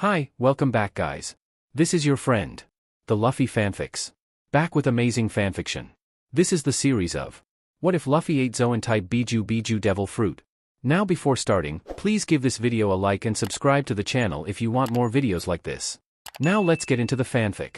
Hi, welcome back guys. This is your friend, the Luffy Fanfics. Back with amazing fanfiction. This is the series of What if Luffy ate Zoan type Biju Biju devil fruit? Now before starting, please give this video a like and subscribe to the channel if you want more videos like this. Now let's get into the fanfic.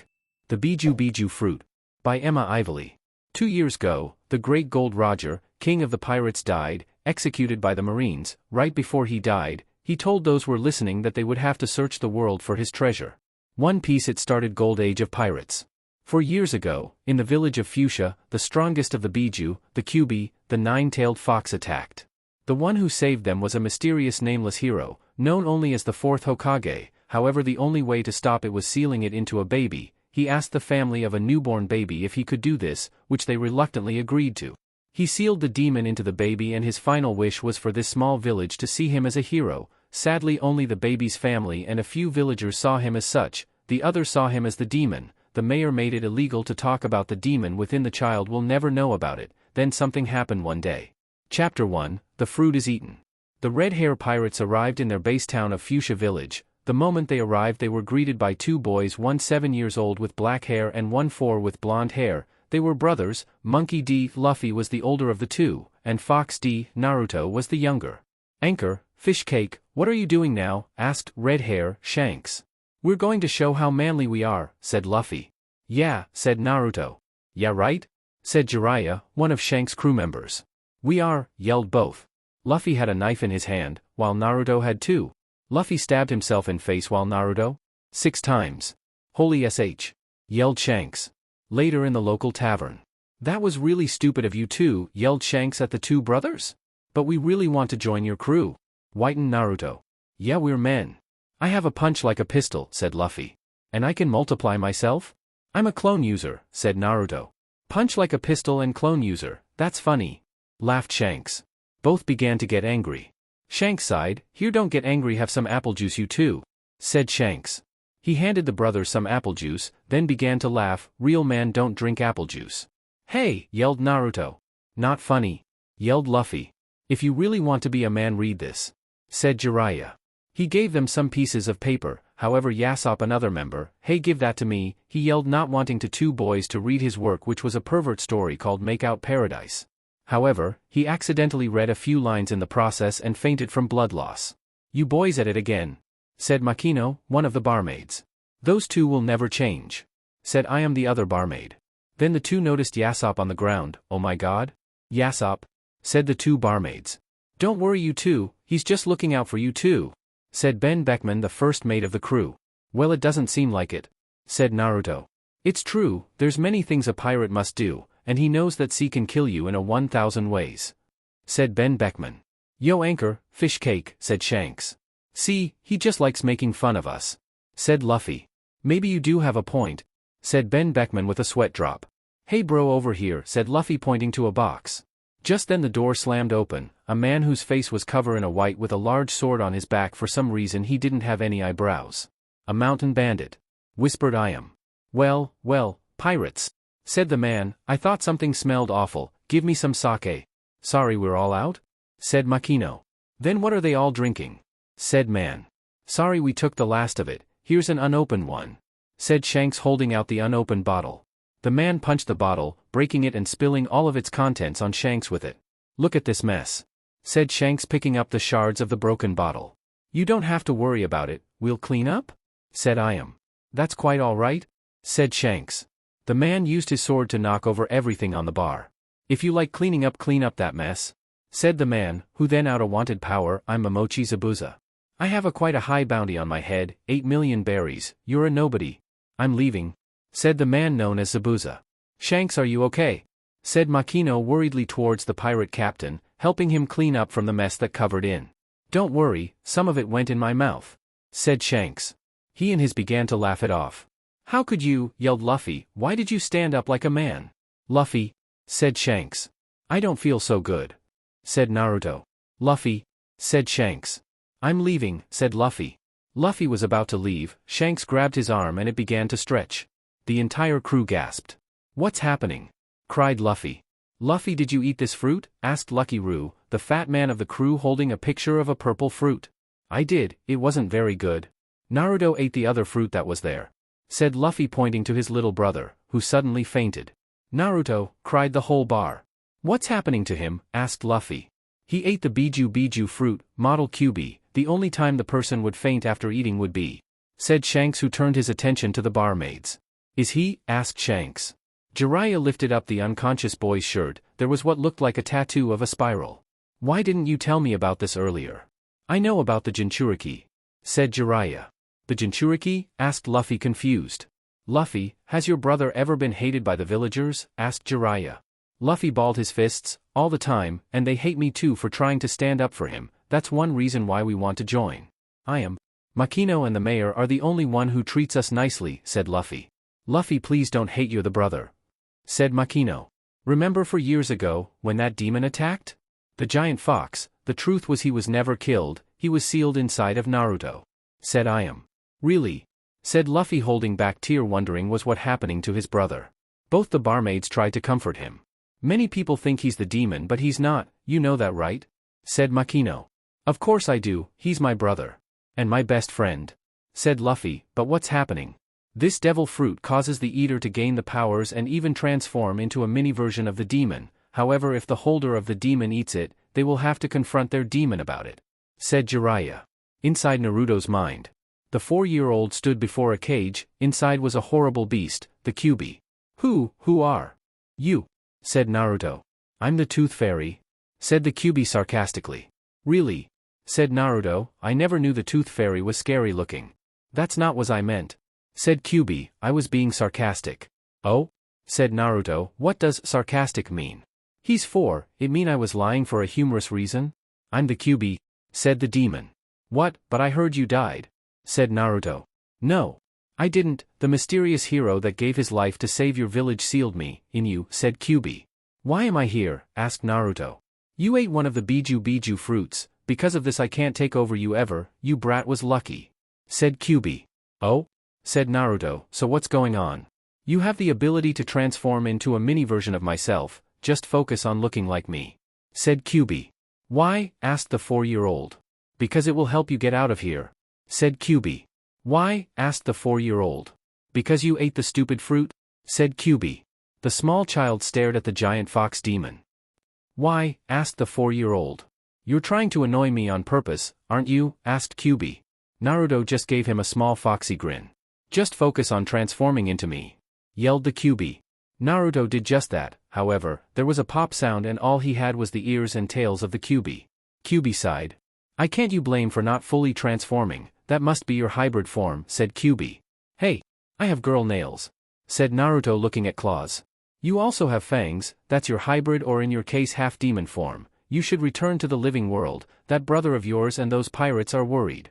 The Biju Biju Fruit, by EmmaIveli. 2 years ago, the great Gold Roger, king of the pirates died, executed by the marines. Right before he died, he told those who were listening that they would have to search the world for his treasure. One Piece. It started Gold Age of Pirates. 4 years ago, in the village of Fuchsia, the strongest of the Biju, the Kyubi, the nine-tailed fox attacked. The one who saved them was a mysterious nameless hero, known only as the fourth Hokage. However, the only way to stop it was sealing it into a baby. He asked the family of a newborn baby if he could do this, which they reluctantly agreed to. He sealed the demon into the baby, and his final wish was for this small village to see him as a hero. Sadly, only the baby's family and a few villagers saw him as such. The others saw him as the demon. The mayor made it illegal to talk about the demon within. The child will never know about it. Then something happened one day. Chapter 1, The Fruit is Eaten. The red-hair pirates arrived in their base town of Fuchsia village. The moment they arrived, they were greeted by 2 boys, one 7 years old with black hair and one 4 with blonde hair. They were brothers. Monkey D. Luffy was the older of the two, and Fox D. Naruto was the younger. Anchor, Fish Cake, what are you doing now? Asked Red Hair Shanks. We're going to show how manly we are, said Luffy. Yeah, said Naruto. Yeah, right? Said Jiraiya, one of Shanks' crew members. We are, yelled both. Luffy had a knife in his hand, while Naruto had 2. Luffy stabbed himself in face while Naruto 6 times. Holy sh! Yelled Shanks. Later in the local tavern. That was really stupid of you two, yelled Shanks at the 2 brothers. But we really want to join your crew, whitened Naruto. Yeah, we're men. I have a punch like a pistol, said Luffy. And I can multiply myself? I'm a clone user, said Naruto. Punch like a pistol and clone user, that's funny, laughed Shanks. Both began to get angry. Shanks sighed. Here, don't get angry, have some apple juice you two, said Shanks. He handed the brothers some apple juice, then began to laugh. Real man don't drink apple juice. Hey, yelled Naruto. Not funny, yelled Luffy. If you really want to be a man, read this, said Jiraiya. He gave them some pieces of paper. However, Usopp, another member, hey, give that to me, he yelled, not wanting to 2 boys to read his work, which was a pervert story called Make Out Paradise. However, he accidentally read a few lines in the process and fainted from blood loss. You boys at it again, said Makino, one of the barmaids. Those 2 will never change, said I am the other barmaid. Then the 2 noticed Usopp on the ground. Oh my god? Usopp, said the 2 barmaids. Don't worry you two, he's just looking out for you too, said Ben Beckman, the first mate of the crew. Well, it doesn't seem like it, said Naruto. It's true, there's many things a pirate must do, and he knows that sea can kill you in a 1,000 ways, said Ben Beckman. Yo, Anchor, Fish Cake, said Shanks. See, he just likes making fun of us, said Luffy. Maybe you do have a point, said Ben Beckman with a sweat drop. Hey bro, over here, said Luffy, pointing to a box. Just then the door slammed open. A man whose face was covered in a white with a large sword on his back. For some reason he didn't have any eyebrows. A mountain bandit, whispered I am. Well, pirates, said the man. I thought something smelled awful. Give me some sake. Sorry, we're all out, said Makino. Then what are they all drinking, said man. Sorry, we took the last of it. Here's an unopened one, said Shanks, holding out the unopened bottle. The man punched the bottle, breaking it and spilling all of its contents on Shanks with it. Look at this mess, said Shanks, picking up the shards of the broken bottle. You don't have to worry about it, we'll clean up, said I am. That's quite all right, said Shanks. The man used his sword to knock over everything on the bar. If you like cleaning up, clean up that mess, said the man, who then out a wanted power. I'm Momochi Zabuza. I have quite a high bounty on my head, 8 million berries. You're a nobody. I'm leaving, said the man known as Zabuza. Shanks, are you okay? Said Makino worriedly towards the pirate captain, helping him clean up from the mess that covered in. Don't worry, some of it went in my mouth, said Shanks. He and his began to laugh it off. How could you, yelled Luffy, why did you stand up like a man? Luffy, said Shanks. I don't feel so good, said Naruto. Luffy, said Shanks. I'm leaving, said Luffy. Luffy was about to leave. Shanks grabbed his arm and it began to stretch. The entire crew gasped. What's happening? Cried Luffy. Luffy, did you eat this fruit? Asked Lucky Roo, the fat man of the crew, holding a picture of a purple fruit. I did, it wasn't very good, Naruto ate the other fruit that was there, said Luffy pointing to his little brother, who suddenly fainted. Naruto, cried the whole bar. What's happening to him? Asked Luffy. He ate the Biju Biju fruit, model QB, the only time the person would faint after eating would be, said Shanks, who turned his attention to the barmaids. Is he? Asked Shanks. Jiraiya lifted up the unconscious boy's shirt. There was what looked like a tattoo of a spiral. Why didn't you tell me about this earlier? I know about the Jinchuriki, said Jiraiya. The Jinchuriki? Asked Luffy, confused. Luffy, has your brother ever been hated by the villagers? Asked Jiraiya. Luffy balled his fists, all the time, and they hate me too for trying to stand up for him. That's one reason why we want to join. Makino and the mayor are the only one who treats us nicely, said Luffy. Luffy, please don't hate your brother, said Makino. Remember for years ago, when that demon attacked? The giant fox, the truth was he was never killed, he was sealed inside of Naruto, said Really? Said Luffy, holding back tear, wondering was what happening to his brother. Both the barmaids tried to comfort him. Many people think he's the demon, but he's not, you know that, right? Said Makino. Of course I do, he's my brother. And my best friend, said Luffy, but what's happening? This devil fruit causes the eater to gain the powers and even transform into a mini version of the demon. However, if the holder of the demon eats it, they will have to confront their demon about it, said Jiraiya. Inside Naruto's mind, the 4-year-old stood before a cage. Inside was a horrible beast, the Kyuubi. Who are you? Said Naruto. I'm the Tooth Fairy, said the Kyuubi sarcastically. Really? Said Naruto, I never knew the Tooth Fairy was scary looking. That's not what I meant, said Kyuubi, I was being sarcastic. Oh? Said Naruto, what does sarcastic mean? He's 4, it mean I was lying for a humorous reason? I'm the Kyuubi, said the demon. What, but I heard you died, said Naruto. No. I didn't, the mysterious hero that gave his life to save your village sealed me in you, said Kyuubi. Why am I here? Asked Naruto. You ate one of the Biju Biju fruits, because of this I can't take over you ever, you brat was lucky, said Kyuubi. Oh? Said Naruto, so what's going on? You have the ability to transform into a mini version of myself, just focus on looking like me, said Kyuubi. Why? Asked the 4-year-old. Because it will help you get out of here, said Kyuubi. Why? Asked the 4-year-old. Because you ate the stupid fruit, said Kyuubi. The small child stared at the giant fox demon. Why? Asked the 4-year-old. You're trying to annoy me on purpose, aren't you? Asked Kyuubi. Naruto just gave him a small foxy grin. Just focus on transforming into me, yelled the Kyuubi. Naruto did just that. However, there was a pop sound and all he had was the ears and tails of the Kyuubi. Kyuubi sighed. I can't you blame for not fully transforming, that must be your hybrid form, said Kyuubi. Hey, I have girl nails, said Naruto, looking at claws. You also have fangs, that's your hybrid, or in your case half demon form. You should return to the living world, that brother of yours and those pirates are worried,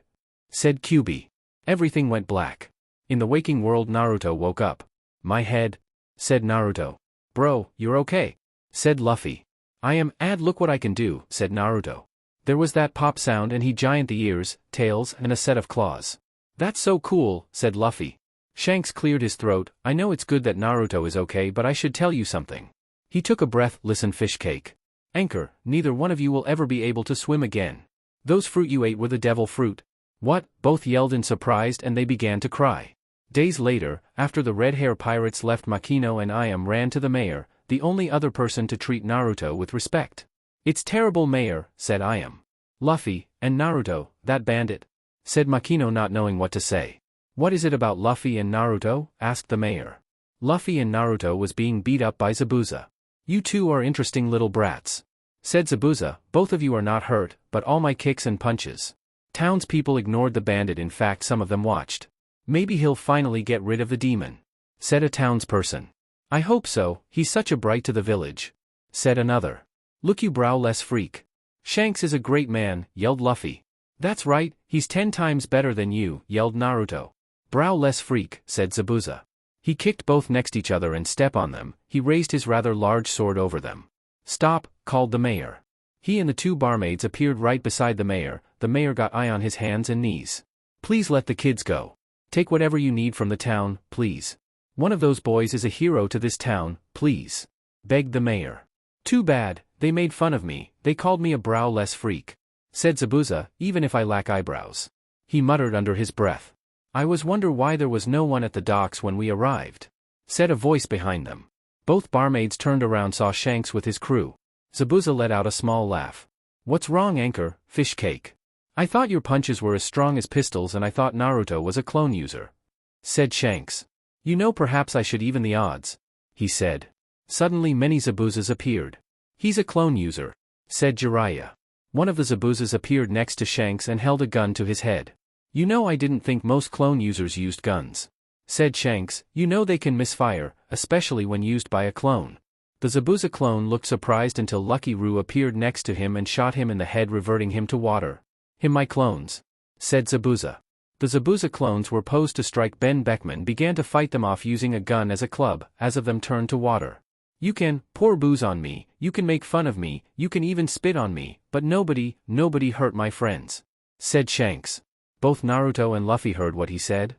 said Kyuubi. Everything went black. In the waking world Naruto woke up. My head, said Naruto. Bro, you're okay, said Luffy. I am, look what I can do, said Naruto. There was that pop sound and he giant the ears, tails, and a set of claws. That's so cool, said Luffy. Shanks cleared his throat. I know it's good that Naruto is okay, but I should tell you something. He took a breath. Listen, fish cake. Anchor, neither one of you will ever be able to swim again. Those fruit you ate were the devil fruit. What? Both yelled in surprise and they began to cry. Days later, after the red-hair pirates left, Makino and ran to the mayor, the only other person to treat Naruto with respect. It's terrible, mayor, said Luffy, and Naruto, that bandit, said Makino, not knowing what to say. What is it about Luffy and Naruto? Asked the mayor. Luffy and Naruto was being beat up by Zabuza. You two are interesting little brats, said Zabuza. Both of you are not hurt, but all my kicks and punches. Townspeople ignored the bandit, in fact some of them watched. Maybe he'll finally get rid of the demon, said a townsperson. I hope so, he's such a bright to the village, said another. Look, you browless freak. Shanks is a great man, yelled Luffy. That's right, he's 10 times better than you, yelled Naruto. Browless freak, said Zabuza. He kicked both next each other and step on them. He raised his rather large sword over them. Stop, called the mayor. He and the two barmaids appeared right beside the mayor. The mayor got eye on his hands and knees. Please let the kids go. Take whatever you need from the town, please. One of those boys is a hero to this town, please, begged the mayor. Too bad, they made fun of me, they called me a browless freak, said Zabuza, even if I lack eyebrows. He muttered under his breath. I was wonder why there was no one at the docks when we arrived," said a voice behind them. Both barmaids turned around, saw Shanks with his crew. Zabuza let out a small laugh. "What's wrong, Anchor, fish cake? I thought your punches were as strong as pistols and I thought Naruto was a clone user," said Shanks. "You know, perhaps I should even the odds," he said. Suddenly many Zabuzas appeared. "He's a clone user," said Jiraiya. One of the Zabuzas appeared next to Shanks and held a gun to his head. "You know, I didn't think most clone users used guns," said Shanks. "You know they can misfire, especially when used by a clone." The Zabuza clone looked surprised until Lucky Roo appeared next to him and shot him in the head, reverting him to water. "My clones," said Zabuza. The Zabuza clones were posed to strike. Ben Beckman began to fight them off using a gun as a club, as of them turned to water. "You can pour booze on me, you can make fun of me, you can even spit on me, but nobody hurt my friends," said Shanks. Both Naruto and Luffy heard what he said.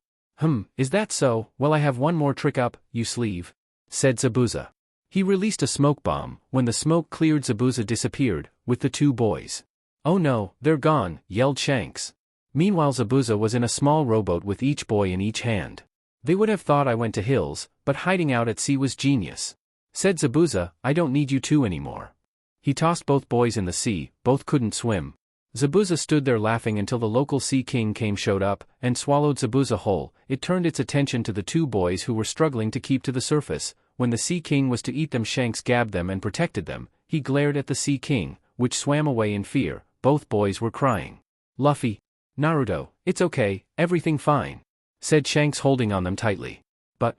Is that so? Well, I have one more trick up you sleeve," said Zabuza. He released a smoke bomb. When the smoke cleared, Zabuza disappeared, with the two boys. "Oh no, they're gone," yelled Shanks. Meanwhile Zabuza was in a small rowboat with each boy in each hand. "They would have thought I went to hills, but hiding out at sea was genius," said Zabuza. "I don't need you two anymore." He tossed both boys in the sea, both couldn't swim. Zabuza stood there laughing until the local Sea King showed up, and swallowed Zabuza whole. It turned its attention to the two boys who were struggling to keep to the surface. When the Sea King was to eat them, Shanks gabbed them and protected them. He glared at the Sea King, which swam away in fear. Both boys were crying. "Luffy, Naruto, it's okay, everything fine," said Shanks, holding on them tightly. But,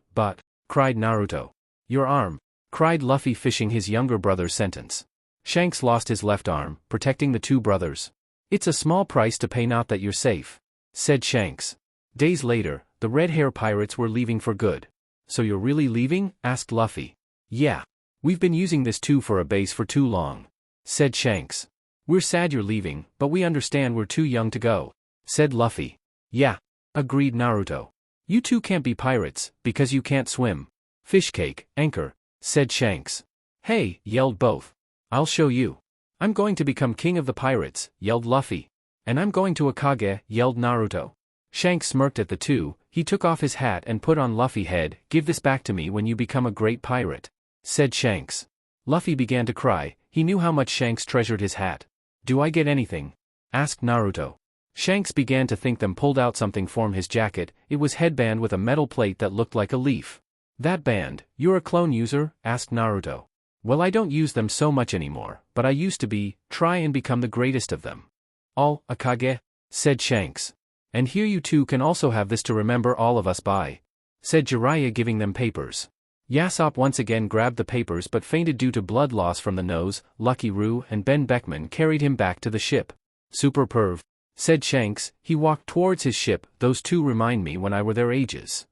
cried Naruto. "Your arm," cried Luffy, fishing his younger brother's sentence. Shanks lost his left arm, protecting the two brothers. "It's a small price to pay, not that you're safe," said Shanks. Days later, the Red Hair Pirates were leaving for good. "So you're really leaving?" asked Luffy. "Yeah. We've been using this too for a base for too long," said Shanks. "We're sad you're leaving, but we understand we're too young to go," said Luffy. "Yeah," agreed Naruto. "You two can't be pirates, because you can't swim." "Fishcake, Anchor," said Shanks. "Hey," yelled both. "I'll show you. I'm going to become king of the pirates," yelled Luffy. "And I'm going to a Kage," yelled Naruto. Shanks smirked at the two. He took off his hat and put on Luffy's head. "Give this back to me when you become a great pirate," said Shanks. Luffy began to cry. He knew how much Shanks treasured his hat. "Do I get anything?" asked Naruto. Shanks began to think them, pulled out something from his jacket. It was headband with a metal plate that looked like a leaf. "That band, you're a clone user?" asked Naruto. "Well, I don't use them so much anymore, but I used to be. Try and become the greatest of them." "All, a Kage," said Shanks. "And here you two can also have this to remember all of us by," said Jiraiya, giving them papers. Usopp once again grabbed the papers but fainted due to blood loss from the nose. Lucky Roo and Ben Beckman carried him back to the ship. "Superperv," said Shanks. He walked towards his ship. "Those two remind me when I were their ages,"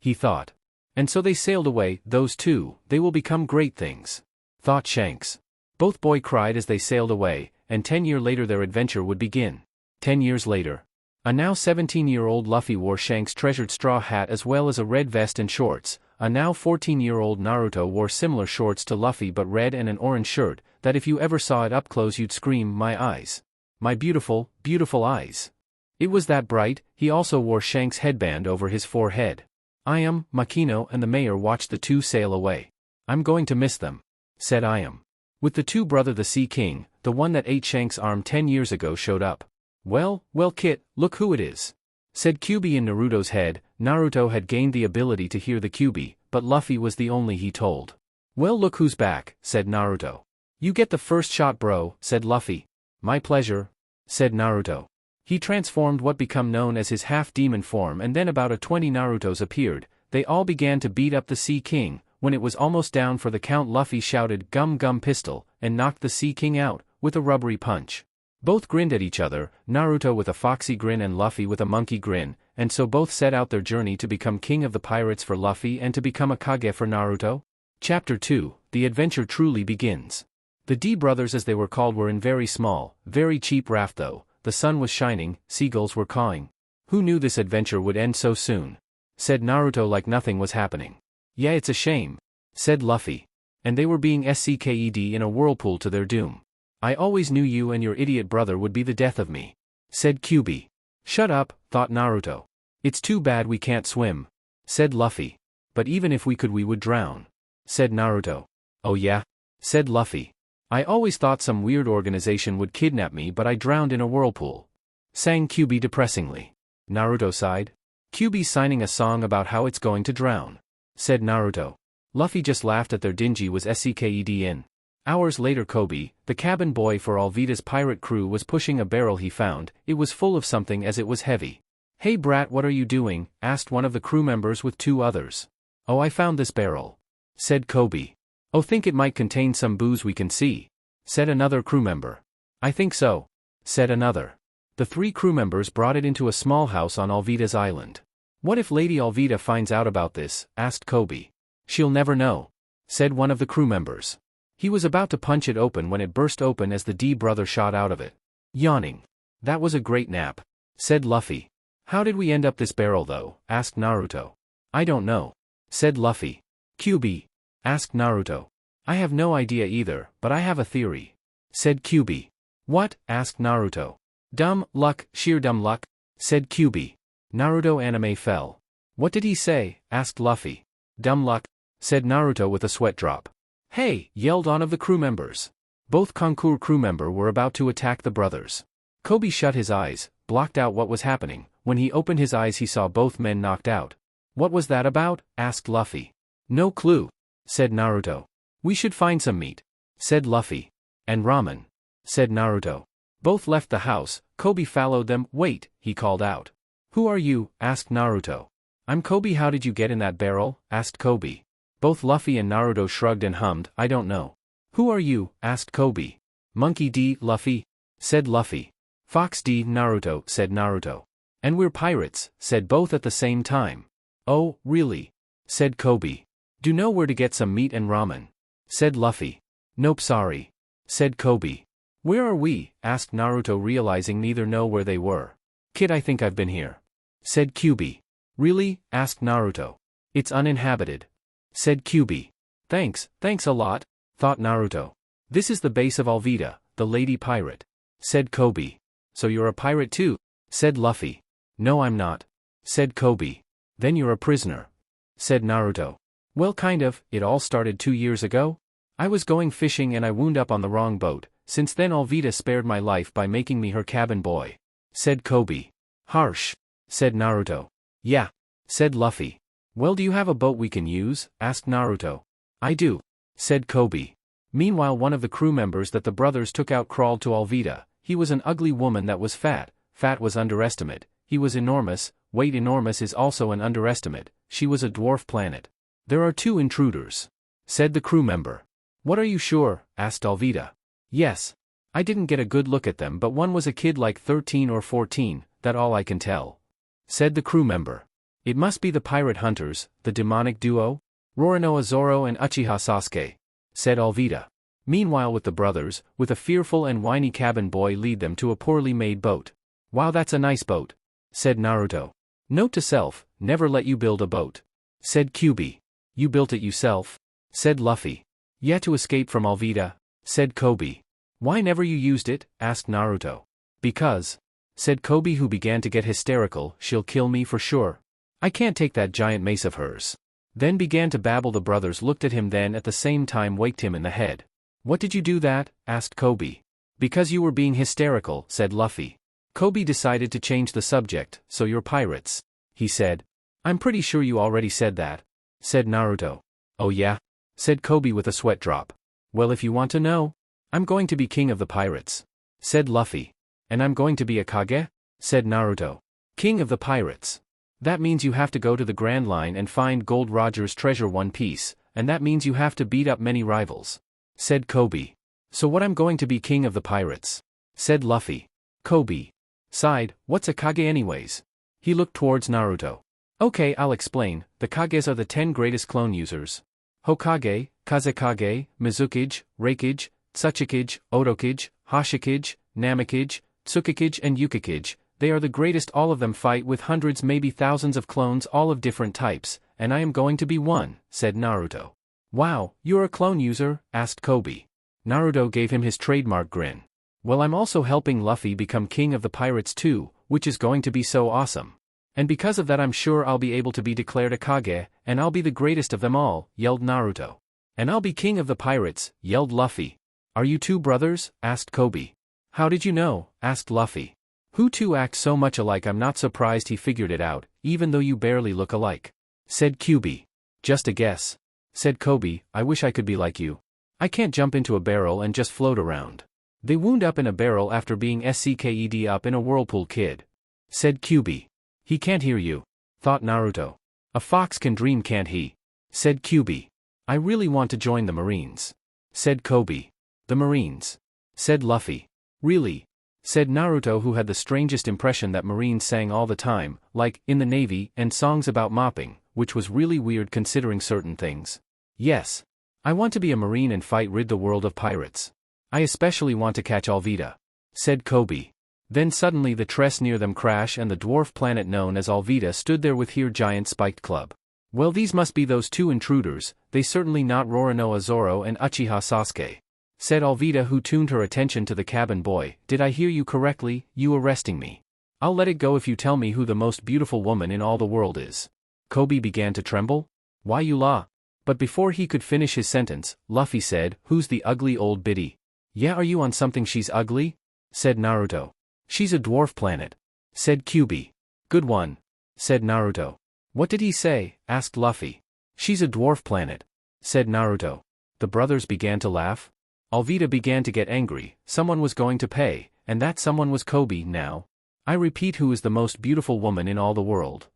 he thought. "And so they sailed away, those two, they will become great things," thought Shanks. Both boys cried as they sailed away, and 10 years later their adventure would begin. 10 years later. A now 17-year-old Luffy wore Shanks' treasured straw hat as well as a red vest and shorts. A now 14-year-old Naruto wore similar shorts to Luffy but red and an orange shirt, that if you ever saw it up close you'd scream, "My eyes. My beautiful, beautiful eyes." It was that bright. He also wore Shanks' headband over his forehead. Iam, Makino and the mayor watched the two sail away. "I'm going to miss them," said Iam. With the two brother the Sea King, the one that ate Shanks' arm 10 years ago, showed up. Well, Kit, look who it is," said Kyuubi in Naruto's head. Naruto had gained the ability to hear the Kyuubi, but Luffy was the only he told. "Well, look who's back," said Naruto. "You get the first shot, bro," said Luffy. "My pleasure," said Naruto. He transformed what became known as his half-demon form, and then about 20 Narutos appeared. They all began to beat up the Sea King. When it was almost down for the count, Luffy shouted, "Gum Gum Pistol," and knocked the Sea King out, with a rubbery punch. Both grinned at each other, Naruto with a foxy grin and Luffy with a monkey grin, and so both set out their journey to become king of the pirates for Luffy and to become a Kage for Naruto. Chapter 2, The Adventure Truly Begins. The D brothers, as they were called, were in very small, very cheap raft though. The sun was shining, seagulls were cawing. "Who knew this adventure would end so soon?" said Naruto like nothing was happening. "Yeah, it's a shame," said Luffy. "And they were being sked in a whirlpool to their doom. I always knew you and your idiot brother would be the death of me," said Kyuubi. "Shut up," thought Naruto. It's too bad we can't swim, said Luffy. But even if we could we would drown, said Naruto. Oh yeah? Said Luffy. I always thought some weird organization would kidnap me but I drowned in a whirlpool, sang Kyuubi depressingly. Naruto sighed. Kyuubi's signing a song about how it's going to drown, said Naruto. Luffy just laughed at their dingy was SCKED. Hours later Kobe, the cabin boy for Alvida's pirate crew, was pushing a barrel he found. It was full of something as it was heavy. Hey brat, what are you doing? Asked one of the crew members with two others. Oh, I found this barrel, said Kobe. Oh, think it might contain some booze we can see, said another crew member. I think so, said another. The three crew members brought it into a small house on Alvida's island. What if Lady Alvida finds out about this? Asked Kobe. She'll never know, said one of the crew members. He was about to punch it open when it burst open as the D brother shot out of it, yawning. That was a great nap, said Luffy. How did we end up this barrel though? Asked Naruto. I don't know, said Luffy. Kyuubi, asked Naruto. I have no idea either, but I have a theory, said Kyuubi. What? Asked Naruto. Dumb luck, sheer dumb luck, said Kyuubi. Naruto anime fell. What did he say? Asked Luffy. Dumb luck, said Naruto with a sweat drop. Hey, yelled one of the crew members. Both Concours crew member were about to attack the brothers. Kobe shut his eyes, blocked out what was happening. When he opened his eyes he saw both men knocked out. What was that about? Asked Luffy. No clue, said Naruto. We should find some meat, said Luffy. And ramen, said Naruto. Both left the house. Kobe followed them. Wait, he called out. Who are you? Asked Naruto. I'm Kobe. How did you get in that barrel? Asked Kobe. Both Luffy and Naruto shrugged and hummed, I don't know. Who are you? Asked Kobe. Monkey D. Luffy, said Luffy. Fox D. Naruto, said Naruto. And we're pirates, said both at the same time. Oh, really? Said Kobe. Do know where to get some meat and ramen, said Luffy. Nope, sorry, said Kobe. Where are we? Asked Naruto, realizing neither know where they were. Kid, I think I've been here, said Kyuubi. Really? Asked Naruto. It's uninhabited, said Kyuubi. Thanks a lot, thought Naruto. This is the base of Alvida, the lady pirate, said Kobe. So you're a pirate too? Said Luffy. No, I'm not, said Kobe. Then you're a prisoner, said Naruto. Well, kind of. It all started 2 years ago. I was going fishing and I wound up on the wrong boat. Since then Alvida spared my life by making me her cabin boy, said Kobe. Harsh, said Naruto. Yeah, said Luffy. Well, do you have a boat we can use? Asked Naruto. I do, said Kobe. Meanwhile, one of the crew members that the brothers took out crawled to Alvida. He was an ugly woman that was fat. Fat was underestimate. He was enormous. Weight enormous is also an underestimate. She was a dwarf planet. There are 2 intruders, said the crew member. What, are you sure? Asked Alvida. Yes. I didn't get a good look at them, but one was a kid like 13 or 14, that all I can tell, said the crew member. It must be the pirate hunters, the demonic duo? Roronoa Zoro and Uchiha Sasuke, said Alvida. Meanwhile, with the brothers, with a fearful and whiny cabin boy lead them to a poorly made boat. Wow, that's a nice boat, said Naruto. Note to self, never let you build a boat, said Kyuubi. You built it yourself, said Luffy. Yeah, to escape from Alvida, said Kobe. Why never you used it? Asked Naruto. Because, said Kobe, who began to get hysterical, she'll kill me for sure. I can't take that giant mace of hers. Then began to babble. The brothers looked at him, then at the same time waked him in the head. What did you do that? Asked Kobe. Because you were being hysterical, said Luffy. Kobe decided to change the subject. So you're pirates, he said. I'm pretty sure you already said that, said Naruto. Oh yeah? Said Kobe with a sweat drop. Well, if you want to know, I'm going to be king of the pirates, said Luffy. And I'm going to be a Kage? Said Naruto. King of the pirates. That means you have to go to the Grand Line and find Gold Roger's treasure One Piece, and that means you have to beat up many rivals, said Kobe. So what, I'm going to be king of the pirates, said Luffy. Kobe sighed. What's a Kage anyways? He looked towards Naruto. Okay, I'll explain. The Kages are the 10 greatest clone users. Hokage, Kazekage, Mizukage, Reikage, Tsuchikage, Otokage, Hashikage, Namikage, Tsukikage and Yukikage. They are the greatest. All of them fight with hundreds, maybe thousands of clones, all of different types, and I am going to be one, said Naruto. Wow, you're a clone user? Asked Kobe. Naruto gave him his trademark grin. Well, I'm also helping Luffy become king of the pirates too, which is going to be so awesome. And because of that I'm sure I'll be able to be declared a Kage, and I'll be the greatest of them all, yelled Naruto. And I'll be king of the pirates, yelled Luffy. Are you two brothers? Asked Kobe. How did you know? Asked Luffy. Who two act so much alike I'm not surprised he figured it out, even though you barely look alike. Said Kyubi. Just a guess. Said Kobe, I wish I could be like you. I can't jump into a barrel and just float around. They wound up in a barrel after being SCKED up in a whirlpool kid. Said Kyubi. He can't hear you. Thought Naruto. A fox can dream can't he? Said Kyubi. I really want to join the Marines. Said Kobe. The Marines. Said Luffy. Really? Said Naruto, who had the strangest impression that Marines sang all the time, like, in the Navy, and songs about mopping, which was really weird considering certain things. Yes. I want to be a Marine and rid the world of pirates. I especially want to catch Alvida. Said Kobe. Then suddenly the tress near them crashed and the dwarf planet known as Alvida stood there with her giant spiked club. Well, these must be those two intruders, they certainly not Roronoa Zoro and Uchiha Sasuke. Said Alvida, who tuned her attention to the cabin boy. Did I hear you correctly, you arresting me? I'll let it go if you tell me who the most beautiful woman in all the world is. Kobe began to tremble. Why you la? But before he could finish his sentence, Luffy said, who's the ugly old biddy? Yeah, are you on something she's ugly? Said Naruto. She's a dwarf planet. Said Kyubi. Good one. Said Naruto. What did he say? Asked Luffy. She's a dwarf planet. Said Naruto. The brothers began to laugh. Alvida began to get angry, someone was going to pay, and that someone was Kobe now. I repeat, who is the most beautiful woman in all the world?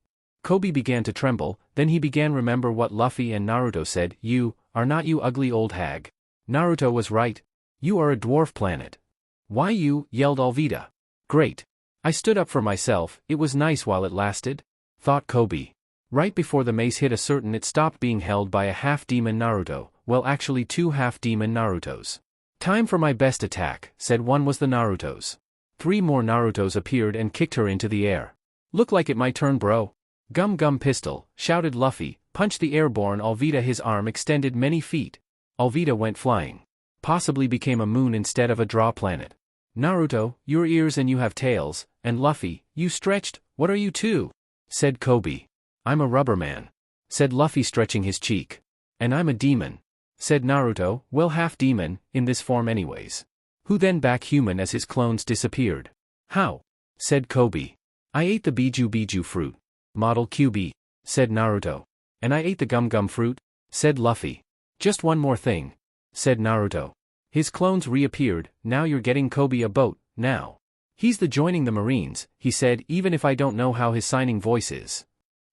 Kobe began to tremble, then he began remember what Luffy and Naruto said, you, are not you ugly old hag. Naruto was right. You are a dwarf planet. Why you, yelled Alvida. Great. I stood up for myself, it was nice while it lasted. Thought Kobe. Right before the mace hit a certain it stopped being held by a half-demon Naruto, well actually two half-demon Narutos. Time for my best attack, said one was the Naruto's. 3 more Narutos appeared and kicked her into the air. Look like it my turn bro. Gum gum pistol, shouted Luffy, punched the airborne Alvida, his arm extended many feet. Alvida went flying. Possibly became a moon instead of a draw planet. Naruto, your ears and you have tails, and Luffy, you stretched, what are you two? Said Kobe. I'm a rubber man. Said Luffy stretching his cheek. And I'm a demon. Said Naruto, well half demon, in this form anyways. Who then back human as his clones disappeared. How? Said Kobe. I ate the Biju Biju fruit. Model QB. Said Naruto. And I ate the gum gum fruit. Said Luffy. Just one more thing. Said Naruto. His clones reappeared, now you're getting Kobe a boat, now. He's the joining the Marines, he said, even if I don't know how his signing voice is.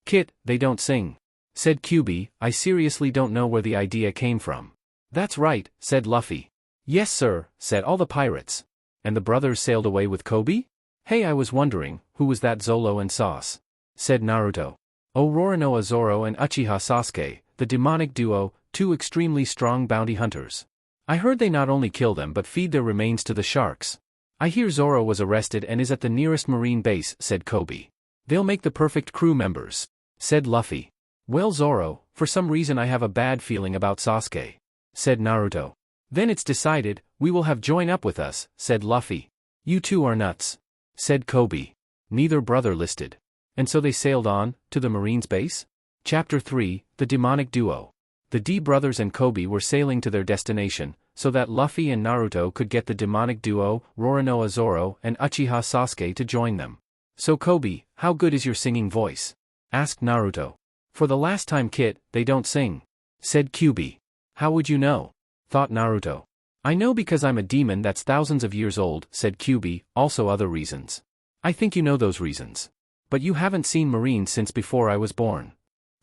Kit, they don't sing. Said QB, I seriously don't know where the idea came from. That's right, said Luffy. Yes sir, said all the pirates. And the brothers sailed away with Kobe? Hey, I was wondering, who was that Zolo and Sauce? Said Naruto. Oh, Roronoa Zoro and Uchiha Sasuke, the demonic duo, 2 extremely strong bounty hunters. I heard they not only kill them but feed their remains to the sharks. I hear Zoro was arrested and is at the nearest marine base, said Kobe. They'll make the perfect crew members. Said Luffy. Well Zoro, for some reason I have a bad feeling about Sasuke. Said Naruto. Then it's decided, we will have join up with us, said Luffy. You two are nuts. Said Kobe. Neither brother listed. And so they sailed on, to the Marines base? Chapter 3, The Demonic Duo. The D brothers and Kobe were sailing to their destination, so that Luffy and Naruto could get the demonic duo, Roronoa Zoro and Uchiha Sasuke to join them. So Kobe, how good is your singing voice? Asked Naruto. For the last time Kit, they don't sing. Said Kyubi. How would you know? Thought Naruto. I know because I'm a demon that's thousands of years old, said Kyubi, also other reasons. I think you know those reasons. But you haven't seen Marines since before I was born.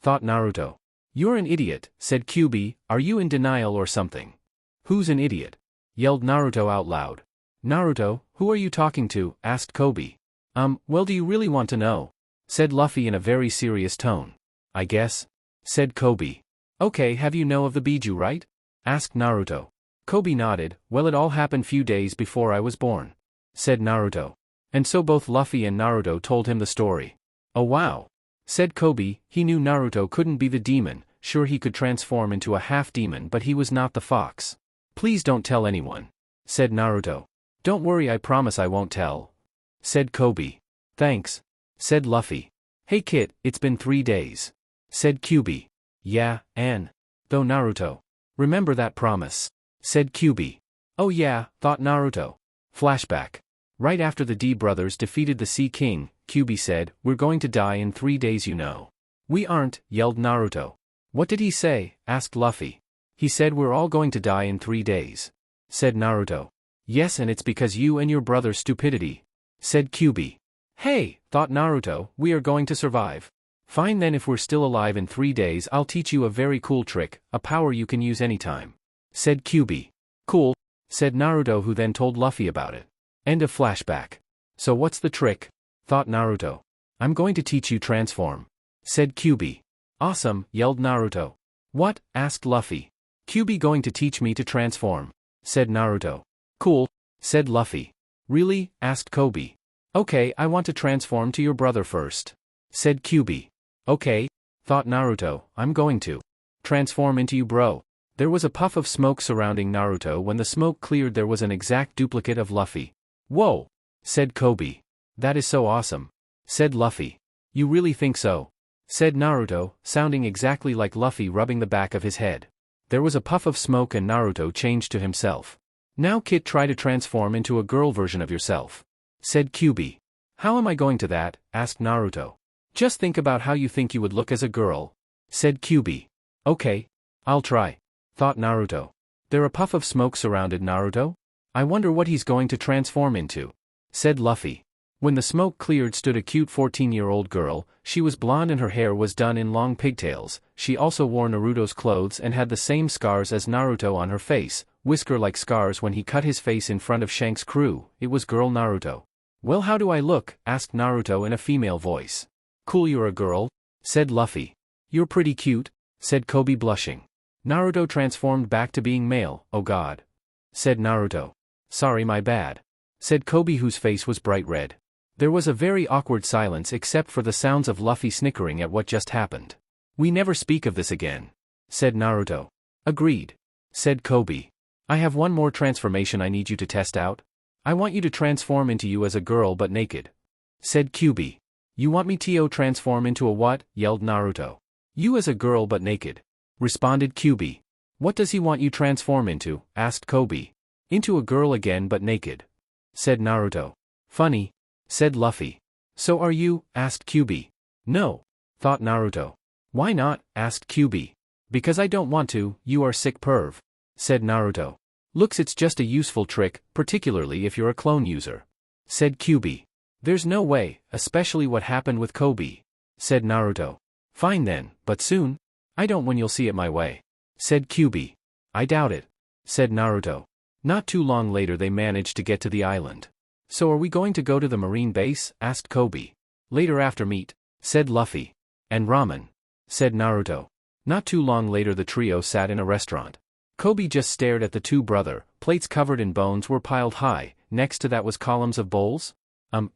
Thought Naruto. You're an idiot, said Kyubi, are you in denial or something? Who's an idiot? Yelled Naruto out loud. Naruto, who are you talking to? Asked Kobe. Well do you really want to know? Said Luffy in a very serious tone. I guess. Said Kobe. Okay, have you know of the Biju, right? Asked Naruto. Kobe nodded, well it all happened few days before I was born. Said Naruto. And so both Luffy and Naruto told him the story. Oh wow. Said Kobe, he knew Naruto couldn't be the demon, sure he could transform into a half-demon but he was not the fox. Please don't tell anyone. Said Naruto. Don't worry, I promise I won't tell. Said Kobe. Thanks. Said Luffy. Hey Kit, it's been 3 days. Said QB. Yeah, though Naruto. Remember that promise. Said QB. Oh yeah, thought Naruto. Flashback. Right after the D brothers defeated the Sea King, QB said, we're going to die in 3 days you know. We aren't, yelled Naruto. What did he say? Asked Luffy. He said we're all going to die in 3 days. Said Naruto. Yes, and it's because you and your brother's stupidity. Said QB. Hey, thought Naruto, we are going to survive. Fine then, if we're still alive in 3 days I'll teach you a very cool trick, a power you can use anytime. Said QB. Cool, said Naruto, who then told Luffy about it. End of flashback. So what's the trick? Thought Naruto. I'm going to teach you transform. Said QB. Awesome, yelled Naruto. What? Asked Luffy. QB going to teach me to transform. Said Naruto. Cool, said Luffy. Really? Asked Kobe. Okay, I want to transform to your brother first. Said QB. Okay, thought Naruto, I'm going to transform into you bro. There was a puff of smoke surrounding Naruto. When the smoke cleared there was an exact duplicate of Luffy. Whoa, said Kobe. That is so awesome. Said Luffy. You really think so? Said Naruto, sounding exactly like Luffy, rubbing the back of his head. There was a puff of smoke and Naruto changed to himself. Now Kit, try to transform into a girl version of yourself. Said QB. How am I going to that? Asked Naruto. Just think about how you think you would look as a girl. Said QB. Okay, I'll try. Thought Naruto. There a puff of smoke surrounded Naruto? I wonder what he's going to transform into. Said Luffy. When the smoke cleared stood a cute 14-year-old girl. She was blonde and her hair was done in long pigtails. She also wore Naruto's clothes and had the same scars as Naruto on her face, whisker-like scars when he cut his face in front of Shanks' crew. It was girl Naruto. Well, how do I look? Asked Naruto in a female voice. Cool, you're a girl, said Luffy. You're pretty cute, said Kobe blushing. Naruto transformed back to being male. Oh god, said Naruto. Sorry, my bad, said Kobe, whose face was bright red. There was a very awkward silence except for the sounds of Luffy snickering at what just happened. We never speak of this again, said Naruto. Agreed, said Kobe. I have one more transformation I need you to test out. I want you to transform into you as a girl but naked. Said QB. You want me to transform into a what? Yelled Naruto. You as a girl but naked, responded QB. What does he want you transform into? Asked Kobe. Into a girl again but naked, said Naruto. Funny, said Luffy. So are you? Asked QB. No, thought Naruto. Why not? Asked QB. Because I don't want to, you are sick perv, said Naruto. Looks, it's just a useful trick, particularly if you're a clone user, said QB. There's no way, especially what happened with Kobe, said Naruto. Fine then, but soon? I don't when you'll see it my way, said QB. I doubt it, said Naruto. Not too long later they managed to get to the island. So are we going to go to the marine base? Asked Kobe. Later after meat, said Luffy. And ramen, said Naruto. Not too long later the trio sat in a restaurant. Kobe just stared at the two brother. Plates covered in bones were piled high. Next to that was columns of bowls.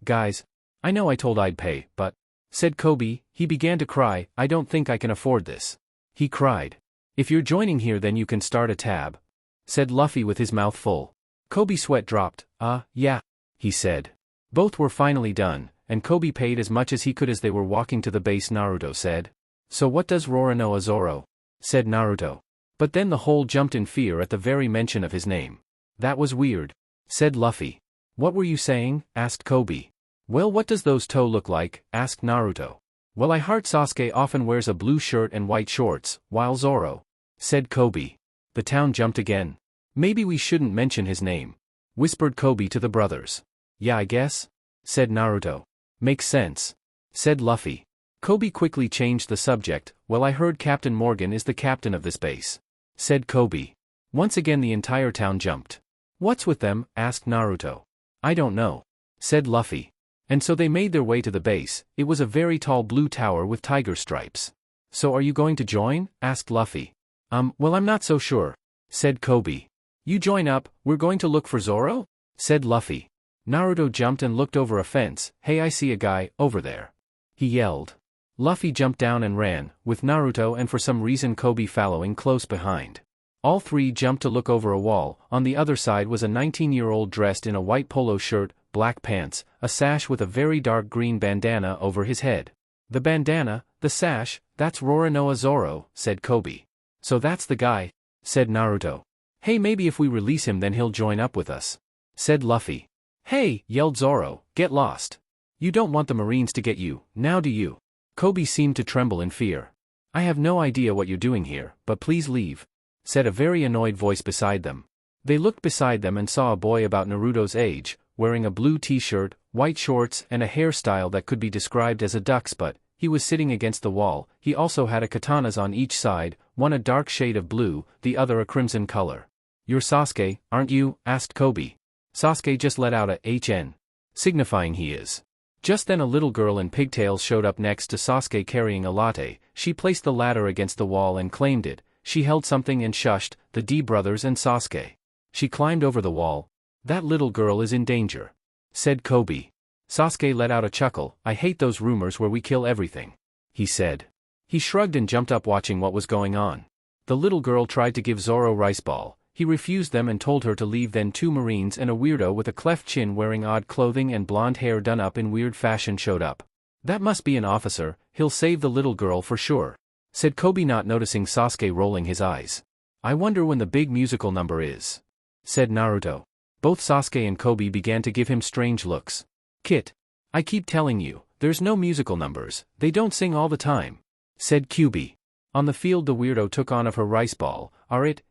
Guys, I know I told I'd pay, but, said Kobe, he began to cry. I don't think I can afford this. He cried. If you're joining here then you can start a tab, said Luffy with his mouth full. Kobe's sweat dropped. Yeah, he said. Both were finally done, and Kobe paid as much as he could as they were walking to the base. Naruto said. So what does Roronoa Zoro? Said Naruto. But then the whole jumped in fear at the very mention of his name. That was weird, said Luffy. What were you saying? Asked Kobe. Well, what does those toe look like? Asked Naruto. Well, I heard Sasuke often wears a blue shirt and white shorts, while Zoro, said Kobe. The town jumped again. Maybe we shouldn't mention his name, whispered Kobe to the brothers. Yeah, I guess, said Naruto. Makes sense, said Luffy. Kobe quickly changed the subject. Well, I heard Captain Morgan is the captain of this base, said Kobe. Once again the entire town jumped. What's with them? Asked Naruto. I don't know, said Luffy. And so they made their way to the base. It was a very tall blue tower with tiger stripes. So are you going to join? Asked Luffy. Well, I'm not so sure, said Kobe. You join up, we're going to look for Zoro? Said Luffy. Naruto jumped and looked over a fence. Hey, I see a guy, over there, he yelled. Luffy jumped down and ran, with Naruto and for some reason Kobe following close behind. All three jumped to look over a wall. On the other side was a 19-year-old dressed in a white polo shirt, black pants, a sash with a very dark green bandana over his head. The bandana, the sash, that's Roronoa Zoro, said Kobe. So that's the guy, said Naruto. Hey, maybe if we release him then he'll join up with us, said Luffy. Hey, yelled Zoro, get lost. You don't want the Marines to get you, now do you? Kobe seemed to tremble in fear. I have no idea what you're doing here, but please leave, said a very annoyed voice beside them. They looked beside them and saw a boy about Naruto's age, wearing a blue t-shirt, white shorts and a hairstyle that could be described as a duck's butt. He was sitting against the wall. He also had a katanas on each side, one a dark shade of blue, the other a crimson color. You're Sasuke, aren't you? Asked Kobe. Sasuke just let out a HN, signifying he is. Just then a little girl in pigtails showed up next to Sasuke carrying a latte. She placed the ladder against the wall and claimed it. She held something and shushed the D brothers and Sasuke. She climbed over the wall. That little girl is in danger, said Kobe. Sasuke let out a chuckle. I hate those rumors where we kill everything, he said. He shrugged and jumped up watching what was going on. The little girl tried to give Zoro rice ball. He refused them and told her to leave. Then two Marines and a weirdo with a cleft chin wearing odd clothing and blonde hair done up in weird fashion showed up. That must be an officer, he'll save the little girl for sure, said Kobe, not noticing Sasuke rolling his eyes. I wonder when the big musical number is, said Naruto. Both Sasuke and Kobe began to give him strange looks. Kit, I keep telling you, there's no musical numbers, they don't sing all the time, said Kyubi. On the field the weirdo took on of her rice ball.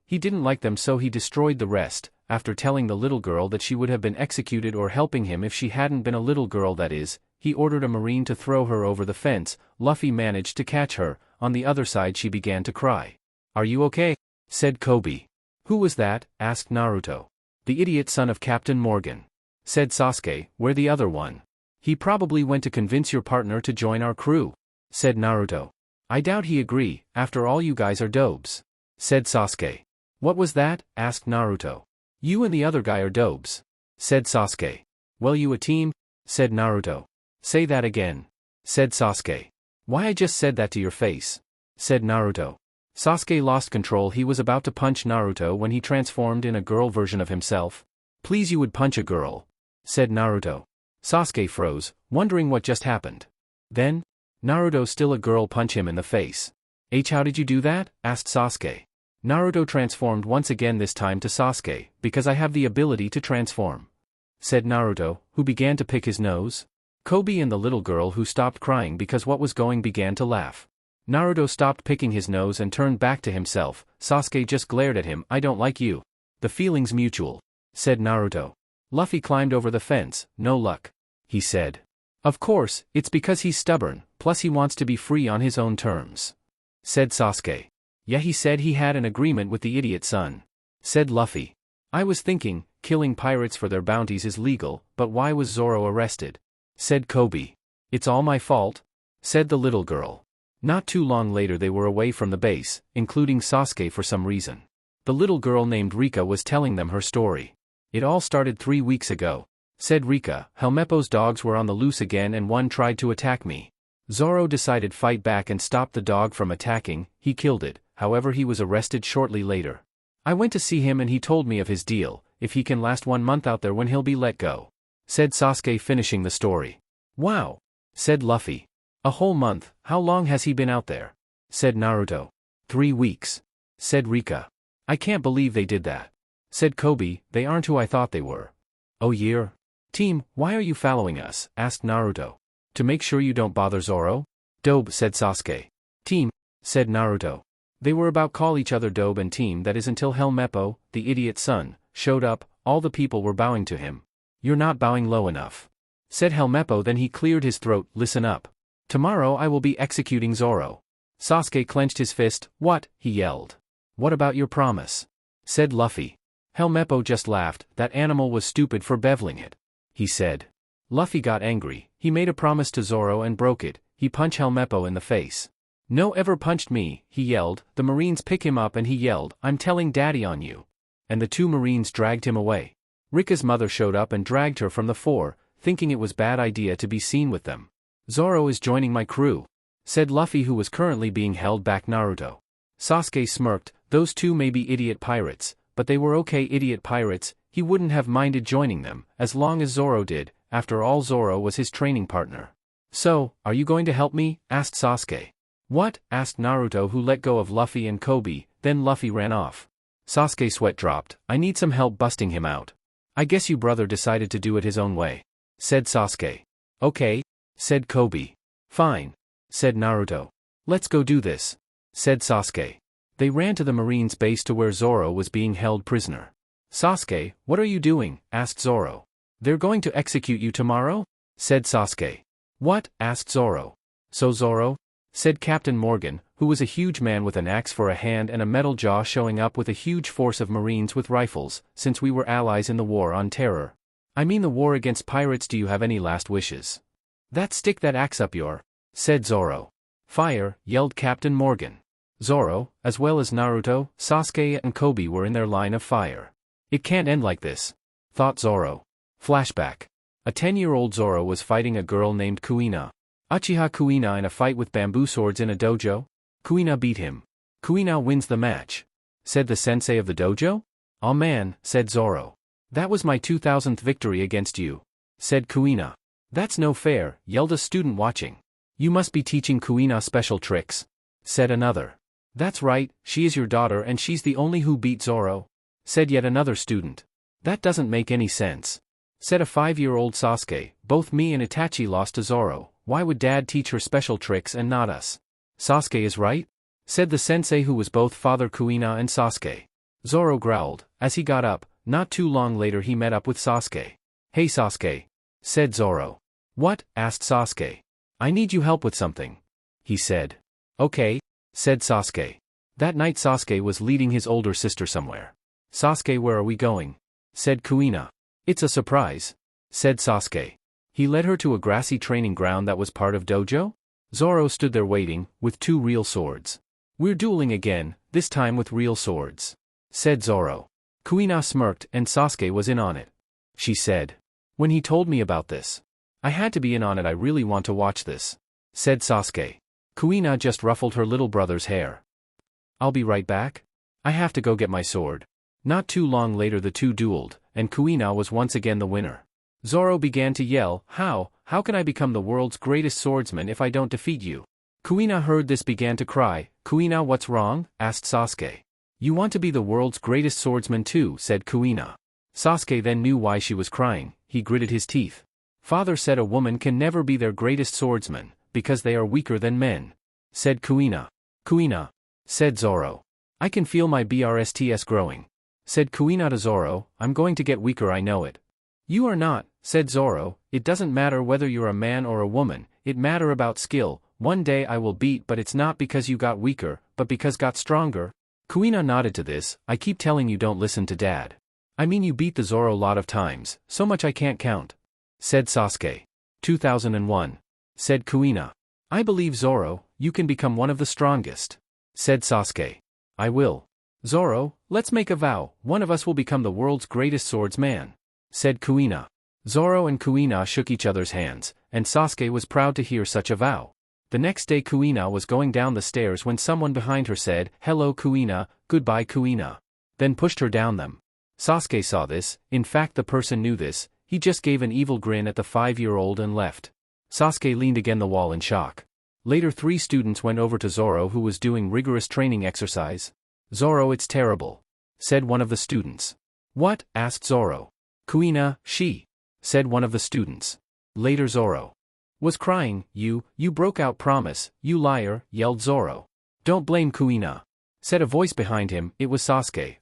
He didn't like them so he destroyed the rest, after telling the little girl that she would have been executed or helping him if she hadn't been a little girl, that is. He ordered a Marine to throw her over the fence. Luffy managed to catch her. On the other side she began to cry. Are you okay? Said Kobe. Who was that? Asked Naruto. The idiot son of Captain Morgan, said Sasuke. Where the other one? He probably went to convince your partner to join our crew, said Naruto. I doubt he agree, after all you guys are dobes, said Sasuke. What was that? Asked Naruto. You and the other guy are dobes, said Sasuke. Well, you a team? Said Naruto. Say that again, said Sasuke. Why, I just said that to your face, said Naruto. Sasuke lost control. He was about to punch Naruto when he transformed in a girl version of himself. Please, you would punch a girl, said Naruto. Sasuke froze, wondering what just happened. Then, Naruto, still a girl, punch him in the face. How did you do that? Asked Sasuke. Naruto transformed once again, this time to Sasuke, because I have the ability to transform, said Naruto, who began to pick his nose. Kobe and the little girl, who stopped crying because what was going, began to laugh. Naruto stopped picking his nose and turned back to himself. Sasuke just glared at him. I don't like you. The feeling's mutual, said Naruto. Luffy climbed over the fence. No luck, he said. Of course, it's because he's stubborn, plus he wants to be free on his own terms, said Sasuke. Yeah, he said he had an agreement with the idiot son, said Luffy. I was thinking, killing pirates for their bounties is legal, but why was Zoro arrested? Said Kobe. It's all my fault, said the little girl. Not too long later they were away from the base, including Sasuke for some reason. The little girl named Rika was telling them her story. It all started 3 weeks ago, said Rika. Helmeppo's dogs were on the loose again and one tried to attack me. Zoro decided fight back and stopped the dog from attacking. He killed it, however he was arrested shortly later. I went to see him and he told me of his deal, if he can last 1 month out there when he'll be let go, said Sasuke, finishing the story. Wow, said Luffy. A whole month, how long has he been out there? Said Naruto. 3 weeks, said Rika. I can't believe they did that, said Kobe. They aren't who I thought they were. Oh yeah? Team, why are you following us? Asked Naruto. To make sure you don't bother Zoro? Dobe, said Sasuke. Team, said Naruto. They were about call each other Dobe and team, that is, until Helmeppo, the idiot son, showed up. All the people were bowing to him. You're not bowing low enough, said Helmeppo. Then he cleared his throat. Listen up. Tomorrow I will be executing Zoro. Sasuke clenched his fist. What? He yelled. What about your promise? Said Luffy. Helmeppo just laughed. That animal was stupid for beveling it, he said. Luffy got angry. He made a promise to Zoro and broke it. He punched Helmeppo in the face. No ever punched me, he yelled. The Marines pick him up and he yelled, I'm telling daddy on you. And the 2 Marines dragged him away. Rika's mother showed up and dragged her from the 4, thinking it was bad idea to be seen with them. Zoro is joining my crew, said Luffy, who was currently being held back. Naruto. Sasuke smirked. Those 2 may be idiot pirates, but they were okay idiot pirates. He wouldn't have minded joining them, as long as Zoro did. After all, Zoro was his training partner. So, are you going to help me? Asked Sasuke. What? Asked Naruto, who let go of Luffy and Kobe, then Luffy ran off. Sasuke's sweat dropped. I need some help busting him out. I guess you brother decided to do it his own way, said Sasuke. Okay, said Kobe. Fine, said Naruto. Let's go do this, said Sasuke. They ran to the Marines' base to where Zoro was being held prisoner. Sasuke, what are you doing? Asked Zoro. They're going to execute you tomorrow? Said Sasuke. What? Asked Zoro. So Zoro? Said Captain Morgan, who was a huge man with an axe for a hand and a metal jaw, showing up with a huge force of Marines with rifles, since we were allies in the war on terror. I mean the war against pirates. Do you have any last wishes? That stick that axe up your, said Zoro. Fire, yelled Captain Morgan. Zoro, as well as Naruto, Sasuke and Kobe were in their line of fire. It can't end like this, thought Zoro. Flashback. A 10-year-old Zoro was fighting a girl named Kuina. Uchiha Kuina in a fight with bamboo swords in a dojo. Kuina beat him. Kuina wins the match, said the sensei of the dojo. Aw man, said Zoro. That was my 2000th victory against you, said Kuina. That's no fair, yelled a student watching. You must be teaching Kuina special tricks, said another. That's right, she is your daughter and she's the only who beat Zoro, said yet another student. That doesn't make any sense, said a 5-year-old Sasuke. Both me and Itachi lost to Zoro. Why would dad teach her special tricks and not us? Sasuke is right, said the sensei who was both father Kuina and Sasuke. Zoro growled. As he got up, not too long later he met up with Sasuke. Hey Sasuke, said Zoro. What? Asked Sasuke. I need you help with something, he said. Okay, said Sasuke. That night Sasuke was leading his older sister somewhere. Sasuke, where are we going? Said Kuina. It's a surprise, said Sasuke. He led her to a grassy training ground that was part of dojo? Zoro stood there waiting, with 2 real swords. We're dueling again, this time with real swords, said Zoro. Kuina smirked and Sasuke was in on it. She said. When he told me about this, I had to be in on it. I really want to watch this, said Sasuke. Kuina just ruffled her little brother's hair. I'll be right back. I have to go get my sword. Not too long later the two dueled, and Kuina was once again the winner. Zoro began to yell, How can I become the world's greatest swordsman if I don't defeat you? Kuina heard this, began to cry. Kuina, what's wrong? Asked Sasuke. You want to be the world's greatest swordsman too, said Kuina. Sasuke then knew why she was crying. He gritted his teeth. Father said a woman can never be their greatest swordsman, because they are weaker than men, said Kuina. Kuina, said Zoro. I can feel my BRSTS growing, said Kuina to Zoro. I'm going to get weaker, I know it. You are not, said Zoro. It doesn't matter whether you're a man or a woman, it matter about skill. One day I will beat, but it's not because you got weaker, but because got stronger. Kuina nodded to this. I keep telling you don't listen to dad. I mean you beat the Zoro lot of times, so much I can't count, said Sasuke. 2001, said Kuina. I believe Zoro, you can become one of the strongest, said Sasuke. I will. Zoro, let's make a vow, one of us will become the world's greatest swordsman, said Kuina. Zoro and Kuina shook each other's hands, and Sasuke was proud to hear such a vow. The next day Kuina was going down the stairs when someone behind her said, Hello Kuina, goodbye Kuina, then pushed her down them. Sasuke saw this. In fact the person knew this. He just gave an evil grin at the 5-year-old and left. Sasuke leaned against the wall in shock. Later 3 students went over to Zoro, who was doing rigorous training exercise. Zoro, it's terrible, said one of the students. What? Asked Zoro. Kuina, she, said one of the students. Later Zoro was crying. You broke out, promise, you liar, yelled Zoro. Don't blame Kuina, said a voice behind him. It was Sasuke.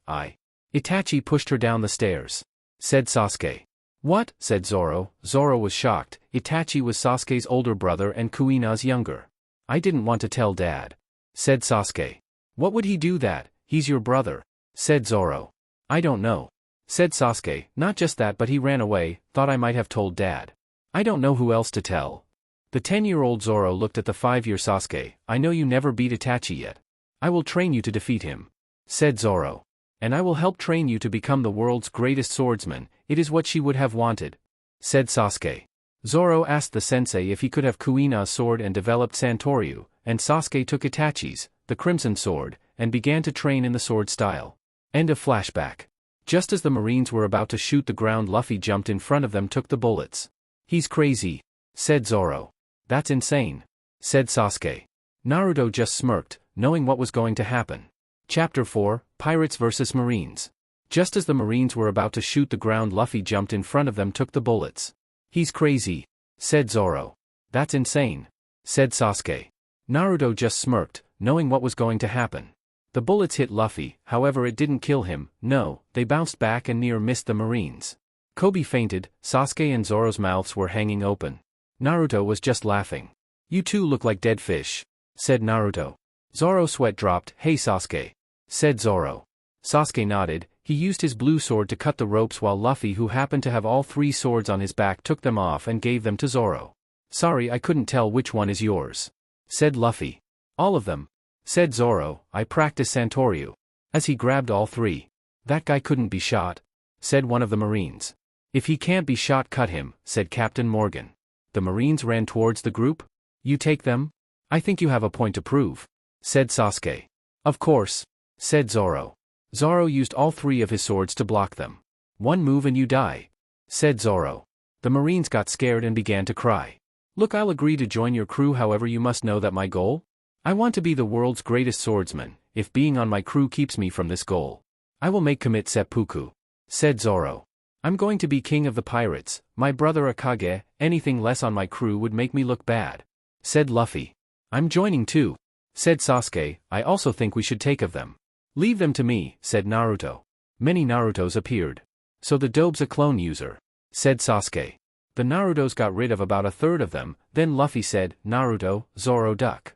Itachi pushed her down the stairs, said Sasuke. What? Said Zoro. Zoro was shocked. Itachi was Sasuke's older brother and Kuina's younger. I didn't want to tell dad, said Sasuke. What would he do that? He's your brother, said Zoro. I don't know, said Sasuke. Not just that, but he ran away, thought I might have told dad. I don't know who else to tell. The 10-year-old Zoro looked at the 5-year Sasuke. I know you never beat Itachi yet. I will train you to defeat him, said Zoro. And I will help train you to become the world's greatest swordsman. It is what she would have wanted, said Sasuke. Zoro asked the sensei if he could have Kuina's sword and developed Santoryu, and Sasuke took Itachi's, the Crimson Sword, and began to train in the sword style. End of flashback. Just as the Marines were about to shoot the ground, Luffy jumped in front of them, took the bullets. He's crazy, said Zoro. That's insane, said Sasuke. Naruto just smirked, knowing what was going to happen. Chapter 4, Pirates vs. Marines. Just as the Marines were about to shoot the ground, Luffy jumped in front of them, took the bullets. He's crazy, said Zoro. That's insane, said Sasuke. Naruto just smirked, knowing what was going to happen. The bullets hit Luffy, however it didn't kill him. No, they bounced back and near missed the Marines. Kobe fainted, Sasuke and Zoro's mouths were hanging open. Naruto was just laughing. You two look like dead fish, said Naruto. Zoro's sweat dropped. Hey Sasuke, said Zoro. Sasuke nodded. He used his blue sword to cut the ropes while Luffy, who happened to have all 3 swords on his back, took them off and gave them to Zoro. Sorry, I couldn't tell which one is yours, said Luffy. All of them, said Zoro. I practice Santoryu. As he grabbed all 3. That guy couldn't be shot, said one of the Marines. If he can't be shot, cut him, said Captain Morgan. The Marines ran towards the group. You take them? I think you have a point to prove, said Sasuke. Of course, said Zoro. Zoro used all 3 of his swords to block them. One move and you die, said Zoro. The Marines got scared and began to cry. Look, I'll agree to join your crew, however you must know that my goal? I want to be the world's greatest swordsman. If being on my crew keeps me from this goal, I will make commit seppuku, said Zoro. I'm going to be king of the pirates, my brother Kage. Anything less on my crew would make me look bad, said Luffy. I'm joining too, said Sasuke. I also think we should take of them. Leave them to me, said Naruto. Many Narutos appeared. So the Dobe's a clone user, said Sasuke. The Narutos got rid of about 1/3 of them. Then Luffy said, Naruto, Zoro duck.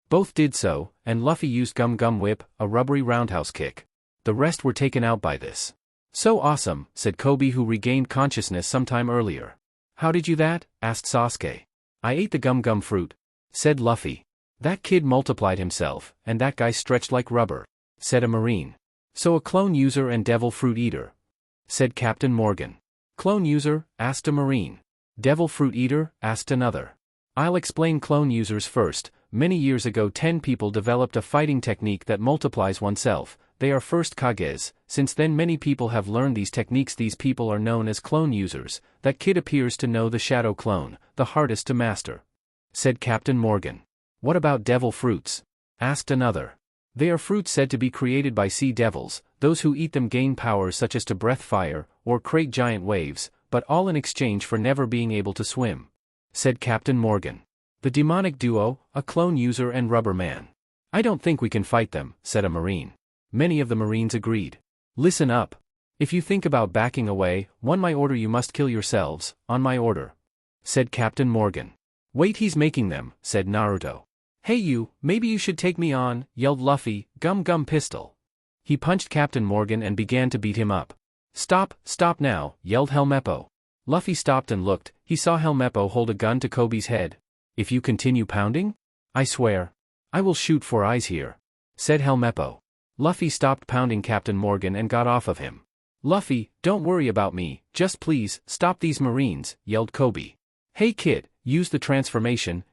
Both did so, and Luffy used Gum Gum Whip, a rubbery roundhouse kick. The rest were taken out by this. So awesome, said Kobe, who regained consciousness some time earlier. How did you that? Asked Sasuke. I ate the Gum Gum fruit, said Luffy. That kid multiplied himself, and that guy stretched like rubber, said a Marine. So a clone user and devil fruit eater, said Captain Morgan. Clone user? Asked a Marine. Devil fruit eater? Asked another. I'll explain clone users first. Many years ago 10 people developed a fighting technique that multiplies oneself. They are first Kages. Since then many people have learned these techniques. These people are known as clone users. That kid appears to know the shadow clone, the hardest to master, said Captain Morgan. What about devil fruits? Asked another. They are fruits said to be created by sea devils. Those who eat them gain powers such as to breath fire, or create giant waves, but all in exchange for never being able to swim, said Captain Morgan. The demonic duo, a clone user and rubber man. I don't think we can fight them, said a Marine. Many of the Marines agreed. Listen up. If you think about backing away, on my order you must kill yourselves, on my order, said Captain Morgan. Wait, he's making them, said Naruto. Hey you, maybe you should take me on, yelled Luffy. Gum Gum pistol. He punched Captain Morgan and began to beat him up. Stop now, yelled Helmeppo. Luffy stopped and looked. He saw Helmeppo hold a gun to Kobe's head. If you continue pounding, I swear, I will shoot 4 eyes here, said Helmeppo. Luffy stopped pounding Captain Morgan and got off of him. Luffy, don't worry about me, just please, stop these Marines, yelled Kobe. Hey kid, use the transformation,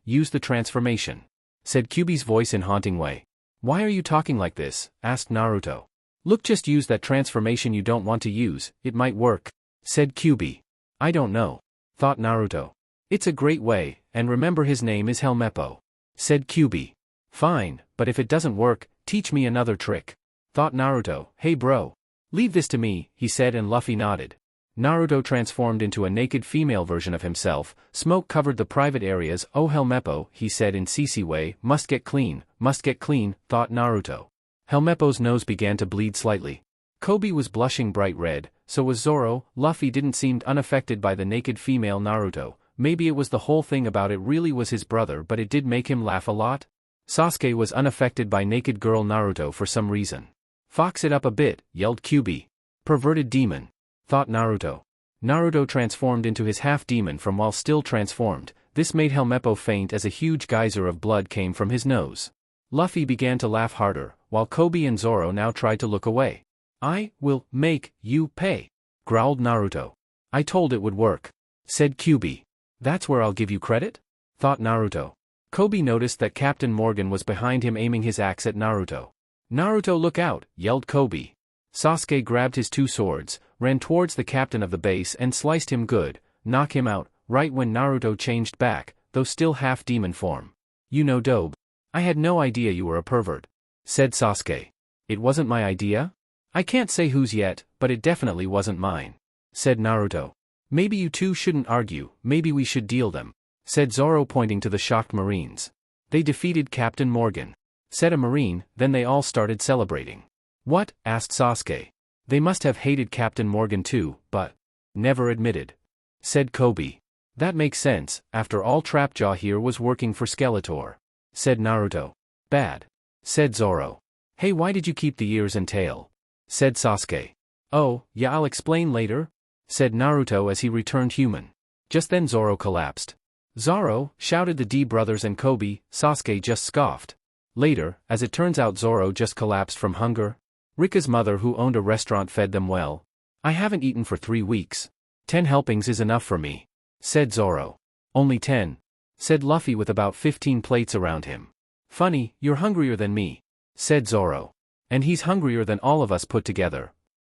said Kyuubi's voice in haunting way. Why are you talking like this? Asked Naruto. Look, just use that transformation you don't want to use, it might work, said Kyuubi. I don't know, thought Naruto. It's a great way, and remember his name is Helmeppo, said Kyuubi. Fine, but if it doesn't work, teach me another trick, thought Naruto. Hey bro, leave this to me, he said, and Luffy nodded. Naruto transformed into a naked female version of himself. Smoke covered the private areas. Oh Helmeppo, he said in CC way, must get clean, thought Naruto. Helmeppo's nose began to bleed slightly. Kobe was blushing bright red, so was Zoro. Luffy didn't seem unaffected by the naked female Naruto. Maybe it was the whole thing about it really was his brother, but it did make him laugh a lot. Sasuke was unaffected by naked girl Naruto for some reason. Fox it up a bit, yelled Kyuubi. Perverted demon, thought Naruto. Naruto transformed into his half-demon from while still transformed. This made Helmeppo faint as a huge geyser of blood came from his nose. Luffy began to laugh harder, while Kobe and Zoro now tried to look away. I will make you pay, growled Naruto. I told it would work, said Kyuubi. That's where I'll give you credit? Thought Naruto. Kobe noticed that Captain Morgan was behind him aiming his axe at Naruto. Naruto, look out, yelled Kobe. Sasuke grabbed his 2 swords, ran towards the captain of the base and sliced him good, knock him out. Right when Naruto changed back, though still half demon form. You know Dobe. I had no idea you were a pervert, said Sasuke. It wasn't my idea? I can't say whose yet, but it definitely wasn't mine, said Naruto. Maybe you two shouldn't argue, maybe we should deal them, said Zoro pointing to the shocked Marines. They defeated Captain Morgan, said a Marine, then they all started celebrating. What? Asked Sasuke. They must have hated Captain Morgan too, but never admitted, said Kobe. That makes sense, after all Trapjaw here was working for Skeletor, said Naruto. Bad, said Zoro. Hey, why did you keep the ears and tail? Said Sasuke. Oh, yeah, I'll explain later, said Naruto as he returned human. Just then Zoro collapsed. Zoro, shouted the D brothers and Kobe. Sasuke just scoffed. Later, as it turns out, Zoro just collapsed from hunger. Rika's mother, who owned a restaurant, fed them well. I haven't eaten for 3 weeks. 10 helpings is enough for me, said Zoro. Only 10, said Luffy with about 15 plates around him. Funny, you're hungrier than me, said Zoro. And he's hungrier than all of us put together,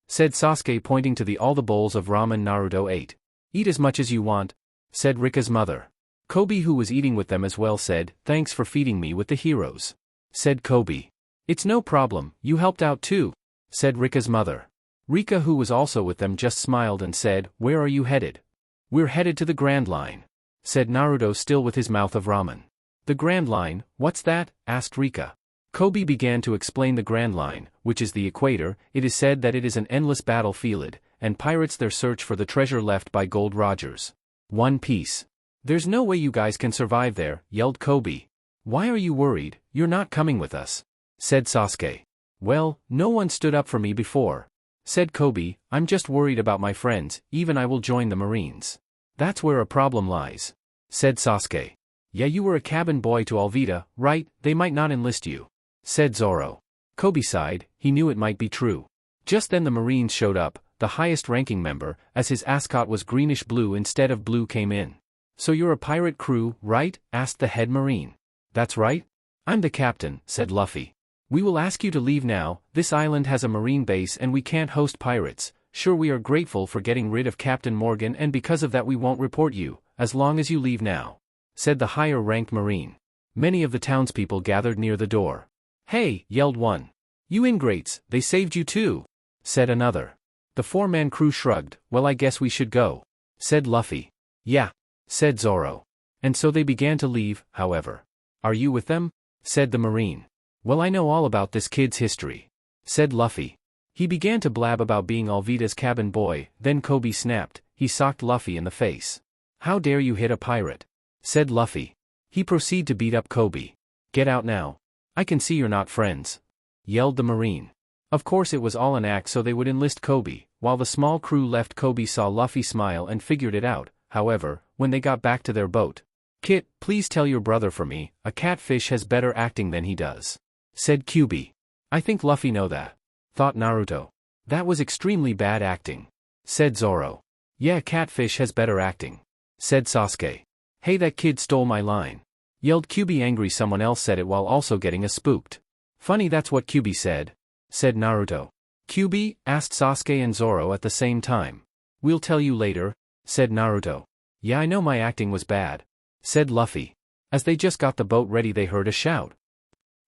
said Sasuke pointing to all the bowls of ramen Naruto ate. Eat as much as you want, said Rika's mother. Kobe, who was eating with them as well, said, thanks for feeding me with the heroes, said Kobe. It's no problem, you helped out too, said Rika's mother. Rika, who was also with them, just smiled and said, where are you headed? We're headed to the Grand Line, said Naruto, still with his mouth of ramen. The Grand Line, what's that? Asked Rika. Kobe began to explain the Grand Line, which is the equator. It is said that it is an endless battlefield, and pirates their search for the treasure left by Gold Rogers. One Piece. There's no way you guys can survive there, yelled Kobe. Why are you worried? You're not coming with us, said Sasuke. Well, no one stood up for me before, said Kobe. I'm just worried about my friends, even I will join the Marines. That's where a problem lies, said Sasuke. Yeah, you were a cabin boy to Alvida, right? They might not enlist you, said Zoro. Kobe sighed, he knew it might be true. Just then the Marines showed up. The highest ranking member, as his ascot was greenish blue instead of blue, came in. So you're a pirate crew, right? Asked the head Marine. That's right. I'm the captain, said Luffy. We will ask you to leave now. This island has a marine base and we can't host pirates. Sure, we are grateful for getting rid of Captain Morgan, and because of that we won't report you, as long as you leave now, said the higher-ranked Marine. Many of the townspeople gathered near the door. Hey, yelled one. You ingrates, they saved you too, said another. The 4-man crew shrugged. Well, I guess we should go, said Luffy. Yeah, said Zoro. And so they began to leave. However, are you with them? Said the Marine. Well, I know all about this kid's history, said Luffy. He began to blab about being Alvida's cabin boy. Then Kobe snapped. He socked Luffy in the face. How dare you hit a pirate, said Luffy. He proceeded to beat up Kobe. Get out now. I can see you're not friends, yelled the Marine. Of course it was all an act so they would enlist Kobe. While the small crew left, Kobe saw Luffy smile and figured it out. However, when they got back to their boat, Kit, please tell your brother for me, a catfish has better acting than he does, said Kyuubi. I think Luffy know that, thought Naruto. That was extremely bad acting, said Zoro. Yeah, catfish has better acting, said Sasuke. Hey, that kid stole my line, yelled Kyuubi angry. Someone else said it while also getting a spooked. Funny, that's what Kyuubi said, said Naruto. Kyuubi? Asked Sasuke and Zoro at the same time. We'll tell you later, said Naruto. Yeah, I know my acting was bad, said Luffy. As they just got the boat ready they heard a shout.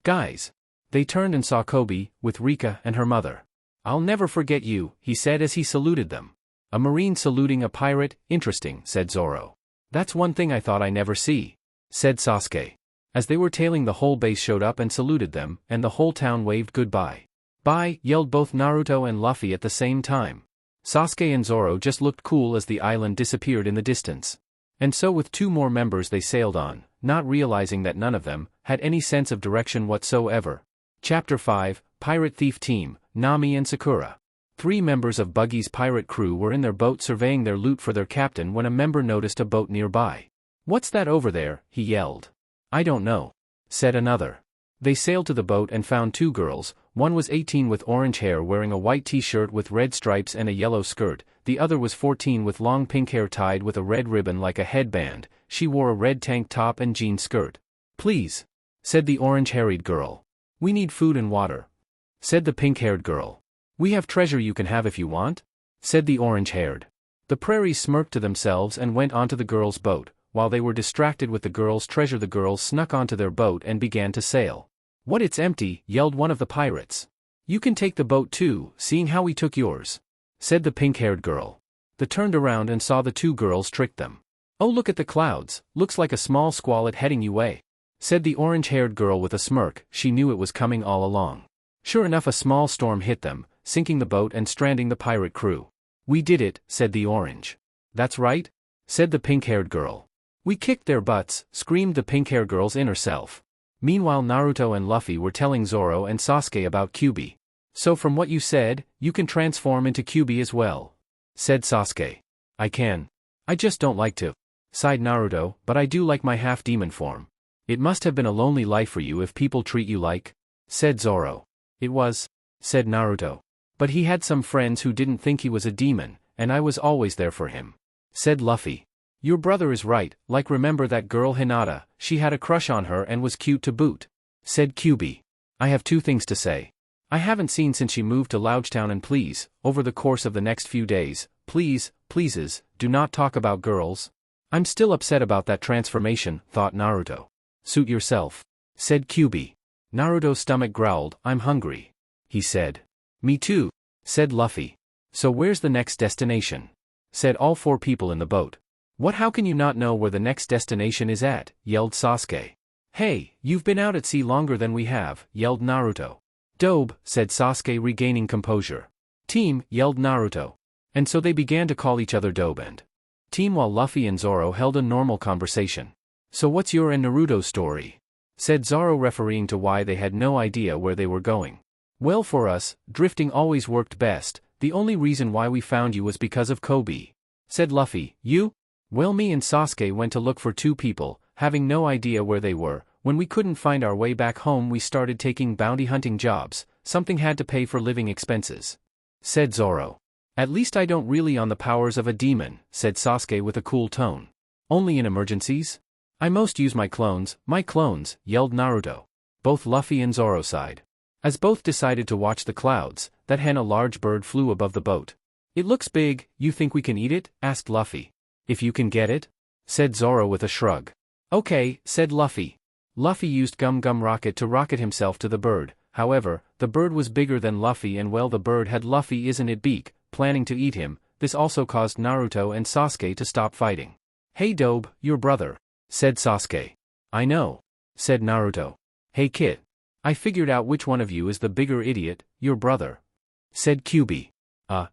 Guys! They turned and saw Kobe, with Rika and her mother. I'll never forget you, he said as he saluted them. A Marine saluting a pirate, interesting, said Zoro. That's one thing I thought I never see, said Sasuke. As they were tailing, the whole base showed up and saluted them, and the whole town waved goodbye. Bye, yelled both Naruto and Luffy at the same time. Sasuke and Zoro just looked cool as the island disappeared in the distance. And so with 2 more members they sailed on, not realizing that none of them had any sense of direction whatsoever. Chapter 5, Pirate Thief Team, Nami and Sakura. 3 members of Buggy's pirate crew were in their boat surveying their loot for their captain when a member noticed a boat nearby. What's that over there? He yelled. I don't know, said another. They sailed to the boat and found 2 girls. One was 18 with orange hair wearing a white t-shirt with red stripes and a yellow skirt. The other was 14 with long pink hair tied with a red ribbon like a headband. She wore a red tank top and jean skirt. Please, said the orange-haired girl. We need food and water, said the pink-haired girl. We have treasure you can have if you want, said the orange-haired. The prairies smirked to themselves and went onto the girl's boat. while they were distracted with the girl's treasure the girls snuck onto their boat and began to sail. "What, it's empty," yelled one of the pirates. "You can take the boat too, seeing how we took yours," said the pink-haired girl. They turned around and saw the two girls tricked them. "Oh, look at the clouds, looks like a small squall heading you way," said the orange-haired girl with a smirk. She knew it was coming all along. Sure enough, a small storm hit them, sinking the boat and stranding the pirate crew. "We did it," said the orange. "That's right," said the pink-haired girl. "We kicked their butts," screamed the pink-haired girl's inner self. Meanwhile, Naruto and Luffy were telling Zoro and Sasuke about Kyuubi. "So from what you said, you can transform into Kyuubi as well," said Sasuke. "I can. I just don't like to," sighed Naruto, "but I do like my half-demon form." "It must have been a lonely life for you if people treat you like," said Zoro. "It was," said Naruto. "But he had some friends who didn't think he was a demon, and I was always there for him," said Luffy. "Your brother is right, like remember that girl Hinata, she had a crush on her and was cute to boot," said Kyuubi. "I have two things to say. I haven't seen since she moved to Loungetown, and please, over the course of the next few days, pleases, do not talk about girls. I'm still upset about that transformation," thought Naruto. "Suit yourself," said Kyuubi. Naruto's stomach growled. "I'm hungry," he said. "Me too," said Luffy. "So where's the next destination?" said all four people in the boat. "What, how can you not know where the next destination is at?" yelled Sasuke. "Hey, you've been out at sea longer than we have," yelled Naruto. "Dobe," said Sasuke, regaining composure. "Team," yelled Naruto. And so they began to call each other Dobe and Team while Luffy and Zoro held a normal conversation. "So what's your and Naruto's story?" said Zoro, referring to why they had no idea where they were going. "Well, for us, drifting always worked best. The only reason why we found you was because of Kobe," said Luffy. "You?" "Well, me and Sasuke went to look for two people, having no idea where they were. When we couldn't find our way back home, we started taking bounty hunting jobs. Something had to pay for living expenses," said Zoro. "At least I don't really on the powers of a demon," said Sasuke with a cool tone. "Only in emergencies? I most use my clones, yelled Naruto. Both Luffy and Zoro sighed. As both decided to watch the clouds, that hen, a large bird, flew above the boat. "It looks big, you think we can eat it?" asked Luffy. "If you can get it," said Zoro with a shrug. "Okay," said Luffy. Luffy used Gum Gum Rocket to rocket himself to the bird. However, the bird was bigger than Luffy, and well, the bird had Luffy isn't it beak, planning to eat him. This also caused Naruto and Sasuke to stop fighting. "Hey Dobe, your brother," said Sasuke. "I know," said Naruto. "Hey Kid, I figured out which one of you is the bigger idiot, your brother," said Kyuubi.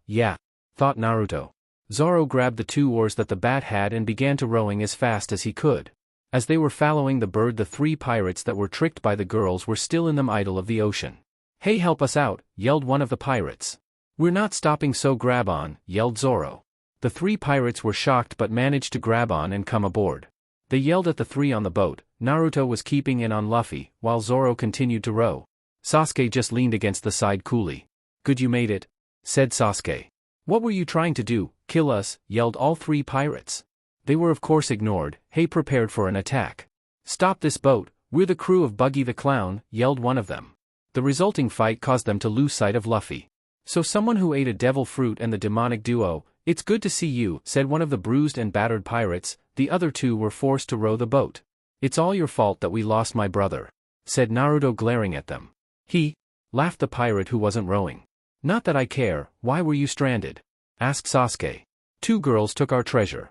Yeah," thought Naruto. Zoro grabbed the two oars that the bat had and began to rowing as fast as he could. As they were following the bird, the three pirates that were tricked by the girls were still in the middle of the ocean. "Hey, help us out," yelled one of the pirates. "We're not stopping, so grab on," yelled Zoro. The three pirates were shocked but managed to grab on and come aboard. They yelled at the three on the boat. Naruto was keeping in on Luffy, while Zoro continued to row. Sasuke just leaned against the side coolly. "Good, you made it," said Sasuke. "What were you trying to do, kill us?" yelled all three pirates. They were of course ignored. "Hey, prepared for an attack. Stop this boat, we're the crew of Buggy the Clown," yelled one of them. The resulting fight caused them to lose sight of Luffy. "So someone who ate a devil fruit and the demonic duo, it's good to see you," said one of the bruised and battered pirates. The other two were forced to row the boat. "It's all your fault that we lost my brother," said Naruto, glaring at them. "He?" laughed the pirate who wasn't rowing. "Not that I care. Why were you stranded?" asked Sasuke. "Two girls took our treasure,"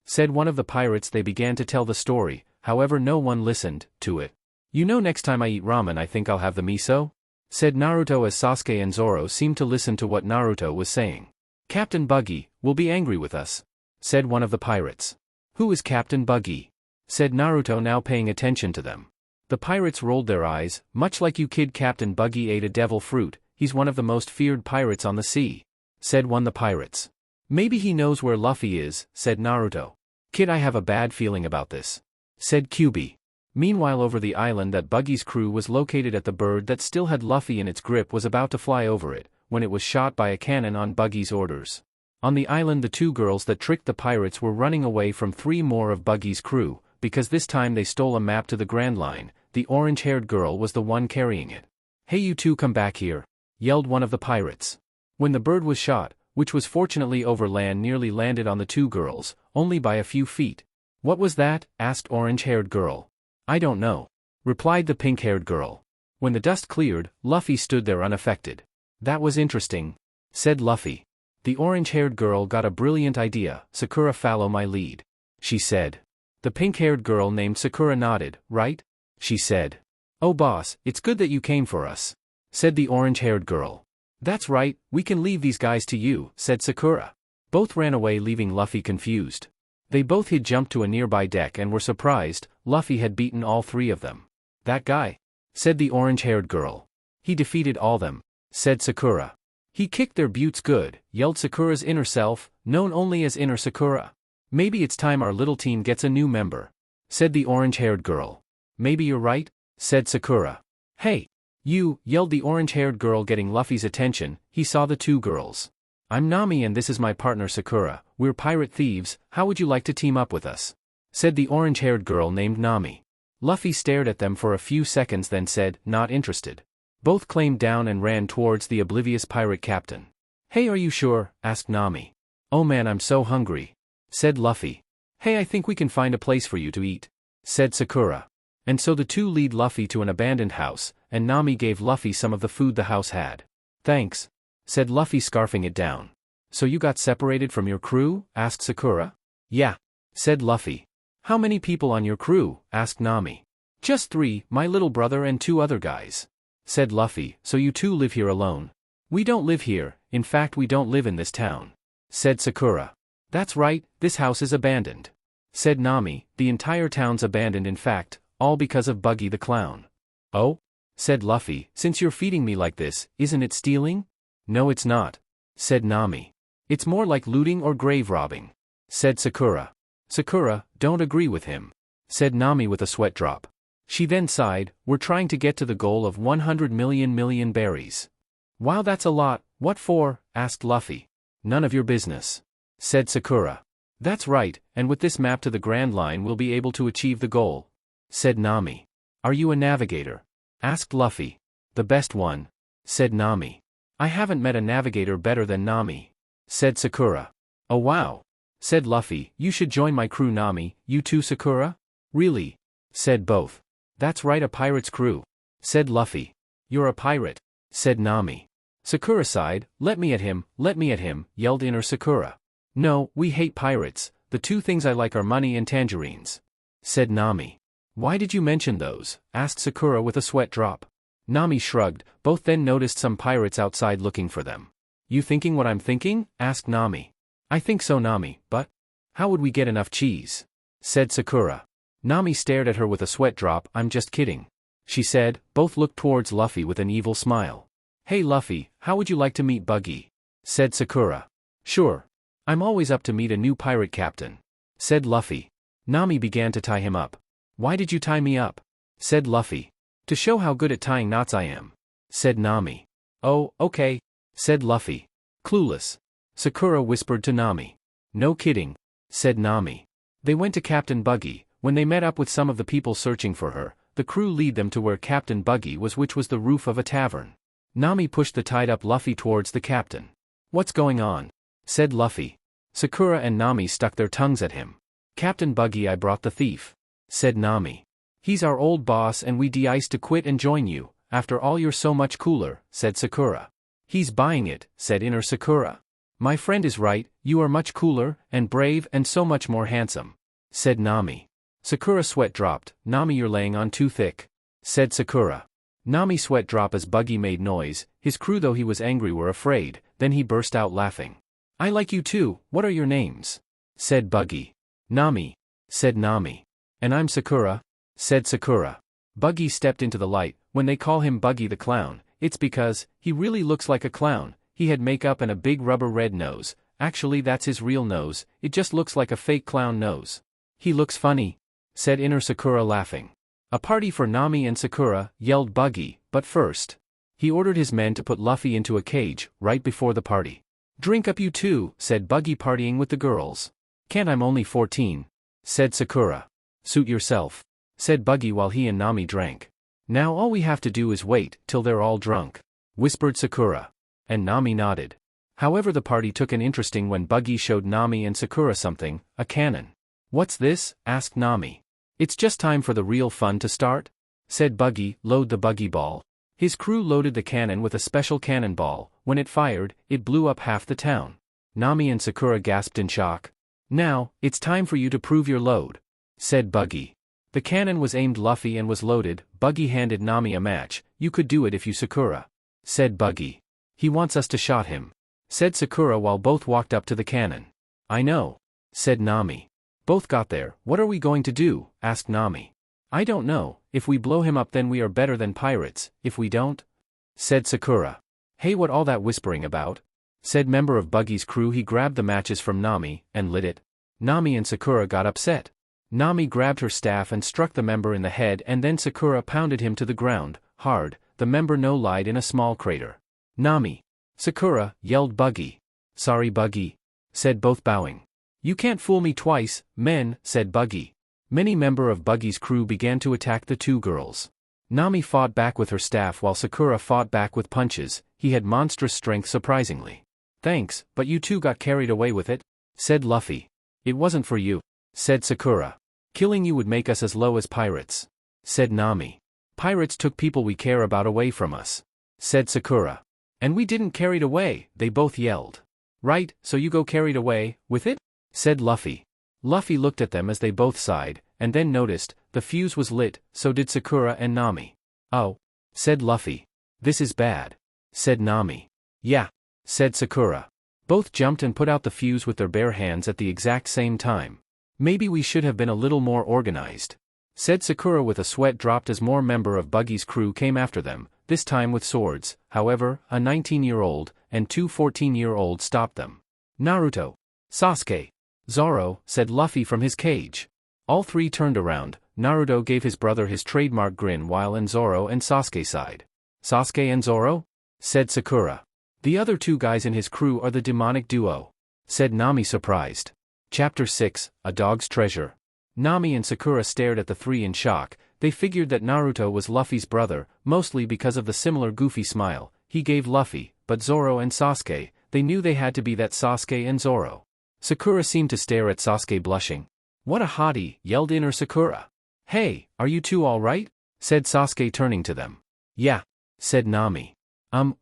said one of the pirates. They began to tell the story, however no one listened to it. "You know, next time I eat ramen I think I'll have the miso?" said Naruto as Sasuke and Zoro seemed to listen to what Naruto was saying. "Captain Buggy will be angry with us," said one of the pirates. "Who is Captain Buggy?" said Naruto, now paying attention to them. The pirates rolled their eyes. "Much like you, kid, Captain Buggy ate a devil fruit. He's one of the most feared pirates on the sea," said one of the pirates. "Maybe he knows where Luffy is," said Naruto. "Kid, I have a bad feeling about this," said Kyuubi. Meanwhile, over the island that Buggy's crew was located at, the bird that still had Luffy in its grip was about to fly over it, when it was shot by a cannon on Buggy's orders. On the island, the two girls that tricked the pirates were running away from three more of Buggy's crew, because this time they stole a map to the Grand Line. The orange-haired girl was the one carrying it. "Hey, you two, come back here," yelled one of the pirates. When the bird was shot, which was fortunately over land, nearly landed on the two girls, only by a few feet. What was that? Asked orange-haired girl. I don't know, replied the pink-haired girl. When the dust cleared, Luffy stood there unaffected. That was interesting, said Luffy. The orange-haired girl got a brilliant idea. Sakura, follow my lead, she said. The pink-haired girl named Sakura nodded. Right? She said. Oh boss, it's good that you came for us, said the orange-haired girl. That's right, we can leave these guys to you, said Sakura. Both ran away, leaving Luffy confused. They both had jumped to a nearby deck and were surprised. Luffy had beaten all three of them. That guy, said the orange-haired girl. He defeated all them, said Sakura. He kicked their butts good, yelled Sakura's inner self, known only as Inner Sakura. Maybe it's time our little team gets a new member, said the orange-haired girl. Maybe you're right, said Sakura. Hey, you, yelled the orange-haired girl, getting Luffy's attention. He saw the two girls. I'm Nami and this is my partner Sakura. We're pirate thieves. How would you like to team up with us? Said the orange-haired girl named Nami. Luffy stared at them for a few seconds, then said, not interested. Both climbed down and ran towards the oblivious pirate captain. Hey, are you sure? Asked Nami. Oh man, I'm so hungry, said Luffy. Hey, I think we can find a place for you to eat, said Sakura. And so the two lead Luffy to an abandoned house, and Nami gave Luffy some of the food the house had. Thanks, said Luffy, scarfing it down. So you got separated from your crew? Asked Sakura. Yeah, said Luffy. How many people on your crew? Asked Nami. Just 3, my little brother and 2 other guys, said Luffy. So you two live here alone? We don't live here, in fact we don't live in this town, said Sakura. That's right, this house is abandoned, said Nami. The entire town's abandoned, in fact, all because of Buggy the clown. Oh? Said Luffy. Since you're feeding me like this, isn't it stealing? No, it's not, said Nami. It's more like looting or grave robbing, said Sakura. Sakura, don't agree with him, said Nami with a sweat drop. She then sighed. We're trying to get to the goal of 100 million berries. Wow, that's a lot. What for? Asked Luffy. None of your business, said Sakura. That's right, and with this map to the Grand Line we'll be able to achieve the goal, said Nami. Are you a navigator? Asked Luffy. The best one, said Nami. I haven't met a navigator better than Nami, said Sakura. Oh wow, said Luffy. You should join my crew, Nami. You too, Sakura? Really? Said both. That's right, a pirate's crew, said Luffy. You're a pirate, said Nami. Sakura sighed. Let me at him, yelled Inner Sakura. No, we hate pirates. The 2 things I like are money and tangerines, said Nami. Why did you mention those? Asked Sakura with a sweat drop. Nami shrugged. Both then noticed some pirates outside looking for them. You thinking what I'm thinking? Asked Nami. I think so, Nami, but how would we get enough cheese? Said Sakura. Nami stared at her with a sweat drop. I'm just kidding, she said. Both looked towards Luffy with an evil smile. Hey Luffy, how would you like to meet Buggy? Said Sakura. Sure. I'm always up to meet a new pirate captain, said Luffy. Nami began to tie him up. Why did you tie me up? Said Luffy. To show how good at tying knots I am, said Nami. Oh, okay, said Luffy. Clueless, Sakura whispered to Nami. No kidding, said Nami. They went to Captain Buggy. When they met up with some of the people searching for her, the crew lead them to where Captain Buggy was, which was the roof of a tavern. Nami pushed the tied-up Luffy towards the captain. What's going on? Said Luffy. Sakura and Nami stuck their tongues at him. Captain Buggy, I brought the thief, said Nami. He's our old boss and we de-iced to quit and join you. After all, you're so much cooler, said Sakura. He's buying it, said Inner Sakura. My friend is right, you are much cooler, and brave, and so much more handsome, said Nami. Sakura sweat dropped. Nami, you're laying on too thick, said Sakura. Nami sweat drop as Buggy made noise. His crew, though he was angry, were afraid. Then he burst out laughing. I like you too. What are your names? Said Buggy. Nami, said Nami. And I'm Sakura, said Sakura. Buggy stepped into the light. When they call him Buggy the clown, it's because he really looks like a clown. He had makeup and a big rubber red nose. Actually, that's his real nose. It just looks like a fake clown nose. He looks funny, said Inner Sakura, laughing. A party for Nami and Sakura, yelled Buggy, but first, he ordered his men to put Luffy into a cage, right before the party. Drink up you too, said Buggy, partying with the girls. Can't, I'm only 14, said Sakura. Suit yourself, said Buggy while he and Nami drank. Now all we have to do is wait till they're all drunk, whispered Sakura. And Nami nodded. However, the party took an interesting when Buggy showed Nami and Sakura something, a cannon. What's this? Asked Nami. It's just time for the real fun to start, said Buggy. Load the buggy ball. His crew loaded the cannon with a special cannonball. When it fired, it blew up half the town. Nami and Sakura gasped in shock. Now, it's time for you to prove your load, said Buggy. The cannon was aimed Luffy and was loaded. Buggy handed Nami a match. You could do it if you Sakura, said Buggy. He wants us to shot him, said Sakura while both walked up to the cannon. I know, said Nami. Both got there. What are we going to do? Asked Nami. I don't know. If we blow him up then we are better than pirates. If we don't, said Sakura. Hey, what all that whispering about? Said member of Buggy's crew. He grabbed the matches from Nami and lit it. Nami and Sakura got upset. Nami grabbed her staff and struck the member in the head, and then Sakura pounded him to the ground, hard. The member no lied in a small crater. Nami. Sakura, yelled Buggy. Sorry Buggy, said both bowing. You can't fool me twice, men, said Buggy. Many member of Buggy's crew began to attack the two girls. Nami fought back with her staff while Sakura fought back with punches. He had monstrous strength surprisingly. Thanks, but you two got carried away with it, said Luffy. It wasn't for you, said Sakura. Killing you would make us as low as pirates, said Nami. Pirates took people we care about away from us, said Sakura. And we didn't carried away, they both yelled. Right, so you go carried away, with it? Said Luffy. Luffy looked at them as they both sighed, and then noticed, the fuse was lit, so did Sakura and Nami. Oh, said Luffy. This is bad, said Nami. Yeah, said Sakura. Both jumped and put out the fuse with their bare hands at the exact same time. Maybe we should have been a little more organized, said Sakura with a sweat dropped as more member of Buggy's crew came after them, this time with swords. However, a 19-year-old and two 14-year-olds stopped them. Naruto, Sasuke, Zoro, said Luffy from his cage. All three turned around. Naruto gave his brother his trademark grin while Zoro and Sasuke sighed. Sasuke and Zoro? Said Sakura. The other two guys in his crew are the demonic duo, said Nami surprised. Chapter 6, A Dog's Treasure. Nami and Sakura stared at the three in shock. They figured that Naruto was Luffy's brother, mostly because of the similar goofy smile he gave Luffy, but Zoro and Sasuke, they knew they had to be that Sasuke and Zoro. Sakura seemed to stare at Sasuke blushing. What a hottie, yelled inner Sakura. Hey, are you two all right? Said Sasuke turning to them. Yeah, said Nami.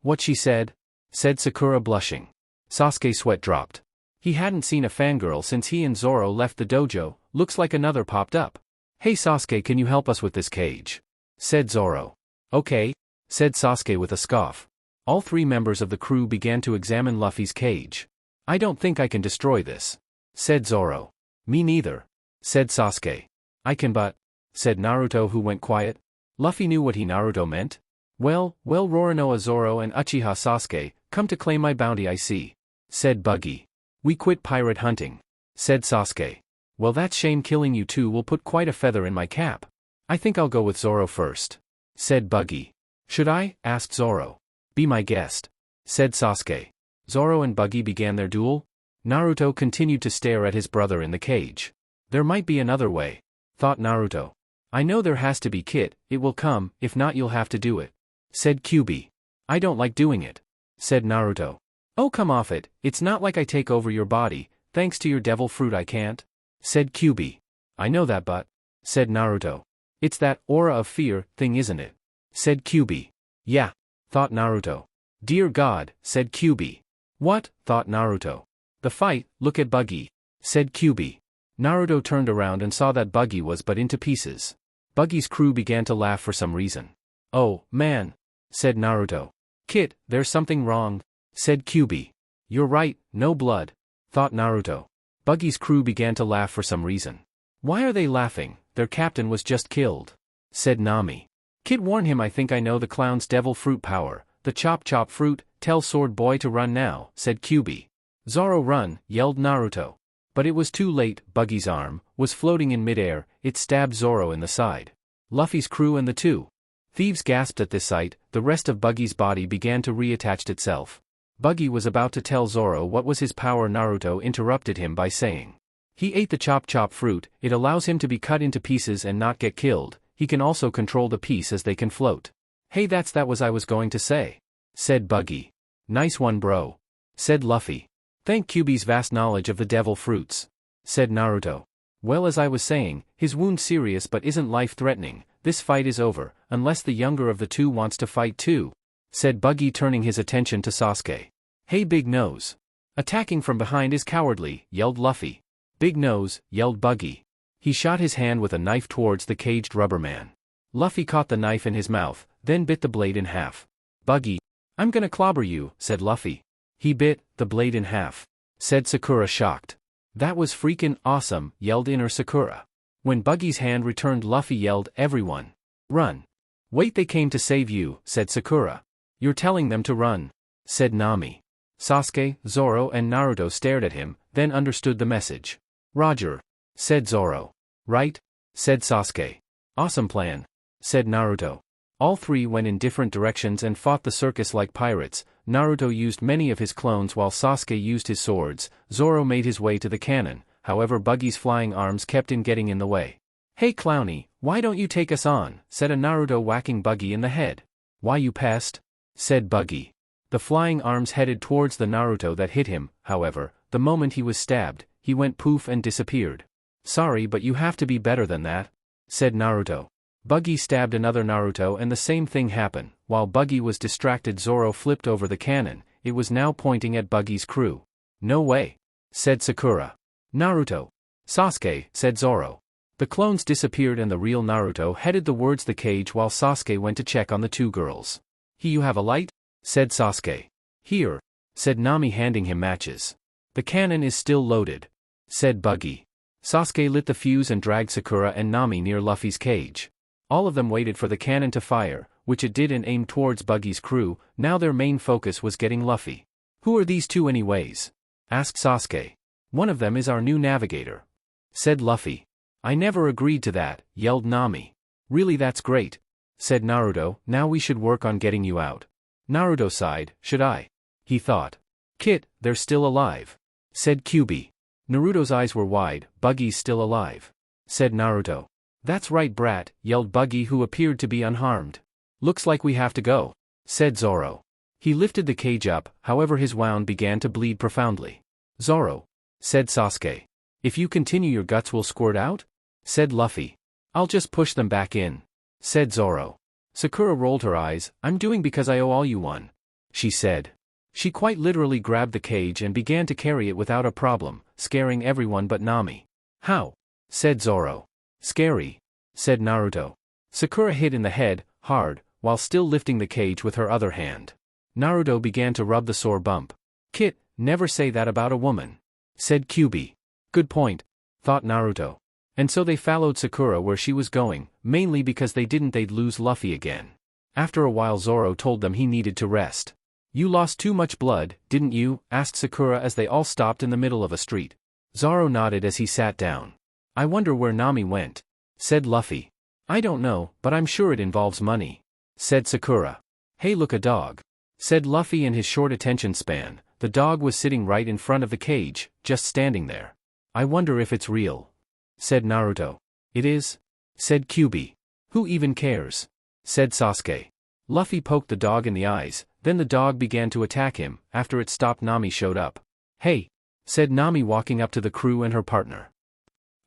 What she said? Said Sakura blushing. Sasuke's sweat dropped. He hadn't seen a fangirl since he and Zoro left the dojo. Looks like another popped up. Hey Sasuke, can you help us with this cage? Said Zoro. Okay, said Sasuke with a scoff. All three members of the crew began to examine Luffy's cage. I don't think I can destroy this, said Zoro. Me neither, said Sasuke. I can but, said Naruto, who went quiet. Luffy knew what Naruto meant. Well, Roronoa Zoro and Uchiha Sasuke, come to claim my bounty I see, said Buggy. We quit pirate hunting, said Sasuke. Well, that shame, killing you two will put quite a feather in my cap. I think I'll go with Zoro first, said Buggy. Should I? Asked Zoro. Be my guest, said Sasuke. Zoro and Buggy began their duel. Naruto continued to stare at his brother in the cage. There might be another way, thought Naruto. I know there has to be, Kit. It will come, if not you'll have to do it, said Kyuubi. I don't like doing it, said Naruto. Oh, come off it, it's not like I take over your body, thanks to your devil fruit I can't, said Kyuubi. I know that but, said Naruto. It's that aura of fear thing, isn't it? Said Kyuubi. Yeah, thought Naruto. Dear God, said Kyuubi. What? Thought Naruto. The fight, look at Buggy, said Kyuubi. Naruto turned around and saw that Buggy was but into pieces. Buggy's crew began to laugh for some reason. Oh, man, said Naruto. Kit, there's something wrong, said Kyuubi. You're right, no blood, thought Naruto. Buggy's crew began to laugh for some reason. Why are they laughing? Their captain was just killed, said Nami. Kit, warn him. I think I know the clown's devil fruit power. The chop chop fruit, tell Sword Boy to run now, said Kyuubi. Zoro, run, yelled Naruto. But it was too late. Buggy's arm was floating in midair. It stabbed Zoro in the side. Luffy's crew and the two thieves gasped at this sight. The rest of Buggy's body began to reattach itself. Buggy was about to tell Zoro what was his power. Naruto interrupted him by saying, he ate the chop chop fruit. It allows him to be cut into pieces and not get killed. He can also control the piece as they can float. Hey, that was I was going to say, said Buggy. Nice one, bro, said Luffy. Thank Kyuubi's vast knowledge of the devil fruits, said Naruto. Well, as I was saying, his wound's serious but isn't life-threatening. This fight is over, unless the younger of the two wants to fight too, said Buggy, turning his attention to Sasuke. Hey Big Nose. Attacking from behind is cowardly, yelled Luffy. Big Nose, yelled Buggy. He shot his hand with a knife towards the caged rubber man. Luffy caught the knife in his mouth, then bit the blade in half. Buggy. I'm gonna clobber you, said Luffy. He bit the blade in half, said Sakura, shocked. That was freaking awesome, yelled inner Sakura. When Buggy's hand returned, Luffy yelled, everyone. Run. Wait, they came to save you, said Sakura. You're telling them to run, said Nami. Sasuke, Zoro and Naruto stared at him, then understood the message. Roger, said Zoro. Right, said Sasuke. Awesome plan, said Naruto. All three went in different directions and fought the circus like pirates. Naruto used many of his clones while Sasuke used his swords. Zoro made his way to the cannon, however Buggy's flying arms kept getting in the way. Hey Clowny, why don't you take us on, said a Naruto, whacking Buggy in the head. Why, you pest, said Buggy. The flying arms headed towards the Naruto that hit him, however, the moment he was stabbed, he went poof and disappeared. Sorry, but you have to be better than that, said Naruto. Buggy stabbed another Naruto and the same thing happened. While Buggy was distracted, Zoro flipped over the cannon. It was now pointing at Buggy's crew. No way, said Sakura. Naruto. Sasuke, said Zoro. The clones disappeared and the real Naruto headed towards the cage while Sasuke went to check on the two girls. Here, you have a light? Said Sasuke. Here, said Nami, handing him matches. The cannon is still loaded, said Buggy. Sasuke lit the fuse and dragged Sakura and Nami near Luffy's cage. All of them waited for the cannon to fire, which it did, and aimed towards Buggy's crew. Now their main focus was getting Luffy. Who are these two anyways? Asked Sasuke. One of them is our new navigator, said Luffy. I never agreed to that, yelled Nami. Really, that's great, said Naruto. Now we should work on getting you out. Naruto sighed. Should I? He thought. Kit, they're still alive, said Kyuubi. Naruto's eyes were wide. Buggy's still alive, said Naruto. That's right, brat, yelled Buggy, who appeared to be unharmed. Looks like we have to go, said Zoro. He lifted the cage up, however his wound began to bleed profoundly. Zoro, said Sasuke. If you continue, your guts will squirt out, said Luffy. I'll just push them back in, said Zoro. Sakura rolled her eyes. I'm doing because I owe all you one, she said. She quite literally grabbed the cage and began to carry it without a problem, scaring everyone but Nami. How? Said Zoro. Scary, said Naruto. Sakura hit in the head, hard, while still lifting the cage with her other hand. Naruto began to rub the sore bump. Kit, never say that about a woman, said Kyuubi. Good point, thought Naruto. And so they followed Sakura where she was going, mainly because they'd lose Luffy again. After a while, Zoro told them he needed to rest. You lost too much blood, didn't you? Asked Sakura as they all stopped in the middle of a street. Zoro nodded as he sat down. I wonder where Nami went, said Luffy. I don't know, but I'm sure it involves money, said Sakura. Hey, look, a dog, said Luffy in his short attention span. The dog was sitting right in front of the cage, just standing there. I wonder if it's real, said Naruto. It is, said Kyuubi. Who even cares, said Sasuke. Luffy poked the dog in the eyes, then the dog began to attack him. After it stopped, Nami showed up. Hey, said Nami, walking up to the crew and her partner.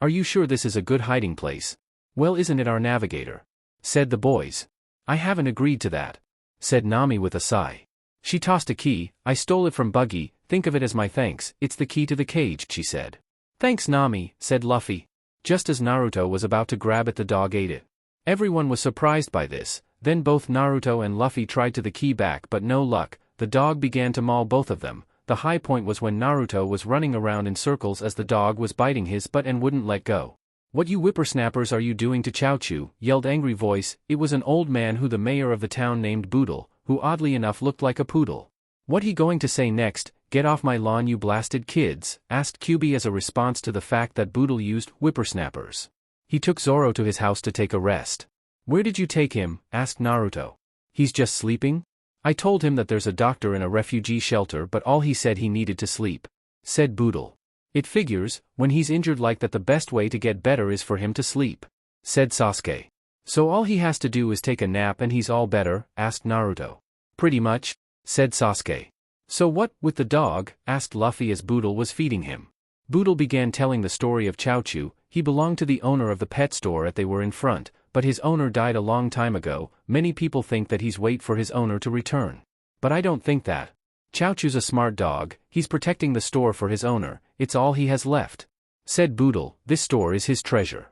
Are you sure this is a good hiding place? Well, isn't it our navigator? Said the boys. I haven't agreed to that, said Nami with a sigh. She tossed a key. I stole it from Buggy. Think of it as my thanks. It's the key to the cage, she said. Thanks, Nami, said Luffy. Just as Naruto was about to grab it, the dog ate it. Everyone was surprised by this. Then both Naruto and Luffy tried to the key back, but no luck. The dog began to maul both of them. The high point was when Naruto was running around in circles as the dog was biting his butt and wouldn't let go. What you whippersnappers are you doing to Chaochu? Yelled angry voice. It was an old man who the mayor of the town named Boodle, who oddly enough looked like a poodle. What he going to say next? Get off my lawn, you blasted kids, asked Kyuubi as a response to the fact that Boodle used whippersnappers. He took Zoro to his house to take a rest. Where did you take him? Asked Naruto. He's just sleeping? I told him that there's a doctor in a refugee shelter, but all he said he needed to sleep, said Boodle. It figures, when he's injured like that, the best way to get better is for him to sleep, said Sasuke. So all he has to do is take a nap and he's all better? Asked Naruto. Pretty much, said Sasuke. So what with the dog? Asked Luffy as Boodle was feeding him. Boodle began telling the story of Chaochu. He belonged to the owner of the pet store that they were in front, but his owner died a long time ago. Many people think that he's wait for his owner to return. But I don't think that. Chaochu's a smart dog, he's protecting the store for his owner, it's all he has left. Said Boodle, this store is his treasure.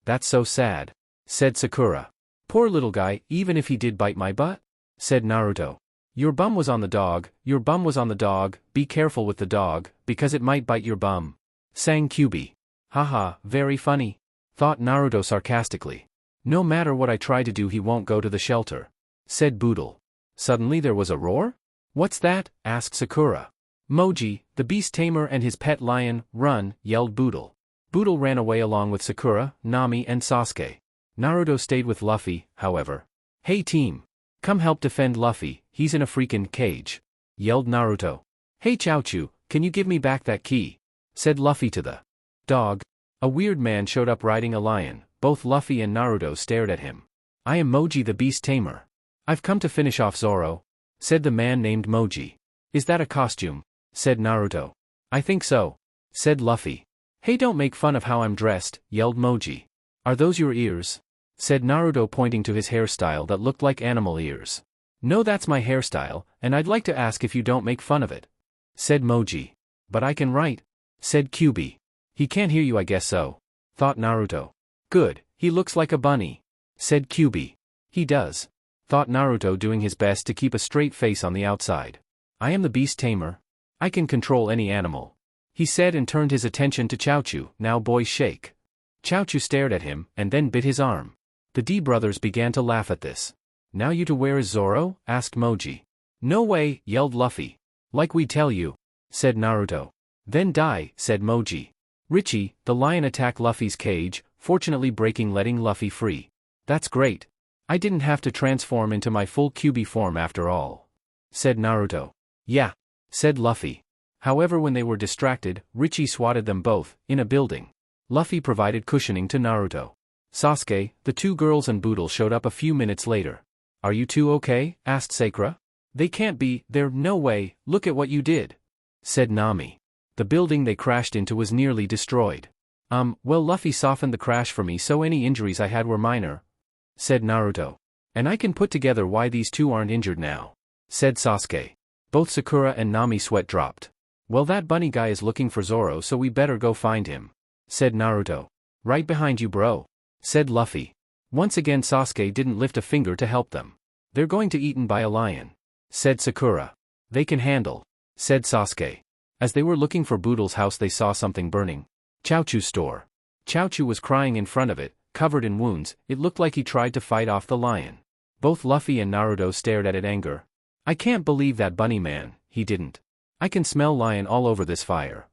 That's so sad. Said Sakura. Poor little guy, even if he did bite my butt? Said Naruto. Your bum was on the dog, your bum was on the dog, be careful with the dog, because it might bite your bum. Sang Kyubi. Haha, very funny. Thought Naruto sarcastically. No matter what I try to do he won't go to the shelter. Said Boodle. Suddenly there was a roar? What's that? Asked Sakura. Moji, the beast tamer and his pet lion, run, yelled Boodle. Boodle ran away along with Sakura, Nami and Sasuke. Naruto stayed with Luffy, however. Hey team. Come help defend Luffy, he's in a freaking cage. Yelled Naruto. Hey Chaochu, can you give me back that key? Said Luffy to the dog. A weird man showed up riding a lion. Both Luffy and Naruto stared at him. I am Moji the beast tamer. I've come to finish off Zoro. Said the man named Moji. Is that a costume? Said Naruto. I think so. Said Luffy. Hey don't make fun of how I'm dressed, yelled Moji. Are those your ears? Said Naruto pointing to his hairstyle that looked like animal ears. No, that's my hairstyle, and I'd like to ask if you don't make fun of it. Said Moji. But I can write. Said Kyubi. He can't hear you, I guess so. Thought Naruto. Good, he looks like a bunny. Said Kyubi. He does. Thought Naruto, doing his best to keep a straight face on the outside. I am the beast tamer. I can control any animal. He said and turned his attention to Chaochu. Now boys shake. Chaochu stared at him, and then bit his arm. The D brothers began to laugh at this. Now you two, where is Zoro? Asked Moji. No way, yelled Luffy. Like we tell you. Said Naruto. Then die, said Moji. Richie, the lion, attacked Luffy's cage, fortunately letting Luffy free. That's great. I didn't have to transform into my full Kyubi form after all. Said Naruto. Yeah. Said Luffy. However, when they were distracted, Richie swatted them both, in a building. Luffy provided cushioning to Naruto. Sasuke, the two girls and Boodle showed up a few minutes later. Are you two okay? Asked Sakura. They can't be, there, no way, look at what you did. Said Nami. The building they crashed into was nearly destroyed. Well, Luffy softened the crash for me, so any injuries I had were minor. Said Naruto. And I can put together why these two aren't injured now. Said Sasuke. Both Sakura and Nami sweat dropped. Well, that bunny guy is looking for Zoro, so we better go find him. Said Naruto. Right behind you, bro. Said Luffy. Once again Sasuke didn't lift a finger to help them. They're going to be eaten by a lion. Said Sakura. They can handle. Said Sasuke. As they were looking for Boodle's house they saw something burning. Chaochu's store. Chaochu was crying in front of it, covered in wounds. It looked like he tried to fight off the lion. Both Luffy and Naruto stared at it in anger. I can't believe that bunny man, he didn't. I can smell lion all over this fire.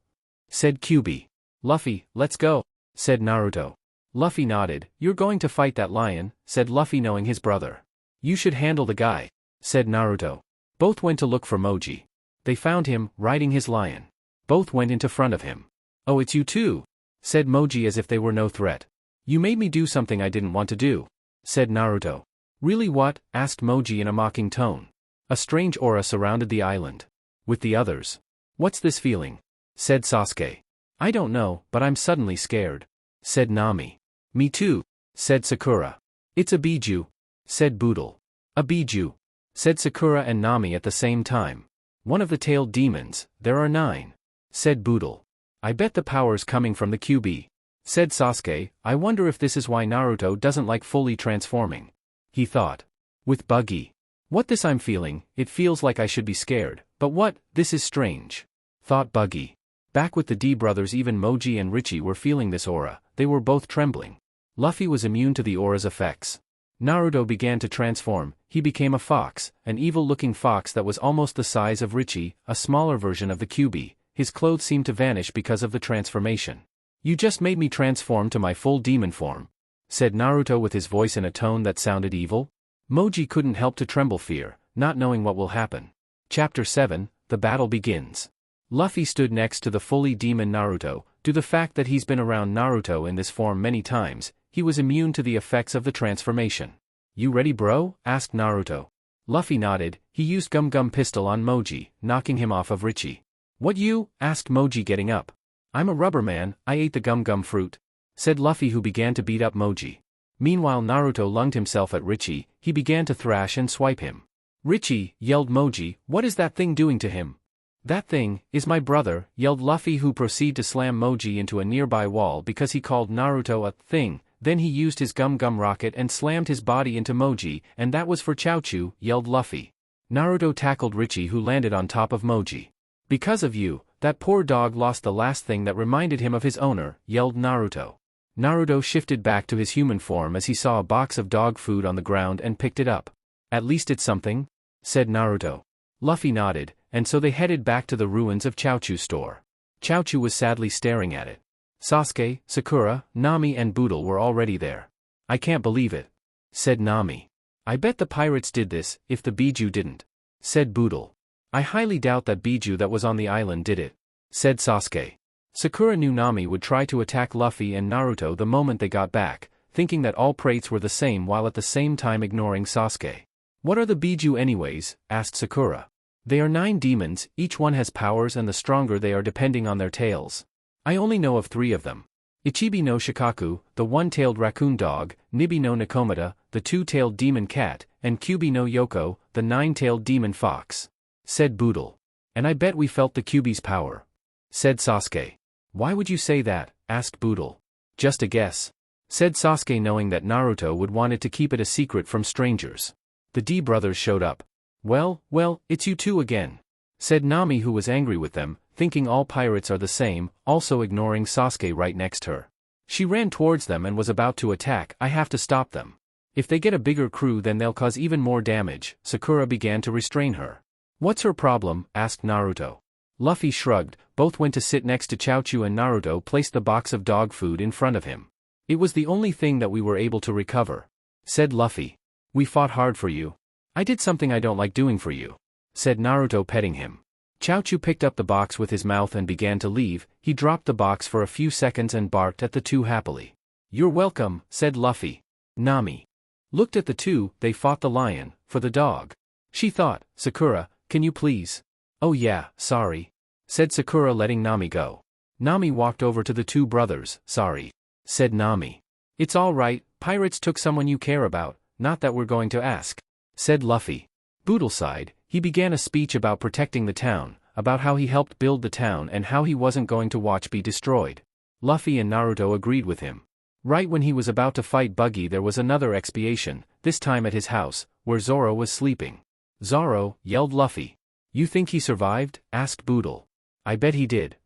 Said Kyubi. Luffy, let's go. Said Naruto. Luffy nodded. You're going to fight that lion, said Luffy, knowing his brother. You should handle the guy. Said Naruto. Both went to look for Moji. They found him, riding his lion. Both went into front of him. Oh, it's you too. Said Moji as if they were no threat. You made me do something I didn't want to do. Said Naruto. Really, what? Asked Moji in a mocking tone. A strange aura surrounded the island. With the others. What's this feeling? Said Sasuke. I don't know, but I'm suddenly scared. Said Nami. Me too. Said Sakura. It's a Biju. Said Boodle. A Biju. Said Sakura and Nami at the same time. One of the tailed demons, there are 9. Said Boodle. I bet the power's coming from the QB. Said Sasuke. I wonder if this is why Naruto doesn't like fully transforming. He thought. With Buggy. What this I'm feeling, it feels like I should be scared, but what, this is strange. Thought Buggy. Back with the D brothers, even Moji and Richie were feeling this aura, they were both trembling. Luffy was immune to the aura's effects. Naruto began to transform, he became a fox, an evil-looking fox that was almost the size of Richie, a smaller version of the QB. His clothes seemed to vanish because of the transformation. You just made me transform to my full demon form. Said Naruto with his voice in a tone that sounded evil. Moji couldn't help to tremble fear, not knowing what will happen. Chapter 7, The Battle Begins. Luffy stood next to the fully demon Naruto. Due to the fact that he's been around Naruto in this form many times, he was immune to the effects of the transformation. You ready, bro? Asked Naruto. Luffy nodded. He used Gum Gum Pistol on Moji, knocking him off of Richie. What you? Asked Moji, getting up. I'm a rubber man, I ate the gum fruit, said Luffy, who began to beat up Moji. Meanwhile Naruto lunged himself at Richie. He began to thrash and swipe him. Richie, yelled Moji, what is that thing doing to him? That thing is my brother, yelled Luffy, who proceeded to slam Moji into a nearby wall because he called Naruto a thing. Then he used his gum rocket and slammed his body into Moji, and that was for Chaochu, yelled Luffy. Naruto tackled Richie, who landed on top of Moji. Because of you, that poor dog lost the last thing that reminded him of his owner, yelled Naruto. Naruto shifted back to his human form as he saw a box of dog food on the ground and picked it up. At least it's something, said Naruto. Luffy nodded, and so they headed back to the ruins of Chaochu's store. Chaochu was sadly staring at it. Sasuke, Sakura, Nami and Boodle were already there. I can't believe it, said Nami. I bet the pirates did this, if the Biju didn't, said Boodle. I highly doubt that Biju that was on the island did it, said Sasuke. Sakura knew Nami would try to attack Luffy and Naruto the moment they got back, thinking that all pirates were the same while at the same time ignoring Sasuke. What are the Biju anyways? Asked Sakura. They are 9 demons, each one has powers, and the stronger they are depending on their tails. I only know of 3 of them. Ichibi no Shikaku, the one-tailed raccoon dog, Nibi no Nakomata, the 2-tailed demon cat, and Kyubi no Yoko, the 9-tailed demon fox, said Boodle. And I bet we felt the Kyubi's power, said Sasuke. Why would you say that? Asked Boodle. Just a guess, said Sasuke, knowing that Naruto would wanted to keep it a secret from strangers. The D brothers showed up. Well, it's you two again, said Nami, who was angry with them, thinking all pirates are the same, also ignoring Sasuke right next to her. She ran towards them and was about to attack. I have to stop them. If they get a bigger crew then they'll cause even more damage. Sakura began to restrain her. What's her problem? Asked Naruto. Luffy shrugged. Both went to sit next to Chaochu and Naruto placed the box of dog food in front of him. It was the only thing that we were able to recover, said Luffy. We fought hard for you. I did something I don't like doing for you, said Naruto, petting him. Chaochu picked up the box with his mouth and began to leave. He dropped the box for a few seconds and barked at the two happily. You're welcome, said Luffy. Nami looked at the two. They fought the lion for the dog. She thought, Sakura, can you please? Oh yeah, sorry, said Sakura, letting Nami go. Nami walked over to the two brothers. Sorry, said Nami. It's all right, pirates took someone you care about, not that we're going to ask, said Luffy. Boodle sighed. He began a speech about protecting the town, about how he helped build the town and how he wasn't going to watch be destroyed. Luffy and Naruto agreed with him. Right when he was about to fight Buggy, there was another expiation, this time at his house, where Zoro was sleeping. Zoro, yelled Luffy. You think he survived? Asked Boodle. I bet he did,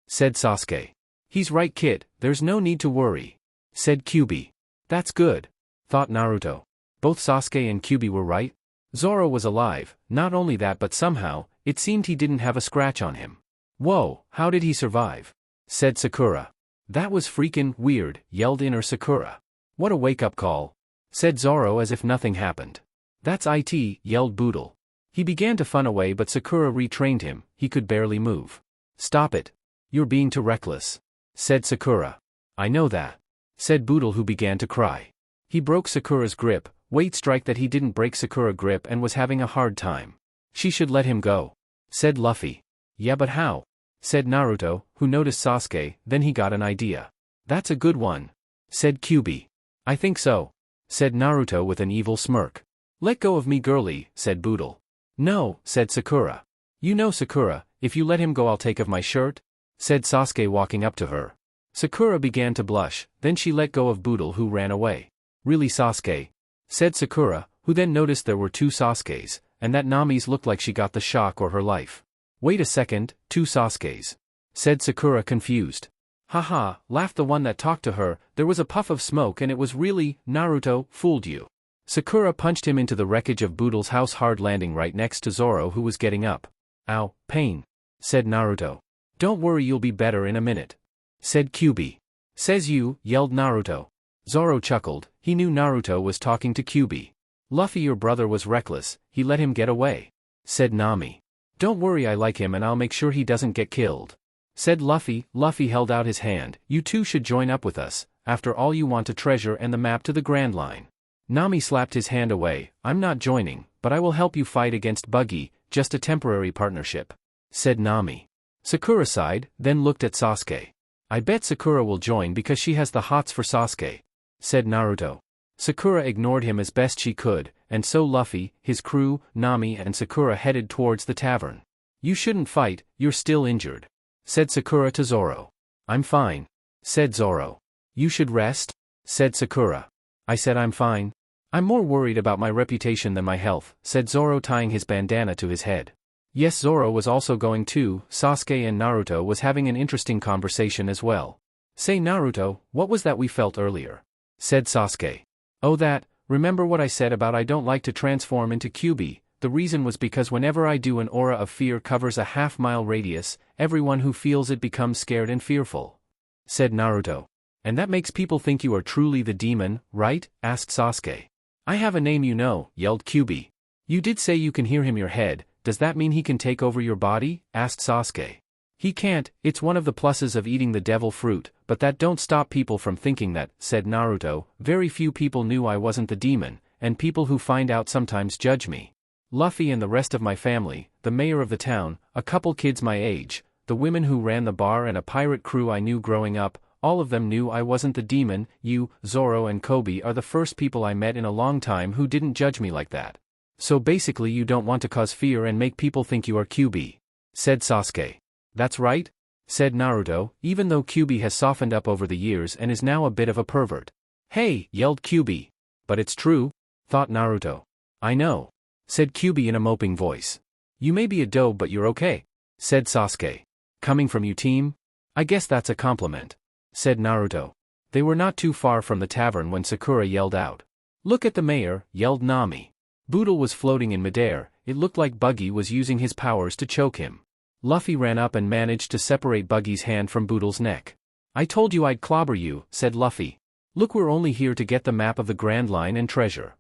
said Sasuke. He's right, kid, there's no need to worry, said Kyubi. That's good, thought Naruto. Both Sasuke and Kyubi were right. Zoro was alive. Not only that, but somehow, it seemed he didn't have a scratch on him. Whoa, how did he survive? Said Sakura. That was freakin' weird, yelled inner Sakura. What a wake-up call, said Zoro as if nothing happened. That's it, yelled Boodle. He began to fun away, but Sakura retrained him. He could barely move. Stop it. You're being too reckless, said Sakura. I know that, said Boodle, who began to cry. He broke Sakura's grip. Wait, strike that he didn't break Sakura's grip and was having a hard time. She should let him go, said Luffy. Yeah, but how? Said Naruto, who noticed Sasuke. Then he got an idea. That's a good one, said Kyubi. I think so, said Naruto with an evil smirk. Let go of me, girlie, said Boodle. No, said Sakura. You know, Sakura, if you let him go I'll take off my shirt, said Sasuke, walking up to her. Sakura began to blush, then she let go of Boodle, who ran away. Really, Sasuke? Said Sakura, who then noticed there were two Sasukes, and that Nami's looked like she got the shock or her life. Wait a second, two Sasukes, said Sakura, confused. Haha, laughed the one that talked to her. There was a puff of smoke and it was really Naruto. Fooled you. Sakura punched him into the wreckage of Boodle's house, hard landing right next to Zoro, who was getting up. Ow, pain, said Naruto. Don't worry, you'll be better in a minute, said Kyubi. Says you, yelled Naruto. Zoro chuckled. He knew Naruto was talking to Kyubi. Luffy, your brother was reckless, he let him get away, said Nami. Don't worry, I like him and I'll make sure he doesn't get killed, said Luffy. Luffy held out his hand. You two should join up with us, after all you want a treasure and the map to the Grand Line. Nami slapped his hand away. I'm not joining, but I will help you fight against Buggy, just a temporary partnership, said Nami. Sakura sighed, then looked at Sasuke. I bet Sakura will join because she has the hots for Sasuke, said Naruto. Sakura ignored him as best she could, and so Luffy, his crew, Nami and Sakura headed towards the tavern. You shouldn't fight, you're still injured, said Sakura to Zoro. I'm fine, said Zoro. You should rest, said Sakura. I said I'm fine. I'm more worried about my reputation than my health, said Zoro, tying his bandana to his head. Yes, Zoro was also going too. Sasuke and Naruto was having an interesting conversation as well. Say Naruto, what was that we felt earlier? Said Sasuke. Oh that, remember what I said about I don't like to transform into Kyuubi. The reason was because whenever I do, an aura of fear covers a half-mile radius, everyone who feels it becomes scared and fearful, said Naruto. And that makes people think you are truly the demon, right? Asked Sasuke. I have a name, you know, yelled Kyuubi. You did say you can hear him your head, does that mean he can take over your body? Asked Sasuke. He can't, it's one of the pluses of eating the devil fruit, but that don't stop people from thinking that, said Naruto. Very few people knew I wasn't the demon, and people who find out sometimes judge me. Luffy and the rest of my family, the mayor of the town, a couple kids my age, the women who ran the bar and a pirate crew I knew growing up, all of them knew I wasn't the demon. You, Zoro and Kobe are the first people I met in a long time who didn't judge me like that. So basically you don't want to cause fear and make people think you are Kyuubi, said Sasuke. That's right, said Naruto, even though Kyuubi has softened up over the years and is now a bit of a pervert. Hey, yelled Kyuubi. But it's true, thought Naruto. I know, said Kyuubi in a moping voice. You may be a doe but you're okay, said Sasuke. Coming from you, team? I guess that's a compliment, said Naruto. They were not too far from the tavern when Sakura yelled out. Look at the mayor, yelled Nami. Boodle was floating in midair. It looked like Buggy was using his powers to choke him. Luffy ran up and managed to separate Buggy's hand from Boodle's neck. I told you I'd clobber you, said Luffy. Look, we're only here to get the map of the Grand Line and treasure,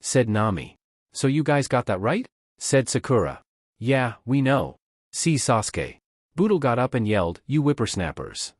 said Nami. So you guys got that right? Said Sakura. Yeah, we know. See Sasuke. Boodle got up and yelled, you whippersnappers.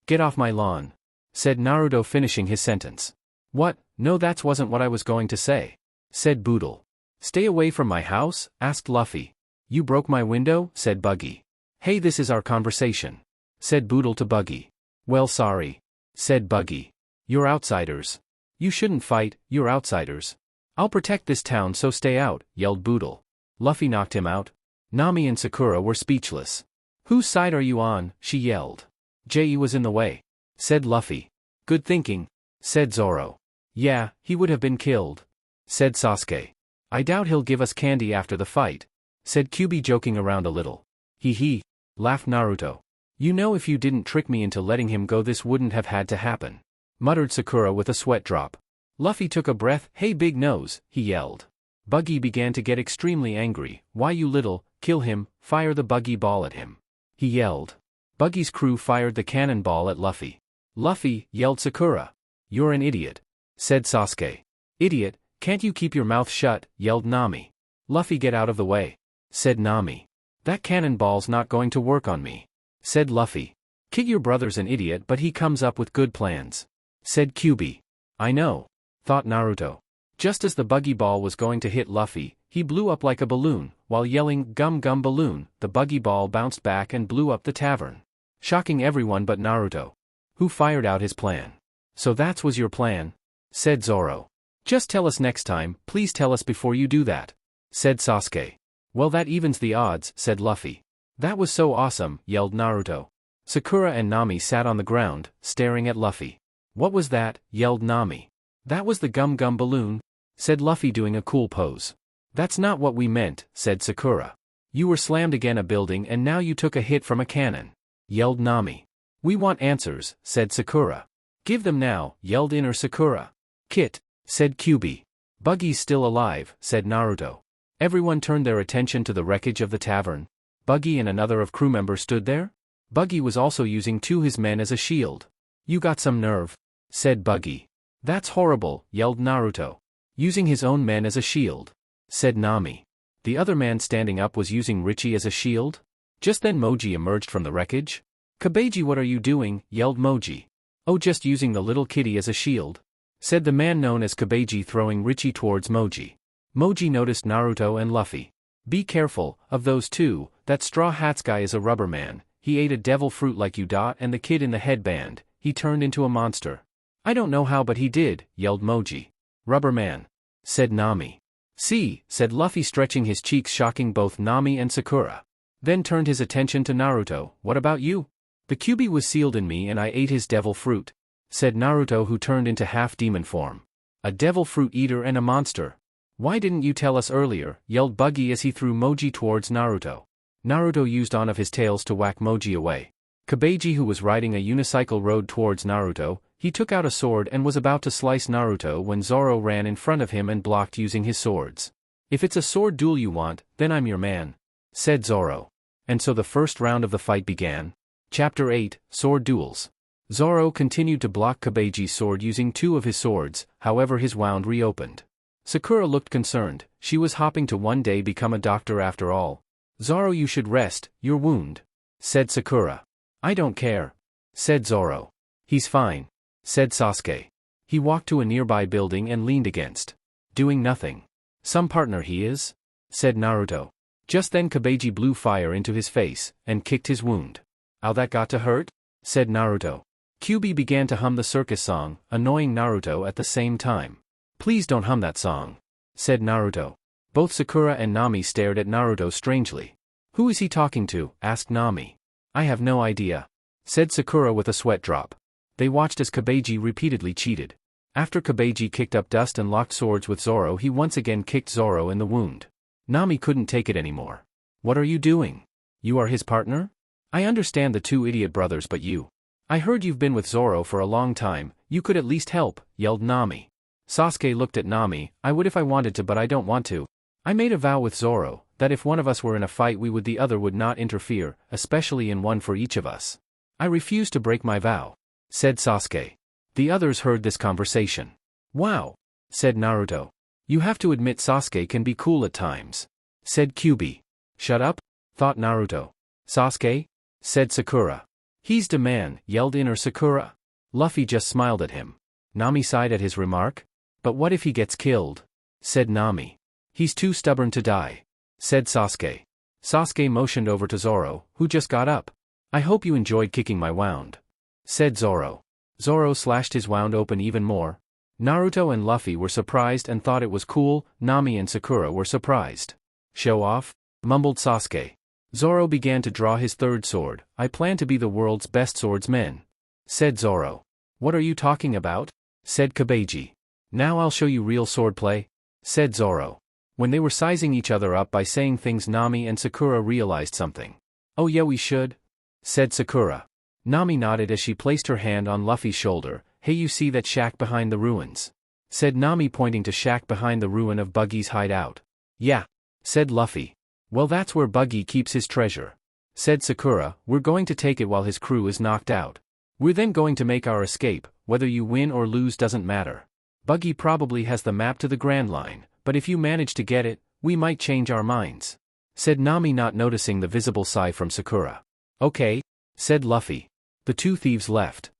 Get off my lawn, said Naruto, finishing his sentence. What? No, that wasn't what I was going to say, said Boodle. Stay away from my house? Asked Luffy. You broke my window? Said Buggy. Hey, this is our conversation, said Boodle to Buggy. Well, sorry, said Buggy. You're outsiders. You shouldn't fight, you're outsiders. I'll protect this town, so stay out, yelled Boodle. Luffy knocked him out. Nami and Sakura were speechless. Whose side are you on? She yelled. Jay was in the way, said Luffy. Good thinking, said Zoro. Yeah, he would have been killed, said Sasuke. I doubt he'll give us candy after the fight, said Kyuubi, joking around a little. Hee hee, laughed Naruto. You know, if you didn't trick me into letting him go, this wouldn't have had to happen, muttered Sakura with a sweat drop. Luffy took a breath. Hey, big nose, he yelled. Buggy began to get extremely angry. Why, you little, kill him, fire the buggy ball at him, he yelled. Buggy's crew fired the cannonball at Luffy. Luffy, yelled Sakura. You're an idiot, said Sasuke. Idiot, can't you keep your mouth shut? Yelled Nami. Luffy, get out of the way, said Nami. That cannonball's not going to work on me, said Luffy. Kid, your brother's an idiot, but he comes up with good plans, said Kyuubi. I know, thought Naruto. Just as the buggy ball was going to hit Luffy, he blew up like a balloon. While yelling, gum gum balloon, the buggy ball bounced back and blew up the tavern, shocking everyone but Naruto, who fired out his plan. So that was your plan, said Zoro. Just tell us next time, please tell us before you do that, said Sasuke. Well, that evens the odds, said Luffy. That was so awesome, yelled Naruto. Sakura and Nami sat on the ground, staring at Luffy. What was that? Yelled Nami. That was the gum gum balloon, said Luffy, doing a cool pose. That's not what we meant, said Sakura. You were slammed against a building and now you took a hit from a cannon, yelled Nami. We want answers, said Sakura. Give them now, yelled Inner Sakura. Kit, said Kyuubi. Buggy's still alive, said Naruto. Everyone turned their attention to the wreckage of the tavern. Buggy and another of crew members stood there. Buggy was also using two of his men as a shield. You got some nerve, said Buggy. That's horrible, yelled Naruto. Using his own men as a shield, said Nami. The other man standing up was using Richie as a shield. Just then Moji emerged from the wreckage. Kage, what are you doing? Yelled Moji. Oh, just using the little kitty as a shield, said the man known as Kage, throwing Richie towards Moji. Moji noticed Naruto and Luffy. Be careful of those two, that Straw Hats guy is a rubber man, he ate a devil fruit like you. And the kid in the headband, he turned into a monster. I don't know how but he did, yelled Moji. Rubber man, said Nami. See, said Luffy stretching his cheeks, shocking both Nami and Sakura. Then turned his attention to Naruto. What about you? The QB was sealed in me and I ate his devil fruit, said Naruto, who turned into half-demon form. A devil fruit eater and a monster. Why didn't you tell us earlier, yelled Buggy as he threw Moji towards Naruto. Naruto used one of his tails to whack Moji away. Kage, who was riding a unicycle, rode towards Naruto. He took out a sword and was about to slice Naruto when Zoro ran in front of him and blocked using his swords. If it's a sword duel you want, then I'm your man, said Zoro. And so the first round of the fight began. Chapter 8, Sword Duels. Zoro continued to block Kage's sword using two of his swords, however his wound reopened. Sakura looked concerned. She was hoping to one day become a doctor after all. Zoro, you should rest your wound, said Sakura. I don't care, said Zoro. He's fine, said Sasuke. He walked to a nearby building and leaned against. Doing nothing. Some partner he is, said Naruto. Just then Kage blew fire into his face and kicked his wound. Ow, that got to hurt, said Naruto. QB began to hum the circus song, annoying Naruto at the same time. Please don't hum that song, said Naruto. Both Sakura and Nami stared at Naruto strangely. Who is he talking to? Asked Nami. I have no idea, said Sakura with a sweat drop. They watched as Kage repeatedly cheated. After Kage kicked up dust and locked swords with Zoro, he once again kicked Zoro in the wound. Nami couldn't take it anymore. What are you doing? You are his partner? I understand the two idiot brothers, but you. I heard you've been with Zoro for a long time, you could at least help, yelled Nami. Sasuke looked at Nami. I would if I wanted to, but I don't want to. I made a vow with Zoro, that if one of us were in a fight the other would not interfere, especially in one for each of us. I refuse to break my vow, said Sasuke. The others heard this conversation. Wow, said Naruto. You have to admit Sasuke can be cool at times, said QB. Shut up, thought Naruto. Sasuke? Said Sakura. He's the man, yelled Inner Sakura. Luffy just smiled at him. Nami sighed at his remark. But what if he gets killed? Said Nami. He's too stubborn to die, said Sasuke. Sasuke motioned over to Zoro, who just got up. I hope you enjoyed kicking my wound, said Zoro. Zoro slashed his wound open even more. Naruto and Luffy were surprised and thought it was cool. Nami and Sakura were surprised. Show off, mumbled Sasuke. Zoro began to draw his third sword. I plan to be the world's best swordsman, said Zoro. What are you talking about? Said Kage. Now I'll show you real swordplay, said Zoro. When they were sizing each other up by saying things, Nami and Sakura realized something. Oh yeah, we should, said Sakura. Nami nodded as she placed her hand on Luffy's shoulder. Hey, you see that shack behind the ruins? Said Nami, pointing to shack behind the ruin of Buggy's hideout. Yeah, said Luffy. Well, that's where Buggy keeps his treasure, said Sakura. We're going to take it while his crew is knocked out. We're then going to make our escape. Whether you win or lose doesn't matter. Buggy probably has the map to the Grand Line, but if you manage to get it, we might change our minds, said Nami, not noticing the visible sigh from Sakura. Okay, said Luffy. The two thieves left.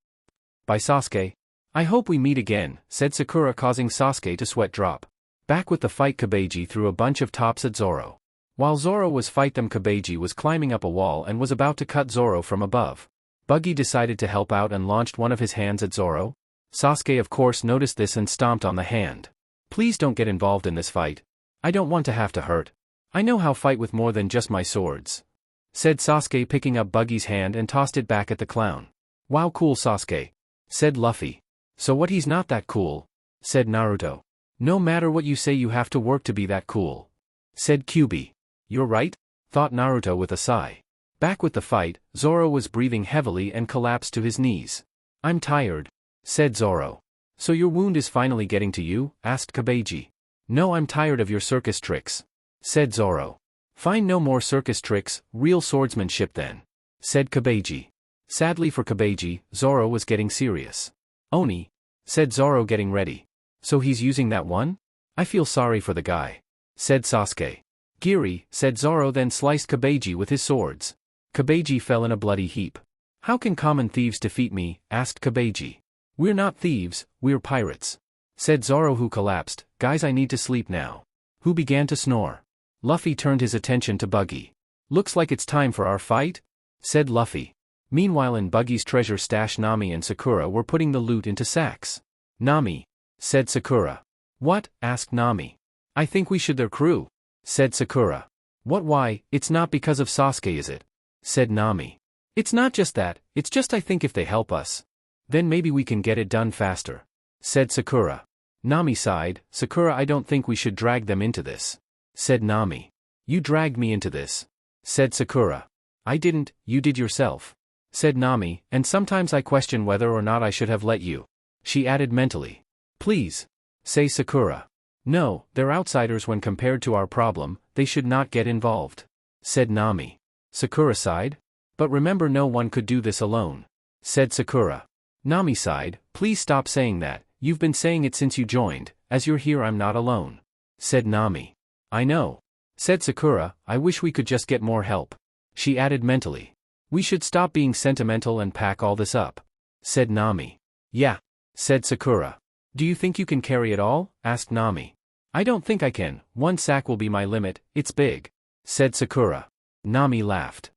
Bye, Sasuke. I hope we meet again, said Sakura, causing Sasuke to sweat drop. Back with the fight, Kage threw a bunch of tops at Zoro. While Zoro was fight them, Kage was climbing up a wall and was about to cut Zoro from above. Buggy decided to help out and launched one of his hands at Zoro. Sasuke of course noticed this and stomped on the hand. Please don't get involved in this fight. I don't want to have to hurt. I know how to fight with more than just my swords, said Sasuke, picking up Buggy's hand and tossed it back at the clown. Wow, cool Sasuke, said Luffy. So what, he's not that cool, said Naruto. No matter what you say, you have to work to be that cool, said QB. You're right, thought Naruto with a sigh. Back with the fight, Zoro was breathing heavily and collapsed to his knees. I'm tired, said Zoro. So your wound is finally getting to you? Asked Kage. No, I'm tired of your circus tricks, said Zoro. Fine, no more circus tricks, real swordsmanship then, said Kage. Sadly for Kage, Zoro was getting serious. Oni, said Zoro, getting ready. So he's using that one? I feel sorry for the guy, said Sasuke. Giri, said Zoro, then sliced Kage with his swords. Kage fell in a bloody heap. How can common thieves defeat me? Asked Kage. We're not thieves, we're pirates, said Zoro, who collapsed. Guys, I need to sleep now. Who began to snore. Luffy turned his attention to Buggy. Looks like it's time for our fight? said Luffy. Meanwhile in Buggy's treasure stash Nami and Sakura were putting the loot into sacks. Nami, said Sakura. What? Asked Nami. I think we should their crew, said Sakura. What why? It's not because of Sasuke is it? Said Nami. It's not just that, it's just I think if they help us, then maybe we can get it done faster, said Sakura. Nami sighed. Sakura, I don't think we should drag them into this, said Nami. You dragged me into this, said Sakura. I didn't, you did yourself, said Nami, and sometimes I question whether or not I should have let you, she added mentally. Please, say Sakura. No, they're outsiders when compared to our problem, they should not get involved, said Nami. Sakura sighed. But remember no one could do this alone, said Sakura. Nami sighed. Please stop saying that, you've been saying it since you joined, as you're here I'm not alone, said Nami. I know, said Sakura, I wish we could just get more help, she added mentally. We should stop being sentimental and pack all this up, said Nami. Yeah, said Sakura. Do you think you can carry it all? Asked Nami. I don't think I can, 1 sack will be my limit, it's big, said Sakura. Nami laughed.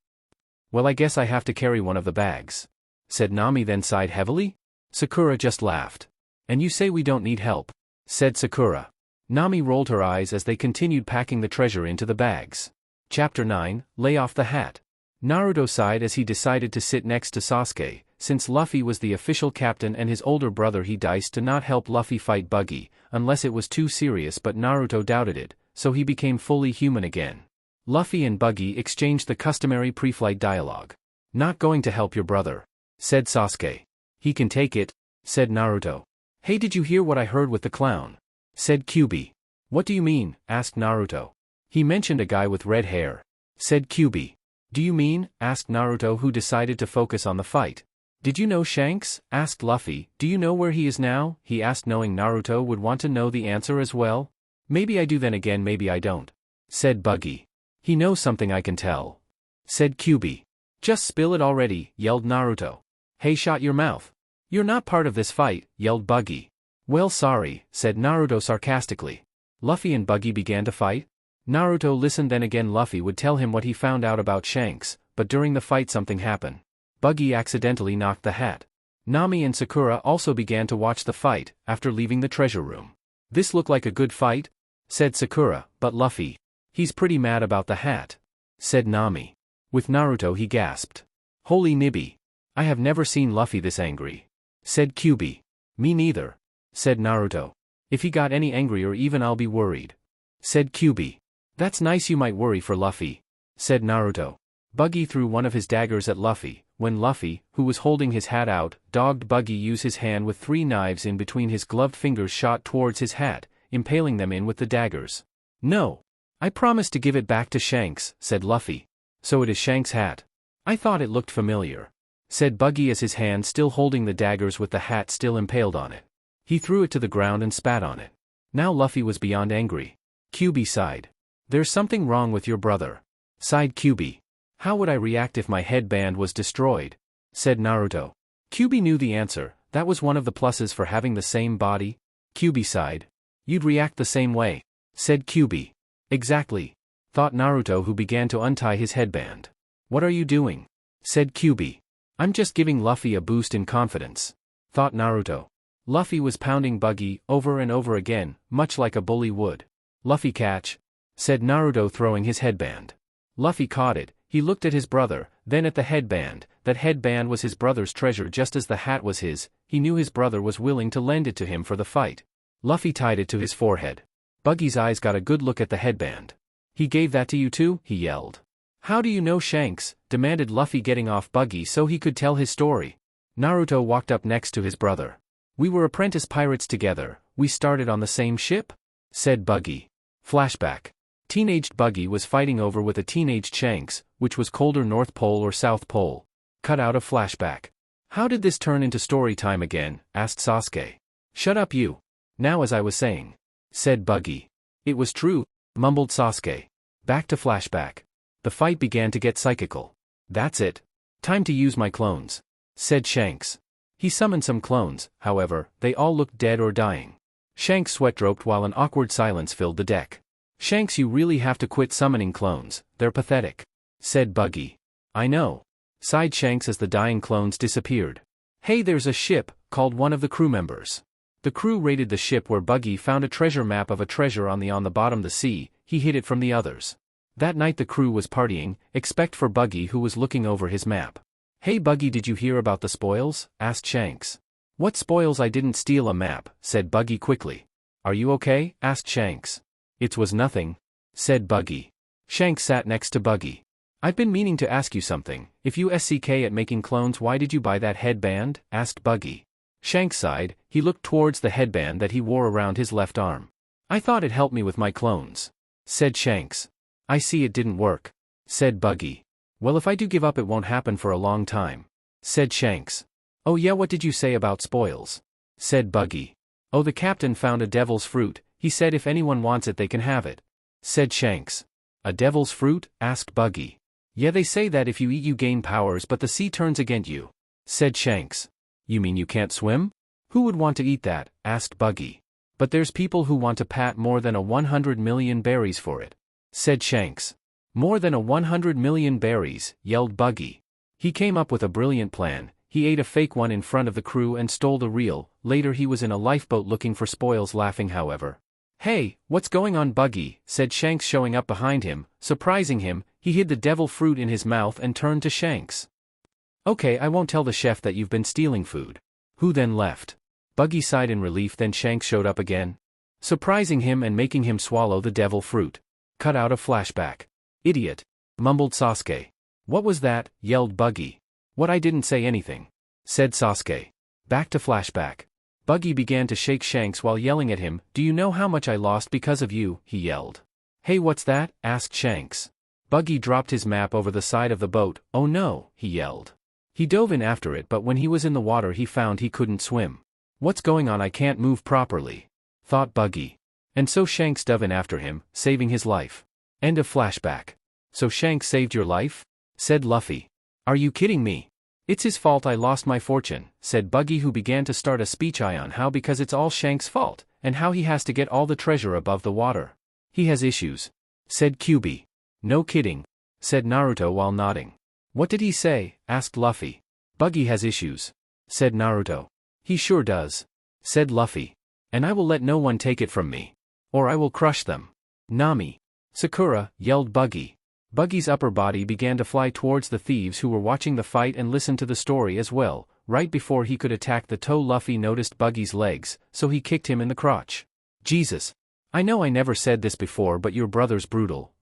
Well I guess I have to carry one of the bags, said Nami then sighed heavily. Sakura just laughed. And you say we don't need help, said Sakura. Nami rolled her eyes as they continued packing the treasure into the bags. Chapter 9, Lay Off the Hat. Naruto sighed as he decided to sit next to Sasuke. Since Luffy was the official captain and his older brother he decided to not help Luffy fight Buggy, unless it was too serious, but Naruto doubted it, so he became fully human again. Luffy and Buggy exchanged the customary pre-flight dialogue. Not going to help your brother, said Sasuke. He can take it, said Naruto. Hey, did you hear what I heard with the clown? Said Kyuubi. What do you mean? Asked Naruto. He mentioned a guy with red hair, said Kyuubi. Do you mean? Asked Naruto, who decided to focus on the fight. Did you know Shanks? Asked Luffy. Do you know where he is now? He asked, knowing Naruto would want to know the answer as well. Maybe I do, then again maybe I don't, said Buggy. He knows something I can tell, said Kyuubi. Just spill it already, yelled Naruto. Hey, shut your mouth. You're not part of this fight, yelled Buggy. Well, sorry, said Naruto sarcastically. Luffy and Buggy began to fight. Naruto listened, then again Luffy would tell him what he found out about Shanks, but during the fight something happened. Buggy accidentally knocked the hat. Nami and Sakura also began to watch the fight, after leaving the treasure room. This looked like a good fight, said Sakura, but Luffy, he's pretty mad about the hat, said Nami. With Naruto he gasped. Holy nibby. I have never seen Luffy this angry, said Kyuubi. Me neither, said Naruto. If he got any angrier even I'll be worried, said Kyuubi. That's nice, you might worry for Luffy, said Naruto. Buggy threw one of his daggers at Luffy, when Luffy, who was holding his hat out, dogged Buggy use his hand with 3 knives in between his gloved fingers shot towards his hat, impaling them in with the daggers. No. I promised to give it back to Shanks, said Luffy. So it is Shanks' hat. I thought it looked familiar, said Buggy as his hand still holding the daggers with the hat still impaled on it. He threw it to the ground and spat on it. Now Luffy was beyond angry. Kyuubi sighed. There's something wrong with your brother, sighed Kyuubi. How would I react if my headband was destroyed? Said Naruto. Kyuubi knew the answer. That was one of the pluses for having the same body. Kyuubi sighed. You'd react the same way, said Kyuubi. Exactly, thought Naruto, who began to untie his headband. What are you doing? Said Kyuubi. I'm just giving Luffy a boost in confidence, thought Naruto. Luffy was pounding Buggy over and over again, much like a bully would. Luffy, catch, said Naruto, throwing his headband. Luffy caught it. He looked at his brother, then at the headband. That headband was his brother's treasure just as the hat was his. He knew his brother was willing to lend it to him for the fight. Luffy tied it to his forehead. Buggy's eyes got a good look at the headband. He gave that to you too? He yelled. How do you know Shanks? Demanded Luffy, getting off Buggy so he could tell his story. Naruto walked up next to his brother. We were apprentice pirates together. We started on the same ship? Said Buggy. Flashback. Teenaged Buggy was fighting over with a teenaged Shanks, which was colder, North Pole or South Pole. Cut out of flashback. How did this turn into story time again? Asked Sasuke. Shut up you. Now, as I was saying, said Buggy. It was true, mumbled Sasuke. Back to flashback. The fight began to get psychical. That's it. Time to use my clones, said Shanks. He summoned some clones, however, they all looked dead or dying. Shanks' sweat dropped while an awkward silence filled the deck. Shanks, you really have to quit summoning clones, they're pathetic, said Buggy. I know, sighed Shanks as the dying clones disappeared. Hey, there's a ship, called one of the crew members. The crew raided the ship where Buggy found a treasure map of a treasure on the bottom of the sea. He hid it from the others. That night the crew was partying, except for Buggy who was looking over his map. Hey Buggy, did you hear about the spoils? Asked Shanks. What spoils? I didn't steal a map, said Buggy quickly. Are you okay? Asked Shanks. It was nothing, said Buggy. Shanks sat next to Buggy. I've been meaning to ask you something. If you suck at making clones, why did you buy that headband? Asked Buggy. Shanks sighed. He looked towards the headband that he wore around his left arm. I thought it helped me with my clones, said Shanks. I see it didn't work, said Buggy. Well, if I do give up it won't happen for a long time, said Shanks. Oh yeah, what did you say about spoils? Said Buggy. Oh, the captain found a devil's fruit. He said if anyone wants it they can have it, said Shanks. A devil's fruit? Asked Buggy. Yeah, they say that if you eat you gain powers but the sea turns against you, said Shanks. You mean you can't swim? Who would want to eat that? Asked Buggy. But there's people who want to pat more than 100 million berries for it, said Shanks. More than 100 million berries, yelled Buggy. He came up with a brilliant plan. He ate a fake one in front of the crew and stole the real. Later he was in a lifeboat looking for spoils, laughing however. Hey, what's going on Buggy? Said Shanks, showing up behind him. Surprising him, he hid the devil fruit in his mouth and turned to Shanks. Okay, I won't tell the chef that you've been stealing food. Who then left? Buggy sighed in relief. Then Shanks showed up again, surprising him and making him swallow the devil fruit. Cut out a flashback. Idiot, mumbled Sasuke. What was that? Yelled Buggy. What? I didn't say anything, said Sasuke. Back to flashback. Buggy began to shake Shanks while yelling at him. Do you know how much I lost because of you? He yelled. Hey, what's that? Asked Shanks. Buggy dropped his map over the side of the boat. Oh no, he yelled. He dove in after it, but when he was in the water he found he couldn't swim. What's going on? I can't move properly, thought Buggy. And so Shanks dove in after him, saving his life. End of flashback. So Shanks saved your life? Said Luffy. Are you kidding me? It's his fault I lost my fortune, said Buggy, who began to start a speech on how because it's all Shanks' fault, and how he has to get all the treasure above the water. He has issues, said QB. No kidding, said Naruto while nodding. What did he say? Asked Luffy. Buggy has issues, said Naruto. He sure does, said Luffy. And I will let no one take it from me, or I will crush them. Nami, Sakura, yelled Buggy. Buggy's upper body began to fly towards the thieves who were watching the fight and listened to the story as well. Right before he could attack the toe, Luffy noticed Buggy's legs, so he kicked him in the crotch. Jesus. I know I never said this before, but your brother's brutal,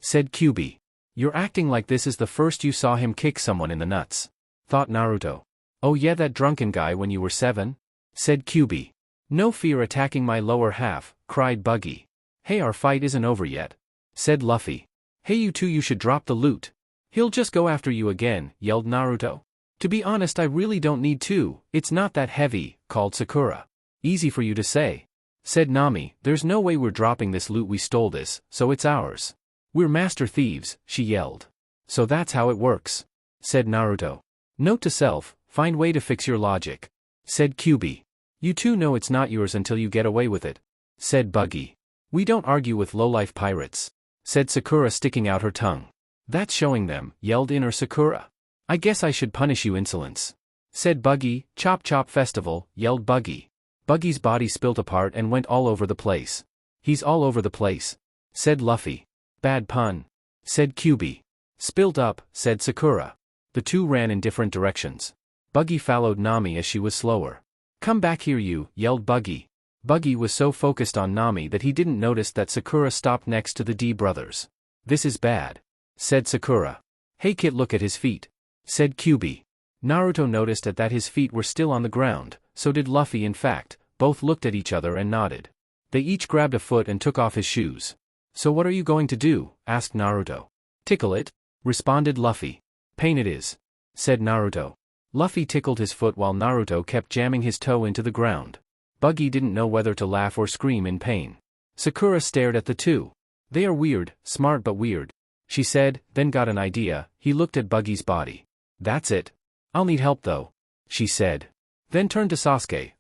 said QB. You're acting like this is the first you saw him kick someone in the nuts, thought Naruto. Oh yeah, that drunken guy when you were 7? Said QB. No fear attacking my lower half, cried Buggy. Hey, our fight isn't over yet, said Luffy. Hey you two, you should drop the loot. He'll just go after you again, yelled Naruto. To be honest, I really don't need to, it's not that heavy, called Sakura. Easy for you to say, said Nami. There's no way we're dropping this loot, we stole this, so it's ours. We're master thieves, she yelled. So that's how it works, said Naruto. Note to self, find way to fix your logic, said QB. You two know it's not yours until you get away with it, said Buggy. We don't argue with lowlife pirates, said Sakura, sticking out her tongue. That's showing them, yelled Inner Sakura. I guess I should punish you, insolence, said Buggy. Chop chop festival, yelled Buggy. Buggy's body split apart and went all over the place. He's all over the place, said Luffy. Bad pun, said QB. Spilt up, said Sakura. The two ran in different directions. Buggy followed Nami as she was slower. Come back here you, yelled Buggy. Buggy was so focused on Nami that he didn't notice that Sakura stopped next to the D brothers. This is bad, said Sakura. Hey kid, look at his feet, said QB. Naruto noticed that his feet were still on the ground, so did Luffy. In fact, both looked at each other and nodded. They each grabbed a foot and took off his shoes. So what are you going to do? Asked Naruto. Tickle it, responded Luffy. Pain it is, said Naruto. Luffy tickled his foot while Naruto kept jamming his toe into the ground. Buggy didn't know whether to laugh or scream in pain. Sakura stared at the two. They are weird, smart but weird, she said, then got an idea. He looked at Buggy's body. That's it. I'll need help though, she said. Then turned to Sasuke.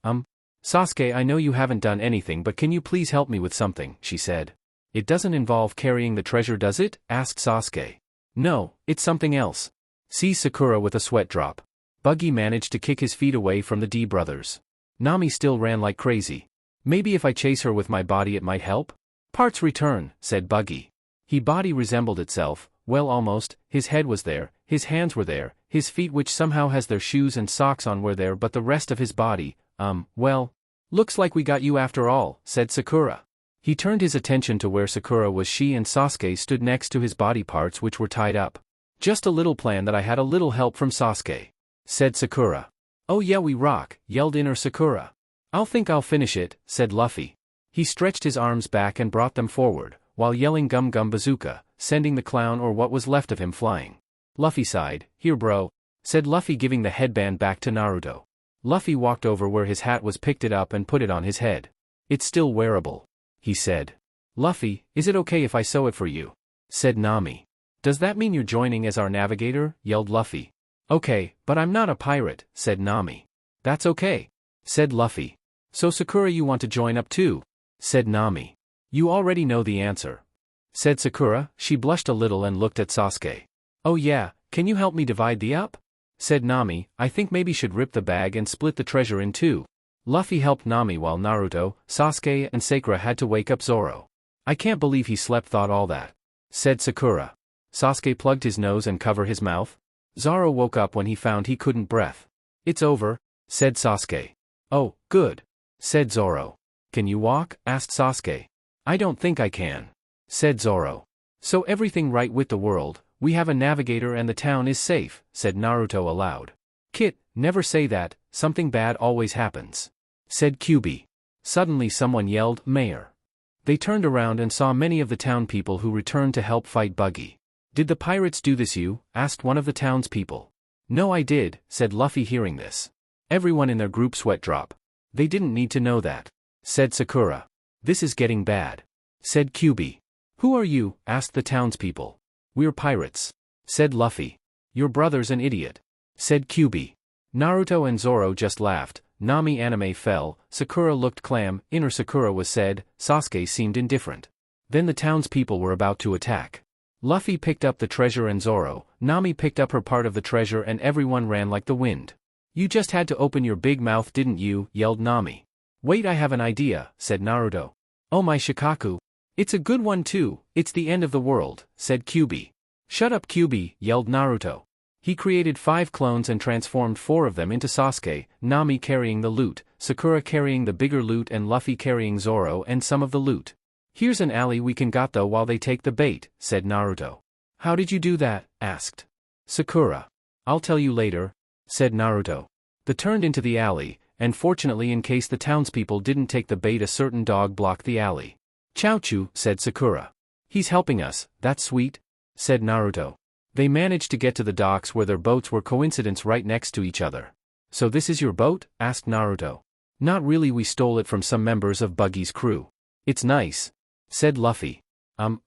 Sasuke, I know you haven't done anything, but can you please help me with something, she said. It doesn't involve carrying the treasure, does it? Asked Sasuke. No, it's something else, Sees Sakura with a sweat drop. Buggy managed to kick his feet away from the D brothers. Nami still ran like crazy. Maybe if I chase her with my body it might help? Parts return, said Buggy. His body resembled itself, well almost, his head was there, his hands were there, his feet which somehow has their shoes and socks on were there but the rest of his body, well. Looks like we got you after all, said Sakura. He turned his attention to where Sakura was. She and Sasuke stood next to his body parts which were tied up. Just a little plan that I had a little help from Sasuke, said Sakura. Oh yeah we rock, yelled inner Sakura. Think I'll finish it, said Luffy. He stretched his arms back and brought them forward, while yelling gum gum bazooka, sending the clown or what was left of him flying. Luffy sighed. Here bro, said Luffy giving the headband back to Naruto. Luffy walked over where his hat was, picked it up and put it on his head. It's still wearable, he said. Luffy, is it okay if I sew it for you? Said Nami. Does that mean you're joining as our navigator? Yelled Luffy. Okay, but I'm not a pirate, said Nami. That's okay, said Luffy. So Sakura you want to join up too? Said Nami. You already know the answer, said Sakura. She blushed a little and looked at Sasuke. Oh yeah, can you help me divide the up? Said Nami. I think maybe should rip the bag and split the treasure in two. Luffy helped Nami while Naruto, Sasuke and Sakura had to wake up Zoro. I can't believe he slept thought all that, said Sakura. Sasuke plugged his nose and covered his mouth. Zoro woke up when he found he couldn't breath. It's over, said Sasuke. Oh, good, said Zoro. Can you walk? Asked Sasuke. I don't think I can, said Zoro. So everything right with the world, we have a navigator and the town is safe, said Naruto aloud. Kit, never say that, something bad always happens, said Kyuubi. Suddenly someone yelled, Mayor. They turned around and saw many of the town people who returned to help fight Buggy. Did the pirates do this you? Asked one of the townspeople. No I did, said Luffy hearing this. Everyone in their group sweat drop. They didn't need to know that, said Sakura. This is getting bad, said Kyuubi. Who are you? Asked the townspeople. We're pirates, said Luffy. Your brother's an idiot, said Kyuubi. Naruto and Zoro just laughed. Nami anime fell. Sakura looked clam. Inner Sakura was said. Sasuke seemed indifferent. Then the townspeople were about to attack. Luffy picked up the treasure and Zoro, Nami picked up her part of the treasure and everyone ran like the wind. You just had to open your big mouth didn't you? Yelled Nami. Wait I have an idea, said Naruto. Oh my Shikaku. It's a good one too, it's the end of the world, said Kyuubi. Shut up Kyuubi, yelled Naruto. He created 5 clones and transformed 4 of them into Sasuke, Nami carrying the loot, Sakura carrying the bigger loot and Luffy carrying Zoro and some of the loot. Here's an alley we can got though while they take the bait, said Naruto. How did you do that? Asked Sakura. I'll tell you later, said Naruto. They turned into the alley, and fortunately in case the townspeople didn't take the bait a certain dog blocked the alley. Chaochu, said Sakura. He's helping us, that's sweet, said Naruto. They managed to get to the docks where their boats were coincidence right next to each other. So this is your boat? Asked Naruto. Not really, we stole it from some members of Buggy's crew. It's nice, said Luffy.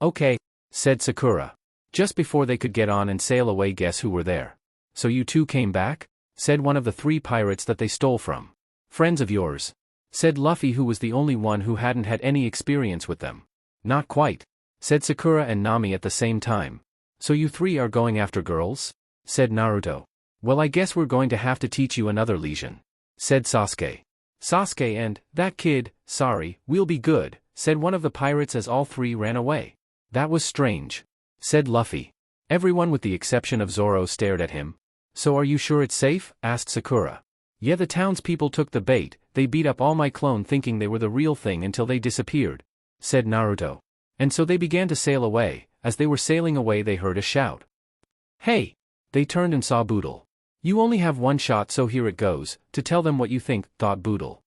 Okay, said Sakura. Just before they could get on and sail away guess who were there? So you two came back? Said one of the 3 pirates that they stole from. Friends of yours? Said Luffy who was the only one who hadn't had any experience with them. Not quite, said Sakura and Nami at the same time. So you 3 are going after girls? Said Naruto. Well I guess we're going to have to teach you another lesion, said Sasuke. Sasuke and, that kid, sorry, we'll be good, said one of the pirates as all 3 ran away. That was strange, said Luffy. Everyone with the exception of Zoro stared at him. So are you sure it's safe? Asked Sakura. Yeah, the townspeople took the bait, they beat up all my clone thinking they were the real thing until they disappeared, said Naruto. And so they began to sail away. As they were sailing away they heard a shout. Hey! They turned and saw Boodle. You only have 1 shot so here it goes, to tell them what you think, thought Boodle.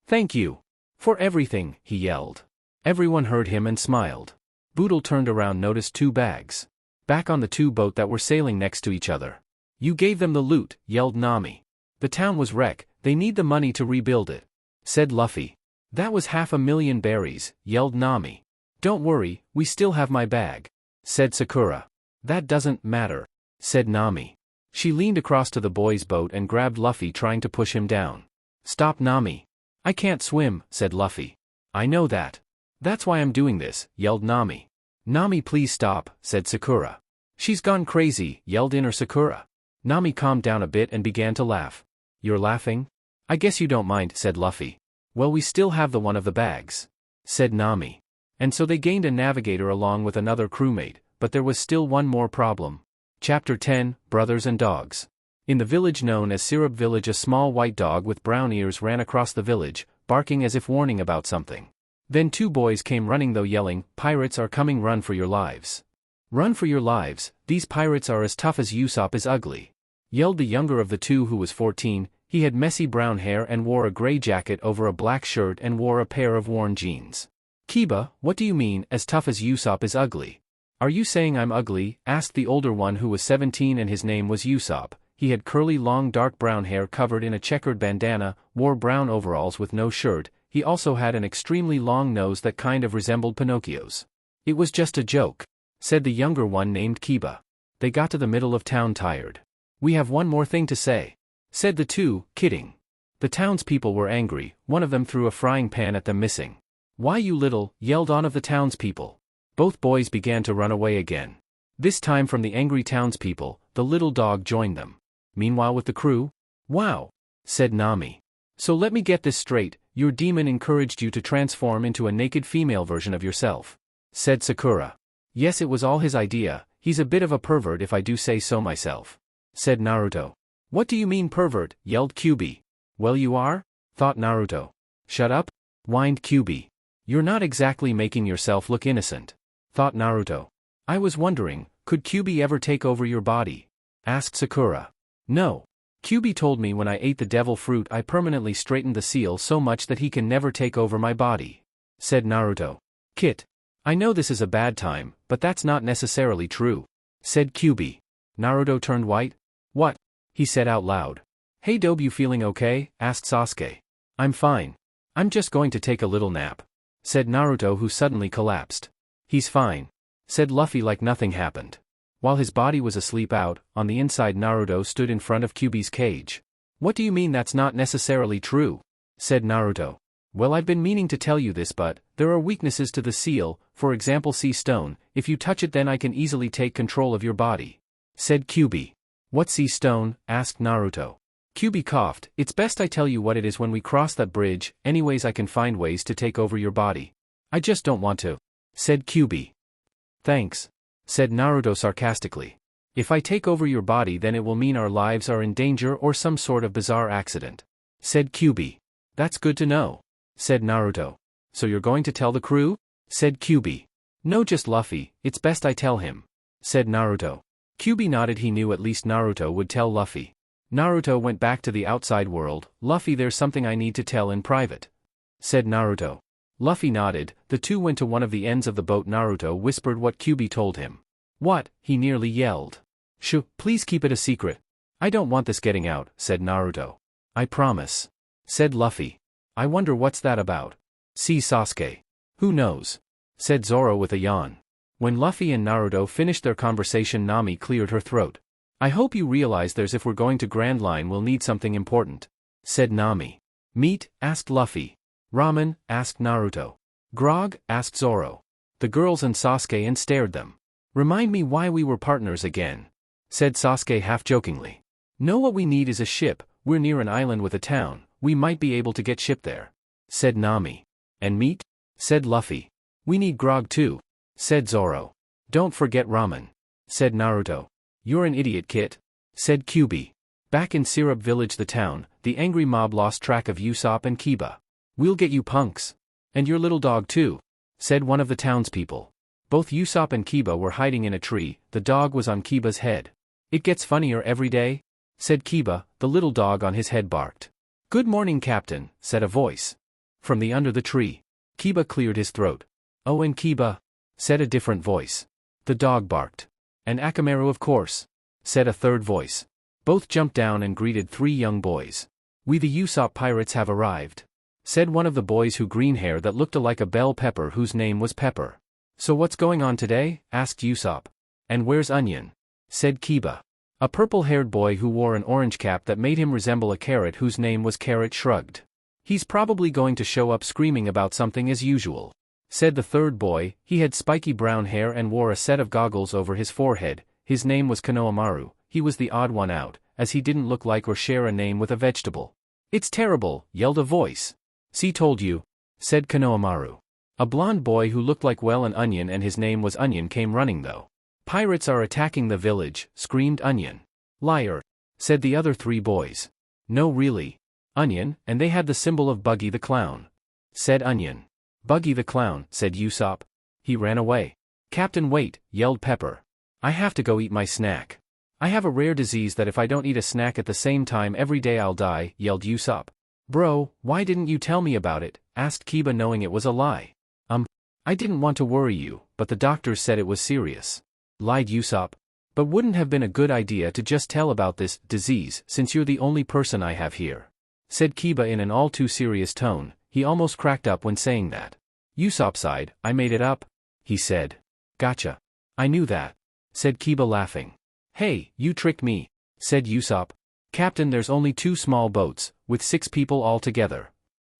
Thank you. For everything, he yelled. Everyone heard him and smiled. Boodle turned around, noticed 2 bags. Back on the 2 boat that were sailing next to each other. You gave them the loot, yelled Nami. The town was wrecked, they need the money to rebuild it, said Luffy. That was 500,000 berries, yelled Nami. Don't worry, we still have my bag, said Sakura. That doesn't matter, said Nami. She leaned across to the boys' boat and grabbed Luffy trying to push him down. Stop Nami. I can't swim, said Luffy. I know that. That's why I'm doing this, yelled Nami. Nami please stop, said Sakura. She's gone crazy, yelled inner Sakura. Nami calmed down a bit and began to laugh. You're laughing? I guess you don't mind, said Luffy. Well, we still have the one of the bags, said Nami. And so they gained a navigator along with another crewmate, but there was still one more problem. Chapter 10, Brothers and Dogs. In the village known as Syrup Village, a small white dog with brown ears ran across the village, barking as if warning about something. Then two boys came running though yelling, "Pirates are coming, run for your lives. Run for your lives, these pirates are as tough as Usopp is ugly," yelled the younger of the two, who was 14. He had messy brown hair and wore a gray jacket over a black shirt and wore a pair of worn jeans. "Kiba, what do you mean, as tough as Usopp is ugly? Are you saying I'm ugly?" asked the older one, who was 17 and his name was Usopp. He had curly long dark brown hair covered in a checkered bandana, wore brown overalls with no shirt. He also had an extremely long nose that kind of resembled Pinocchio's. "It was just a joke," said the younger one named Kiba. They got to the middle of town tired. "We have one more thing to say," said the two, kidding. The townspeople were angry. One of them threw a frying pan at them, missing. "Why, you little," yelled one of the townspeople. Both boys began to run away again. This time from the angry townspeople, the little dog joined them. Meanwhile with the crew? "Wow," said Nami. "So let me get this straight, your demon encouraged you to transform into a naked female version of yourself," said Sakura. "Yes, it was all his idea. He's a bit of a pervert if I do say so myself," said Naruto. "What do you mean pervert?" yelled Kyubi. "Well, you are?" thought Naruto. "Shut up," whined Kyubi. "You're not exactly making yourself look innocent," thought Naruto. "I was wondering, could Kyubi ever take over your body?" asked Sakura. "No. Kyubi told me when I ate the devil fruit I permanently straightened the seal so much that he can never take over my body," said Naruto. "Kit, I know this is a bad time, but that's not necessarily true," said Kyubi. Naruto turned white. "What?" he said out loud. "Hey Dobe, you feeling okay?" asked Sasuke. "I'm fine. I'm just going to take a little nap," said Naruto, who suddenly collapsed. "He's fine," said Luffy like nothing happened. While his body was asleep out, on the inside Naruto stood in front of Kyubi's cage. "What do you mean that's not necessarily true?" said Naruto. "Well, I've been meaning to tell you this, but there are weaknesses to the seal, for example sea stone. If you touch it then I can easily take control of your body," said Kyubi. "What sea stone?" asked Naruto. Kyubi coughed. "It's best I tell you what it is when we cross that bridge. Anyways, I can find ways to take over your body. I just don't want to," said Kyubi. "Thanks," said Naruto sarcastically. "If I take over your body then it will mean our lives are in danger or some sort of bizarre accident," said Kyubi. "That's good to know," said Naruto. "So you're going to tell the crew?" said Kyubi. "No, just Luffy. It's best I tell him," said Naruto. Kyubi nodded. He knew at least Naruto would tell Luffy. Naruto went back to the outside world. "Luffy, there's something I need to tell in private," said Naruto. Luffy nodded. The two went to one of the ends of the boat. Naruto whispered what Kyubi told him. "What?" he nearly yelled. "Shh, please keep it a secret. I don't want this getting out," said Naruto. "I promise," said Luffy. "I wonder what's that about?" "See Sasuke. Who knows?" said Zoro with a yawn. When Luffy and Naruto finished their conversation, Nami cleared her throat. "I hope you realize there's if we're going to Grand Line we'll need something important," said Nami. "Meat?" asked Luffy. "Ramen?" asked Naruto. "Grog?" asked Zoro. The girls and Sasuke and stared them. "Remind me why we were partners again," said Sasuke half-jokingly. "Know what we need is a ship. We're near an island with a town. We might be able to get ship there," said Nami. "And meat?" said Luffy. "We need grog too," said Zoro. "Don't forget ramen," said Naruto. "You're an idiot, Kit," said Kyubi. Back in Syrup Village, the town, the angry mob lost track of Usopp and Kiba. "We'll get you punks. And your little dog too," said one of the townspeople. Both Usopp and Kiba were hiding in a tree. The dog was on Kiba's head. "It gets funnier every day," said Kiba. The little dog on his head barked. "Good morning, Captain," said a voice from the under the tree. Kiba cleared his throat. "Oh, and Kiba," said a different voice. The dog barked. "And Akamaru, of course," said a third voice. Both jumped down and greeted three young boys. "We the Usopp pirates have arrived," said one of the boys who green hair that looked like a bell pepper whose name was Pepper. "So what's going on today?" asked Usopp. "And where's Onion?" said Kiba. A purple-haired boy who wore an orange cap that made him resemble a carrot whose name was Carrot shrugged. "He's probably going to show up screaming about something as usual," said the third boy. He had spiky brown hair and wore a set of goggles over his forehead. his name was Konohamaru. He was the odd one out, as he didn't look like or share a name with a vegetable. It's terrible, yelled a voice. See, told you, said Konohamaru. A blond boy who looked like an onion and his name was Onion came running though. Pirates are attacking the village, screamed Onion. Liar, said the other 3 boys. No really, Onion, and they had the symbol of Buggy the clown, said Onion. Buggy the clown, said Usopp. He ran away. Captain wait, yelled Pepper. I have to go eat my snack. I have a rare disease that if I don't eat a snack at the same time every day I'll die, yelled Usopp. Bro, why didn't you tell me about it, asked Kiba knowing it was a lie. I didn't want to worry you, but the doctors said it was serious, lied Usopp. But wouldn't have been a good idea to just tell about this disease since you're the only person I have here, said Kiba in an all too serious tone. He almost cracked up when saying that. Usopp sighed. I made it up, he said. Gotcha. I knew that, said Kiba laughing. Hey, you tricked me, said Usopp. Captain, there's only 2 small boats, with 6 people all together,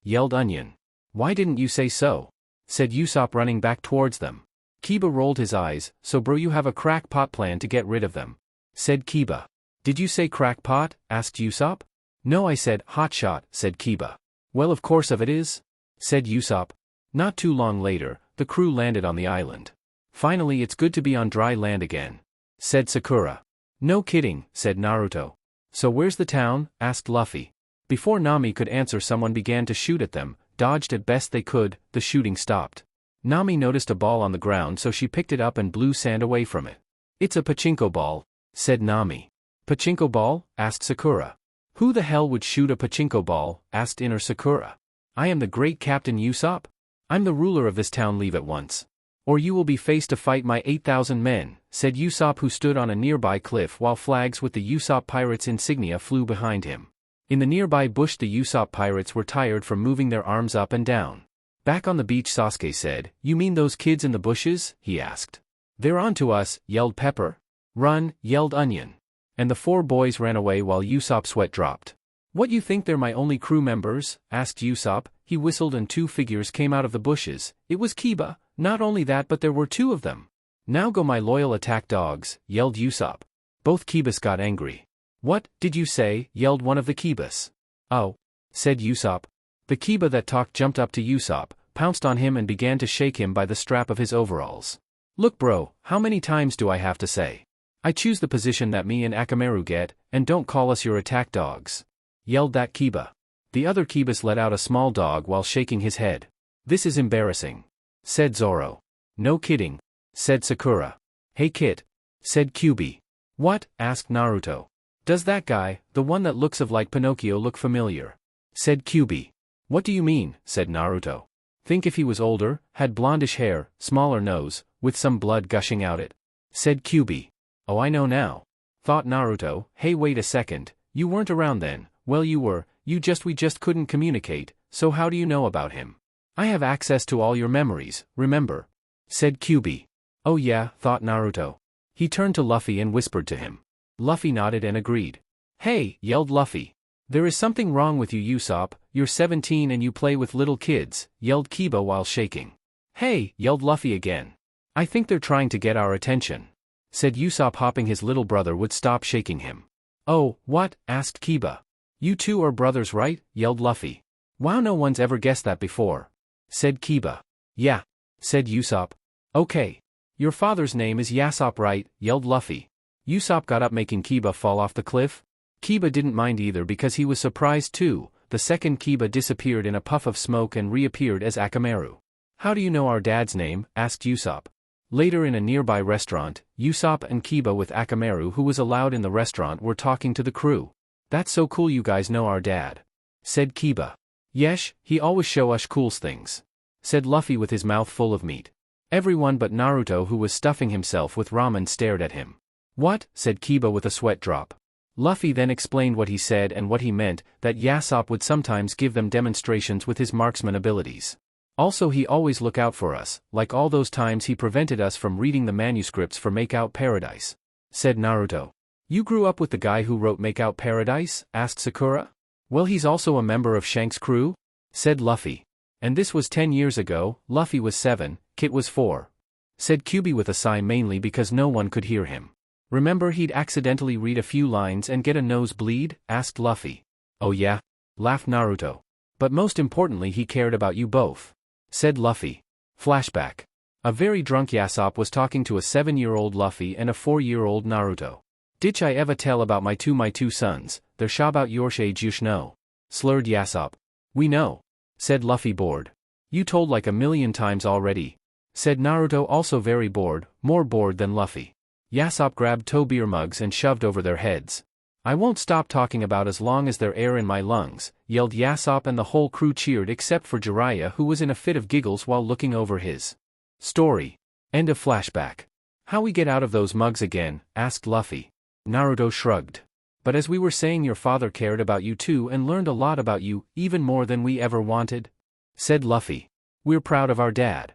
yelled Onion. Why didn't you say so, said Usopp running back towards them. Kiba rolled his eyes. So bro, you have a crackpot plan to get rid of them, said Kiba. Did you say crackpot, asked Usopp. No, I said hotshot, said Kiba. Well, of course of it is, said Usopp. Not too long later, the crew landed on the island. Finally, it's good to be on dry land again, said Sakura. No kidding, said Naruto. So where's the town, asked Luffy. Before Nami could answer, someone began to shoot at them, dodged at best they could, the shooting stopped. Nami noticed a ball on the ground, so she picked it up and blew sand away from it. It's a pachinko ball, said Nami. Pachinko ball, asked Sakura. Who the hell would shoot a pachinko ball, asked Inner Sakura. I am the great Captain Usopp. I'm the ruler of this town, leave at once, or you will be faced to fight my 8,000 men, said Usopp, who stood on a nearby cliff while flags with the Usopp Pirates insignia flew behind him. In the nearby bush the Usopp Pirates were tired from moving their arms up and down. Back on the beach, Sasuke said, You mean those kids in the bushes, he asked. They're on to us, yelled Pepper. Run, yelled Onion. And the 4 boys ran away while Usopp's sweat dropped. What, you think they're my only crew members, asked Usopp. He whistled and 2 figures came out of the bushes. It was Kiba. Not only that, but there were 2 of them. Now go my loyal attack dogs, yelled Usopp. Both Kibas got angry. What did you say, yelled one of the Kibas. Oh, said Usopp. The Kiba that talked jumped up to Usopp, pounced on him and began to shake him by the strap of his overalls. Look bro, how many times do I have to say? I choose the position that me and Akamaru get, and don't call us your attack dogs, yelled that Kiba. The other Kibas let out a small dog while shaking his head. This is embarrassing, said Zoro. No kidding, said Sakura. Hey Kit, said Kyuubi. What, asked Naruto. Does that guy, the one that looks like Pinocchio, look familiar? Said Kyuubi. What do you mean, said Naruto. Think if he was older, had blondish hair, smaller nose, with some blood gushing out it, said Kyuubi. Oh, I know now, thought Naruto. Hey, wait a second, you weren't around then. Well, you were, we just couldn't communicate, so how do you know about him? I have access to all your memories, remember? Said Kyuubi. Oh yeah, thought Naruto. He turned to Luffy and whispered to him. Luffy nodded and agreed. Hey, yelled Luffy. There is something wrong with you, Usopp. You're 17 and you play with little kids, yelled Kiba while shaking. Hey, yelled Luffy again. I think they're trying to get our attention, said Usopp, hoping his little brother would stop shaking him. Oh, what, asked Kiba. You 2 are brothers, right, yelled Luffy. Wow, no one's ever guessed that before, said Kiba. Yeah, said Usopp. Okay. Your father's name is Yasopp, right, yelled Luffy. Usopp got up, making Kiba fall off the cliff. Kiba didn't mind either because he was surprised too. The second Kiba disappeared in a puff of smoke and reappeared as Akamaru. How do you know our dad's name, asked Usopp. Later in a nearby restaurant, Usopp and Kiba with Akamaru, who was allowed in the restaurant, were talking to the crew. That's so cool you guys know our dad, said Kiba. Yesh, he always show us cool things, said Luffy with his mouth full of meat. Everyone but Naruto, who was stuffing himself with ramen, stared at him. What, said Kiba with a sweat drop. Luffy then explained what he said and what he meant, that Yasopp would sometimes give them demonstrations with his marksman abilities. Also, he always look out for us, like all those times he prevented us from reading the manuscripts for Make Out Paradise, said Naruto. You grew up with the guy who wrote Make Out Paradise, asked Sakura. Well, he's also a member of Shanks' crew, said Luffy. And this was 10 years ago. Luffy was 7, Kit was 4, said Kyuubi with a sigh, mainly because no one could hear him. Remember he'd accidentally read a few lines and get a nosebleed? Asked Luffy. Oh yeah? Laughed Naruto. But most importantly he cared about you both. Said Luffy. Flashback. A very drunk Usopp was talking to a 7-year-old Luffy and a 4-year-old Naruto. Ditch I ever tell about my two sons, they're about your age you know. Slurred Usopp. We know. Said Luffy bored. You told like a million times already. Said Naruto also very bored, more bored than Luffy. Usopp grabbed 2 beer mugs and shoved over their heads. I won't stop talking about as long as there's air in my lungs, yelled Usopp and the whole crew cheered except for Jiraiya who was in a fit of giggles while looking over his story. End of flashback. How we get out of those mugs again? Asked Luffy. Naruto shrugged. But as we were saying your father cared about you too and learned a lot about you, even more than we ever wanted. Said Luffy. We're proud of our dad.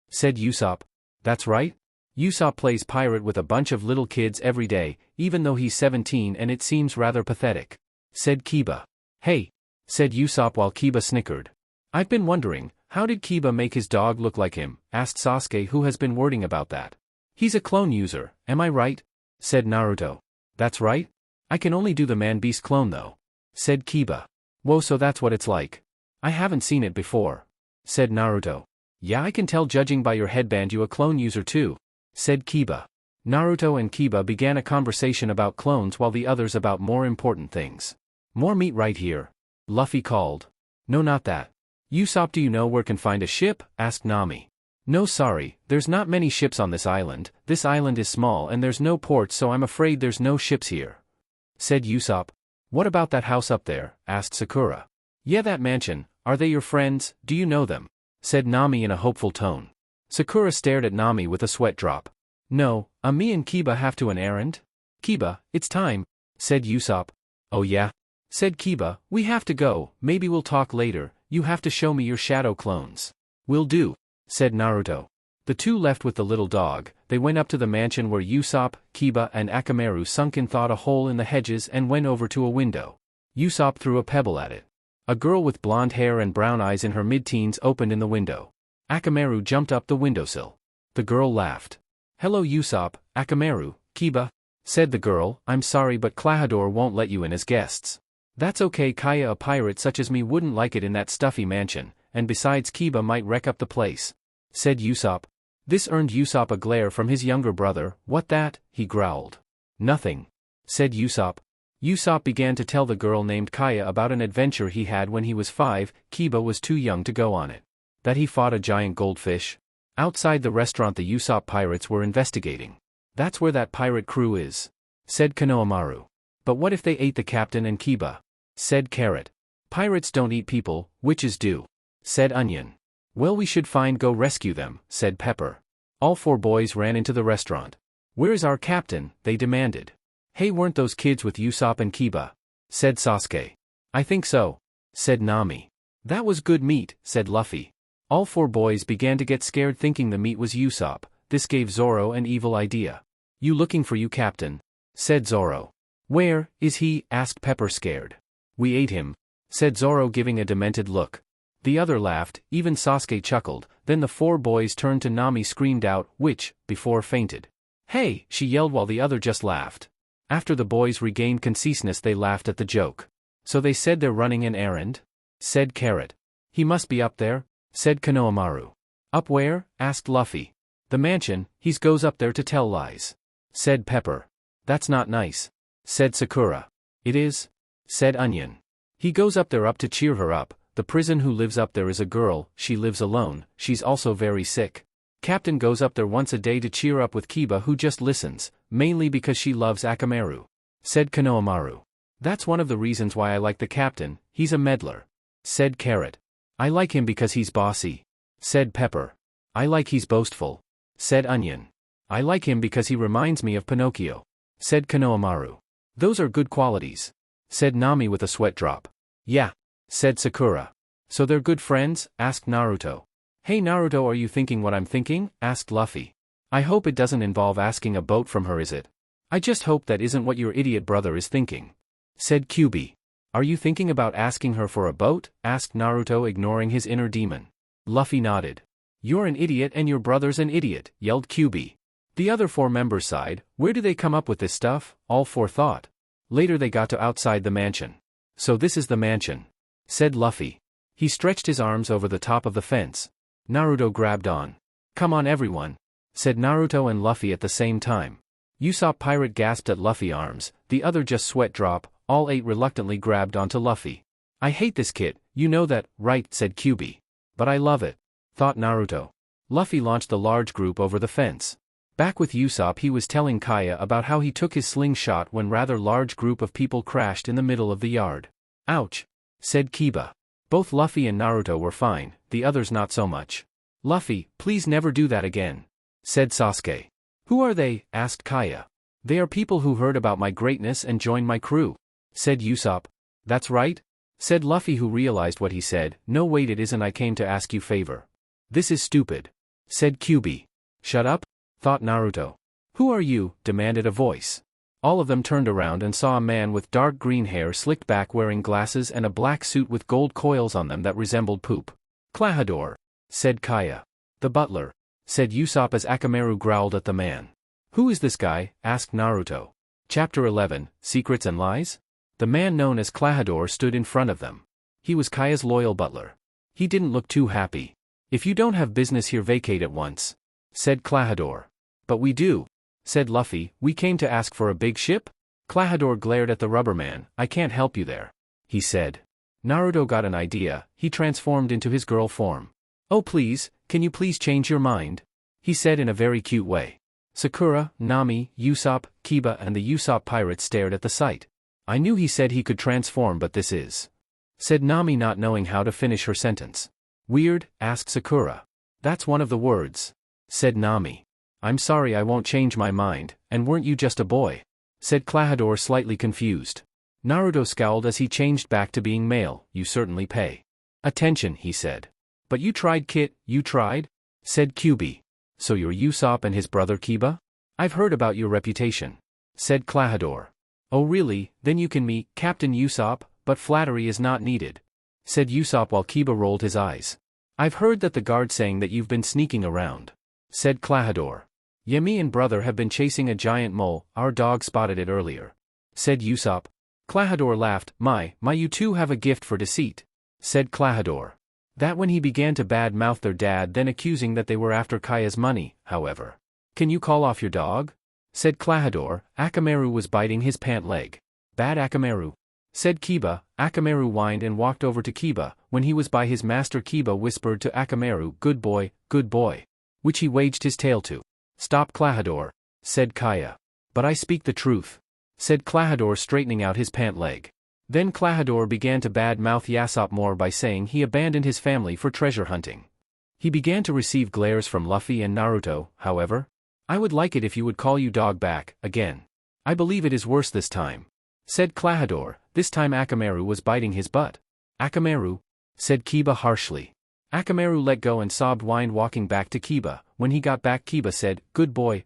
Said Usopp. That's right. Usopp plays pirate with a bunch of little kids every day, even though he's 17 and it seems rather pathetic. Said Kiba. Hey. Said Usopp while Kiba snickered. I've been wondering, how did Kiba make his dog look like him? Asked Sasuke who has been wording about that. He's a clone user, am I right? Said Naruto. That's right. I can only do the man-beast clone though. Said Kiba. Whoa, so that's what it's like. I haven't seen it before. Said Naruto. Yeah, I can tell judging by your headband you a clone user too. Said Kiba. Naruto and Kiba began a conversation about clones while the others about more important things. More meat right here. Luffy called. No, not that. Usopp, do you know where can find a ship? Asked Nami. No sorry, there's not many ships on this island is small and there's no port so I'm afraid there's no ships here. Said Usopp. What about that house up there? Asked Sakura. Yeah, that mansion, are they your friends, do you know them? Said Nami in a hopeful tone. Sakura stared at Nami with a sweat drop. No, me and Kiba have to an errand? Kiba, it's time. Said Usopp. Oh yeah? Said Kiba, we have to go, maybe we'll talk later, you have to show me your shadow clones. Will do. Said Naruto. The two left with the little dog, they went up to the mansion where Usopp, Kiba and Akamaru sunk in thought a hole in the hedges and went over to a window. Usopp threw a pebble at it. A girl with blonde hair and brown eyes in her mid-teens opened in the window. Akamaru jumped up the windowsill. The girl laughed. Hello Usopp, Akamaru, Kiba. Said the girl, I'm sorry but Klahadore won't let you in as guests. That's okay, Kaya, a pirate such as me wouldn't like it in that stuffy mansion, and besides Kiba might wreck up the place. Said Usopp. This earned Usopp a glare from his younger brother. What that? He growled. Nothing. Said Usopp. Usopp began to tell the girl named Kaya about an adventure he had when he was 5, Kiba was too young to go on it. That he fought a giant goldfish. Outside the restaurant the Usopp pirates were investigating. That's where that pirate crew is. Said Konohamaru. But what if they ate the captain and Kiba? Said Carrot. Pirates don't eat people, witches do. Said Onion. Well, we should go rescue them, said Pepper. All 4 boys ran into the restaurant. Where's our captain? They demanded. Hey, weren't those kids with Usopp and Kiba? Said Sasuke. I think so. Said Nami. That was good meat, said Luffy. All 4 boys began to get scared thinking the meat was Usopp. This gave Zoro an evil idea. You looking for you captain? Said Zoro. Where is he? Asked Pepper scared. We ate him. Said Zoro giving a demented look. The other laughed, even Sasuke chuckled, then the 4 boys turned to Nami screamed out, which, before fainted. Hey, she yelled while the other just laughed. After the boys regained consciousness they laughed at the joke. So they said they're running an errand? Said Carrot. He must be up there? Said Konohamaru. Up where? Asked Luffy. The mansion, he goes up there to tell lies. Said Pepper. That's not nice. Said Sakura. It is? Said Onion. He goes up there up to cheer her up. The prison who lives up there is a girl, she lives alone, she's also very sick. Captain goes up there once a day to cheer up with Kiba who just listens, mainly because she loves Akamaru. Said Konohamaru. That's one of the reasons why I like the captain, he's a meddler. Said Carrot. I like him because he's bossy. Said Pepper. I like he's boastful. Said Onion. I like him because he reminds me of Pinocchio. Said Konohamaru. Those are good qualities. Said Nami with a sweat drop. Yeah. Said Sakura. So they're good friends? Asked Naruto. Hey Naruto, are you thinking what I'm thinking? Asked Luffy. I hope it doesn't involve asking a boat from her, is it? I just hope that isn't what your idiot brother is thinking. Said Kyuubi. Are you thinking about asking her for a boat? Asked Naruto ignoring his inner demon. Luffy nodded. You're an idiot and your brother's an idiot, yelled Kyuubi. The other 4 members sighed. Where do they come up with this stuff? All 4 thought. Later they got to outside the mansion. So this is the mansion, said Luffy. He stretched his arms over the top of the fence. Naruto grabbed on. Come on everyone, said Naruto and Luffy at the same time. Usopp Pirate gasped at Luffy's arms, the other just sweat drop, all 8 reluctantly grabbed onto Luffy. I hate this kit, you know that, right, said Kyuubi. But I love it, thought Naruto. Luffy launched the large group over the fence. Back with Usopp he was telling Kaya about how he took his slingshot when rather large group of people crashed in the middle of the yard. Ouch, said Kiba. Both Luffy and Naruto were fine, the others not so much. Luffy, please never do that again, said Sasuke. Who are they? Asked Kaya. They are people who heard about my greatness and joined my crew, said Usopp. That's right, said Luffy, who realized what he said. No wait, it isn't. I came to ask you favor. This is stupid, said Kyuubi. Shut up, thought Naruto. Who are you? Demanded a voice. All of them turned around and saw a man with dark green hair slicked back wearing glasses and a black suit with gold coils on them that resembled poop. Klahadore, said Kaya. The butler, said Usopp as Akamaru growled at the man. Who is this guy? Asked Naruto. Chapter 11, Secrets and Lies? The man known as Klahadore stood in front of them. He was Kaya's loyal butler. He didn't look too happy. If you don't have business here, vacate at once, said Klahadore. But we do, said Luffy. We came to ask for a big ship? Klahadore glared at the rubber man. I can't help you there, he said. Naruto got an idea. He transformed into his girl form. Oh please, can you please change your mind? He said in a very cute way. Sakura, Nami, Usopp, Kiba and the Usopp pirates stared at the sight. I knew he said he could transform, but this is, said Nami, not knowing how to finish her sentence. Weird? Asked Sakura. That's one of the words, said Nami. I'm sorry, I won't change my mind. And weren't you just a boy? Said Klahadore, slightly confused. Naruto scowled as he changed back to being male. You certainly pay attention, he said. But you tried, Kit, you tried? Said Kyuubi. So you're Usopp and his brother Kiba? I've heard about your reputation, said Klahadore. Oh really? Then you can meet Captain Usopp, but flattery is not needed, said Usopp while Kiba rolled his eyes. I've heard that the guard saying that you've been sneaking around, said Klahadore. Yeah, me and brother have been chasing a giant mole. Our dog spotted it earlier, said Usopp. Klahadore laughed. My, you two have a gift for deceit, said Klahadore. That when he began to bad-mouth their dad, then accusing that they were after Kaya's money, however. Can you call off your dog? Said Klahadore. Akamaru was biting his pant leg. Bad Akamaru, said Kiba. Akamaru whined and walked over to Kiba. When he was by his master, Kiba whispered to Akamaru, good boy, which he waged his tail to. Stop, Klahadore, said Kaya. But I speak the truth, said Klahadore, straightening out his pant leg. Then Klahadore began to bad-mouth Usopp more by saying he abandoned his family for treasure hunting. He began to receive glares from Luffy and Naruto, however. I would like it if you would call you dog back, again. I believe it is worse this time, said Klahadore. This time Akamaru was biting his butt. Akamaru, said Kiba harshly. Akamaru let go and sobbed, whined, walking back to Kiba. When he got back, Kiba said, good boy,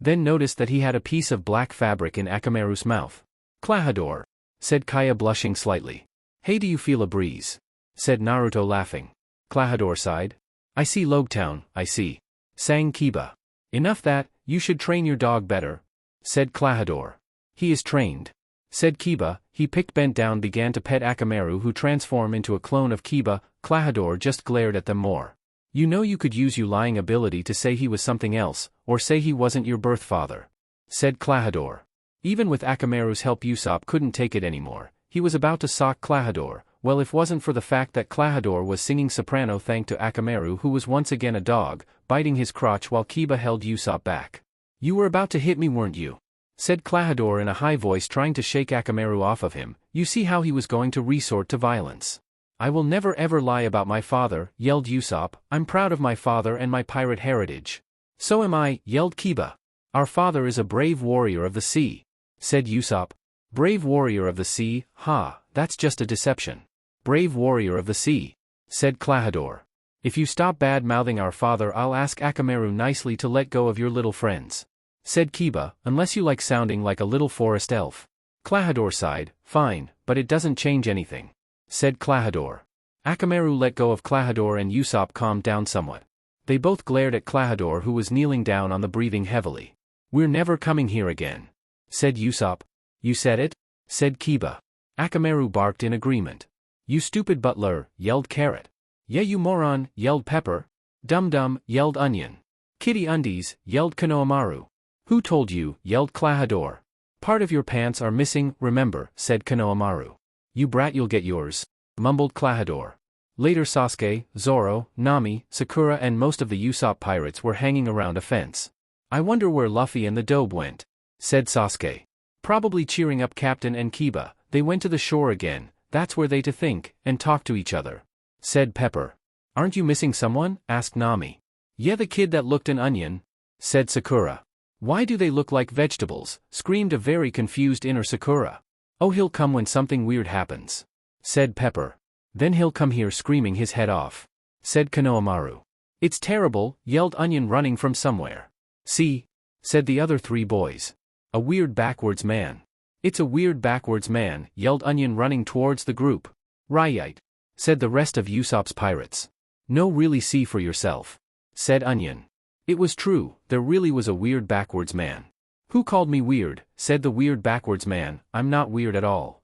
then noticed that he had a piece of black fabric in Akamaru's mouth. Klahadore, said Kaya, blushing slightly. Hey, do you feel a breeze? Said Naruto, laughing. Klahadore sighed. I see, Logtown, I see, sang Kiba. Enough that, you should train your dog better, said Klahadore. He is trained, said Kiba. He bent down, began to pet Akamaru, who transformed into a clone of Kiba. Klahadore just glared at them more. You know, you could use your lying ability to say he was something else, or say he wasn't your birth father, said Klahadore. Even with Akamaru's help, Usopp couldn't take it anymore. He was about to sock Klahadore. Well, if wasn't for the fact that Klahadore was singing soprano thanks to Akamaru, who was once again a dog, biting his crotch while Kiba held Usopp back. You were about to hit me, weren't you? Said Klahadore in a high voice, trying to shake Akamaru off of him. You see how he was going to resort to violence. I will never ever lie about my father, yelled Usopp. I'm proud of my father and my pirate heritage. So am I, yelled Kiba. Our father is a brave warrior of the sea, said Usopp. Brave warrior of the sea, ha, that's just a deception. Brave warrior of the sea, said Klahadore. If you stop bad-mouthing our father, I'll ask Akamaru nicely to let go of your little friends, said Kiba, unless you like sounding like a little forest elf. Klahadore sighed. Fine, but it doesn't change anything, said Klahadore. Akamaru let go of Klahadore and Usopp calmed down somewhat. They both glared at Klahadore, who was kneeling down on the breathing heavily. "We're never coming here again," said Usopp. "You said it?" said Kiba. Akamaru barked in agreement. "You stupid butler," yelled Carrot. "Yeah, you moron," yelled Pepper. "Dum-dum," yelled Onion. "Kitty undies," yelled Konohamaru. "Who told you?" yelled Klahadore. "Part of your pants are missing, remember," said Konohamaru. "You brat, you'll get yours," mumbled Klahadore. Later Sasuke, Zoro, Nami, Sakura and most of the Usopp pirates were hanging around a fence. "I wonder where Luffy and the Dobe went," said Sasuke. "Probably cheering up Captain and Kiba. They went to the shore again, that's where they to think, and talk to each other," said Pepper. "Aren't you missing someone?" asked Nami. "Yeah, the kid that looked an onion," said Sakura. "Why do they look like vegetables?" screamed a very confused inner Sakura. "Oh, he'll come when something weird happens," said Pepper. "Then he'll come here screaming his head off," said Konohamaru. "It's terrible," yelled Onion running from somewhere. "See?" said the other three boys. "A weird backwards man." "It's a weird backwards man," yelled Onion running towards the group. "Right," said the rest of Usopp's pirates. "No, really see for yourself," said Onion. It was true, there really was a weird backwards man. "Who called me weird?" said the weird backwards man. "I'm not weird at all."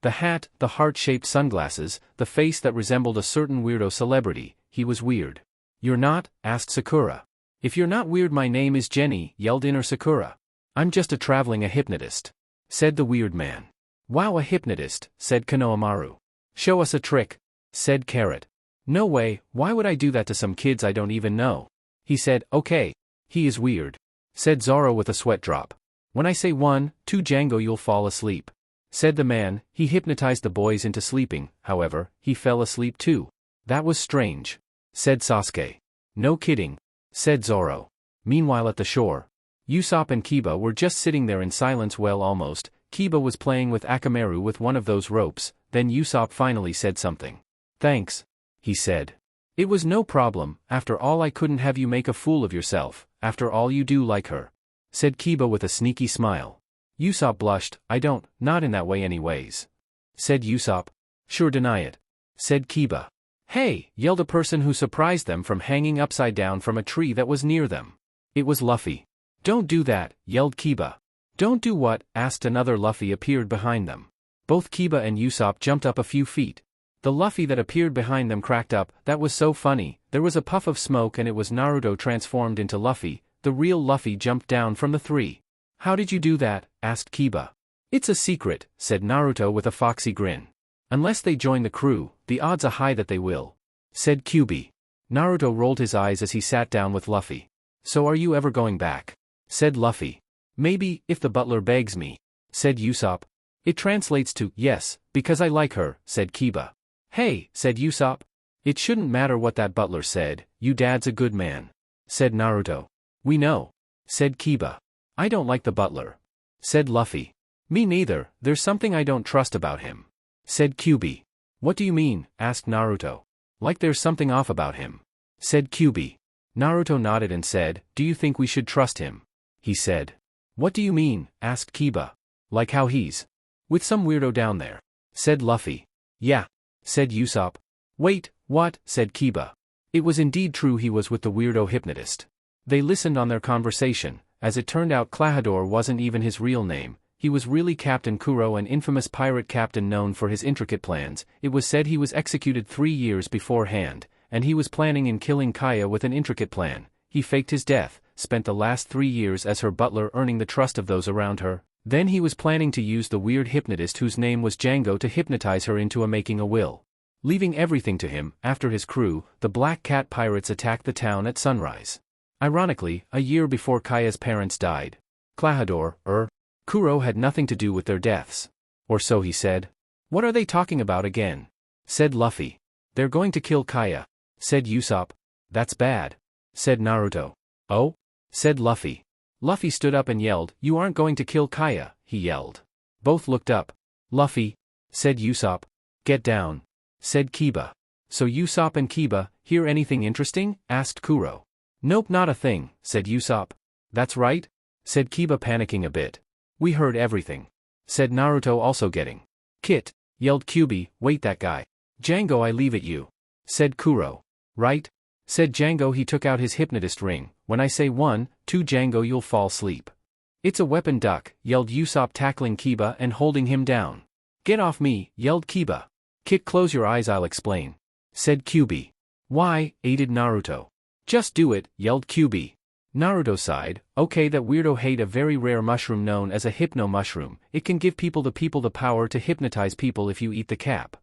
The hat, the heart-shaped sunglasses, the face that resembled a certain weirdo celebrity, he was weird. "You're not?" asked Sakura. "If you're not weird, my name is Jenny," yelled inner Sakura. "I'm just a hypnotist," said the weird man. "Wow, a hypnotist," said Konohamaru. "Show us a trick," said Carrot. "No way, why would I do that to some kids I don't even know?" He said. "Okay. He is weird," said Zoro with a sweat drop. "When I say 1, 2 Django, you'll fall asleep," said the man. He hypnotized the boys into sleeping, however, he fell asleep too. "That was strange," said Sasuke. "No kidding," said Zoro. Meanwhile at the shore, Usopp and Kiba were just sitting there in silence. Well, almost. Kiba was playing with Akamaru with one of those ropes. Then Usopp finally said something. "Thanks," he said. "It was no problem, after all I couldn't have you make a fool of yourself, after all you do like her," said Kiba with a sneaky smile. Usopp blushed. "Not in that way anyways," said Usopp. "Sure, deny it," said Kiba. "Hey!" yelled a person who surprised them from hanging upside down from a tree that was near them. It was Luffy. "Don't do that," yelled Kiba. "Don't do what?" asked another. Luffy appeared behind them. Both Kiba and Usopp jumped up a few feet. The Luffy that appeared behind them cracked up. "That was so funny." There was a puff of smoke and it was Naruto transformed into Luffy. The real Luffy jumped down from the tree. "How did you do that?" asked Kiba. "It's a secret," said Naruto with a foxy grin. "Unless they join the crew, the odds are high that they will," said Kyubi. Naruto rolled his eyes as he sat down with Luffy. "So are you ever going back?" said Luffy. "Maybe, if the butler begs me," said Usopp. "It translates to, yes, because I like her," said Kiba. "Hey," said Usopp. "It shouldn't matter what that butler said, you dad's a good man," said Naruto. "We know," said Kiba. "I don't like the butler," said Luffy. "Me neither, there's something I don't trust about him," said Kyubi. "What do you mean?" asked Naruto. "Like there's something off about him," said Kyubi. Naruto nodded and said, "Do you think we should trust him?" he said. "What do you mean?" asked Kiba. "Like how he's with some weirdo down there," said Luffy. "Yeah," said Usopp. "Wait, what?" said Kiba. It was indeed true, he was with the weirdo hypnotist. They listened on their conversation. As it turned out, Klahadore wasn't even his real name. He was really Captain Kuro, an infamous pirate captain known for his intricate plans. It was said he was executed 3 years beforehand, and he was planning in killing Kaya with an intricate plan. He faked his death, spent the last 3 years as her butler, earning the trust of those around her. Then he was planning to use the weird hypnotist whose name was Django to hypnotize her into making a will. Leaving everything to him, after his crew, the Black Cat pirates attacked the town at sunrise. Ironically, a year before Kaya's parents died. Klahadore, Kuro had nothing to do with their deaths. Or so he said. "What are they talking about again?" said Luffy. "They're going to kill Kaya," said Usopp. "That's bad," said Naruto. "Oh?" said Luffy. Luffy stood up and yelled, "You aren't going to kill Kaya," he yelled. Both looked up. "Luffy," said Usopp. "Get down," said Kiba. "So Usopp and Kiba, hear anything interesting?" asked Kuro. "Nope, not a thing," said Usopp. "That's right," said Kiba, panicking a bit. "We heard everything," said Naruto, also getting. "Kit," yelled Kyubi, "wait, that guy. Django, I leave it you," said Kuro. "Right?" Said Django. He took out his hypnotist ring. When I say 1, 2 Django you'll fall asleep. It's a weapon duck, yelled Usopp tackling Kiba and holding him down. Get off me, yelled Kiba. Kit close your eyes I'll explain. Said QB. Why, aided Naruto. Just do it, yelled QB. Naruto sighed, okay that weirdo hate a very rare mushroom known as a hypno mushroom, it can give people the power to hypnotize people if you eat the cap.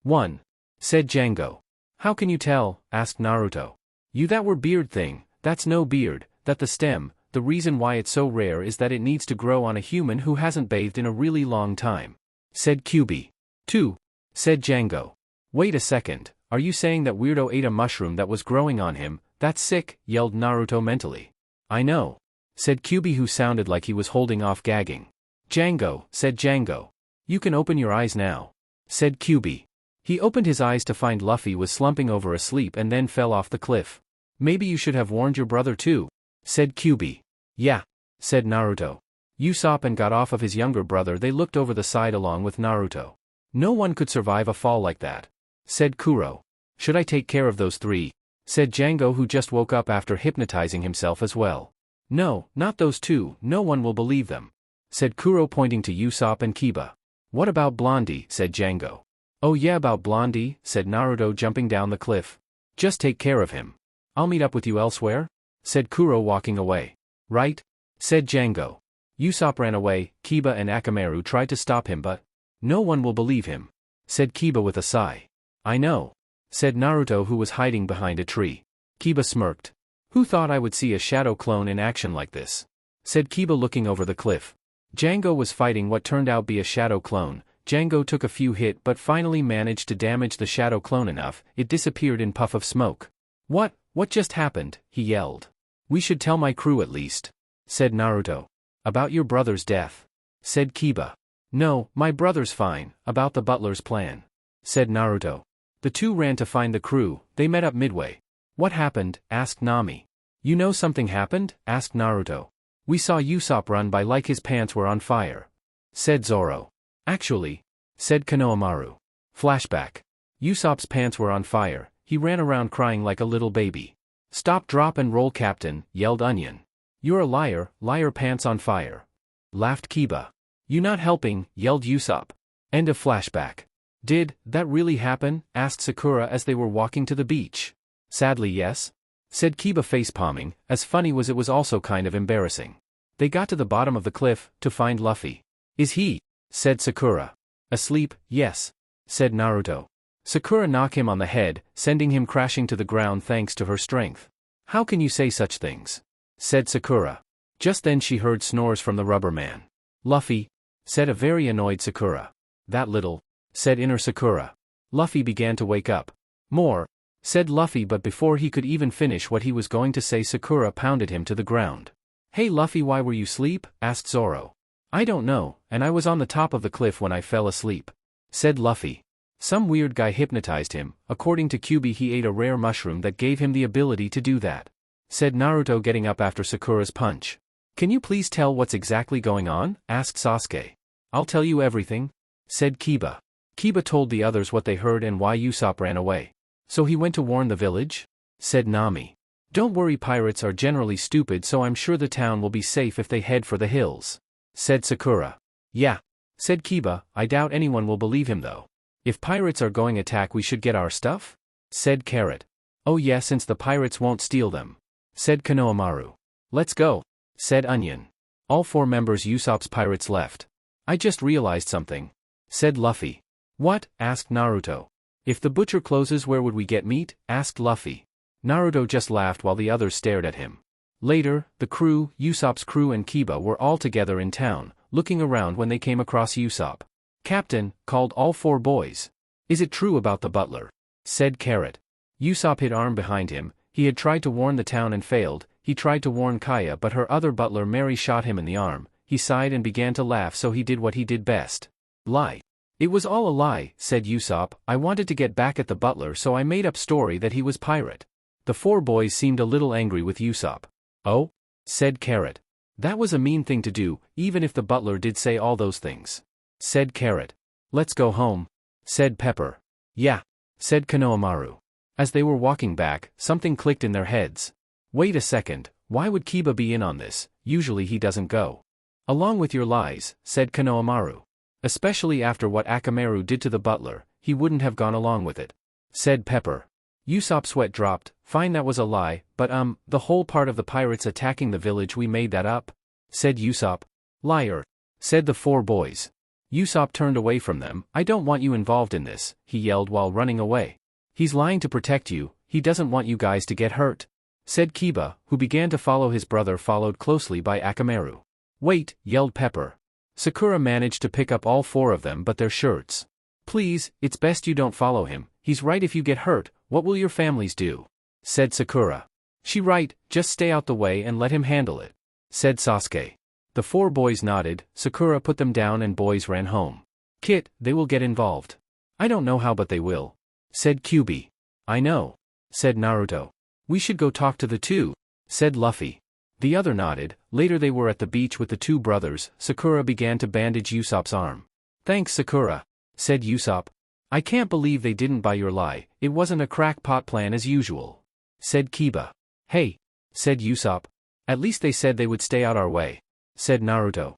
1. Said Django. How can you tell, asked Naruto. You that were beard thing, that's no beard, that the stem, the reason why it's so rare is that it needs to grow on a human who hasn't bathed in a really long time. Said QB. 2. Said Django. Wait a second, are you saying that weirdo ate a mushroom that was growing on him? That's sick, yelled Naruto mentally. I know. Said QB who sounded like he was holding off gagging. Django, said Django. You can open your eyes now. Said QB. He opened his eyes to find Luffy was slumping over asleep and then fell off the cliff. Maybe you should have warned your brother too. Said QB. Yeah. Said Naruto. Usopp and got off of his younger brother. They looked over the side along with Naruto. No one could survive a fall like that. Said Kuro. Should I take care of those 3? Said Django who just woke up after hypnotizing himself as well. No, not those 2, no one will believe them. Said Kuro pointing to Usopp and Kiba. What about Blondie? Said Django. Oh yeah about Blondie, said Naruto jumping down the cliff. Just take care of him. I'll meet up with you elsewhere? Said Kuro walking away. Right? Said Django. Usopp ran away, Kiba and Akamaru tried to stop him but no one will believe him. Said Kiba with a sigh. I know. Said Naruto who was hiding behind a tree. Kiba smirked. Who thought I would see a shadow clone in action like this? Said Kiba looking over the cliff. Django was fighting what turned out be a shadow clone. Django took a few hits but finally managed to damage the shadow clone enough, it disappeared in puff of smoke. What just happened? He yelled. We should tell my crew at least. Said Naruto. About your brother's death. Said Kiba. No, my brother's fine, about the butler's plan. Said Naruto. The 2 ran to find the crew, they met up midway. What happened? Asked Nami. You know something happened? Asked Naruto. We saw Usopp run by like his pants were on fire. Said Zoro. Actually. Said Konohamaru. Flashback. Usopp's pants were on fire, he ran around crying like a little baby. Stop drop and roll captain, yelled Onion. You're a liar, pants on fire. Laughed Kiba. You not helping, yelled Usopp. End of flashback. Did that really happen? Asked Sakura as they were walking to the beach. Sadly yes. Said Kiba face-palming, as funny was it was also kind of embarrassing. They got to the bottom of the cliff, to find Luffy. Is he? Said Sakura. Asleep, yes. Said Naruto. Sakura knocked him on the head, sending him crashing to the ground thanks to her strength. How can you say such things? Said Sakura. Just then she heard snores from the rubber man. Luffy? Said a very annoyed Sakura. That little? Said inner Sakura. Luffy began to wake up. More, said Luffy but before he could even finish what he was going to say Sakura pounded him to the ground. Hey Luffy why were you asleep? Asked Zoro. I don't know, and I was on the top of the cliff when I fell asleep. Said Luffy. Some weird guy hypnotized him, according to QB he ate a rare mushroom that gave him the ability to do that. Said Naruto getting up after Sakura's punch. Can you please tell what's exactly going on? Asked Sasuke. I'll tell you everything. Said Kiba. Kiba told the others what they heard and why Usopp ran away. So he went to warn the village? Said Nami. Don't worry pirates are generally stupid so I'm sure the town will be safe if they head for the hills. Said Sakura. Yeah. Said Kiba, I doubt anyone will believe him though. If pirates are going attack we should get our stuff? Said Carrot. Oh yeah since the pirates won't steal them. Said Konohamaru. Let's go. Said Onion. All 4 members Usopp's pirates left. I just realized something. Said Luffy. What? Asked Naruto. If the butcher closes where would we get meat? Asked Luffy. Naruto just laughed while the others stared at him. Later, the crew, Usopp's crew and Kiba were all together in town, looking around when they came across Usopp. Captain, called all 4 boys. Is it true about the butler? Said Carrot. Usopp hid arm behind him, he had tried to warn the town and failed, he tried to warn Kaya but her other butler Mary shot him in the arm, he sighed and began to laugh so he did what he did best. Lie. It was all a lie, said Usopp, I wanted to get back at the butler so I made up story that he was pirate. The 4 boys seemed a little angry with Usopp. Oh? Said Carrot. That was a mean thing to do, even if the butler did say all those things. Said Carrot. Let's go home. Said Pepper. Yeah. Said Konohamaru. As they were walking back, something clicked in their heads. Wait a second, why would Kiba be in on this? Usually he doesn't go along with your lies, said Konohamaru. Especially after what Akamaru did to the butler, he wouldn't have gone along with it, said Pepper. Usopp's sweat dropped. Fine, that was a lie, but the whole part of the pirates attacking the village, we made that up, said Usopp. Liar, said the four boys. Usopp turned away from them. I don't want you involved in this, he yelled while running away. He's lying to protect you, he doesn't want you guys to get hurt, said Kiba, who began to follow his brother, followed closely by Akamaru. Wait, yelled Pepper. Sakura managed to pick up all four of them but their shirts. Please, it's best you don't follow him, he's right. If you get hurt, what will your families do? Said Sakura. She right, just stay out the way and let him handle it, said Sasuke. The four boys nodded. Sakura put them down and boys ran home. Kit, they will get involved. I don't know how, but they will, said Kyuubi. I know, said Naruto. We should go talk to the two, said Luffy. The other nodded. Later they were at the beach with the two brothers. Sakura began to bandage Usopp's arm. Thanks, Sakura, said Usopp. I can't believe they didn't buy your lie, it wasn't a crackpot plan as usual, said Kiba. Hey, said Usopp. At least they said they would stay out our way, said Naruto.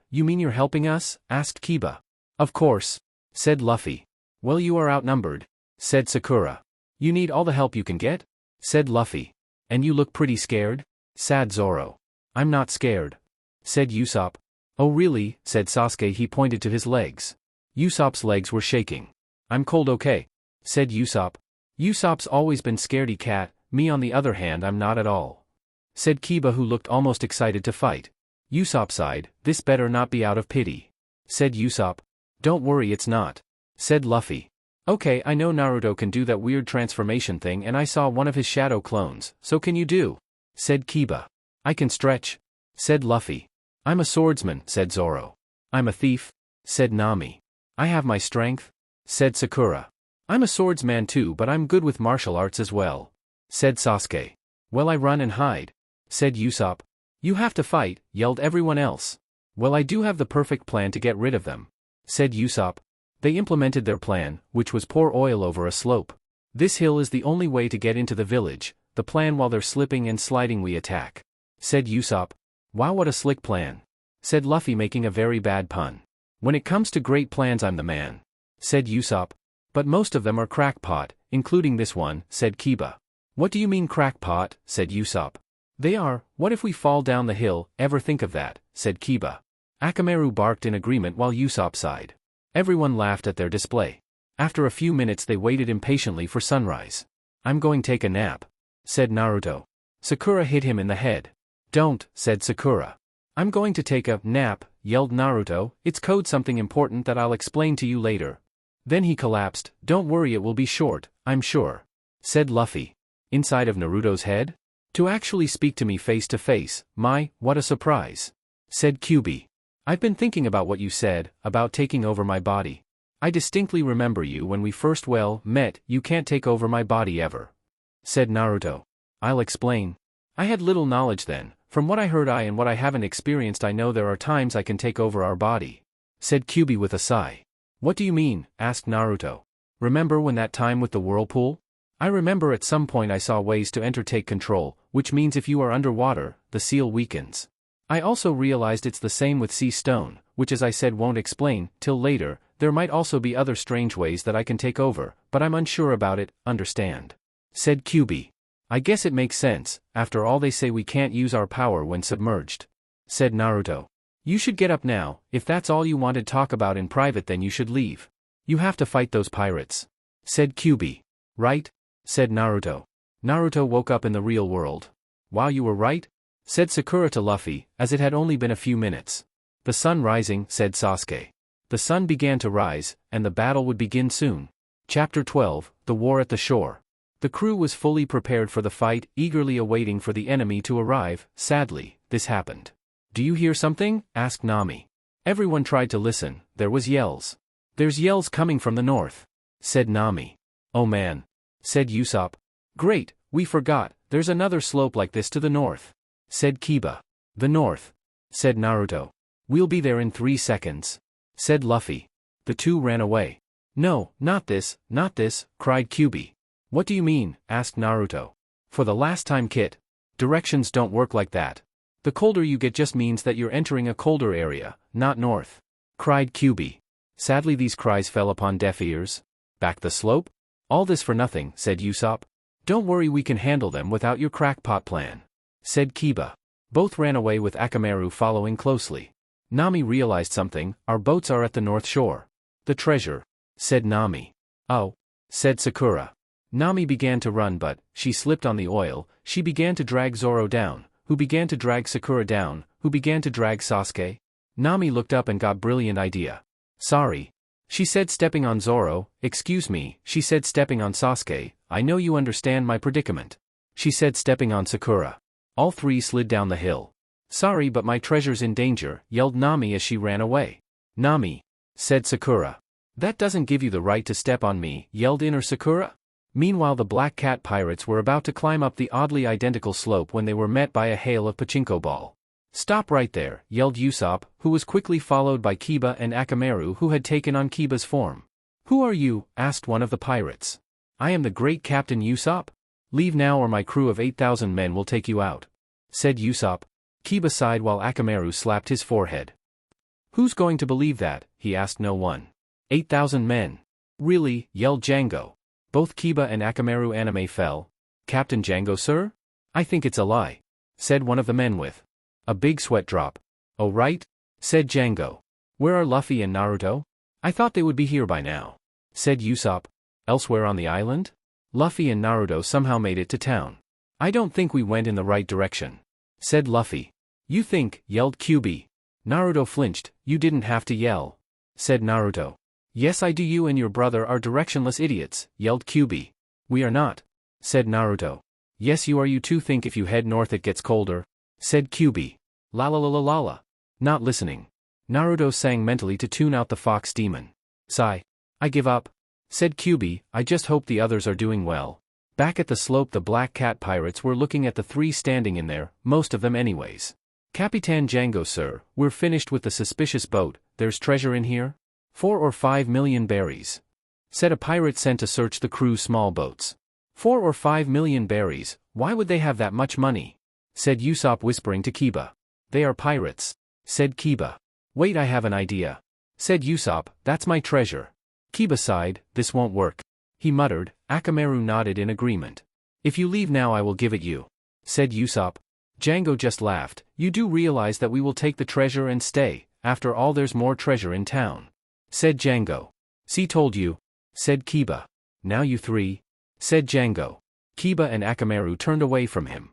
You mean you're helping us? Asked Kiba. Of course, said Luffy. Well, you are outnumbered, said Sakura. You need all the help you can get, said Luffy. And you look pretty scared, said Zoro. I'm not scared, said Usopp. Oh really, said Sasuke. He pointed to his legs. Usopp's legs were shaking. I'm cold, okay, said Usopp. Usopp's always been scaredy cat, me on the other hand I'm not at all, said Kiba, who looked almost excited to fight. Usopp sighed. This better not be out of pity, said Usopp. Don't worry, it's not, said Luffy. Okay, I know Naruto can do that weird transformation thing and I saw one of his shadow clones, so can you do? Said Kiba. I can stretch, said Luffy. I'm a swordsman, said Zoro. I'm a thief, said Nami. I have my strength, said Sakura. I'm a swordsman too, but I'm good with martial arts as well, said Sasuke. Well, I run and hide, said Usopp. You have to fight, yelled everyone else. Well, I do have the perfect plan to get rid of them, said Usopp. They implemented their plan, which was pour oil over a slope. This hill is the only way to get into the village. The plan: while they're slipping and sliding we attack, said Usopp. Wow, what a slick plan, said Luffy, making a very bad pun. When it comes to great plans I'm the man, said Usopp. But most of them are crackpot, including this one, said Kiba. What do you mean crackpot, said Usopp. They are. What if we fall down the hill? Ever think of that, said Kiba. Akamaru barked in agreement while Usopp sighed. Everyone laughed at their display. After a few minutes they waited impatiently for sunrise. I'm going to take a nap, said Naruto. Sakura hit him in the head. Don't, said Sakura. I'm going to take a nap, yelled Naruto. It's code something important that I'll explain to you later. Then he collapsed. Don't worry, it will be short, I'm sure, said Luffy. Inside of Naruto's head? To actually speak to me face to face, what a surprise, said Kyuubi. I've been thinking about what you said, about taking over my body. I distinctly remember you when we first met. You can't take over my body ever, said Naruto. I'll explain. I had little knowledge then. From what I heard and what I haven't experienced, I know there are times I can take over our body, said Kyuubi with a sigh. What do you mean? Asked Naruto. Remember when that time with the whirlpool? I remember at some point I saw ways to take control, which means if you are underwater, the seal weakens. I also realized it's the same with sea stone, which as I said won't explain till later. There might also be other strange ways that I can take over, but I'm unsure about it, understand? Said Kyuubi. I guess it makes sense, after all they say we can't use our power when submerged, said Naruto. You should get up now. If that's all you wanted to talk about in private, then you should leave. You have to fight those pirates, said Kyuubi. Right? Said Naruto. Naruto woke up in the real world. Wow, you were right? Said Sakura to Luffy, as it had only been a few minutes. The sun rising, said Sasuke. The sun began to rise, and the battle would begin soon. Chapter 12, The War at the Shore. The crew was fully prepared for the fight, eagerly awaiting for the enemy to arrive. Sadly, this happened. Do you hear something? Asked Nami. Everyone tried to listen. There was yells. There's yells coming from the north, said Nami. Oh man, said Usopp. Great, we forgot, there's another slope like this to the north, said Kiba. The north, said Naruto. We'll be there in 3 seconds, said Luffy. The two ran away. No, not this, cried Kyuubi. What do you mean? Asked Naruto. For the last time, Kit. Directions don't work like that. The colder you get just means that you're entering a colder area, not north. Cried Kyubi. Sadly these cries fell upon deaf ears. Back the slope? All this for nothing, said Usopp. Don't worry, we can handle them without your crackpot plan, said Kiba. Both ran away with Akamaru following closely. Nami realized something, our boats are at the north shore. The treasure, said Nami. Oh, said Sakura. Nami began to run but, she slipped on the oil, she began to drag Zoro down, who began to drag Sakura down, who began to drag Sasuke. Nami looked up and got brilliant idea. Sorry, she said stepping on Zoro. Excuse me, she said stepping on Sasuke. I know you understand my predicament. She said stepping on Sakura. All three slid down the hill. Sorry but my treasure's in danger, yelled Nami as she ran away. Nami, said Sakura. That doesn't give you the right to step on me, yelled Inner Sakura. Meanwhile the Black Cat pirates were about to climb up the oddly identical slope when they were met by a hail of pachinko ball. Stop right there, yelled Usopp, who was quickly followed by Kiba and Akamaru who had taken on Kiba's form. Who are you? Asked one of the pirates. I am the great Captain Usopp. Leave now or my crew of 8,000 men will take you out, said Usopp. Kiba sighed while Akamaru slapped his forehead. Who's going to believe that? He asked no one. 8,000 men. Really? Yelled Django. Both Kiba and Akamaru anime fell. Captain Django, sir? I think it's a lie, said one of the men with a big sweat drop. Oh right? Said Django. Where are Luffy and Naruto? I thought they would be here by now, said Usopp. Elsewhere on the island? Luffy and Naruto somehow made it to town. I don't think we went in the right direction, said Luffy. You think, yelled Kyubi. Naruto flinched. You didn't have to yell, said Naruto. Yes I do, you and your brother are directionless idiots, yelled Kyubi. We are not, said Naruto. Yes you are, you two think if you head north it gets colder, said Kyubi. La la la la la la. Not listening. Naruto sang mentally to tune out the fox demon. Sigh. I give up, said Kyubi. I just hope the others are doing well. Back at the slope the Black Cat pirates were looking at the three standing in there, most of them anyways. Capitan Django, sir, we're finished with the suspicious boat. There's treasure in here? 4 or 5 million berries, said a pirate sent to search the crew's small boats. 4 or 5 million berries, why would they have that much money? Said Usopp whispering to Kiba. They are pirates, said Kiba. Wait, I have an idea, said Usopp. That's my treasure. Kiba sighed. This won't work, he muttered. Akamaru nodded in agreement. If you leave now I will give it you, said Usopp. Django just laughed. You do realize that we will take the treasure and stay, after all there's more treasure in town, said Django. See, told you, said Kiba. Now you three, said Django. Kiba and Akamaru turned away from him.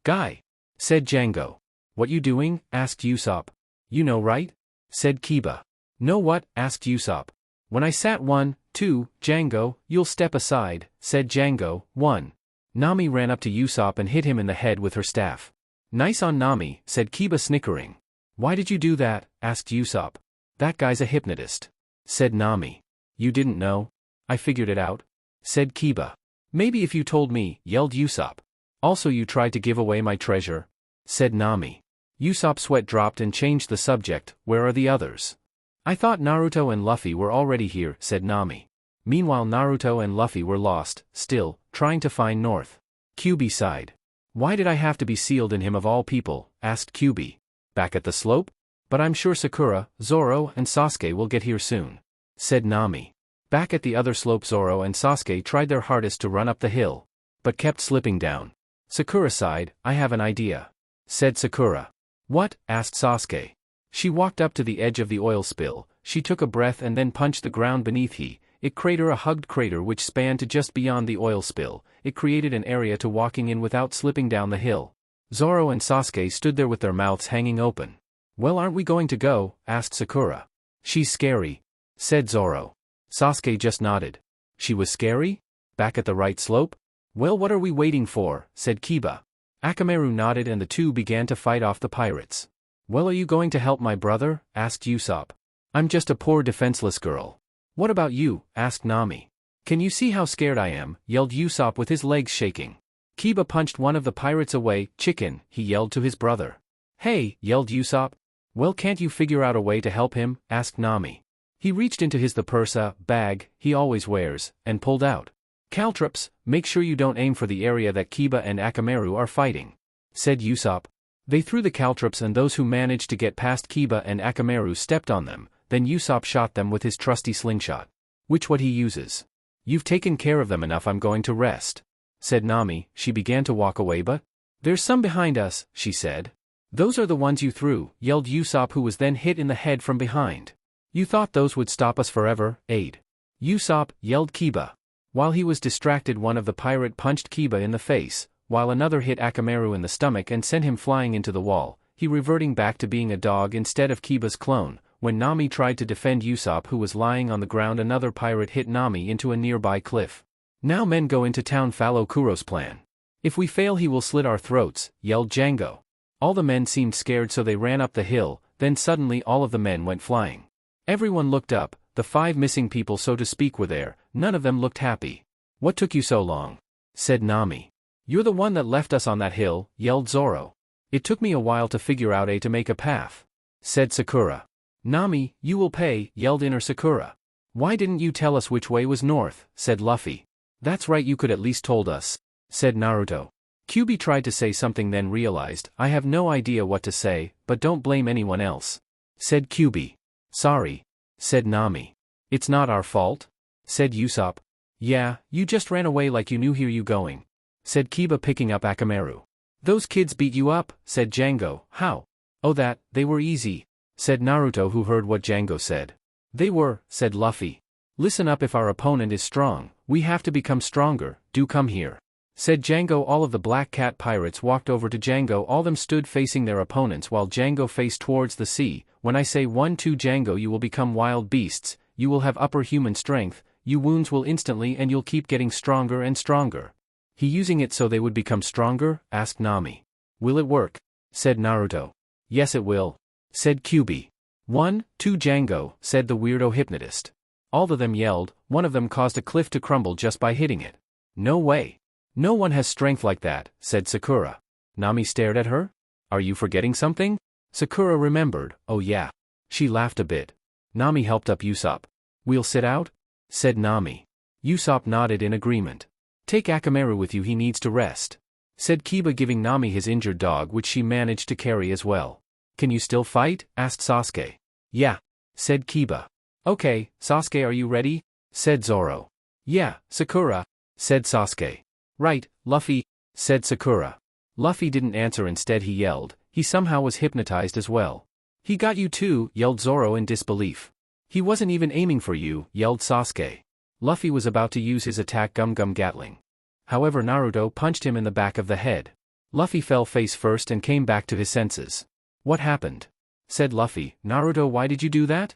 Guy, said Django. What you doing? Asked Usopp. You know right? Said Kiba. Know what? Asked Usopp. When I sat 1, 2, Django, you'll step aside, said Django. 1. Nami ran up to Usopp and hit him in the head with her staff. Nice on Nami, said Kiba snickering. Why did you do that? Asked Usopp. That guy's a hypnotist, said Nami. You didn't know? I figured it out, said Kiba. Maybe if you told me, yelled Usopp. Also you tried to give away my treasure, said Nami. Usopp's sweat dropped and changed the subject. Where are the others? I thought Naruto and Luffy were already here, said Nami. Meanwhile Naruto and Luffy were lost, still, trying to find North. Kyubi sighed. Why did I have to be sealed in him of all people? Asked Kyubi. Back at the slope? But I'm sure Sakura, Zoro and Sasuke will get here soon, said Nami. Back at the other slope Zoro and Sasuke tried their hardest to run up the hill, but kept slipping down. Sakura sighed. I have an idea, said Sakura. What? Asked Sasuke. She walked up to the edge of the oil spill, she took a breath and then punched the ground beneath it crater a hugged crater which spanned to just beyond the oil spill. It created an area to walking in without slipping down the hill. Zoro and Sasuke stood there with their mouths hanging open. Well, aren't we going to go? Asked Sakura. She's scary, said Zoro. Sasuke just nodded. She was scary? Back at the right slope? Well, what are we waiting for? Said Kiba. Akamaru nodded and the two began to fight off the pirates. Well, are you going to help my brother? Asked Usopp. I'm just a poor defenseless girl. What about you? Asked Nami. Can you see how scared I am? Yelled Usopp with his legs shaking. Kiba punched one of the pirates away. Chicken, he yelled to his brother. Hey, yelled Usopp. Well, can't you figure out a way to help him? Asked Nami. He reached into his the pursa bag he always wears, and pulled out Caltrops, make sure you don't aim for the area that Kiba and Akamaru are fighting, said Usopp. They threw the caltrops and those who managed to get past Kiba and Akamaru stepped on them, then Usopp shot them with his trusty slingshot. Which what he uses. You've taken care of them enough, I'm going to rest, said Nami. She began to walk away, but there's some behind us, she said. Those are the ones you threw, yelled Usopp, who was then hit in the head from behind. You thought those would stop us forever, Aid? Usopp, yelled Kiba. While he was distracted, one of the pirate punched Kiba in the face, while another hit Akamaru in the stomach and sent him flying into the wall, he reverting back to being a dog instead of Kiba's clone. When Nami tried to defend Usopp, who was lying on the ground, another pirate hit Nami into a nearby cliff. Now men go into town, follow Kuro's plan. If we fail he will slit our throats, yelled Django. All the men seemed scared, so they ran up the hill, then suddenly all of the men went flying. Everyone looked up, the 5 missing people so to speak were there, none of them looked happy. What took you so long? Said Nami. You're the one that left us on that hill, yelled Zoro. It took me a while to figure out to make a path, said Sakura. Nami, you will pay, yelled Inner Sakura. Why didn't you tell us which way was north, said Luffy. That's right, you could at least told us, said Naruto. Kyuubi tried to say something then realized, I have no idea what to say, but don't blame anyone else, said Kyuubi. Sorry, said Nami. It's not our fault, said Usopp. Yeah, you just ran away like you knew here you going, said Kiba, picking up Akamaru. Those kids beat you up, said Django. How? Oh, that, they were easy, said Naruto, who heard what Django said. They were, said Luffy. Listen up, if our opponent is strong, we have to become stronger, do come here, said Django. All of the Black Cat pirates walked over to Django. All of them stood facing their opponents while Django faced towards the sea. When I say 1, 2 Django, you will become wild beasts, you will have upper human strength, you wounds will instantly and you'll keep getting stronger and stronger. He using it so they would become stronger? Asked Nami. Will it work? Said Naruto. Yes it will, said Kyuubi. 1, 2 Django, said the weirdo hypnotist. All of them yelled. One of them caused a cliff to crumble just by hitting it. No way. No one has strength like that, said Sakura. Nami stared at her. Are you forgetting something? Sakura remembered. Oh yeah. She laughed a bit. Nami helped up Usopp. We'll sit out? Said Nami. Usopp nodded in agreement. Take Akamaru with you, he needs to rest, said Kiba, giving Nami his injured dog, which she managed to carry as well. Can you still fight? Asked Sasuke. Yeah, said Kiba. Okay, Sasuke, are you ready? Said Zoro. Yeah, Sakura, said Sasuke. Right, Luffy, said Sakura. Luffy didn't answer, instead he yelled. He somehow was hypnotized as well. He got you too, yelled Zoro in disbelief. He wasn't even aiming for you, yelled Sasuke. Luffy was about to use his attack Gum Gum Gatling. However, Naruto punched him in the back of the head. Luffy fell face first and came back to his senses. What happened? Said Luffy. Naruto, why did you do that?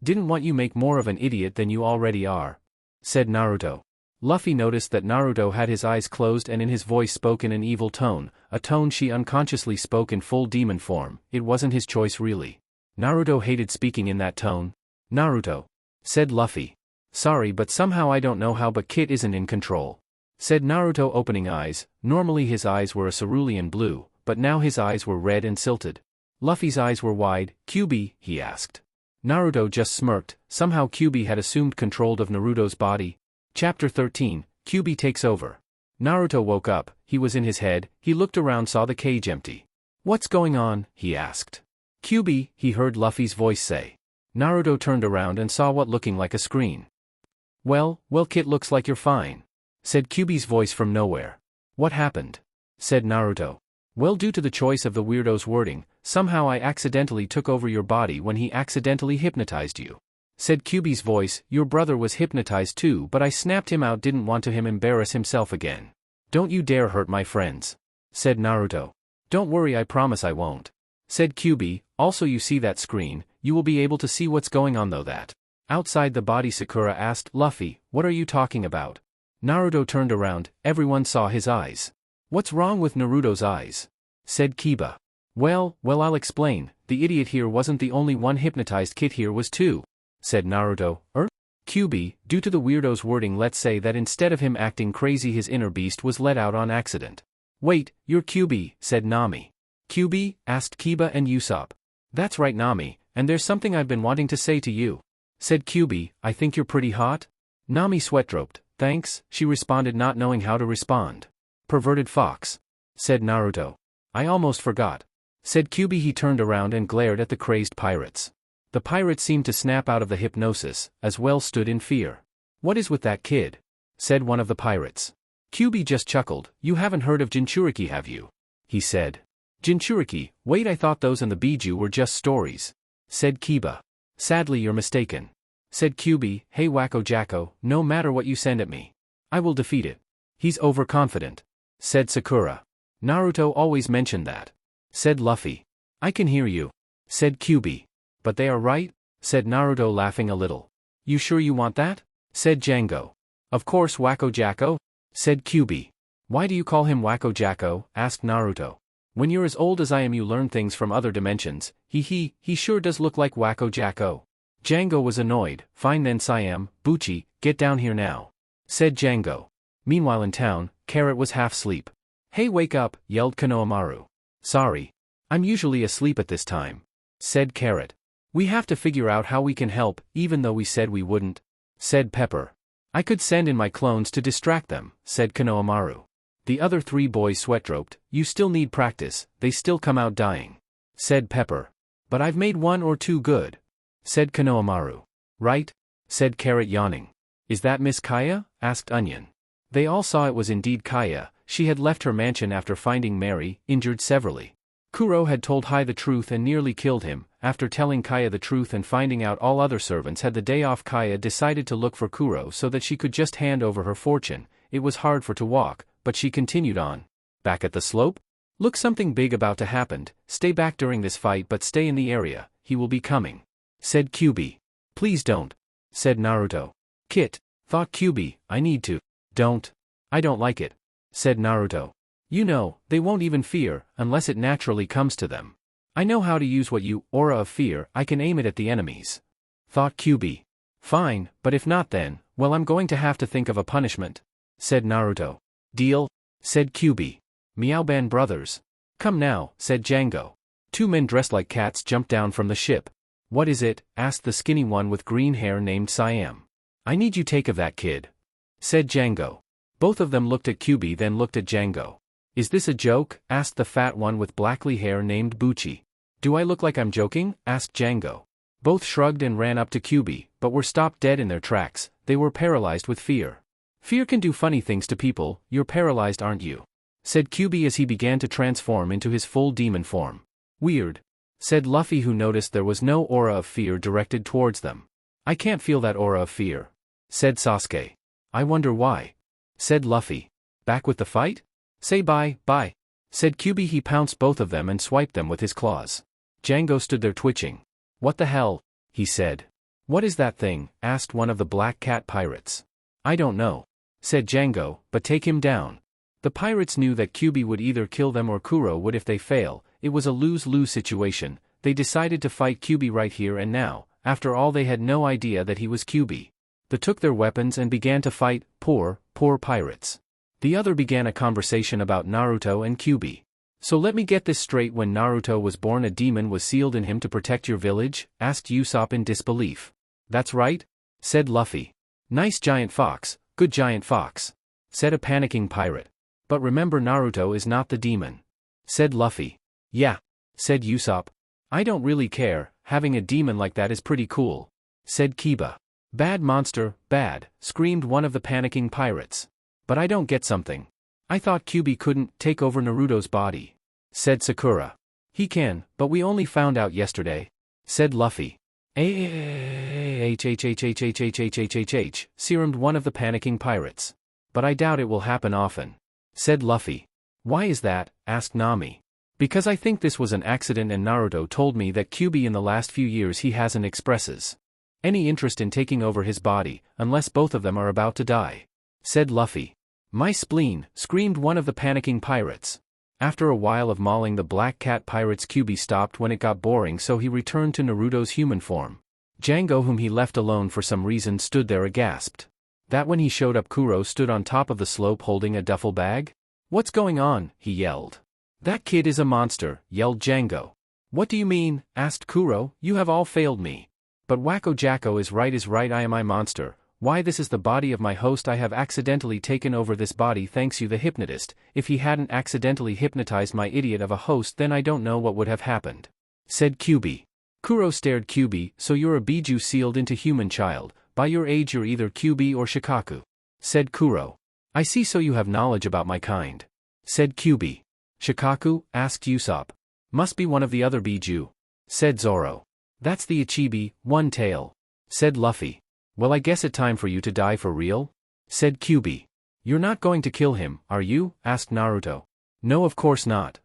Didn't want you make more of an idiot than you already are, said Naruto. Luffy noticed that Naruto had his eyes closed and in his voice spoke in an evil tone, a tone she unconsciously spoke in full demon form. It wasn't his choice really. Naruto hated speaking in that tone. Naruto, said Luffy. Sorry, but somehow I don't know how, but Kit isn't in control, said Naruto, opening eyes. Normally his eyes were a cerulean blue, but now his eyes were red and silted. Luffy's eyes were wide. Kyuubi, he asked. Naruto just smirked. Somehow Kyuubi had assumed control of Naruto's body. Chapter 13, Kyuubi takes over. Naruto woke up. He was in his head. He looked around, saw the cage empty. What's going on? He asked. Kyuubi, he heard Luffy's voice say. Naruto turned around and saw what looking like a screen. Well, Kit, looks like you're fine, said Kyuubi's voice from nowhere. What happened? Said Naruto. Well, due to the choice of the weirdo's wording, somehow I accidentally took over your body when he accidentally hypnotized you, said Kyuubi's voice. Your brother was hypnotized too, but I snapped him out, didn't want to him embarrass himself again. Don't you dare hurt my friends, said Naruto. Don't worry, I promise I won't, said Kyuubi. Also, you see that screen, you will be able to see what's going on though that. Outside the body, Sakura asked. Luffy, what are you talking about? Naruto turned around. Everyone saw his eyes. What's wrong with Naruto's eyes? Said Kiba. Well, I'll explain. The idiot here wasn't the only one hypnotized, Kit here was too, said Naruto. Kyuubi, due to the weirdo's wording, let's say that instead of him acting crazy, his inner beast was let out on accident. Wait, you're Kyuubi, said Nami. Kyuubi? Asked Kiba and Usopp. That's right, Nami, and there's something I've been wanting to say to you, said Kyuubi. I think you're pretty hot? Nami sweat-dropped. Thanks, she responded, not knowing how to respond. Perverted fox, said Naruto. I almost forgot, said Kyuubi. He turned around and glared at the crazed pirates. The pirates seemed to snap out of the hypnosis, as well stood in fear. What is with that kid? Said one of the pirates. Kyuubi just chuckled. You haven't heard of Jinchuriki, have you? He said. Jinchuriki, wait, I thought those and the Biju were just stories, said Kiba. Sadly, you're mistaken, said Kyuubi. Hey Wacko Jacko, no matter what you send at me, I will defeat it. He's overconfident, said Sakura. Naruto always mentioned that, said Luffy. I can hear you, said Kyuubi. But they are right, said Naruto, laughing a little. You sure you want that? Said Django. Of course, Wacko Jacko, said Kyuubi. Why do you call him Wacko Jacko? Asked Naruto. When you're as old as I am, you learn things from other dimensions. He sure does look like Wacko Jacko. Django was annoyed. Fine then, Siam, Buchi, get down here now, said Django. Meanwhile in town, Carrot was half asleep. Hey, wake up, yelled Konohamaru. Sorry, I'm usually asleep at this time, said Carrot. We have to figure out how we can help, even though we said we wouldn't, said Pepper. I could send in my clones to distract them, said Konohamaru. The other three boys sweat-droped. You still need practice, they still come out dying, said Pepper. But I've made one or two good, said Konohamaru. Right, said Carrot, yawning. Is that Miss Kaya? Asked Onion. They all saw it was indeed Kaya. She had left her mansion after finding Mary, injured severely. Kuro had told Hai the truth and nearly killed him. After telling Kaya the truth and finding out all other servants had the day off, Kaya decided to look for Kuro so that she could just hand over her fortune. It was hard for her to walk, but she continued on. Back at the slope? Look, something big about to happen. Stay back during this fight, but stay in the area. He will be coming, said Kyuubi. Please don't, said Naruto. Kit, thought Kyuubi, I need to. Don't. I don't like it, said Naruto. You know, they won't even fear, unless it naturally comes to them. I know how to use what you, aura of fear, I can aim it at the enemies, thought Kyuubi. Fine, but if not then, well, I'm going to have to think of a punishment, said Naruto. Deal, said Kyuubi. Meowban brothers. Come now, said Django. Two men dressed like cats jumped down from the ship. What is it? Asked the skinny one with green hair named Siam. I need you take of that kid, said Django. Both of them looked at Kyuubi, then looked at Django. Is this a joke? Asked the fat one with blackly hair named Buchi. Do I look like I'm joking? Asked Django. Both shrugged and ran up to Kyuubi, but were stopped dead in their tracks. They were paralyzed with fear. Fear can do funny things to people. You're paralyzed, aren't you? Said Kyuubi as he began to transform into his full demon form. Weird, said Luffy, who noticed there was no aura of fear directed towards them. I can't feel that aura of fear, said Sasuke. I wonder why, said Luffy. Back with the fight? Say bye, said Kyuubi. He pounced both of them and swiped them with his claws. Django stood there twitching. What the hell? He said. What is that thing? Asked one of the black cat pirates. I don't know, said Django, but take him down. The pirates knew that Kyuubi would either kill them or Kuro would if they fail. It was a lose-lose situation. They decided to fight Kyuubi right here and now. After all, they had no idea that he was Kyuubi. They took their weapons and began to fight. Poor pirates. The other began a conversation about Naruto and Kyuubi. So let me get this straight, when Naruto was born, a demon was sealed in him to protect your village? Asked Usopp in disbelief. That's right, said Luffy. Nice giant fox, good giant fox, said a panicking pirate. But remember, Naruto is not the demon, said Luffy. Yeah, said Usopp. I don't really care, having a demon like that is pretty cool, said Kiba. Bad monster, bad, screamed one of the panicking pirates. But I don't get something. I thought Kyuubi couldn't take over Naruto's body, said Sakura. He can, but we only found out yesterday, said Luffy. Serumed one of the panicking pirates. But I doubt it will happen often, said Luffy. Why is that? Asked Nami. Because I think this was an accident, and Naruto told me that Kyuubi in the last few years he hasn't expresses any interest in taking over his body, unless both of them are about to die, said Luffy. My spleen, screamed one of the panicking pirates. After a while of mauling the black cat pirates, Kyuubi stopped when it got boring, so he returned to Naruto's human form. Django, whom he left alone for some reason, stood there aghast. That when he showed up, Kuro stood on top of the slope holding a duffel bag? What's going on? He yelled. That kid is a monster, yelled Django. What do you mean? Asked Kuro. You have all failed me. But Wacko Jacko is right, I am my monster. Why, this is the body of my host. I have accidentally taken over this body thanks you the hypnotist. If he hadn't accidentally hypnotized my idiot of a host, then I don't know what would have happened," said Kyubi. Kuro stared. Kyubi, so you're a Biju sealed into human child. By your age you're either Kyubi or Shikaku, said Kuro. I see, so you have knowledge about my kind, said Kyubi. Shikaku, asked Usopp. Must be one of the other Biju, said Zoro. That's the Ichibi, one tail, said Luffy. Well, I guess it's time for you to die for real, said Kyubi. You're not going to kill him, are you? Asked Naruto. No, of course not,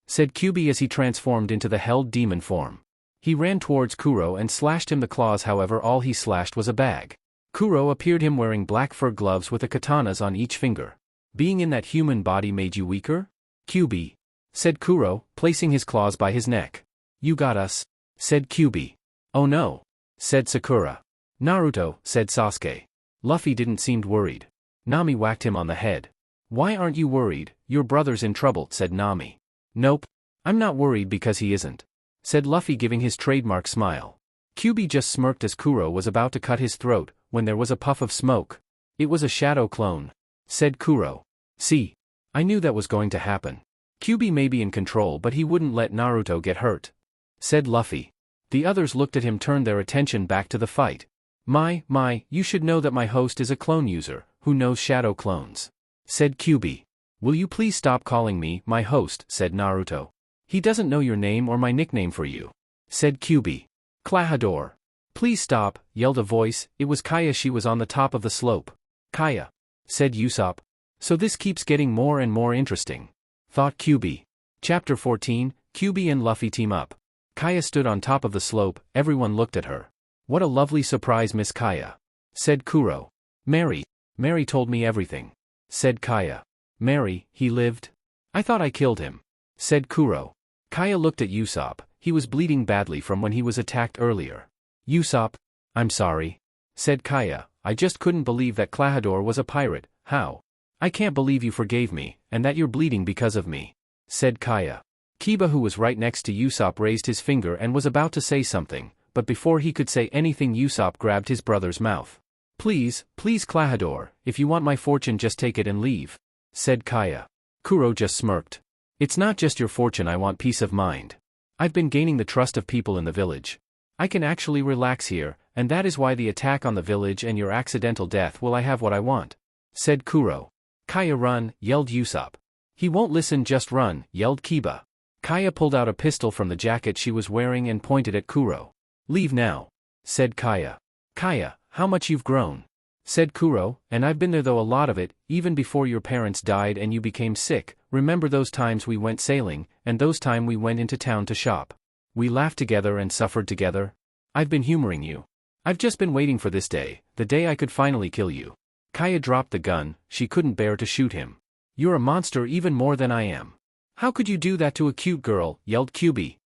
said Kyubi as he transformed into the held demon form. He ran towards Kuro and slashed him the claws. However, all he slashed was a bag. Kuro appeared him wearing black fur gloves with the katanas on each finger. Being in that human body made you weaker? Kyubi, said Kuro, placing his claws by his neck. You got us, said Kyubi. Oh no, said Sakura. Naruto, said Sasuke. Luffy didn't seem worried. Nami whacked him on the head. Why aren't you worried? Your brother's in trouble, said Nami. Nope, I'm not worried because he isn't, said Luffy, giving his trademark smile. Kyubi just smirked as Kuro was about to cut his throat, when there was a puff of smoke. It was a shadow clone, said Kuro. See, I knew that was going to happen. Kyubi may be in control, but he wouldn't let Naruto get hurt, said Luffy. The others looked at him, turned their attention back to the fight. My, you should know that my host is a clone user, who knows shadow clones, said Kyubi. Will you please stop calling me my host, said Naruto. He doesn't know your name or my nickname for you, said Kyubi. Klahadore. Please stop, yelled a voice. It was Kaya. She was on the top of the slope. Kaya, said Usopp. So this keeps getting more and more interesting, thought Kyubi. Chapter 14, Kyubi and Luffy team up. Kaya stood on top of the slope. Everyone looked at her. What a lovely surprise, Miss Kaya, said Kuro. Mary told me everything, said Kaya. Mary, he lived? I thought I killed him, said Kuro. Kaya looked at Usopp. He was bleeding badly from when he was attacked earlier. Usopp, I'm sorry, said Kaya. I just couldn't believe that Klahadore was a pirate. How? I can't believe you forgave me, and that you're bleeding because of me, said Kaya. Kiba, who was right next to Usopp, raised his finger and was about to say something, but before he could say anything, Usopp grabbed his brother's mouth. Please, Klahadore, if you want my fortune, just take it and leave, said Kaya. Kuro just smirked. It's not just your fortune I want, peace of mind. I've been gaining the trust of people in the village. I can actually relax here, and that is why the attack on the village and your accidental death will I have what I want, said Kuro. Kaya, run, yelled Usopp. He won't listen, just run, yelled Kiba. Kaya pulled out a pistol from the jacket she was wearing and pointed at Kuro. Leave now, said Kaya. Kaya, how much you've grown, said Kuro. And I've been there though, a lot of it, even before your parents died and you became sick. Remember those times we went sailing, and those time we went into town to shop? We laughed together and suffered together. I've been humoring you. I've just been waiting for this day, the day I could finally kill you. Kaya dropped the gun. She couldn't bear to shoot him. You're a monster, even more than I am. How could you do that to a cute girl, yelled Kyubi.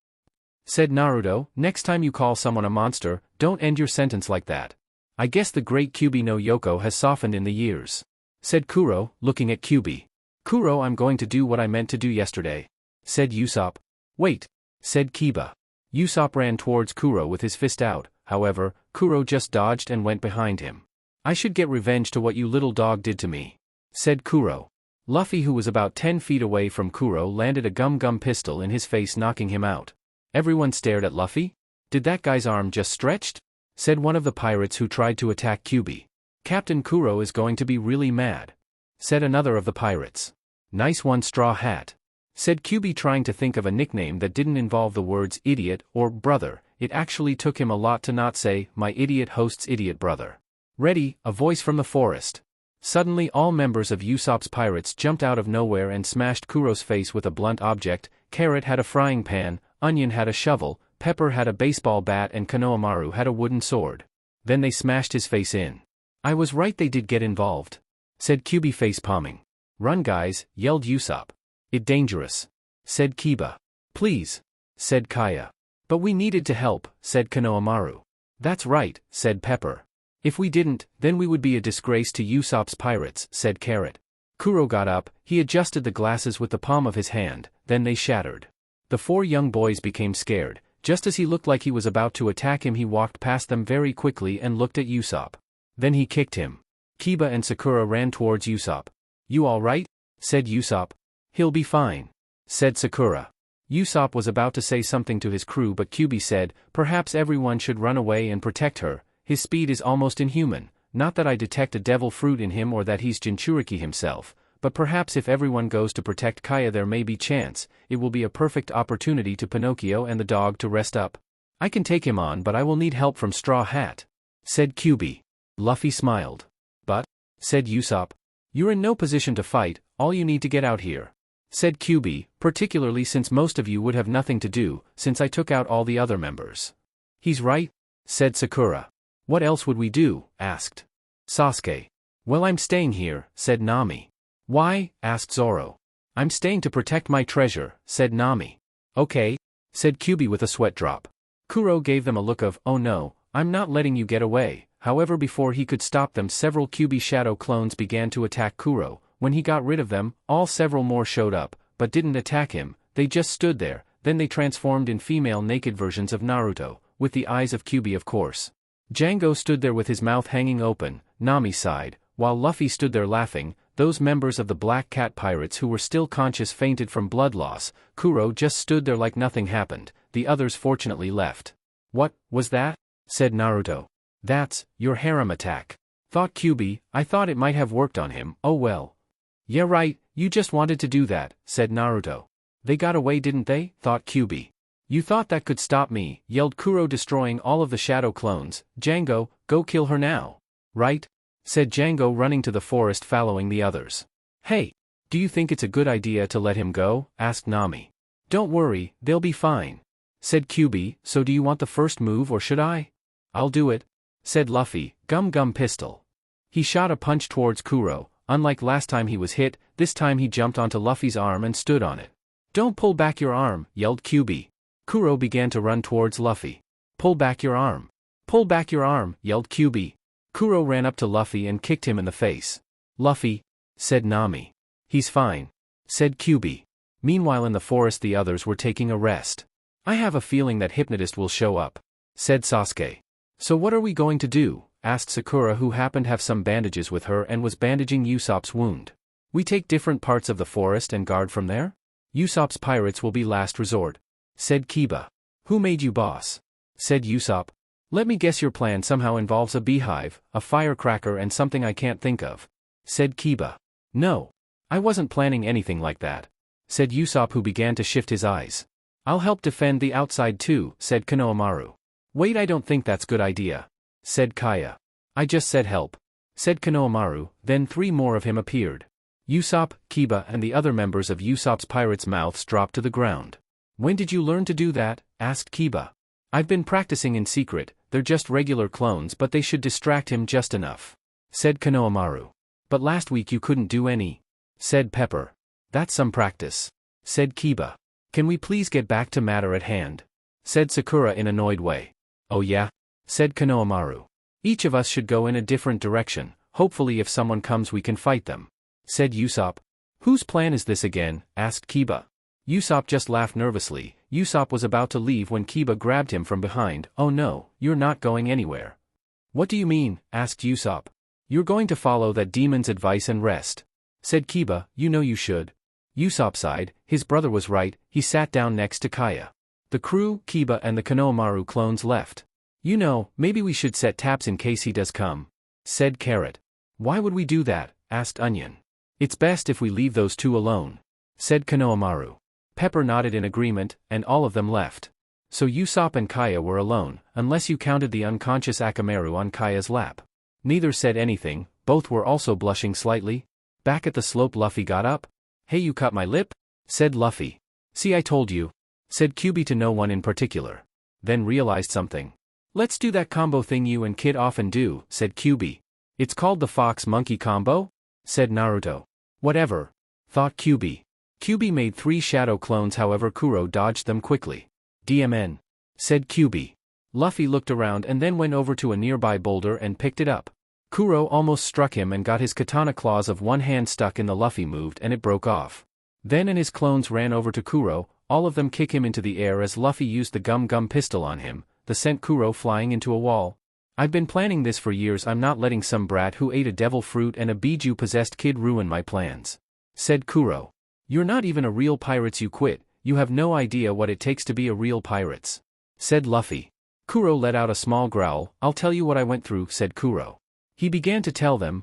Said Naruto, next time you call someone a monster, don't end your sentence like that. I guess the great Kyubi no Yoko has softened in the years, said Kuro, looking at Kyubi. Kuro, I'm going to do what I meant to do yesterday, said Usopp. Wait, said Kiba. Usopp ran towards Kuro with his fist out. However, Kuro just dodged and went behind him. I should get revenge to what you little dog did to me, said Kuro. Luffy, who was about 10 feet away from Kuro, landed a gum pistol in his face, knocking him out. Everyone stared at Luffy. Did that guy's arm just stretched? Said one of the pirates who tried to attack Kyubi. Captain Kuro is going to be really mad, said another of the pirates. Nice one, Straw Hat, said Kyubi, trying to think of a nickname that didn't involve the words idiot or brother. It actually took him a lot to not say, my idiot host's idiot brother. Ready, a voice from the forest. Suddenly all members of Usopp's pirates jumped out of nowhere and smashed Kuro's face with a blunt object. Carrot had a frying pan, Onion had a shovel, Pepper had a baseball bat, and Konohamaru had a wooden sword. Then they smashed his face in. I was right, they did get involved, said Kyubi, face palming. Run guys, yelled Usopp. It dangerous, said Kiba. Please, said Kaya. But we needed to help, said Konohamaru. That's right, said Pepper. If we didn't, then we would be a disgrace to Usopp's pirates, said Carrot. Kuro got up. He adjusted the glasses with the palm of his hand, then they shattered. The four young boys became scared. Just as he looked like he was about to attack him, he walked past them very quickly and looked at Usopp. Then he kicked him. Kiba and Sakura ran towards Usopp. You alright? Said Usopp. He'll be fine, said Sakura. Usopp was about to say something to his crew, but Kyuubi said, perhaps everyone should run away and protect her. His speed is almost inhuman. Not that I detect a devil fruit in him or that he's Jinchuriki himself, but perhaps if everyone goes to protect Kaya there may be chance. It will be a perfect opportunity to Pinocchio and the dog to rest up. I can take him on, but I will need help from Straw Hat, said Kyuubi. Luffy smiled. But, said Usopp, you're in no position to fight, all you need to get out here, said Kyuubi, particularly since most of you would have nothing to do, since I took out all the other members. He's right, said Sakura. What else would we do? Asked Sasuke. Well, I'm staying here, said Nami. Why? Asked Zoro. I'm staying to protect my treasure, said Nami. Okay, said Kyuubi with a sweat drop. Kuro gave them a look of, oh no, I'm not letting you get away. However, before he could stop them, several Kyuubi shadow clones began to attack Kuro. When he got rid of them, several more showed up, but didn't attack him. They just stood there. Then they transformed in female naked versions of Naruto, with the eyes of Kyuubi of course. Django stood there with his mouth hanging open. Nami sighed, while Luffy stood there laughing. Those members of the Black Cat Pirates who were still conscious fainted from blood loss. Kuro just stood there like nothing happened. The others fortunately left. What was that? Said Naruto. That's your harem attack. Thought Kyuubi. I thought it might have worked on him. Oh well. Yeah right, you just wanted to do that, said Naruto. They got away didn't they? Thought Kyuubi. You thought that could stop me, yelled Kuro, destroying all of the shadow clones. Django, go kill her now. Right? Said Django, running to the forest following the others. Hey, do you think it's a good idea to let him go? Asked Nami. Don't worry, they'll be fine, said Kyuubi. So do you want the first move or should I? I'll do it, said Luffy. Gum Gum Pistol. He shot a punch towards Kuro. Unlike last time he was hit, this time he jumped onto Luffy's arm and stood on it. Don't pull back your arm, yelled Kyuubi. Kuro began to run towards Luffy. Pull back your arm. Pull back your arm, yelled Kyuubi. Kuro ran up to Luffy and kicked him in the face. Luffy, said Nami. He's fine, said Kyuubi. Meanwhile in the forest the others were taking a rest. I have a feeling that Hypnotist will show up, said Sasuke. So what are we going to do? Asked Sakura, who happened to have some bandages with her and was bandaging Usopp's wound. We take different parts of the forest and guard from there? Usopp's pirates will be last resort, said Kiba. Who made you boss? Said Usopp. Let me guess, your plan somehow involves a beehive, a firecracker and something I can't think of, said Kiba. No, I wasn't planning anything like that, said Usopp, who began to shift his eyes. I'll help defend the outside too, said Konohamaru. Wait, I don't think that's good idea, said Kaya. I just said help, said Konohamaru. Then three more of him appeared. Usopp, Kiba and the other members of Usopp's pirates' mouths dropped to the ground. When did you learn to do that? Asked Kiba. I've been practicing in secret. They're just regular clones, but they should distract him just enough, said Konohamaru. But last week you couldn't do any, said Pepper. That's some practice, said Kiba. Can we please get back to matter at hand? Said Sakura in an annoyed way. Oh yeah? Said Konohamaru. Each of us should go in a different direction. Hopefully if someone comes we can fight them, said Usopp. Whose plan is this again? Asked Kiba. Usopp just laughed nervously. Usopp was about to leave when Kiba grabbed him from behind. Oh no, you're not going anywhere. What do you mean? Asked Usopp. You're going to follow that demon's advice and rest, said Kiba. You know you should. Usopp sighed. His brother was right. He sat down next to Kaya. The crew, Kiba and the Konohamaru clones left. You know, maybe we should set taps in case he does come, said Carrot. Why would we do that? Asked Onion. It's best if we leave those two alone, said Konohamaru. Pepper nodded in agreement, and all of them left. So Usopp and Kaya were alone, unless you counted the unconscious Akamaru on Kaya's lap. Neither said anything, both were also blushing slightly. Back at the slope Luffy got up. Hey, you cut my lip? Said Luffy. See, I told you, said Kyuubi to no one in particular. Then realized something. Let's do that combo thing you and Kid often do, said Kyuubi. It's called the Fox-Monkey combo? Said Naruto. Whatever, thought Kyuubi. Kyuubi made 3 shadow clones, however Kuro dodged them quickly. DMN, said Kyuubi. Luffy looked around and then went over to a nearby boulder and picked it up. Kuro almost struck him and got his katana claws of one hand stuck in the Luffy moved and it broke off. Then and his clones ran over to Kuro, all of them kick him into the air as Luffy used the Gum Gum pistol on him, the sent Kuro flying into a wall. I've been planning this for years. I'm not letting some brat who ate a devil fruit and a Biju-possessed kid ruin my plans," said Kuro. "You're not even a real pirates. You quit. You have no idea what it takes to be a real pirates," said Luffy. Kuro let out a small growl. "I'll tell you what I went through," said Kuro. He began to tell them,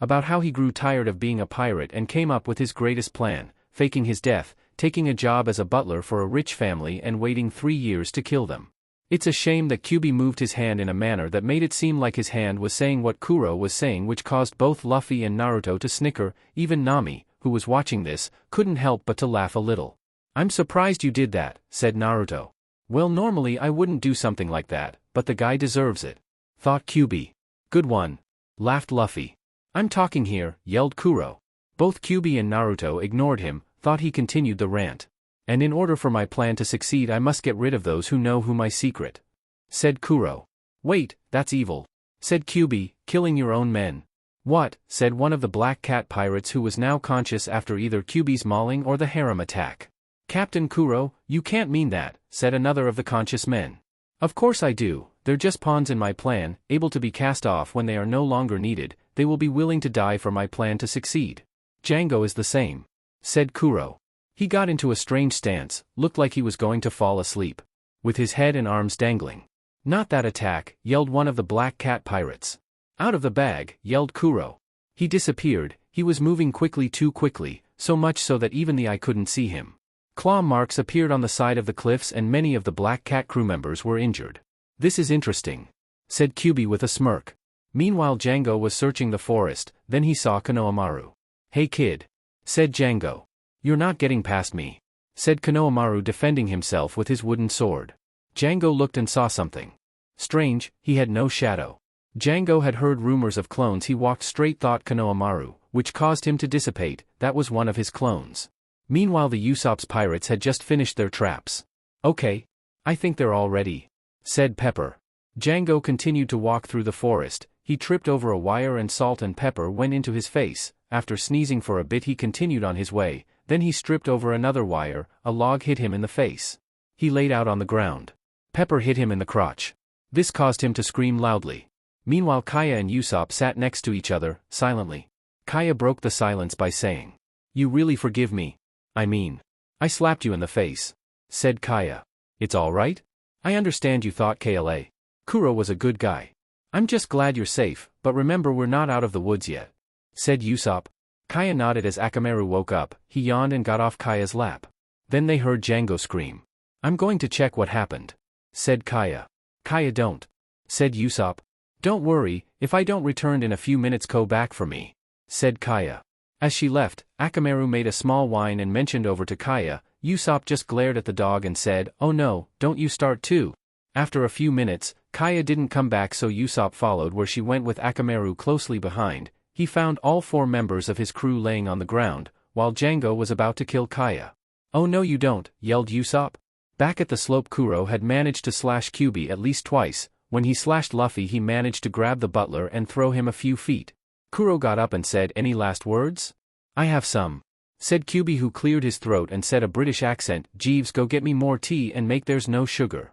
about how he grew tired of being a pirate and came up with his greatest plan, faking his death, taking a job as a butler for a rich family and waiting 3 years to kill them. It's a shame that Kyuubi moved his hand in a manner that made it seem like his hand was saying what Kuro was saying, which caused both Luffy and Naruto to snicker. Even Nami, who was watching this, couldn't help but to laugh a little. "I'm surprised you did that," said Naruto. "Well, normally I wouldn't do something like that, but the guy deserves it," thought Kyuubi. "Good one," laughed Luffy. "I'm talking here," yelled Kuro. Both Kyuubi and Naruto ignored him, thought he continued the rant. "And in order for my plan to succeed I must get rid of those who know my secret," said Kuro. "Wait, that's evil," said Kyuubi, "killing your own men." "What?" said one of the Black Cat pirates who was now conscious after either Kyuubi's mauling or the harem attack. "Captain Kuro, you can't mean that," said another of the conscious men. "Of course I do, they're just pawns in my plan, able to be cast off when they are no longer needed. They will be willing to die for my plan to succeed." "Django is the same," said Kuro. He got into a strange stance, looked like he was going to fall asleep, with his head and arms dangling. "Not that attack," yelled one of the Black Cat pirates. "Out of the bag," yelled Kuro. He disappeared. He was moving quickly, too quickly, so much so that even the eye couldn't see him. Claw marks appeared on the side of the cliffs and many of the Black Cat crew members were injured. "This is interesting," said Kyuubi with a smirk. Meanwhile Django was searching the forest, then he saw Konohamaru. "Hey kid," said Django. "You're not getting past me," said Konohamaru, defending himself with his wooden sword. Django looked and saw something strange. He had no shadow. Django had heard rumors of clones. He walked straight, thought Konohamaru, which caused him to dissipate. That was one of his clones. Meanwhile the Usopp's pirates had just finished their traps. "Okay. I think they're all ready," said Pepper. Django continued to walk through the forest. He tripped over a wire and salt and pepper went into his face. After sneezing for a bit he continued on his way, then he tripped over another wire. A log hit him in the face. He laid out on the ground. Pepper hit him in the crotch. This caused him to scream loudly. Meanwhile Kaya and Usopp sat next to each other, silently. Kaya broke the silence by saying, "You really forgive me? I mean, I slapped you in the face," said Kaya. "It's all right? I understand you," thought Kla. "Kuro was a good guy. I'm just glad you're safe, but remember we're not out of the woods yet," said Usopp. Kaya nodded as Akamaru woke up. He yawned and got off Kaya's lap. Then they heard Django scream. "I'm going to check what happened," said Kaya. "Kaya, don't," said Usopp. "Don't worry, if I don't return in a few minutes go back for me," said Kaya. As she left, Akamaru made a small whine and mentioned over to Kaya. Usopp just glared at the dog and said, "Oh no, don't you start too." After a few minutes, Kaya didn't come back, so Usopp followed where she went with Akamaru closely behind. He found all 4 members of his crew laying on the ground, while Django was about to kill Kaya. "Oh no you don't," yelled Usopp. Back at the slope Kuro had managed to slash Kyuubi at least twice. When he slashed Luffy he managed to grab the butler and throw him a few feet. Kuro got up and said, "Any last words?" "I have some," said Kyuubi, who cleared his throat and said a British accent, "Jeeves, go get me more tea and make there's no sugar."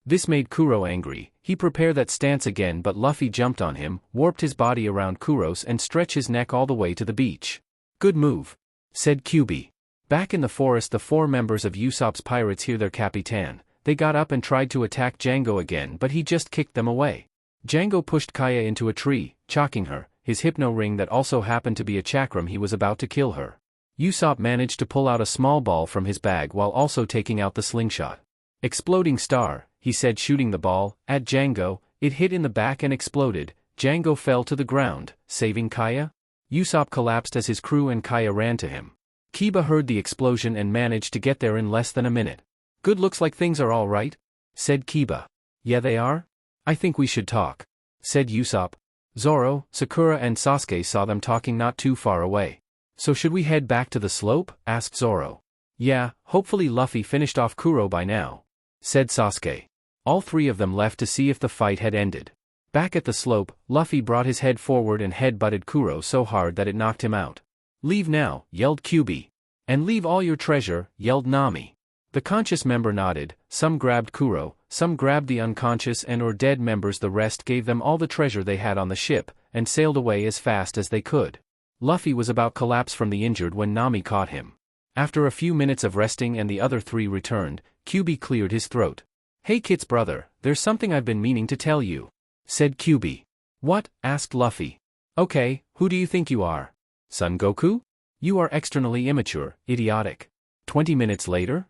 This made Kuro angry. He prepared that stance again, but Luffy jumped on him, warped his body around Kuro's and stretched his neck all the way to the beach. "Good move," said Kyuubi. Back in the forest the 4 members of Usopp's pirates hear their Capitan. They got up and tried to attack Django again, but he just kicked them away. Django pushed Kaya into a tree, chalking her. His hypno ring that also happened to be a chakram. He was about to kill her. Usopp managed to pull out a small ball from his bag while also taking out the slingshot. "Exploding star," he said, shooting the ball at Django. It hit in the back and exploded. Django fell to the ground, saving Kaya. Usopp collapsed as his crew and Kaya ran to him. Kiba heard the explosion and managed to get there in less than a minute. "Good, looks like things are all right," said Kiba. "Yeah, they are? I think we should talk," said Usopp. Zoro, Sakura and Sasuke saw them talking not too far away. "So should we head back to the slope?" asked Zoro. "Yeah, hopefully Luffy finished off Kuro by now," said Sasuke. All 3 of them left to see if the fight had ended. Back at the slope, Luffy brought his head forward and head-butted Kuro so hard that it knocked him out. "Leave now," yelled Kyuubi. "And leave all your treasure," yelled Nami. The conscious member nodded. Some grabbed Kuro, some grabbed the unconscious and or dead members, the rest gave them all the treasure they had on the ship, and sailed away as fast as they could. Luffy was about to collapse from the injured when Nami caught him. After a few minutes of resting and the other three returned, Kyuubi cleared his throat. "Hey Kit's brother, there's something I've been meaning to tell you," said Kyuubi. "What?" asked Luffy. "Okay, who do you think you are? Son Goku? You are externally immature, idiotic. 20 minutes later?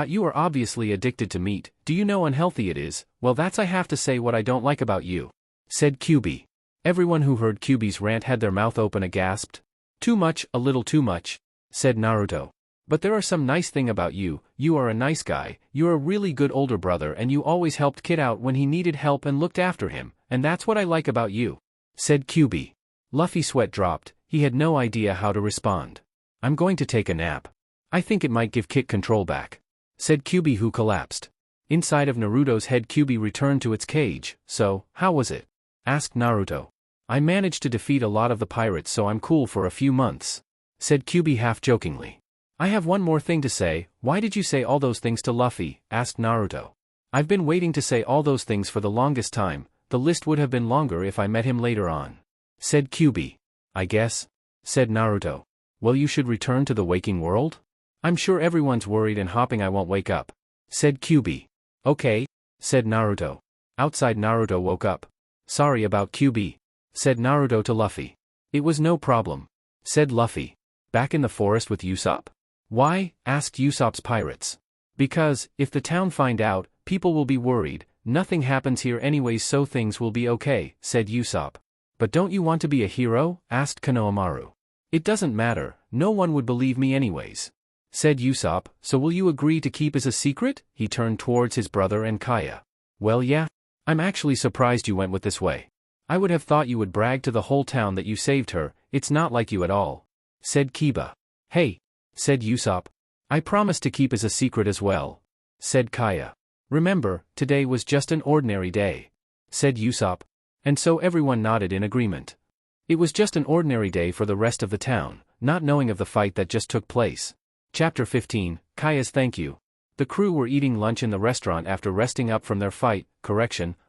You are obviously addicted to meat. Do you know unhealthy it is? Well, that's I have to say what I don't like about you," said Kyuubi. Everyone who heard Kyuubi's rant had their mouth open and gasped. "Too much, a little too much," said Naruto. "But there are some nice thing about you. You are a nice guy, you're a really good older brother, and you always helped Kid out when he needed help and looked after him, and that's what I like about you," said Kyuubi. Luffy's sweat dropped, he had no idea how to respond. "I'm going to take a nap. I think it might give Kit control back," said Kyuubi, who collapsed. Inside of Naruto's head, Kyuubi returned to its cage. "So, how was it?" asked Naruto. "I managed to defeat a lot of the pirates, so I'm cool for a few months," said Kyuubi half-jokingly. "I have one more thing to say. Why did you say all those things to Luffy?" asked Naruto. "I've been waiting to say all those things for the longest time. The list would have been longer if I met him later on," said Kyuubi. "I guess," said Naruto. "Well, you should return to the waking world? I'm sure everyone's worried and hoping I won't wake up," said Kyuubi. "Okay," said Naruto. Outside, Naruto woke up. "Sorry about Kyuubi," said Naruto to Luffy. "It was no problem," said Luffy. "Back in the forest with Usopp?" "Why?" asked Usopp's pirates. "Because, if the town find out, people will be worried. Nothing happens here anyways, so things will be okay," said Usopp. "But don't you want to be a hero?" asked Konohamaru. "It doesn't matter, no one would believe me anyways," said Usopp. "So will you agree to keep as a secret?" He turned towards his brother and Kaya. "Well, yeah. I'm actually surprised you went with this way. I would have thought you would brag to the whole town that you saved her. It's not like you at all," said Kiba. "Hey," said Usopp. "I promise to keep as a secret as well," said Kaya. "Remember, today was just an ordinary day," said Usopp. And so everyone nodded in agreement. It was just an ordinary day for the rest of the town, not knowing of the fight that just took place. Chapter 15, Kaya's Thank You. The crew were eating lunch in the restaurant after resting up from their fight.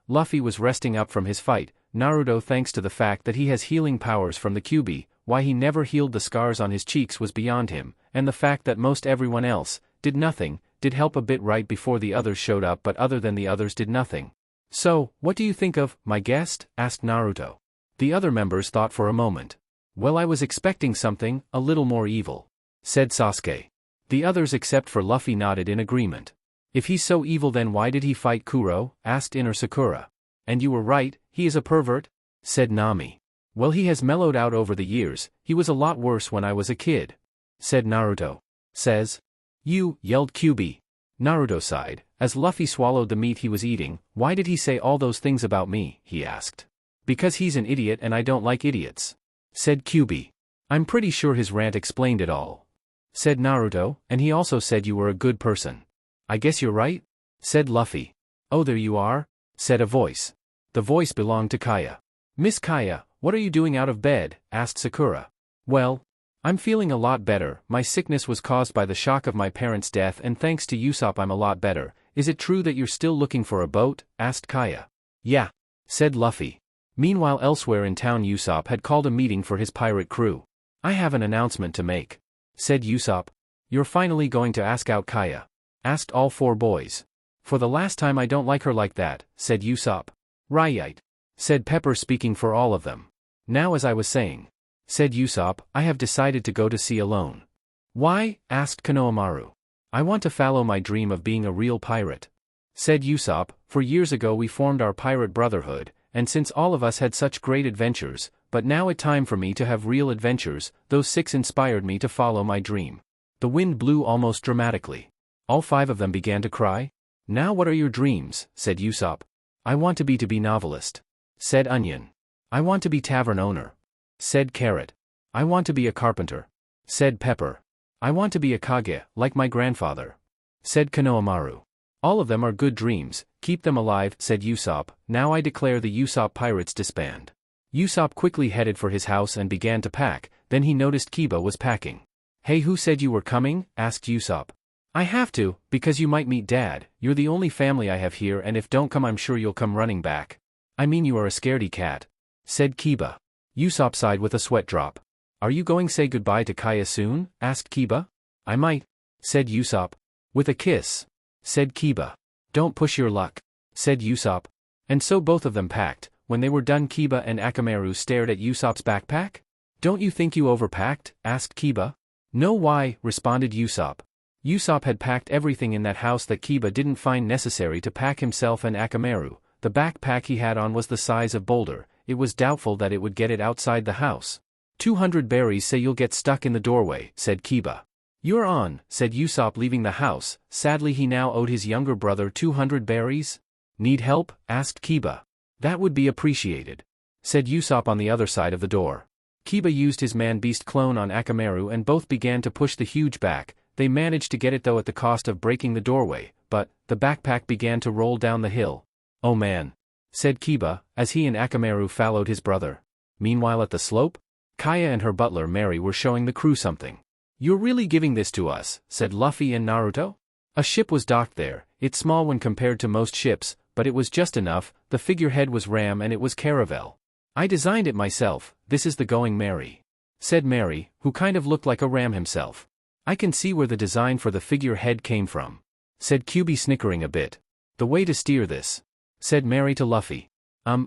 Luffy was resting up from his fight. Naruto, thanks to the fact that he has healing powers from the Kyuubi, why he never healed the scars on his cheeks was beyond him, and the fact that most everyone else did nothing, did help a bit right before the others showed up, but other than the others did nothing. "So, what do you think of my guest?" asked Naruto. The other members thought for a moment. "Well, I was expecting something a little more evil," said Sasuke. The others except for Luffy nodded in agreement. "If he's so evil, then why did he fight Kuro?" asked Inner Sakura. "And you were right, he is a pervert," said Nami. "Well, he has mellowed out over the years, he was a lot worse when I was a kid," said Naruto. "Says you," yelled Kyuubi. Naruto sighed. As Luffy swallowed the meat he was eating. "Why did he say all those things about me?" he asked. "Because he's an idiot and I don't like idiots," said Kyuubi. "I'm pretty sure his rant explained it all," said Naruto, "and he also said you were a good person." "I guess you're right," said Luffy. "Oh, there you are," said a voice. The voice belonged to Kaya. "Miss Kaya, what are you doing out of bed?" asked Sakura. "Well, I'm feeling a lot better. My sickness was caused by the shock of my parents' death, and thanks to Usopp I'm a lot better. Is it true that you're still looking for a boat?" asked Kaya. "Yeah," said Luffy. Meanwhile, elsewhere in town, Usopp had called a meeting for his pirate crew. "I have an announcement to make," said Usopp. "You're finally going to ask out Kaya?" asked all four boys. "For the last time, I don't like her like that," said Usopp. "Right," said Pepper, speaking for all of them. "Now, as I was saying," said Usopp, "I have decided to go to sea alone." "Why?" asked Konohamaru. "I want to follow my dream of being a real pirate," said Usopp. "For years ago we formed our pirate brotherhood, and since all of us had such great adventures, but now it's time for me to have real adventures. Those 6 inspired me to follow my dream." The wind blew almost dramatically. All 5 of them began to cry. "Now what are your dreams?" said Usopp. "I want to be novelist," said Onion. "I want to be tavern owner," said Carrot. "I want to be a carpenter," said Pepper. "I want to be a Kage, like my grandfather," said Konohamaru. "All of them are good dreams, keep them alive," said Usopp. "Now I declare the Usopp Pirates disband." Usopp quickly headed for his house and began to pack, then he noticed Kiba was packing. "Hey, who said you were coming?" asked Usopp. I have to, because you might meet Dad. You're the only family I have here, and if don't come I'm sure you'll come running back. I mean you are a scaredy cat, said Kiba. Usopp sighed with a sweat drop. Are you going to say goodbye to Kaya soon? Asked Kiba. I might, said Usopp. With a kiss, said Kiba. Don't push your luck, said Usopp. And so both of them packed. When they were done Kiba and Akamaru stared at Usopp's backpack. Don't you think you overpacked? Asked Kiba. No, why? Responded Usopp. Usopp had packed everything in that house that Kiba didn't find necessary to pack himself and Akamaru. The backpack he had on was the size of boulder. It was doubtful that it would get it outside the house. 200 berries say you'll get stuck in the doorway, said Kiba. You're on, said Usopp leaving the house. Sadly he now owed his younger brother 200 berries. Need help? Asked Kiba. That would be appreciated, said Usopp on the other side of the door. Kiba used his man-beast clone on Akamaru and both began to push the huge back. They managed to get it though at the cost of breaking the doorway, but the backpack began to roll down the hill. Oh man, said Kiba, as he and Akamaru followed his brother. Meanwhile at the slope, Kaya and her butler Mary were showing the crew something. You're really giving this to us, said Luffy and Naruto. A ship was docked there. It's small when compared to most ships, but it was just enough. The figurehead was ram and it was caravel. I designed it myself. This is the Going Merry, said Mary, who kind of looked like a ram himself. I can see where the design for the figurehead came from, said QB snickering a bit. The way to steer this, said Mary to Luffy.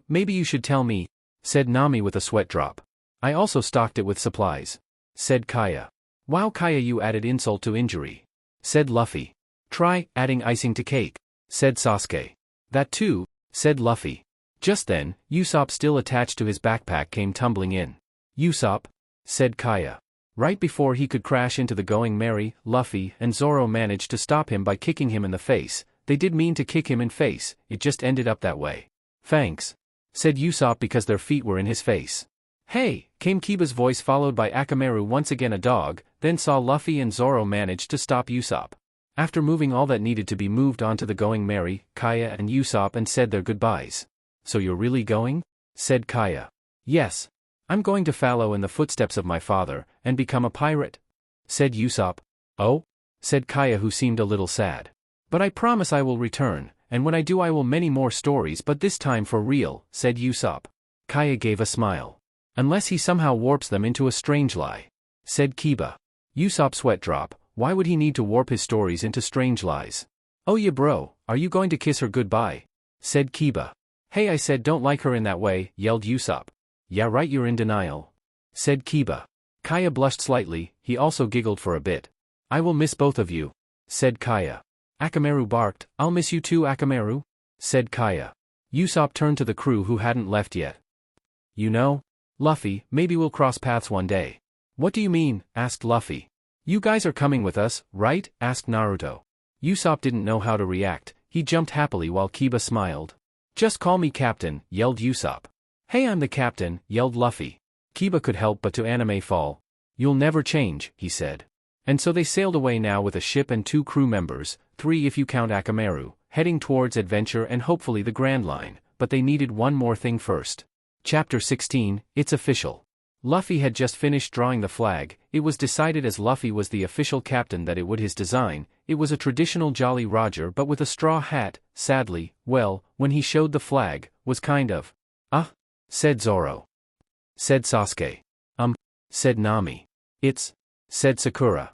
Maybe you should tell me, said Nami with a sweat drop. I also stocked it with supplies, said Kaya. Wow, Kaya, you added insult to injury, said Luffy. Try adding icing to cake, said Sasuke. That too, said Luffy. Just then, Usopp still attached to his backpack came tumbling in. Usopp, said Kaya. Right before he could crash into the Going Merry, Luffy and Zoro managed to stop him by kicking him in the face. They did mean to kick him in face, it just ended up that way. Thanks, said Usopp because their feet were in his face. Hey, came Kiba's voice followed by Akamaru once again a dog, then saw Luffy and Zoro managed to stop Usopp. After moving all that needed to be moved onto the Going Merry, Kaya and Usopp and said their goodbyes. So you're really going? Said Kaya. Yes. I'm going to follow in the footsteps of my father, and become a pirate, said Usopp. Oh? Said Kaya who seemed a little sad. But I promise I will return, and when I do I will many more stories but this time for real, said Usopp. Kaya gave a smile. Unless he somehow warps them into a strange lie, said Kiba. Usopp sweat drop, why would he need to warp his stories into strange lies? Oh yeah bro, are you going to kiss her goodbye? Said Kiba. Hey I said don't like her in that way, yelled Usopp. Yeah right you're in denial, said Kiba. Kaya blushed slightly, he also giggled for a bit. I will miss both of you, said Kaya. Akamaru barked, I'll miss you too Akamaru, said Kaya. Usopp turned to the crew who hadn't left yet. You know, Luffy, maybe we'll cross paths one day. What do you mean? Asked Luffy. You guys are coming with us, right? Asked Naruto. Usopp didn't know how to react, he jumped happily while Kiba smiled. Just call me Captain, yelled Usopp. Hey I'm the captain, yelled Luffy. Kiba could help but to anime fall. You'll never change, he said. And so they sailed away now with a ship and 2 crew members, 3 if you count Akamaru, heading towards adventure and hopefully the Grand Line, but they needed one more thing first. Chapter 16, It's Official. Luffy had just finished drawing the flag. It was decided as Luffy was the official captain that it would his design. It was a traditional Jolly Roger but with a straw hat. Sadly, well, when he showed the flag, was kind of, said Zoro. Said Sasuke. Said Nami. It's, said Sakura.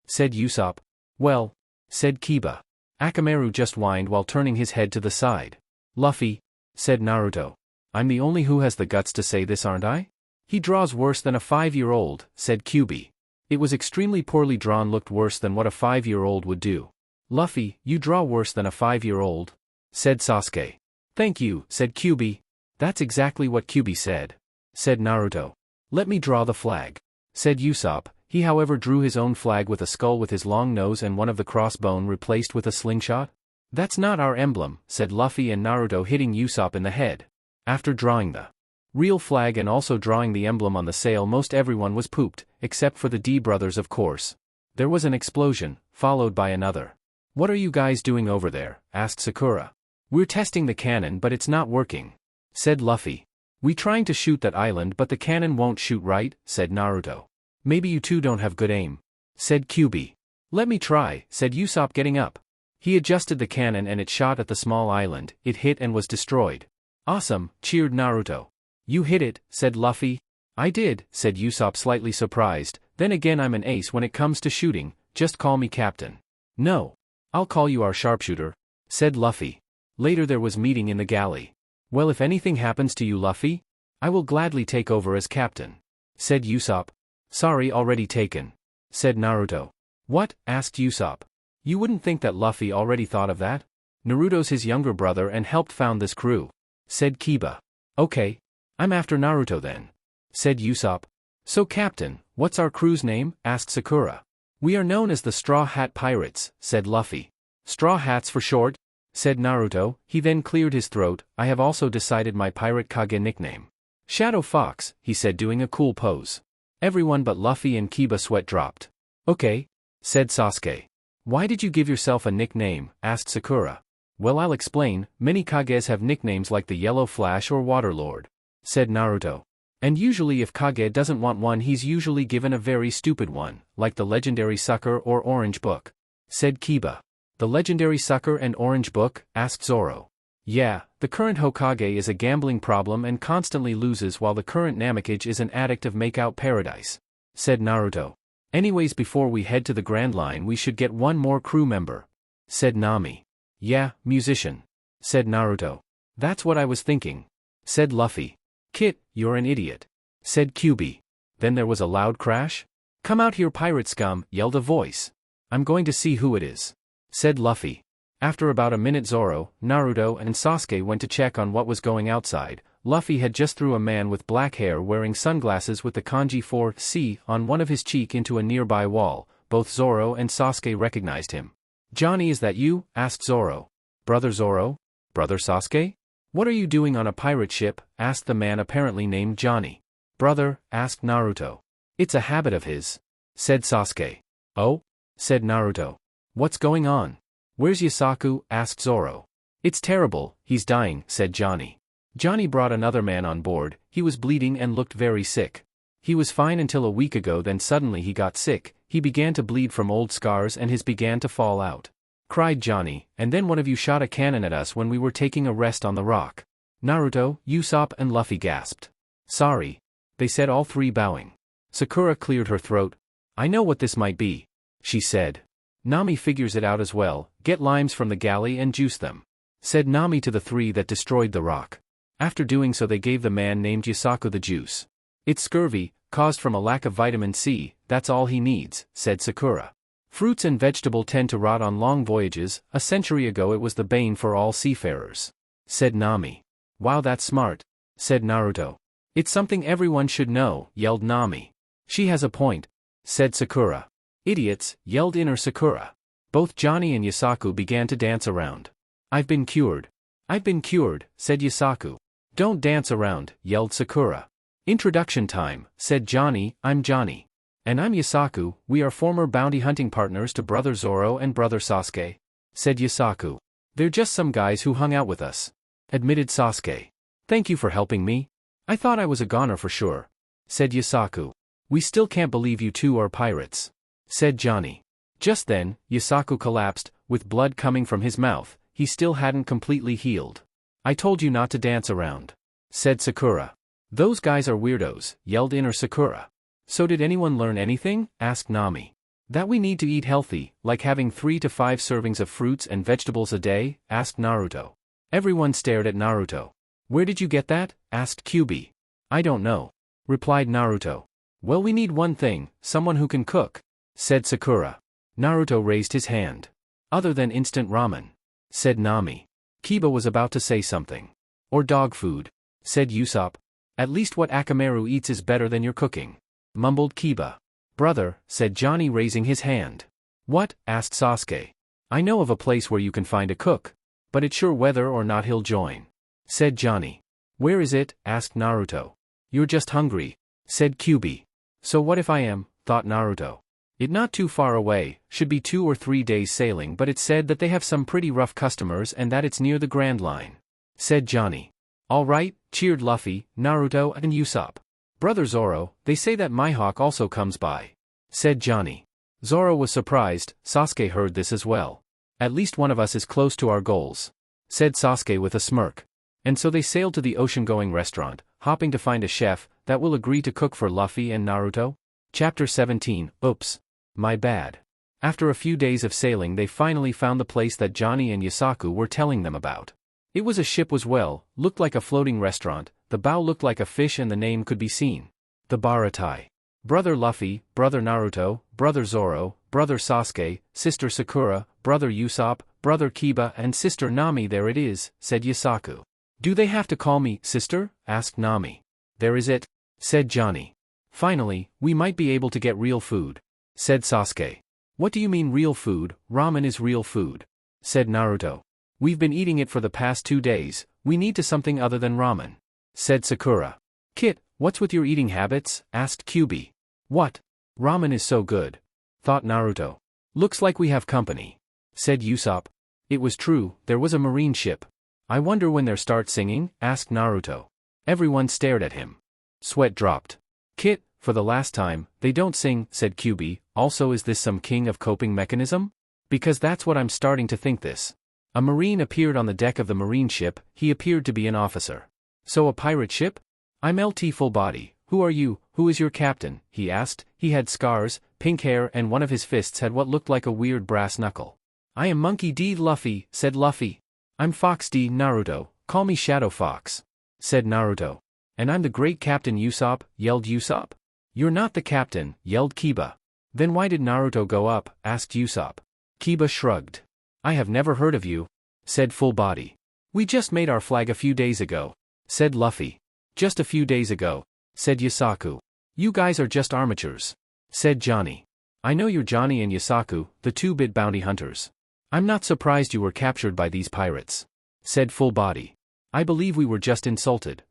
Said Usopp. Well, said Kiba. Akamaru just whined while turning his head to the side. Luffy, said Naruto. I'm the only who has the guts to say this aren't I? He draws worse than a 5-year-old, said QB. It was extremely poorly drawn looked worse than what a 5-year-old would do. Luffy, you draw worse than a 5-year-old, said Sasuke. Thank you, said QB. That's exactly what QB said, said Naruto. Let me draw the flag, said Usopp. He however drew his own flag with a skull with his long nose and one of the crossbone replaced with a slingshot. That's not our emblem, said Luffy and Naruto hitting Usopp in the head. After drawing the real flag and also drawing the emblem on the sail most everyone was pooped, except for the D brothers of course. There was an explosion, followed by another. What are you guys doing over there? Asked Sakura. We're testing the cannon but it's not working, said Luffy. We trying to shoot that island but the cannon won't shoot right, said Naruto. Maybe you two don't have good aim, said QB. Let me try, said Usopp getting up. He adjusted the cannon and it shot at the small island, it hit and was destroyed. Awesome, cheered Naruto. You hit it, said Luffy. I did, said Usopp slightly surprised, then again I'm an ace when it comes to shooting, just call me captain. No. I'll call you our sharpshooter, said Luffy. Later there was meeting in the galley. Well, if anything happens to you, Luffy, I will gladly take over as captain, said Usopp. Sorry, already taken, said Naruto. What? Asked Usopp. You wouldn't think that Luffy already thought of that? Naruto's his younger brother and helped found this crew, said Kiba. Okay. I'm after Naruto then, said Usopp. So captain, what's our crew's name? Asked Sakura. We are known as the Straw Hat Pirates, said Luffy. Straw Hats for short, said Naruto. He then cleared his throat. I have also decided my pirate Kage nickname. Shadow Fox, he said doing a cool pose. Everyone but Luffy and Kiba sweat dropped. Okay, said Sasuke. Why did you give yourself a nickname? Asked Sakura. Well, I'll explain. Many Kages have nicknames like the Yellow Flash or Waterlord, said Naruto. And usually if Kage doesn't want one, he's usually given a very stupid one, like the Legendary Sucker or Orange Book, said Kiba. The Legendary Sucker and Orange Book? Asked Zoro. Yeah, the current Hokage is a gambling problem and constantly loses, while the current Namekage is an addict of Make-Out Paradise, said Naruto. Anyways, before we head to the Grand Line we should get one more crew member, said Nami. Yeah, musician, said Naruto. That's what I was thinking, said Luffy. Kit, you're an idiot, said QB. Then there was a loud crash. Come out here, pirate scum, yelled a voice. I'm going to see who it is, said Luffy. After about a minute Zoro, Naruto and Sasuke went to check on what was going outside. Luffy had just threw a man with black hair wearing sunglasses with the kanji 4C on one of his cheek into a nearby wall. Both Zoro and Sasuke recognized him. Johnny, is that you? Asked Zoro. Brother Zoro? Brother Sasuke? What are you doing on a pirate ship? Asked the man apparently named Johnny. Brother, asked Naruto. It's a habit of his, said Sasuke. Oh? Said Naruto. What's going on? Where's Yasaku? Asked Zoro. It's terrible, he's dying, said Johnny. Johnny brought another man on board. He was bleeding and looked very sick. He was fine until a week ago, then suddenly he got sick. He began to bleed from old scars and his began to fall out. Cried Johnny, and then one of you shot a cannon at us when we were taking a rest on the rock. Naruto, Usopp and Luffy gasped. Sorry, they said, all three bowing. Sakura cleared her throat. I know what this might be, she said. Nami figures it out as well. Get limes from the galley and juice them, said Nami to the three that destroyed the rock. After doing so they gave the man named Yasaku the juice. It's scurvy, caused from a lack of vitamin C, that's all he needs, said Sakura. Fruits and vegetables tend to rot on long voyages. A century ago it was the bane for all seafarers, said Nami. Wow, that's smart, said Naruto. It's something everyone should know, yelled Nami. She has a point, said Sakura. Idiots, yelled Inner Sakura. Both Johnny and Yasaku began to dance around. I've been cured. I've been cured, said Yasaku. Don't dance around, yelled Sakura. Introduction time, said Johnny. I'm Johnny. And I'm Yasaku. We are former bounty hunting partners to Brother Zoro and Brother Sasuke, said Yasaku. They're just some guys who hung out with us, admitted Sasuke. Thank you for helping me. I thought I was a goner for sure, said Yasaku. We still can't believe you two are pirates, said Johnny. Just then, Yasaku collapsed, with blood coming from his mouth. He still hadn't completely healed. I told you not to dance around, said Sakura. Those guys are weirdos, yelled Inner Sakura. So did anyone learn anything? Asked Nami. That we need to eat healthy, like having 3 to 5 servings of fruits and vegetables a day? Asked Naruto. Everyone stared at Naruto. Where did you get that? Asked QB. I don't know, replied Naruto. Well, we need one thing, someone who can cook, said Sakura. Naruto raised his hand. Other than instant ramen, said Nami. Kiba was about to say something. Or dog food, said Usopp. At least what Akamaru eats is better than your cooking, mumbled Kiba. Brother, said Johnny raising his hand. What? Asked Sasuke. I know of a place where you can find a cook, but it's sure whether or not he'll join, said Johnny. Where is it? Asked Naruto. You're just hungry, said QB. So what if I am, thought Naruto. It not too far away, should be 2 or 3 days sailing, but it said that they have some pretty rough customers and that it's near the Grand Line, said Johnny. All right, cheered Luffy, Naruto and Usopp. Brother Zoro, they say that Mihawk also comes by, said Johnny. Zoro was surprised. Sasuke heard this as well. At least one of us is close to our goals, said Sasuke with a smirk. And so they sailed to the ocean-going restaurant, hoping to find a chef that will agree to cook for Luffy and Naruto. Chapter 17, Oops. My bad. After a few days of sailing they finally found the place that Johnny and Yusaku were telling them about. It was a ship looked like a floating restaurant, the bow looked like a fish and the name could be seen. The Baratai. Brother Luffy, Brother Naruto, Brother Zoro, Brother Sasuke, Sister Sakura, Brother Usopp, Brother Kiba and Sister Nami. There it is, said Yusaku. Do they have to call me sister? Asked Nami. There is it, said Johnny. Finally, we might be able to get real food, said Sasuke. What do you mean real food? Ramen is real food, said Naruto. We've been eating it for the past 2 days, we need to something other than ramen, said Sakura. Kit, what's with your eating habits? Asked Kyuubi. What? Ramen is so good, thought Naruto. Looks like we have company, said Usopp. It was true, there was a marine ship. I wonder when they'll start singing? Asked Naruto. Everyone stared at him. Sweat dropped. Kit, for the last time, they don't sing, said Kyuubi. Also, is this some king of coping mechanism? Because that's what I'm starting to think this. A marine appeared on the deck of the marine ship, he appeared to be an officer. So a pirate ship? I'm LT Full Body. Who are you? Who is your captain? He asked. He had scars, pink hair and one of his fists had what looked like a weird brass knuckle. I am Monkey D. Luffy, said Luffy. I'm Fox D. Naruto, call me Shadow Fox, said Naruto. And I'm the great Captain Usopp, yelled Usopp. You're not the captain, yelled Kiba. Then why did Naruto go up? Asked Usopp. Kiba shrugged. I have never heard of you, said Full Body. We just made our flag a few days ago, said Luffy. Just a few days ago, said Yusaku. You guys are just amateurs, said Johnny. I know you're Johnny and Yusaku, the 2-bit bounty hunters. I'm not surprised you were captured by these pirates, said Full Body. I believe we were just insulted,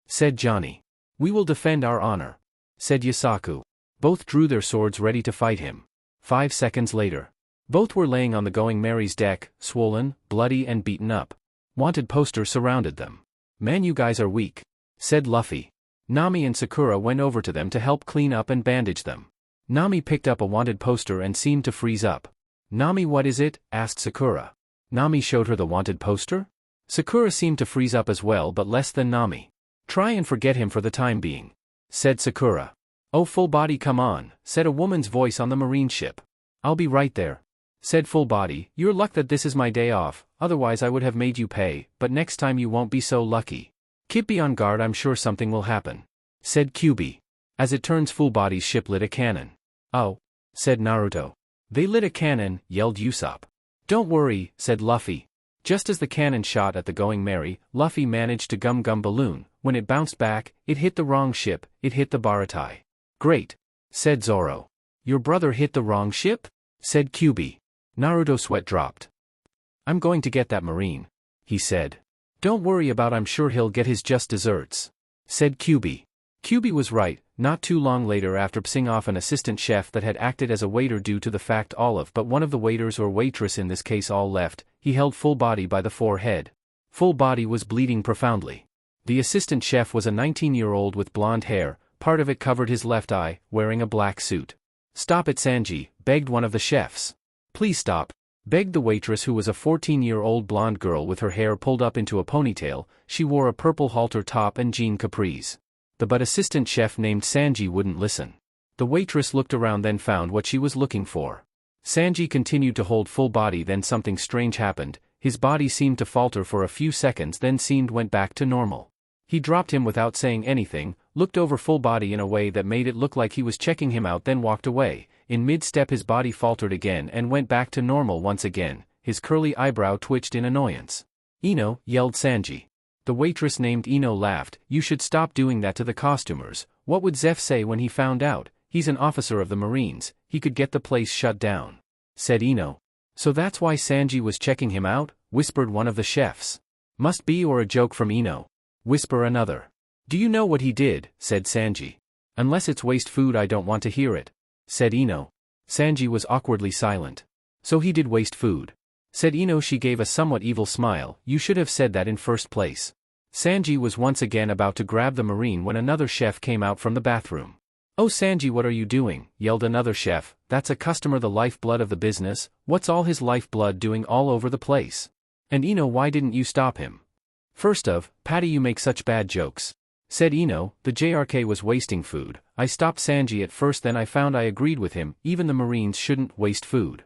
said Johnny. We will defend our honor, said Yusaku. Both drew their swords ready to fight him. 5 seconds later. Both were laying on the Going Merry's deck, swollen, bloody and beaten up. Wanted posters surrounded them. Man, you guys are weak, said Luffy. Nami and Sakura went over to them to help clean up and bandage them. Nami picked up a wanted poster and seemed to freeze up. Nami, what is it? Asked Sakura. Nami showed her the wanted poster. Sakura seemed to freeze up as well but less than Nami. Try and forget him for the time being, said Sakura. Oh Full Body, come on, said a woman's voice on the marine ship. I'll be right there, said Full Body. Your luck that this is my day off, otherwise I would have made you pay, but next time you won't be so lucky. Kit, be on guard, I'm sure something will happen, said Kyuubi. As it turns, Full Body's ship lit a cannon. Oh, said Naruto. They lit a cannon, yelled Usopp. Don't worry, said Luffy. Just as the cannon shot at the Going Merry, Luffy managed to gum balloon. When it bounced back, it hit the wrong ship, it hit the Baratai. Great, said Zoro. Your brother hit the wrong ship? Said Kyuubi. Naruto sweat dropped. I'm going to get that marine, he said. Don't worry about, I'm sure he'll get his just desserts, said Kyuubi. Kyuubi was right. Not too long later, after pissing off an assistant chef that had acted as a waiter due to the fact all of but one of the waiters or waitress in this case all left, he held Full Body by the forehead. Full Body was bleeding profoundly. The assistant chef was a 19-year-old with blonde hair, part of it covered his left eye, wearing a black suit. Stop it, Sanji, begged one of the chefs. Please stop, begged the waitress, who was a 14-year-old blonde girl with her hair pulled up into a ponytail. She wore a purple halter top and jean capris. The assistant chef named Sanji wouldn't listen. The waitress looked around, then found what she was looking for. Sanji continued to hold Full Body, then something strange happened. His body seemed to falter for a few seconds, then went back to normal. He dropped him without saying anything, looked over Full Body in a way that made it look like he was checking him out, then walked away. In mid-step his body faltered again and went back to normal once again. His curly eyebrow twitched in annoyance. Ino, yelled Sanji. The waitress named Ino laughed. You should stop doing that to the costumers. What would Zeph say when he found out? He's an officer of the Marines, he could get the place shut down, said Ino. So that's why Sanji was checking him out, whispered one of the chefs. Must be, or a joke from Ino, whisper another. Do you know what he did? Said Sanji. Unless it's waste food, I don't want to hear it, said Ino. Sanji was awkwardly silent. So he did waste food, said Ino. She gave a somewhat evil smile. You should have said that in first place. Sanji was once again about to grab the Marine when another chef came out from the bathroom. "Oh Sanji, what are you doing?" yelled another chef. "That's a customer, the lifeblood of the business. What's all his lifeblood doing all over the place? And Ino, why didn't you stop him?" "First of, Patty, you make such bad jokes," said Ino. "The JRK was wasting food. I stopped Sanji at first, then I found I agreed with him. Even the Marines shouldn't waste food."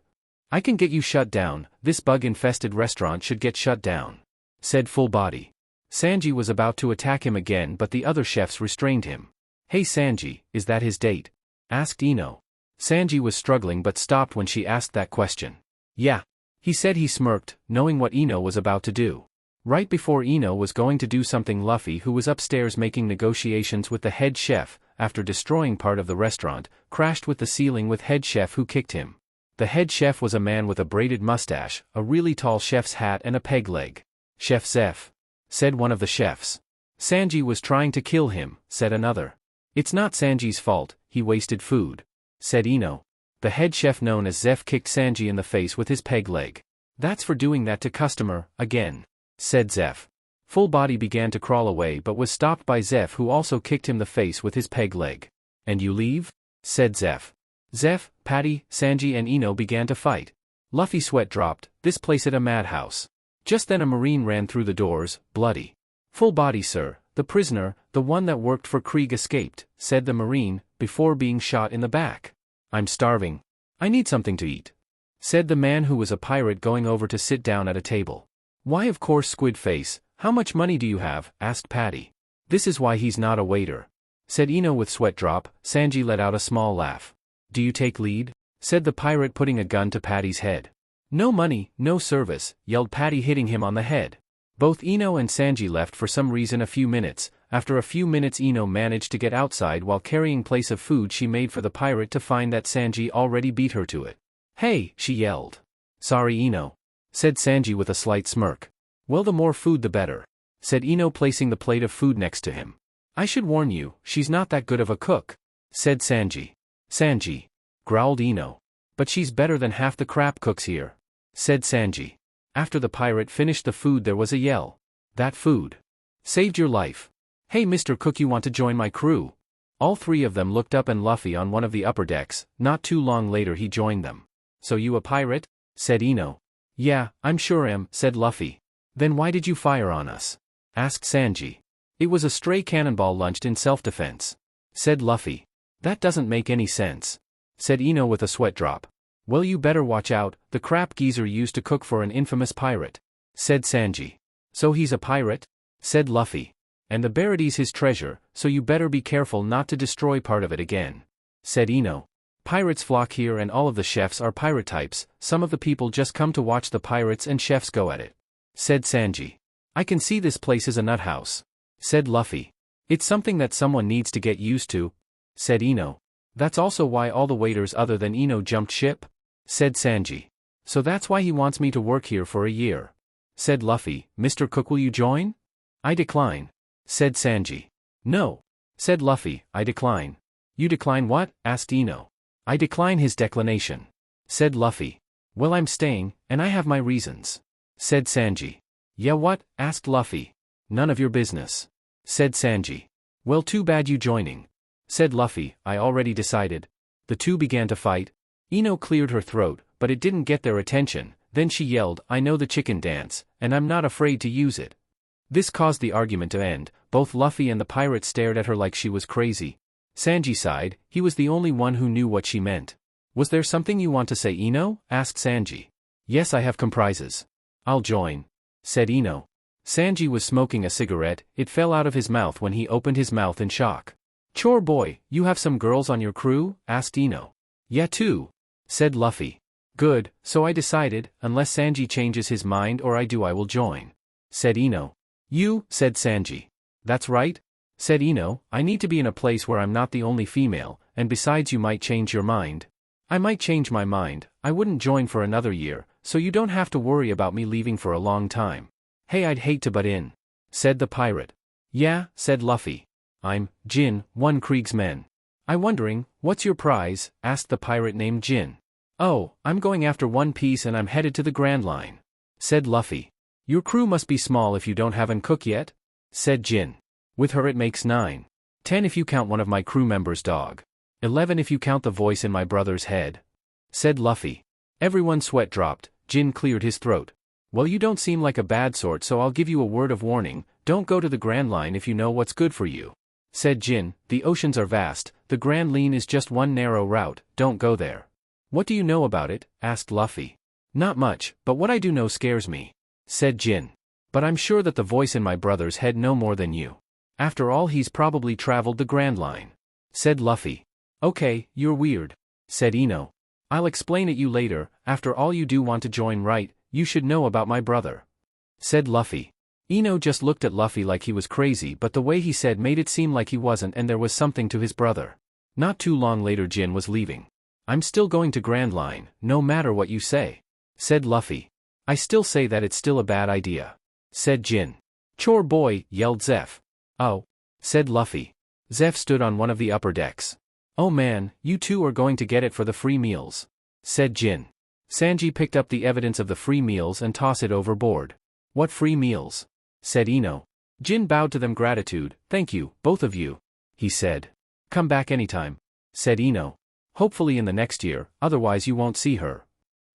"I can get you shut down. This bug-infested restaurant should get shut down," said Full Body. Sanji was about to attack him again, but the other chefs restrained him. "Hey Sanji, is that his date?" asked Ino. Sanji was struggling but stopped when she asked that question. "Yeah," he said. He smirked, knowing what Ino was about to do. Right before Ino was going to do something, Luffy, who was upstairs making negotiations with the head chef, after destroying part of the restaurant, crashed with the ceiling with head chef, who kicked him. The head chef was a man with a braided mustache, a really tall chef's hat and a peg leg. "Chef Zeph," said one of the chefs. "Sanji was trying to kill him," said another. "It's not Sanji's fault, he wasted food," said Ino. The head chef, known as Zeph, kicked Sanji in the face with his peg leg. "That's for doing that to customer, again," said Zeph. Full Body began to crawl away but was stopped by Zeph, who also kicked him the face with his peg leg. "And you leave?" said Zeph. Zeph, Patty, Sanji and Ino began to fight. Luffy sweat dropped. This place at a madhouse. Just then a Marine ran through the doors, bloody. "Full Body, sir, the prisoner, the one that worked for Krieg, escaped," said the Marine, before being shot in the back. "I'm starving. I need something to eat," said the man, who was a pirate, going over to sit down at a table. "Why, of course, Squid Face. How much money do you have?" asked Patty. "This is why he's not a waiter," said Ino with sweat drop. Sanji let out a small laugh. "Do you take lead?" said the pirate, putting a gun to Patty's head. "No money, no service," yelled Patty, hitting him on the head. Both Ino and Sanji left for some reason a few minutes. After a few minutes, Ino managed to get outside while carrying place of food she made for the pirate, to find that Sanji already beat her to it. "Hey," she yelled. "Sorry, Ino," said Sanji with a slight smirk. "Well, the more food the better," said Ino, placing the plate of food next to him. "I should warn you, she's not that good of a cook," said Sanji. "Sanji," growled Ino. "But she's better than half the crap cooks here," said Sanji. After the pirate finished the food, there was a yell. "That food saved your life. Hey Mr. Cook, you want to join my crew?" All three of them looked up, and Luffy on one of the upper decks. Not too long later he joined them. "So you a pirate?" said Ino. "Yeah, I'm sure am," said Luffy. "Then why did you fire on us?" asked Sanji. "It was a stray cannonball launched in self-defense," said Luffy. "That doesn't make any sense," said Ino with a sweat drop. "Well, you better watch out, the crap geezer used to cook for an infamous pirate," said Sanji. "So he's a pirate?" said Luffy. "And the Barity's his treasure, so you better be careful not to destroy part of it again," said Ino. "Pirates flock here, and all of the chefs are pirate types. Some of the people just come to watch the pirates and chefs go at it," said Sanji. "I can see this place is a nut house," said Luffy. "It's something that someone needs to get used to," said Ino. "That's also why all the waiters other than Ino jumped ship," said Sanji. "So that's why he wants me to work here for a year," said Luffy. "Mr. Cook, will you join?" "I decline," said Sanji. "No," said Luffy, "I decline." "You decline what?" asked Ino. "I decline his declination," said Luffy. "Well, I'm staying, and I have my reasons," said Sanji. "Yeah, what?" asked Luffy. "None of your business," said Sanji. "Well, too bad you joining," said Luffy. "I already decided." The two began to fight. Ino cleared her throat, but it didn't get their attention. Then she yelled, "I know the chicken dance, and I'm not afraid to use it." This caused the argument to end. Both Luffy and the pirate stared at her like she was crazy. Sanji sighed. He was the only one who knew what she meant. "Was there something you want to say, Ino?" asked Sanji. "Yes, I have comprises." "I'll join," said Ino. Sanji was smoking a cigarette. It fell out of his mouth when he opened his mouth in shock. "Chore boy, you have some girls on your crew?" asked Ino. "Yeah, two," said Luffy. "Good, so I decided, unless Sanji changes his mind or I do, I will join," said Ino. "You," said Sanji. "That's right," said Ino. "I need to be in a place where I'm not the only female, and besides, you might change your mind." "I might change my mind. I wouldn't join for another year, so you don't have to worry about me leaving for a long time." "Hey, I'd hate to butt in," said the pirate. "Yeah," said Luffy. "I'm Jin, one Krieg's men." "I'm wondering, what's your prize?" asked the pirate named Jin. "Oh, I'm going after One Piece and I'm headed to the Grand Line," said Luffy. "Your crew must be small if you don't have an cook yet?" said Jin. "With her it makes 9. 10 if you count one of my crew members' dog," 11 if you count the voice in my brother's head, said Luffy. Everyone's sweat dropped. Jin cleared his throat. Well, you don't seem like a bad sort, so I'll give you a word of warning, don't go to the Grand Line if you know what's good for you, said Jin. The oceans are vast, the Grand Line is just one narrow route, don't go there. What do you know about it? Asked Luffy. Not much, but what I do know scares me, said Jin. But I'm sure that the voice in my brother's head know more than you. After all, he's probably traveled the Grand Line, said Luffy. Okay, you're weird, said Ino. I'll explain it you later. After all, you do want to join, right? You should know about my brother, said Luffy. Ino just looked at Luffy like he was crazy, but the way he said made it seem like he wasn't, and there was something to his brother. Not too long later, Jin was leaving. I'm still going to Grand Line, no matter what you say, said Luffy. I still say that it's still a bad idea, said Jin. Chore boy, yelled Zeph. Oh, said Luffy. Zeph stood on one of the upper decks. Oh man, you two are going to get it for the free meals, said Jin. Sanji picked up the evidence of the free meals and tossed it overboard. What free meals? Said Ino. Jin bowed to them. Gratitude, thank you, both of you, he said. Come back anytime, said Ino. Hopefully in the next year, otherwise you won't see her,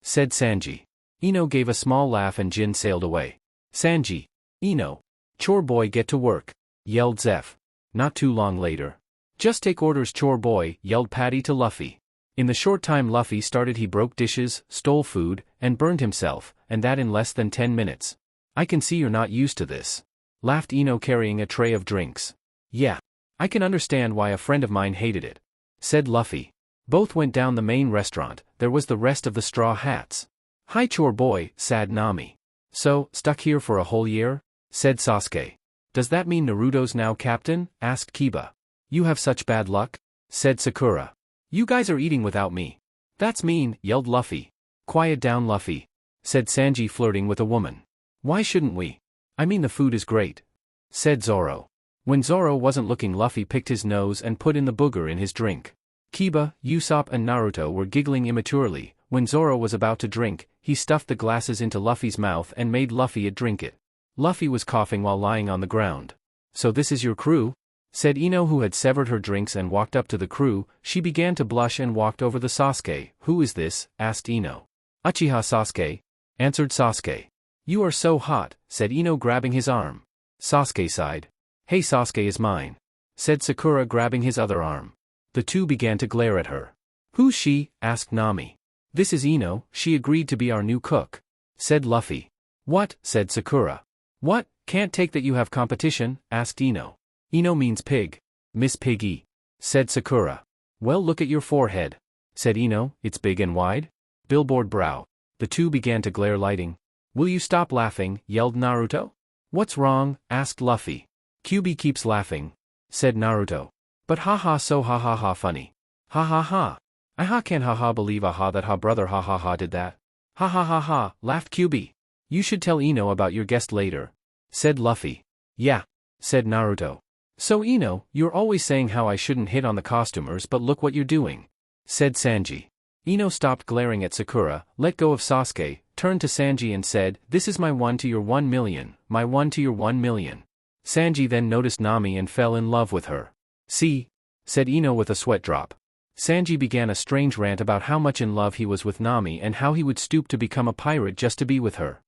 said Sanji. Ino gave a small laugh and Jin sailed away. Sanji, Ino, chore boy, get to work, yelled Zeph. Not too long later. Just take orders, chore boy, yelled Patty to Luffy. In the short time Luffy started, he broke dishes, stole food, and burned himself, and that in less than 10 minutes. I can see you're not used to this, laughed Ino, carrying a tray of drinks. Yeah, I can understand why a friend of mine hated it, said Luffy. Both went down the main restaurant. There was the rest of the Straw Hats. Hi chore boy, said Nami. So, stuck here for a whole year? Said Sasuke. Does that mean Naruto's now captain? Asked Kiba. You have such bad luck, said Sakura. You guys are eating without me. That's mean, yelled Luffy. Quiet down, Luffy, said Sanji, flirting with a woman. Why shouldn't we? I mean, the food is great, said Zoro. When Zoro wasn't looking, Luffy picked his nose and put in the booger in his drink. Kiba, Usopp and Naruto were giggling immaturely. When Zoro was about to drink, he stuffed the glasses into Luffy's mouth and made Luffy drink it. Luffy was coughing while lying on the ground. So this is your crew? Said Ino, who had severed her drinks and walked up to the crew. She began to blush and walked over the Sasuke. Who is this? Asked Ino. Uchiha Sasuke, answered Sasuke. You are so hot, said Ino, grabbing his arm. Sasuke sighed. Hey, Sasuke is mine, said Sakura, grabbing his other arm. The two began to glare at her. Who's she? Asked Nami. This is Ino, she agreed to be our new cook, said Luffy. What? Said Sakura. What? Can't take that you have competition? Asked Ino. Ino means pig, Miss Piggy, said Sakura. Well, look at your forehead, said Ino. It's big and wide. Billboard brow. The two began to glare, lighting. Will you stop laughing? Yelled Naruto. What's wrong? Asked Luffy. QB keeps laughing, said Naruto. But haha, so ha ha ha funny. Ha ha ha. I can't ha believe that ha brother ha did that. Ha ha ha ha, laughed QB. You should tell Ino about your guest later, said Luffy. Yeah, said Naruto. So Ino, you're always saying how I shouldn't hit on the costumers, but look what you're doing, said Sanji. Ino stopped glaring at Sakura, let go of Sasuke, turned to Sanji and said, this is my 1 to your 1 million, my 1 to your 1 million. Sanji then noticed Nami and fell in love with her. See, said Ino with a sweat drop. Sanji began a strange rant about how much in love he was with Nami and how he would stoop to become a pirate just to be with her.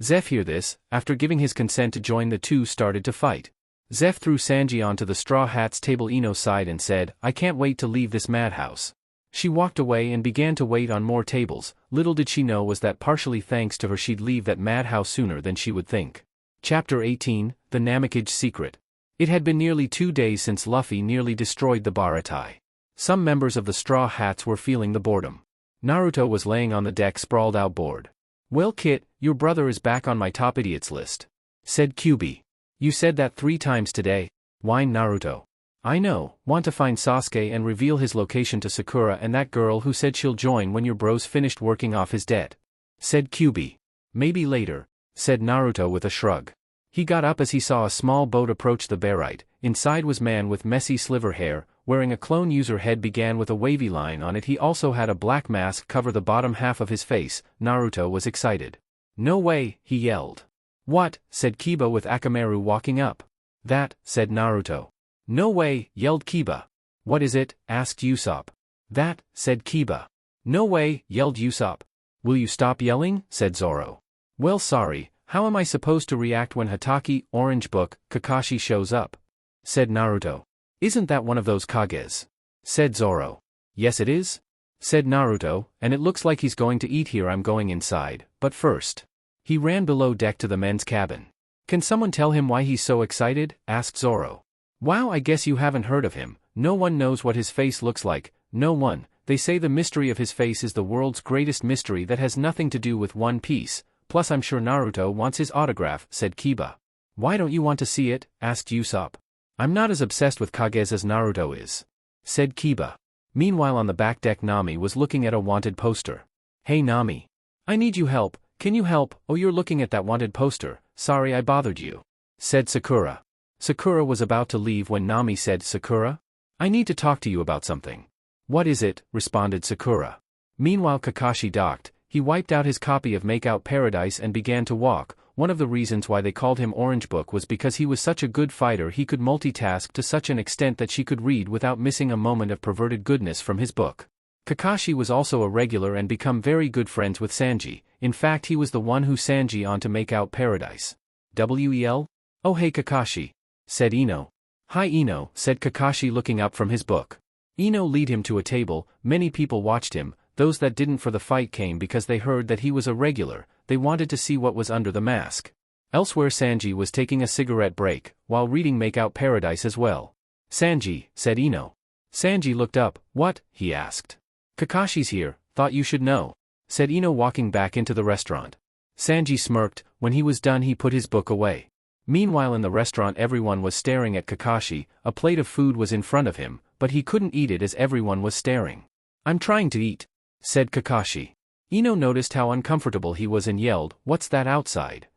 Zeph heard this. After giving his consent to join, the two started to fight. Zeph threw Sanji onto the Straw Hats table. Ino sighed and said, I can't wait to leave this madhouse. She walked away and began to wait on more tables. Little did she know was that partially thanks to her she'd leave that madhouse sooner than she would think. Chapter 18, The Namekage Secret. It had been nearly 2 days since Luffy nearly destroyed the Baratai. Some members of the Straw Hats were feeling the boredom. Naruto was laying on the deck, sprawled out, bored. Well, Kit, your brother is back on my top idiots list, said QB. You said that 3 times today, whined Naruto. I know, want to find Sasuke and reveal his location to Sakura and that girl who said she'll join when your bro's finished working off his debt, said QB. Maybe later, said Naruto with a shrug. He got up as he saw a small boat approach the barite. Inside was man with messy sliver hair, wearing a clone user head began with a wavy line on it. He also had a black mask cover the bottom half of his face. Naruto was excited. No way, he yelled. What? Said Kiba with Akamaru walking up. That, said Naruto. No way, yelled Kiba. What is it? Asked Usopp. That, said Kiba. No way, yelled Usopp. Will you stop yelling? Said Zoro. Well, sorry, how am I supposed to react when Hatake, Orange Book, Kakashi shows up? Said Naruto. Isn't that one of those Kages? Said Zoro. Yes it is, said Naruto, and it looks like he's going to eat here. I'm going inside, but first. He ran below deck to the men's cabin. Can someone tell him why he's so excited? Asked Zoro. Wow, I guess you haven't heard of him. No one knows what his face looks like, no one. They say the mystery of his face is the world's greatest mystery that has nothing to do with One Piece, plus I'm sure Naruto wants his autograph, said Kiba. Why don't you want to see it? Asked Usopp. I'm not as obsessed with Kages as Naruto is, said Kiba. Meanwhile on the back deck Nami was looking at a wanted poster. Hey Nami. I need you help, can you help? Oh, you're looking at that wanted poster, sorry I bothered you, said Sakura. Sakura was about to leave when Nami said, Sakura? I need to talk to you about something. What is it? Responded Sakura. Meanwhile Kakashi docked, he wiped out his copy of Make Out Paradise and began to walk. One of the reasons why they called him Orange Book was because he was such a good fighter. He could multitask to such an extent that she could read without missing a moment of perverted goodness from his book. Kakashi was also a regular and become very good friends with Sanji. In fact he was the one who Sanji on to Make Out Paradise. Wel? Oh hey Kakashi, said Ino. Hi Ino, said Kakashi looking up from his book. Ino led him to a table. Many people watched him. Those that didn't for the fight came because they heard that he was a regular. They wanted to see what was under the mask. Elsewhere Sanji was taking a cigarette break, while reading Make Out Paradise as well. Sanji, said Ino. Sanji looked up. What? He asked. Kakashi's here, thought you should know, said Ino walking back into the restaurant. Sanji smirked. When he was done he put his book away. Meanwhile in the restaurant everyone was staring at Kakashi. A plate of food was in front of him, but he couldn't eat it as everyone was staring. I'm trying to eat, said Kakashi. Ino noticed how uncomfortable he was and yelled, what's that outside?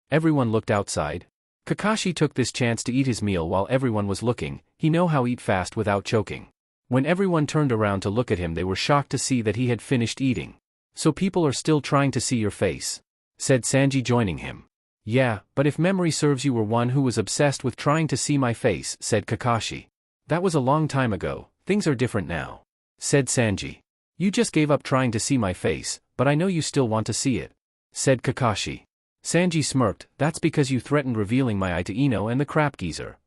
Everyone looked outside. Kakashi took this chance to eat his meal while everyone was looking. He knew how to eat fast without choking. When everyone turned around to look at him they were shocked to see that he had finished eating. So people are still trying to see your face, said Sanji joining him. Yeah, but if memory serves you were one who was obsessed with trying to see my face, said Kakashi. That was a long time ago, things are different now, said Sanji. You just gave up trying to see my face, but I know you still want to see it, said Kakashi. Sanji smirked, that's because you threatened revealing my eye to Ino and the crap geezer,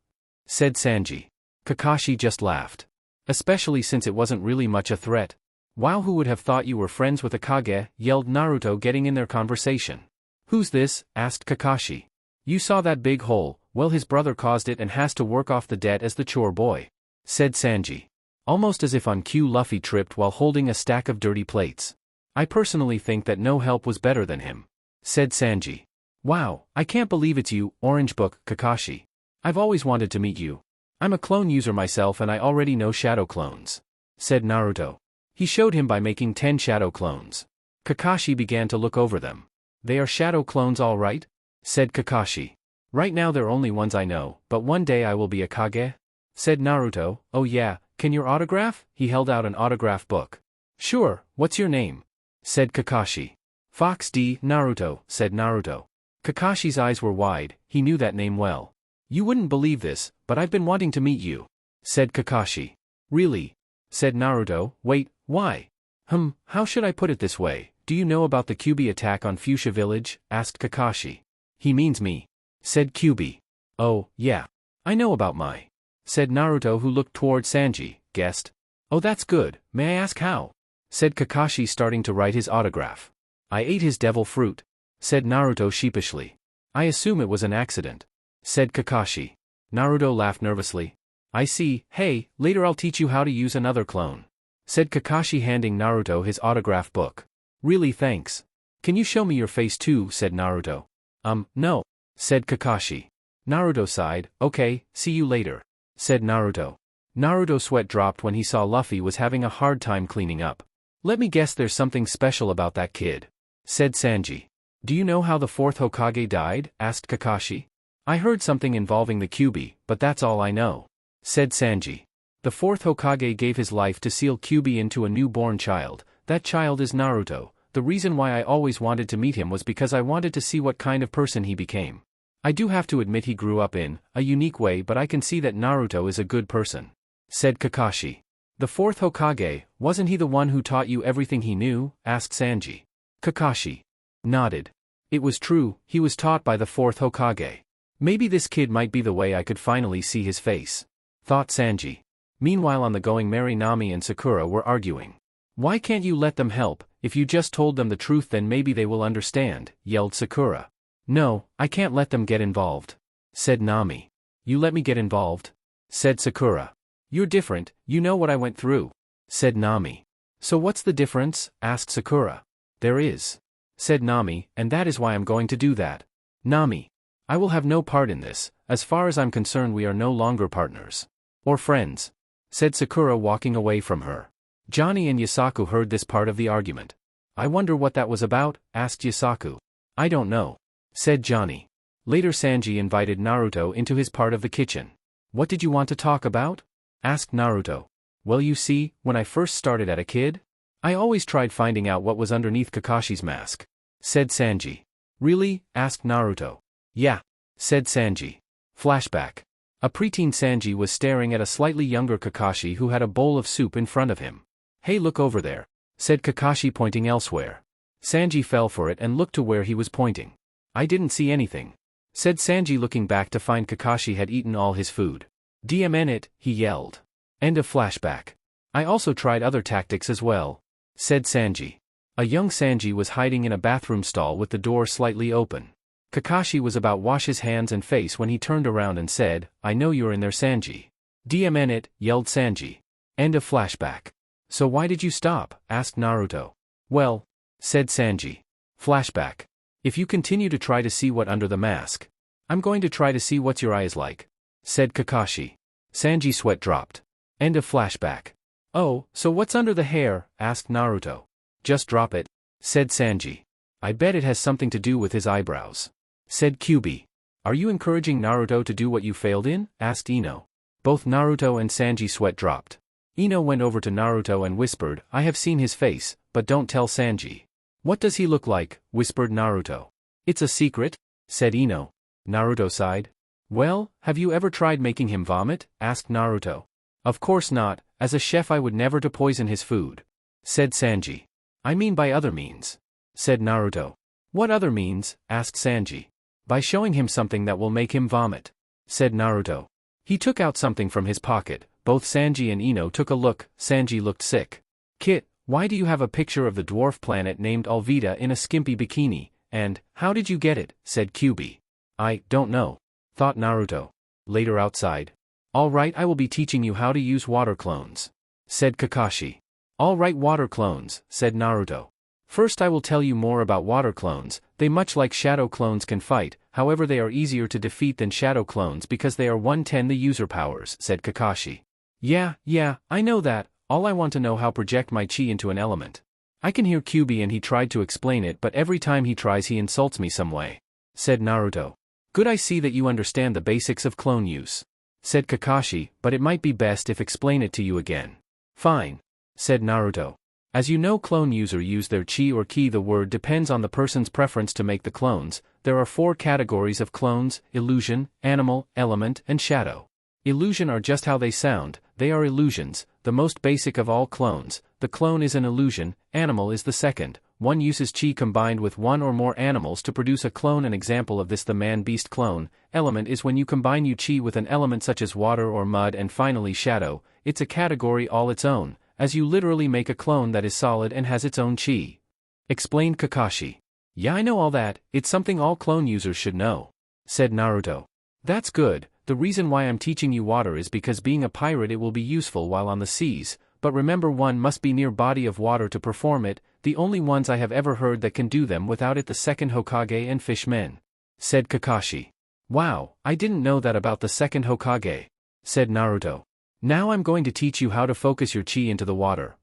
said Sanji. Kakashi just laughed. Especially since it wasn't really much a threat. Wow, who would have thought you were friends with a Kage, yelled Naruto getting in their conversation. Who's this? Asked Kakashi. You saw that big hole, well his brother caused it and has to work off the debt as the chore boy, said Sanji. Almost as if on cue Luffy tripped while holding a stack of dirty plates. I personally think that no help was better than him, said Sanji. Wow, I can't believe it's you, Orange Book, Kakashi. I've always wanted to meet you. I'm a clone user myself and I already know shadow clones, said Naruto. He showed him by making 10 shadow clones. Kakashi began to look over them. They are shadow clones all right? Said Kakashi. Right now they're only ones I know, but one day I will be a Kage? Said Naruto. Oh yeah, can your autograph? He held out an autograph book. Sure, what's your name? Said Kakashi. Fox D. Naruto, said Naruto. Kakashi's eyes were wide, he knew that name well. You wouldn't believe this, but I've been wanting to meet you, said Kakashi. Really? Said Naruto. Wait, why? How should I put it this way? Do you know about the Kyuubi attack on Fuchsia Village? Asked Kakashi. He means me, said Kyuubi. Oh, yeah. I know about my, said Naruto who looked toward Sanji, guessed. Oh that's good, may I ask how? Said Kakashi starting to write his autograph. I ate his devil fruit, said Naruto sheepishly. I assume it was an accident, said Kakashi. Naruto laughed nervously. I see, hey, later I'll teach you how to use another clone, said Kakashi handing Naruto his autograph book. Really thanks. Can you show me your face too? Said Naruto. No, said Kakashi. Naruto sighed. Okay, see you later, said Naruto. Naruto's sweat dropped when he saw Luffy was having a hard time cleaning up. Let me guess there's something special about that kid, said Sanji. Do you know how the fourth Hokage died? Asked Kakashi. I heard something involving the Kyuubi, but that's all I know, said Sanji. The fourth Hokage gave his life to seal Kyuubi into a newborn child. That child is Naruto. The reason why I always wanted to meet him was because I wanted to see what kind of person he became. I do have to admit he grew up in a unique way, but I can see that Naruto is a good person, said Kakashi. The fourth Hokage, wasn't he the one who taught you everything he knew? Asked Sanji. Kakashi nodded. It was true, he was taught by the fourth Hokage. Maybe this kid might be the way I could finally see his face, thought Sanji. Meanwhile on the going merry, Nami and Sakura were arguing. Why can't you let them help? If you just told them the truth then maybe they will understand, yelled Sakura. No, I can't let them get involved, said Nami. You let me get involved? Said Sakura. You're different, you know what I went through, said Nami. So what's the difference? Asked Sakura. There is, said Nami, and that is why I'm going to do that. Nami, I will have no part in this. As far as I'm concerned we are no longer partners. Or friends, said Sakura walking away from her. Johnny and Yasaku heard this part of the argument. I wonder what that was about, asked Yasaku. I don't know, said Johnny. Later Sanji invited Naruto into his part of the kitchen. What did you want to talk about? Asked Naruto. Well you see, when I first started as a kid, I always tried finding out what was underneath Kakashi's mask, said Sanji. Really? Asked Naruto. Yeah, said Sanji. Flashback. A preteen Sanji was staring at a slightly younger Kakashi who had a bowl of soup in front of him. Hey look over there, said Kakashi pointing elsewhere. Sanji fell for it and looked to where he was pointing. I didn't see anything, said Sanji looking back to find Kakashi had eaten all his food. DMN it, he yelled. End of flashback. I also tried other tactics as well, said Sanji. A young Sanji was hiding in a bathroom stall with the door slightly open. Kakashi was about to wash his hands and face when he turned around and said, I know you're in there Sanji. DMN it, yelled Sanji. End of flashback. So why did you stop? Asked Naruto. Well, said Sanji. Flashback. If you continue to try to see what under the mask, I'm going to try to see what's your eyes like, said Kakashi. Sanji's sweat dropped. End of flashback. Oh, so what's under the hair? Asked Naruto. Just drop it, said Sanji. I bet it has something to do with his eyebrows, said Kyuubi. Are you encouraging Naruto to do what you failed in? Asked Ino. Both Naruto and Sanji's sweat dropped. Ino went over to Naruto and whispered, I have seen his face, but don't tell Sanji. What does he look like? Whispered Naruto. It's a secret, said Ino. Naruto sighed. Well, have you ever tried making him vomit? Asked Naruto. Of course not, as a chef I would never to poison his food, said Sanji. I mean by other means, said Naruto. What other means? Asked Sanji. By showing him something that will make him vomit, said Naruto. He took out something from his pocket. Both Sanji and Ino took a look. Sanji looked sick. Kit, why do you have a picture of the dwarf planet named Alvida in a skimpy bikini, and, how did you get it? Said Kyuubi. I don't know, thought Naruto. Later outside. All right, I will be teaching you how to use water clones, said Kakashi. All right, water clones, said Naruto. First I will tell you more about water clones. They much like shadow clones can fight, however they are easier to defeat than shadow clones because they are 1/10 the user powers, said Kakashi. Yeah, I know that, all I want to know how project my chi into an element. I can hear Kyuubi and he tried to explain it but every time he tries he insults me some way, said Naruto. Good, I see that you understand the basics of clone use, said Kakashi, but it might be best if explain it to you again. Fine, said Naruto. As you know, clone user use their chi or ki. The word depends on the person's preference to make the clones. There are 4 categories of clones: illusion, animal, element, and shadow. Illusion are just how they sound, they are illusions, the most basic of all clones. The clone is an illusion, animal is the second. One uses chi combined with one or more animals to produce a clone. An example of this, the man-beast clone. Element is when you combine you chi with an element such as water or mud. And finally shadow, it's a category all its own, as you literally make a clone that is solid and has its own chi, explained Kakashi. Yeah, I know all that, it's something all clone users should know, said Naruto. That's good. The reason why I'm teaching you water is because being a pirate it will be useful while on the seas, but remember one must be near body of water to perform it. The only ones I have ever heard that can do them without it the second Hokage and fishmen, said Kakashi. Wow, I didn't know that about the second Hokage, said Naruto. Now I'm going to teach you how to focus your chi into the water,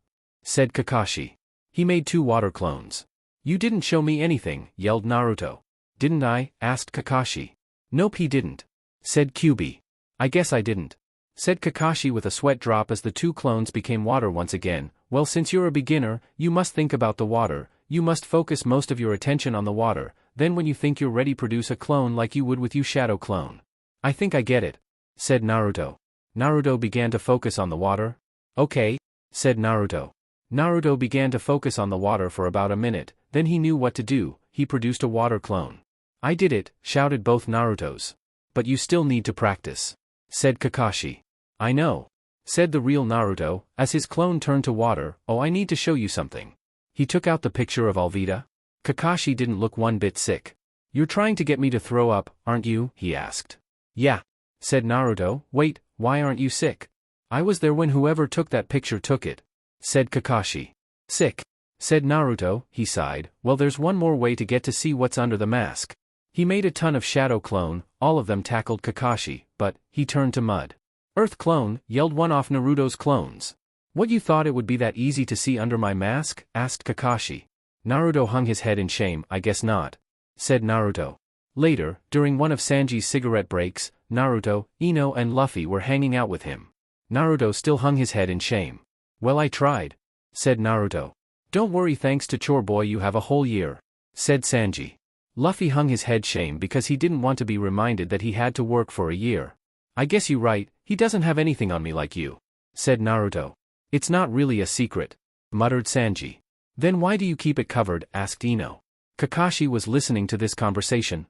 said Kakashi. He made 2 water clones. You didn't show me anything, yelled Naruto. Didn't I? Asked Kakashi. Nope, he didn't, said Kyuubi. I guess I didn't, said Kakashi with a sweat drop as the 2 clones became water once again. Well, since you're a beginner, you must think about the water, you must focus most of your attention on the water, then when you think you're ready produce a clone like you would with you shadow clone. I think I get it, said Naruto. Naruto began to focus on the water. Okay, said Naruto. Naruto began to focus on the water for about a minute, then he knew what to do, he produced a water clone. I did it, shouted both Narutos. But you still need to practice, said Kakashi. I know, said the real Naruto, as his clone turned to water. Oh, I need to show you something. He took out the picture of Alvida. Kakashi didn't look one bit sick. You're trying to get me to throw up, aren't you? He asked. Yeah, said Naruto. Wait, why aren't you sick? I was there when whoever took that picture took it, said Kakashi. Sick, said Naruto. He sighed. Well, there's one more way to get to see what's under the mask. He made a ton of shadow clone, all of them tackled Kakashi, but he turned to mud. Earth clone, yelled one off Naruto's clones. What, you thought it would be that easy to see under my mask? Asked Kakashi. Naruto hung his head in shame. I guess not, said Naruto. Later, during one of Sanji's cigarette breaks, Naruto, Ino and Luffy were hanging out with him. Naruto still hung his head in shame. Well, I tried, said Naruto. Don't worry, thanks to Chore Boy you have a whole year, said Sanji. Luffy hung his head shame because he didn't want to be reminded that he had to work for a year. I guess you're right, he doesn't have anything on me like you, said Naruto. It's not really a secret, muttered Sanji. Then why do you keep it covered? Asked Ino. Kakashi was listening to this conversation,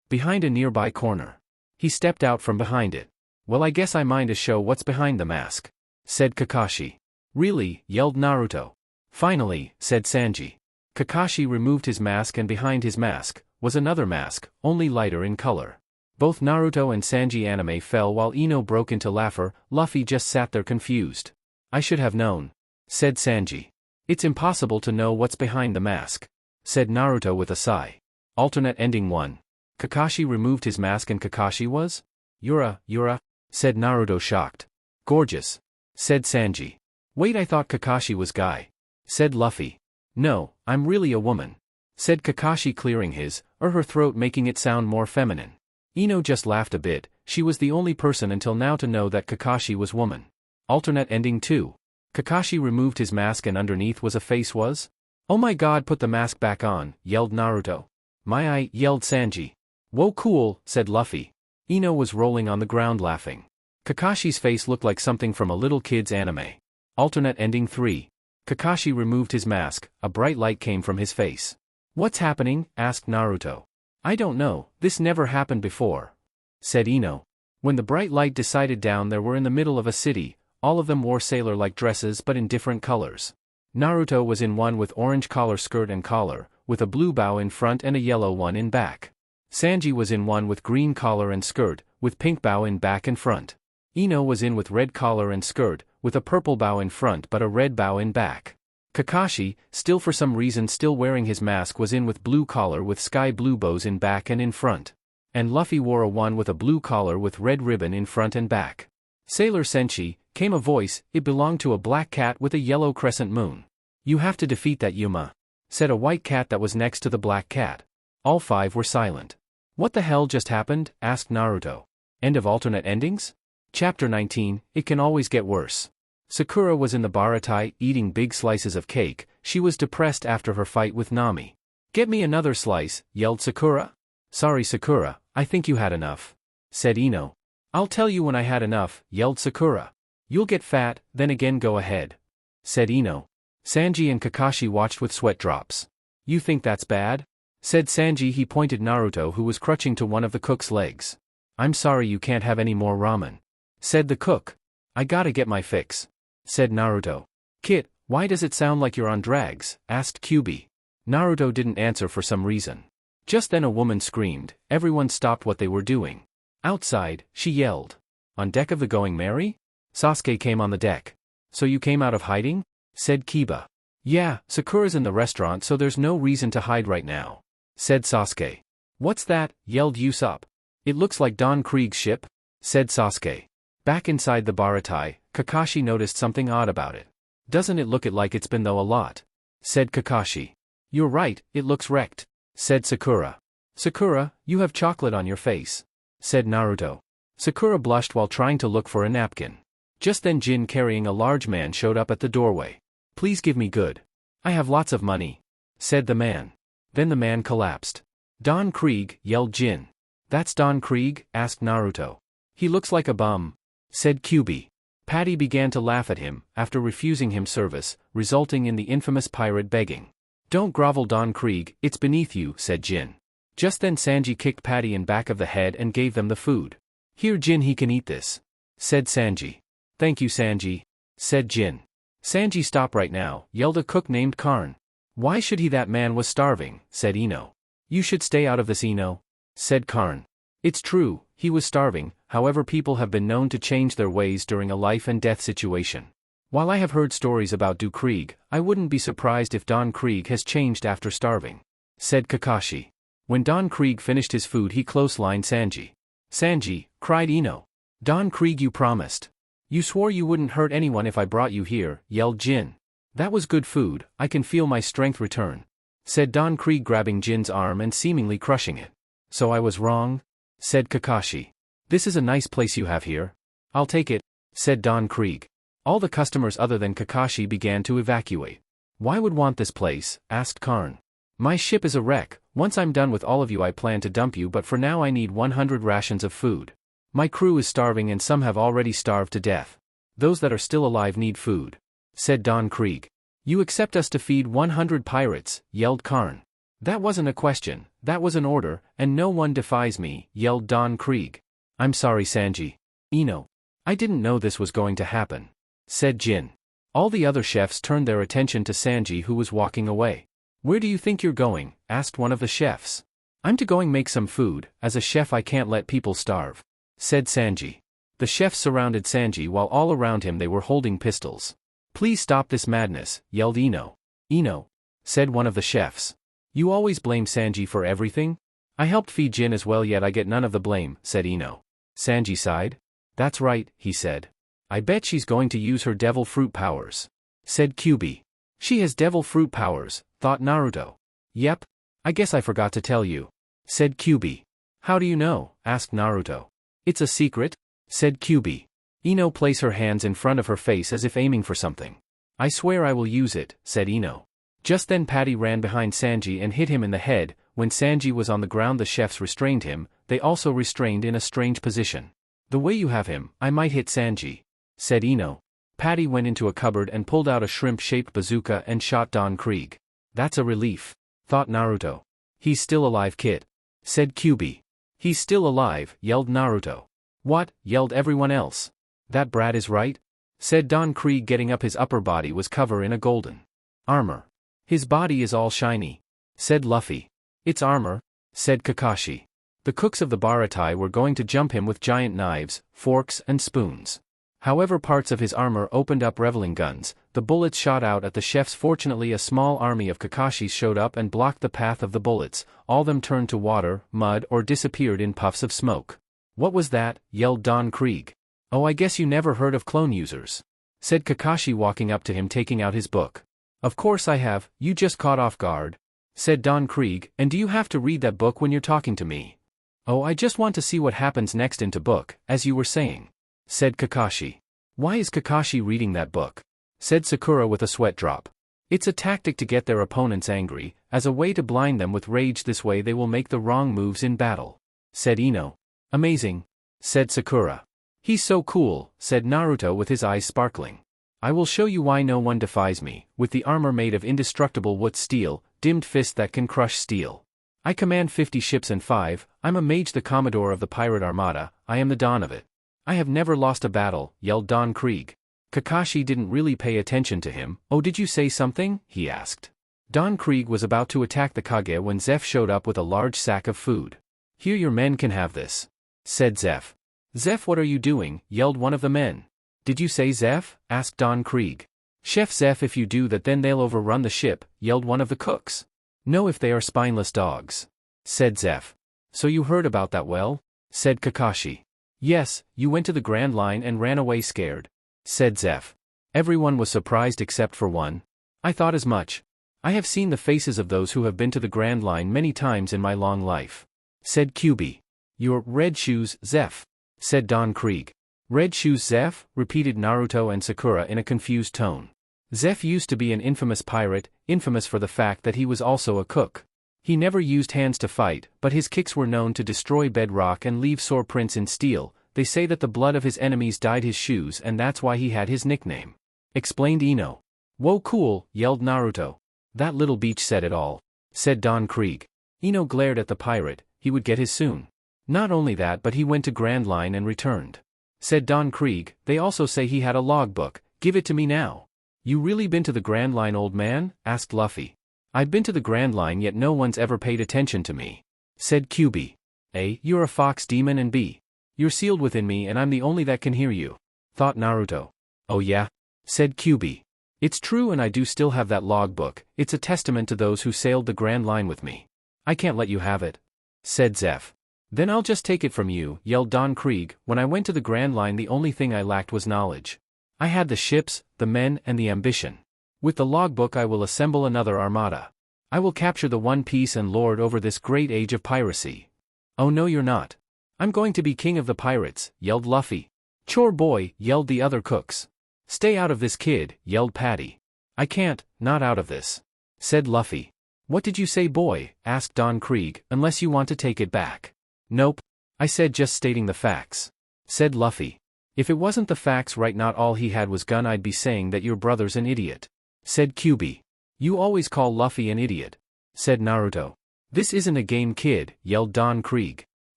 behind a nearby corner. He stepped out from behind it. Well, I guess I mind to show what's behind the mask, said Kakashi. Really? Yelled Naruto. Finally, said Sanji. Kakashi removed his mask, and behind his mask was another mask, only lighter in color. Both Naruto and Sanji anime fell while Ino broke into laughter. Luffy just sat there confused. I should have known, said Sanji. It's impossible to know what's behind the mask, said Naruto with a sigh. Alternate ending 1. Kakashi removed his mask and Kakashi was? You're a, said Naruto shocked. Gorgeous, said Sanji. Wait, I thought Kakashi was guy, said Luffy. No, I'm really a woman, said Kakashi, clearing his or her throat, making it sound more feminine. Ino just laughed a bit. She was the only person until now to know that Kakashi was woman. Alternate ending 2. Kakashi removed his mask and underneath was a face was? Oh my god, put the mask back on, yelled Naruto. My eye, yelled Sanji. Whoa, cool, said Luffy. Ino was rolling on the ground laughing. Kakashi's face looked like something from a little kid's anime. Alternate ending 3. Kakashi removed his mask, a bright light came from his face. What's happening? Asked Naruto. I don't know, this never happened before, said Ino. When the bright light decided down, they were in the middle of a city. All of them wore sailor-like dresses but in different colors. Naruto was in one with orange collar skirt and collar, with a blue bow in front and a yellow one in back. Sanji was in one with green collar and skirt, with pink bow in back and front. Ino was in with red collar and skirt, with a purple bow in front but a red bow in back. Kakashi, still for some reason still wearing his mask, was in with blue collar with sky blue bows in back and in front. And Luffy wore a one with a blue collar with red ribbon in front and back. Sailor Senshi, came a voice, it belonged to a black cat with a yellow crescent moon. You have to defeat that Yuma, said a white cat that was next to the black cat. All five were silent. What the hell just happened? Asked Naruto. End of alternate endings? Chapter 19, It Can Always Get Worse. Sakura was in the baratai, eating big slices of cake. She was depressed after her fight with Nami. Get me another slice, yelled Sakura. Sorry Sakura, I think you had enough, said Ino. I'll tell you when I had enough, yelled Sakura. You'll get fat, then again go ahead, said Ino. Sanji and Kakashi watched with sweat drops. You think that's bad? Said Sanji. He pointed Naruto, who was crutching to one of the cook's legs. I'm sorry you can't have any more ramen, said the cook. I gotta get my fix, said Naruto. Kit, why does it sound like you're on drags? Asked Kyubi. Naruto didn't answer for some reason. Just then a woman screamed. Everyone stopped what they were doing. Outside, she yelled. On deck of the Going Merry? Sasuke came on the deck. So you came out of hiding? Said Kiba. Yeah, Sakura's in the restaurant, so there's no reason to hide right now, said Sasuke. What's that? Yelled Usopp. It looks like Don Krieg's ship, said Sasuke. Back inside the baratai, Kakashi noticed something odd about it. Doesn't it look like it's been though a lot? Said Kakashi. You're right, it looks wrecked, said Sakura. Sakura, you have chocolate on your face, said Naruto. Sakura blushed while trying to look for a napkin. Just then Jin carrying a large man showed up at the doorway. Please give me good. I have lots of money, said the man. Then the man collapsed. Don Krieg, yelled Jin. That's Don Krieg? Asked Naruto. He looks like a bum, said Kyubi. Patty began to laugh at him, after refusing him service, resulting in the infamous pirate begging. Don't grovel, Don Krieg, it's beneath you, said Jin. Just then Sanji kicked Patty in back of the head and gave them the food. Here Jin, he can eat this, said Sanji. Thank you Sanji, said Jin. Sanji, stop right now, yelled a cook named Karn. Why should he? That man was starving, said Ino. You should stay out of this, Ino, said Karn. It's true, he was starving, however people have been known to change their ways during a life and death situation. While I have heard stories about Du Krieg, I wouldn't be surprised if Don Krieg has changed after starving, said Kakashi. When Don Krieg finished his food he clotheslined Sanji. Sanji, cried Ino. Don Krieg, you promised. You swore you wouldn't hurt anyone if I brought you here, yelled Jin. That was good food, I can feel my strength return, said Don Krieg, grabbing Jin's arm and seemingly crushing it. So I was wrong? Said Kakashi. This is a nice place you have here. I'll take it, said Don Krieg. All the customers other than Kakashi began to evacuate. Why would want this place? Asked Karn. My ship is a wreck, once I'm done with all of you I plan to dump you, but for now I need 100 rations of food. My crew is starving and some have already starved to death. Those that are still alive need food, said Don Krieg. You accept us to feed 100 pirates, yelled Karn. That wasn't a question, that was an order, and no one defies me, yelled Don Krieg. I'm sorry Sanji. Ino. I didn't know this was going to happen, said Jin. All the other chefs turned their attention to Sanji, who was walking away. Where do you think you're going? Asked one of the chefs. I'm to going make some food, as a chef I can't let people starve, said Sanji. The chefs surrounded Sanji while all around him they were holding pistols. Please stop this madness, yelled Ino. Ino, said one of the chefs. You always blame Sanji for everything? I helped feed Jin as well, yet I get none of the blame, said Ino. Sanji sighed. That's right, he said. I bet she's going to use her devil fruit powers, said Kyubi. She has devil fruit powers, thought Naruto. Yep. I guess I forgot to tell you, said Kyubi. How do you know? Asked Naruto. It's a secret, said Kyubi. Ino placed her hands in front of her face as if aiming for something. I swear I will use it, said Ino. Just then Patty ran behind Sanji and hit him in the head. When Sanji was on the ground the chefs restrained him, they also restrained in a strange position. The way you have him, I might hit Sanji, said Ino. Patty went into a cupboard and pulled out a shrimp-shaped bazooka and shot Don Krieg. That's a relief, thought Naruto. He's still alive, kid, said Kyubi. He's still alive, yelled Naruto. What? Yelled everyone else. That brat is right, said Don Krieg, getting up. His upper body was covered in a golden armor. His body is all shiny, said Luffy. It's armor, said Kakashi. The cooks of the Baratai were going to jump him with giant knives, forks, and spoons. However, parts of his armor opened up reveling guns. The bullets shot out at the chefs. Fortunately, a small army of Kakashis showed up and blocked the path of the bullets. All them turned to water, mud, or disappeared in puffs of smoke. What was that? Yelled Don Krieg. Oh, I guess you never heard of clone users, said Kakashi, walking up to him, taking out his book. Of course I have, you just caught off guard, said Don Krieg. And do you have to read that book when you're talking to me? Oh, I just want to see what happens next into book, as you were saying, said Kakashi. Why is Kakashi reading that book? Said Sakura with a sweat drop. It's a tactic to get their opponents angry, as a way to blind them with rage. This way they will make the wrong moves in battle, said Ino. Amazing, said Sakura. He's so cool, said Naruto with his eyes sparkling. I will show you why no one defies me, with the armor made of indestructible wood steel, dimmed fist that can crush steel. I command 50 ships and 5, I'm a mage, the commodore of the pirate armada, I am the don of it. I have never lost a battle, yelled Don Krieg. Kakashi didn't really pay attention to him. Oh, did you say something? He asked. Don Krieg was about to attack the Kage when Zeph showed up with a large sack of food. Here, your men can have this, said Zeph. Zeph, what are you doing? Yelled one of the men. Did you say Zeph? Asked Don Krieg. Chef Zeph, if you do that then they'll overrun the ship, yelled one of the cooks. No, if they are spineless dogs, said Zeph. So you heard about that? Well, said Kakashi. Yes, you went to the Grand Line and ran away scared, said Zeph. Everyone was surprised except for one. I thought as much. I have seen the faces of those who have been to the Grand Line many times in my long life, said Kyubi. Your red shoes, Zeph, said Don Krieg. Red shoes, Zeph, repeated Naruto and Sakura in a confused tone. Zeph used to be an infamous pirate, infamous for the fact that he was also a cook. He never used hands to fight, but his kicks were known to destroy bedrock and leave sore prints in steel. they say that the blood of his enemies dyed his shoes and that's why he had his nickname. Explained Ino. Whoa cool, yelled Naruto. That little beach said it all, said Don Krieg. Ino glared at the pirate, he would get his soon. Not only that but he went to Grand Line and returned. Said Don Krieg, they also say he had a logbook, give it to me now. You really been to the Grand Line, old man? Asked Luffy. I've been to the Grand Line yet no one's ever paid attention to me. Said QB. A, you're a fox demon and B, you're sealed within me and I'm the only that can hear you. Thought Naruto. Oh yeah? Said QB. It's true and I do still have that logbook, it's a testament to those who sailed the Grand Line with me. I can't let you have it. Said Zeph. Then I'll just take it from you, yelled Don Krieg. When I went to the Grand Line the only thing I lacked was knowledge. I had the ships, the men and the ambition. With the logbook I will assemble another armada. I will capture the One Piece and lord over this great age of piracy. Oh no you're not. I'm going to be king of the pirates, yelled Luffy. Chore boy, yelled the other cooks. Stay out of this kid, yelled Patty. I can't, not out of this. Said Luffy. What did you say boy? Asked Don Krieg, unless you want to take it back. Nope. I said just stating the facts. Said Luffy. If it wasn't the facts right not all he had was gun I'd be saying that your brother's an idiot. Said QB. You always call Luffy an idiot. Said Naruto. This isn't a game kid, yelled Don Krieg.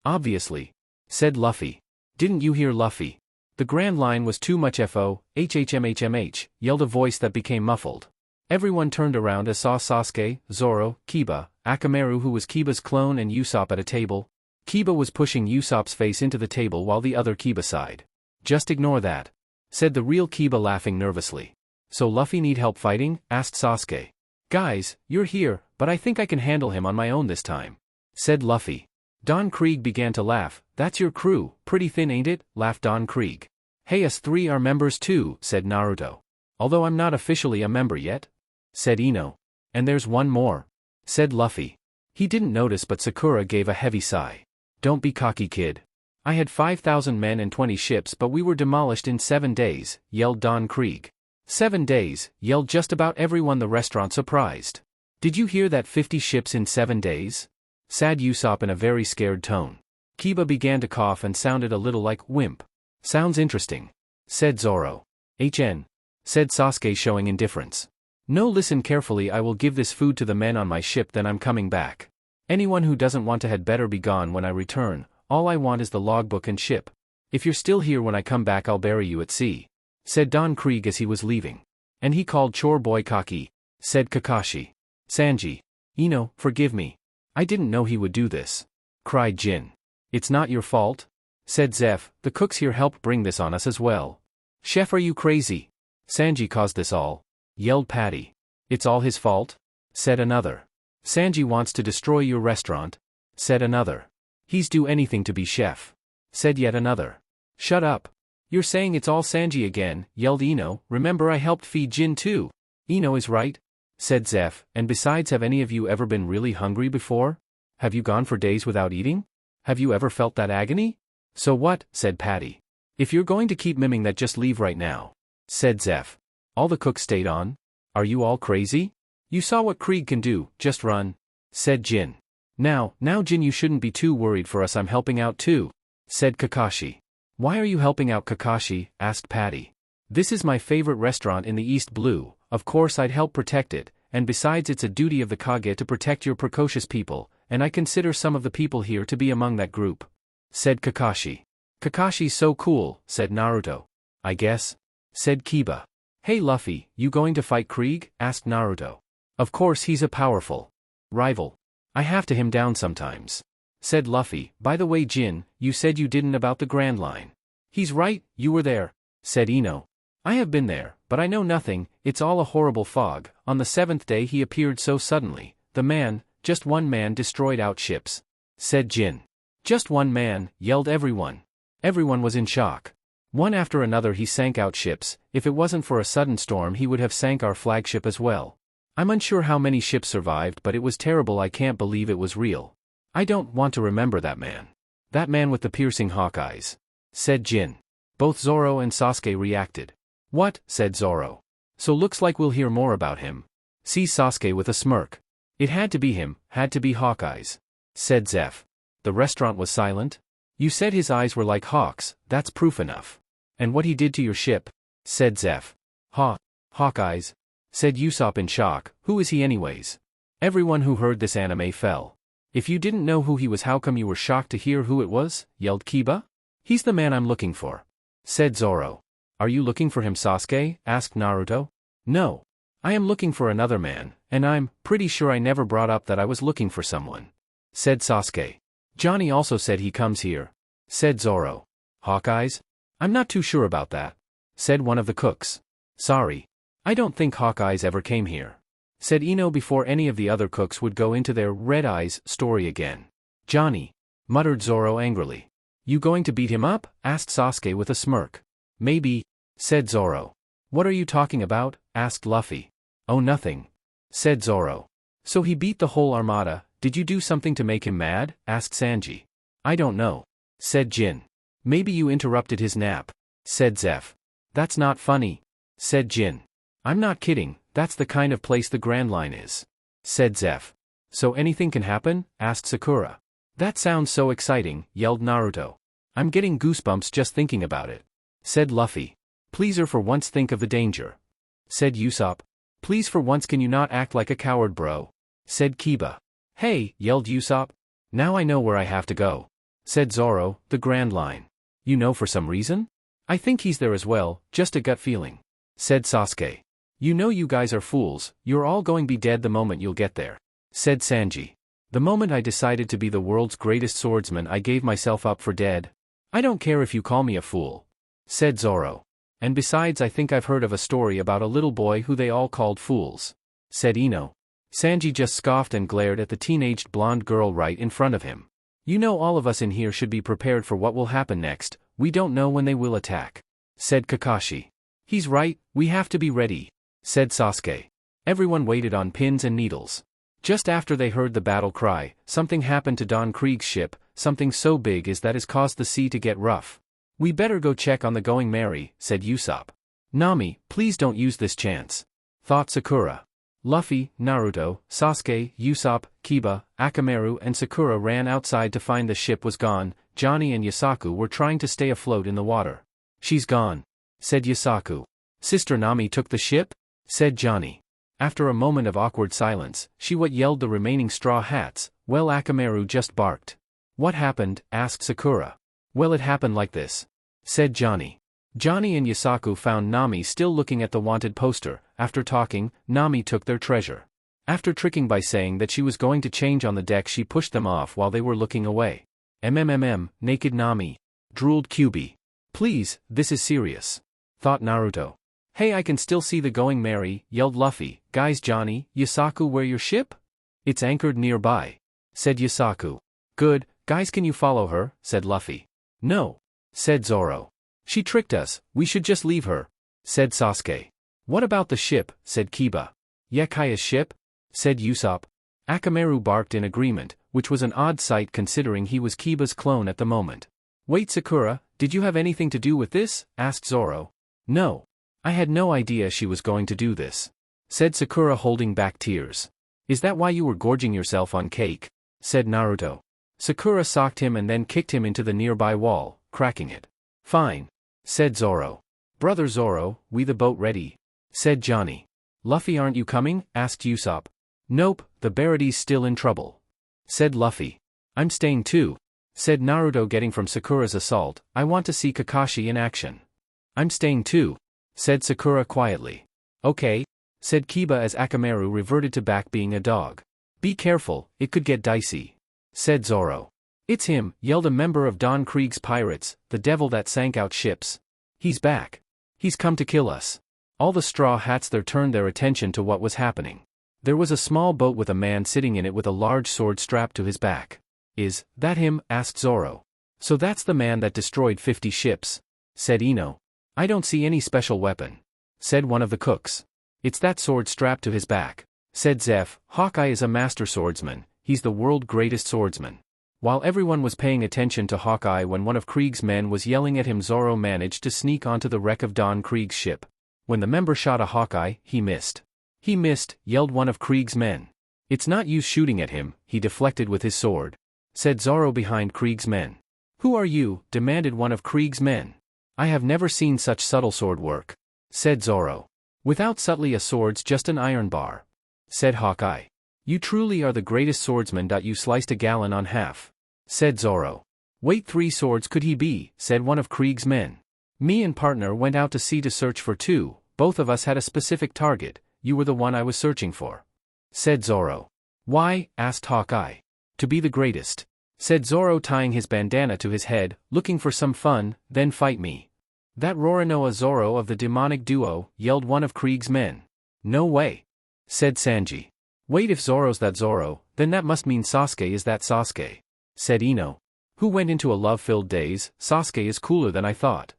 Obviously. Said Luffy. Didn't you hear Luffy? The Grand Line was too much HHMHMH, yelled a voice that became muffled. Everyone turned around and saw Sasuke, Zoro, Kiba, Akamaru who was Kiba's clone and Usopp at a table. Kiba was pushing Usopp's face into the table while the other Kiba sighed. Just ignore that. Said the real Kiba laughing nervously. So Luffy need help fighting? Asked Sasuke. Guys, you're here, but I think I can handle him on my own this time. Said Luffy. Don Krieg began to laugh. That's your crew, pretty thin ain't it? Laughed Don Krieg. Hey us three are members too, said Naruto. Although I'm not officially a member yet. Said Ino. And there's one more. Said Luffy. He didn't notice but Sakura gave a heavy sigh. Don't be cocky kid. I had 5,000 men and 20 ships but we were demolished in 7 days, yelled Don Krieg. 7 days, yelled just about everyone the restaurant surprised. Did you hear that 50 ships in 7 days? Said Usopp in a very scared tone. Kiba began to cough and sounded a little like wimp. Sounds interesting. Said Zoro. HN. Said Sasuke showing indifference. No listen carefully I will give this food to the men on my ship then I'm coming back. Anyone who doesn't want to had better be gone when I return, all I want is the logbook and ship. If you're still here when I come back I'll bury you at sea. Said Don Krieg as he was leaving. And he called Chore Boy Kaki. Said Kakashi. Sanji. Ino, forgive me. I didn't know he would do this. Cried Jin. It's not your fault. Said Zeph, the cooks here helped bring this on us as well. Chef are you crazy? Sanji caused this all. Yelled Patty. It's all his fault? Said another. Sanji wants to destroy your restaurant? Said another. He's do anything to be chef. Said yet another. Shut up. You're saying it's all Sanji again, yelled Ino, remember I helped feed Jin too. Ino is right. Said Zeph, and besides have any of you ever been really hungry before? Have you gone for days without eating? Have you ever felt that agony? So what, said Patty. If you're going to keep miming that just leave right now. Said Zeph. All the cooks stayed on? Are you all crazy? You saw what Krieg can do, just run. Said Jin. Now Jin you shouldn't be too worried for us I'm helping out too. Said Kakashi. Why are you helping out Kakashi? Asked Patty. This is my favorite restaurant in the East Blue, of course I'd help protect it, and besides it's a duty of the Kage to protect your precocious people, and I consider some of the people here to be among that group. Said Kakashi. Kakashi's so cool, said Naruto. I guess. Said Kiba. Hey Luffy, you going to fight Krieg? Asked Naruto. Of course he's a powerful rival. I have to him down sometimes. Said Luffy, by the way Jin, you said you didn't about the Grand Line. He's right, you were there. Said Ino. I have been there, but I know nothing, it's all a horrible fog. On the 7th day he appeared so suddenly, the man, just one man destroyed out ships. Said Jin. Just one man, yelled everyone. Everyone was in shock. One after another he sank out ships, if it wasn't for a sudden storm he would have sank our flagship as well. I'm unsure how many ships survived but it was terrible I can't believe it was real. I don't want to remember that man. That man with the piercing hawk eyes. Said Jin. Both Zoro and Sasuke reacted. What? Said Zoro. So looks like we'll hear more about him. Sees Sasuke with a smirk. It had to be him, had to be Hawkeye's. Said Zeph. The restaurant was silent? You said his eyes were like hawks, that's proof enough. And what he did to your ship? Said Zeph. Hawk eyes? Said Usopp in shock, who is he anyways? Everyone who heard this anime fell. If you didn't know who he was, how come you were shocked to hear who it was? Yelled Kiba. He's the man I'm looking for. Said Zoro. Are you looking for him, Sasuke? Asked Naruto. No. I am looking for another man, and I'm pretty sure I never brought up that I was looking for someone. Said Sasuke. Johnny also said he comes here. Said Zoro. Hawkeyes? I'm not too sure about that. Said one of the cooks. Sorry. I don't think Hawkeyes ever came here. Said Ino before any of the other cooks would go into their Red Eyes story again. Johnny. Muttered Zoro angrily. You going to beat him up? Asked Sasuke with a smirk. Maybe. Said Zoro. What are you talking about? Asked Luffy. Oh, nothing. Said Zoro. So he beat the whole armada. Did you do something to make him mad? Asked Sanji. I don't know. Said Jin. Maybe you interrupted his nap. Said Zeph. That's not funny. Said Jin. I'm not kidding, that's the kind of place the Grand Line is. Said Zeph. So anything can happen? Asked Sakura. That sounds so exciting, yelled Naruto. I'm getting goosebumps just thinking about it. Said Luffy. Pleaser, for once think of the danger. Said Usopp. Please, for once can you not act like a coward, bro? Said Kiba. Hey, yelled Usopp. Now I know where I have to go. Said Zoro, the Grand Line. You know, for some reason? I think he's there as well, just a gut feeling. Said Sasuke. You know you guys are fools, you're all going to be dead the moment you'll get there. Said Sanji. The moment I decided to be the world's greatest swordsman, I gave myself up for dead. I don't care if you call me a fool. Said Zoro. And besides, I think I've heard of a story about a little boy who they all called fools. Said Ino. Sanji just scoffed and glared at the teenaged blonde girl right in front of him. You know, all of us in here should be prepared for what will happen next, we don't know when they will attack. Said Kakashi. He's right, we have to be ready. Said Sasuke. Everyone waited on pins and needles. Just after they heard the battle cry, something happened to Don Krieg's ship, something so big as that has caused the sea to get rough. We better go check on the Going Merry, said Usopp. Nami, please don't use this chance. Thought Sakura. Luffy, Naruto, Sasuke, Usopp, Kiba, Akamaru and Sakura ran outside to find the ship was gone. Johnny and Yasaku were trying to stay afloat in the water. She's gone. Said Yasaku. Sister Nami took the ship? Said Johnny. After a moment of awkward silence, she yelled the remaining straw hats. Well, Akamaru just barked. What happened? Asked Sakura. Well, it happened like this. Said Johnny. Johnny and Yasaku found Nami still looking at the wanted poster. After talking, Nami took their treasure. After tricking by saying that she was going to change on the deck, she pushed them off while they were looking away. Naked Nami. Drooled Kyuubi. Please, this is serious. Thought Naruto. Hey, I can still see the Going Merry, yelled Luffy. Guys, Johnny, Yasaku, where your ship? It's anchored nearby. Said Yasaku. Good, guys, can you follow her? Said Luffy. No. Said Zoro. She tricked us, we should just leave her. Said Sasuke. What about the ship? Said Kiba. Kaya's ship? Said Usopp. Akamaru barked in agreement, which was an odd sight considering he was Kiba's clone at the moment. Wait, Sakura, did you have anything to do with this? Asked Zoro. No. I had no idea she was going to do this. Said Sakura, holding back tears. Is that why you were gorging yourself on cake? Said Naruto. Sakura socked him and then kicked him into the nearby wall, cracking it. Fine. Said Zoro. Brother Zoro, we the boat ready? Said Johnny. Luffy, aren't you coming? Asked Usopp. Nope, the Baraty's still in trouble. Said Luffy. I'm staying too. Said Naruto, getting from Sakura's assault. I want to see Kakashi in action. I'm staying too. Said Sakura quietly. Okay. Said Kiba as Akamaru reverted to back being a dog. Be careful, it could get dicey. Said Zoro. It's him, yelled a member of Don Krieg's pirates, the devil that sank out ships. He's back. He's come to kill us. All the straw hats there turned their attention to what was happening. There was a small boat with a man sitting in it with a large sword strapped to his back. Is that him? Asked Zoro. So that's the man that destroyed 50 ships. Said Ino. I don't see any special weapon. Said one of the cooks. It's that sword strapped to his back. Said Zeph. Hawkeye is a master swordsman, he's the world's greatest swordsman. While everyone was paying attention to Hawkeye, when one of Krieg's men was yelling at him, Zoro managed to sneak onto the wreck of Don Krieg's ship. When the member shot a Hawkeye, he missed. He missed, yelled one of Krieg's men. It's not use shooting at him, he deflected with his sword. Said Zoro behind Krieg's men. Who are you? Demanded one of Krieg's men. I have never seen such subtle sword work, said Zoro. Without subtly a sword's just an iron bar, said Hawkeye. You truly are the greatest swordsman. You sliced a gallon on half, said Zoro. Wait, 3 swords could he be, said one of Krieg's men. Me and partner went out to sea to search for 2, both of us had a specific target, you were the one I was searching for, said Zoro. Why? Asked Hawkeye. To be the greatest, said Zoro, tying his bandana to his head, looking for some fun, then fight me. That Roronoa Zoro of the demonic duo, yelled one of Krieg's men. No way, said Sanji. Wait, if Zoro's that Zoro, then that must mean Sasuke is that Sasuke, said Ino. Who went into a love-filled daze? Sasuke is cooler than I thought.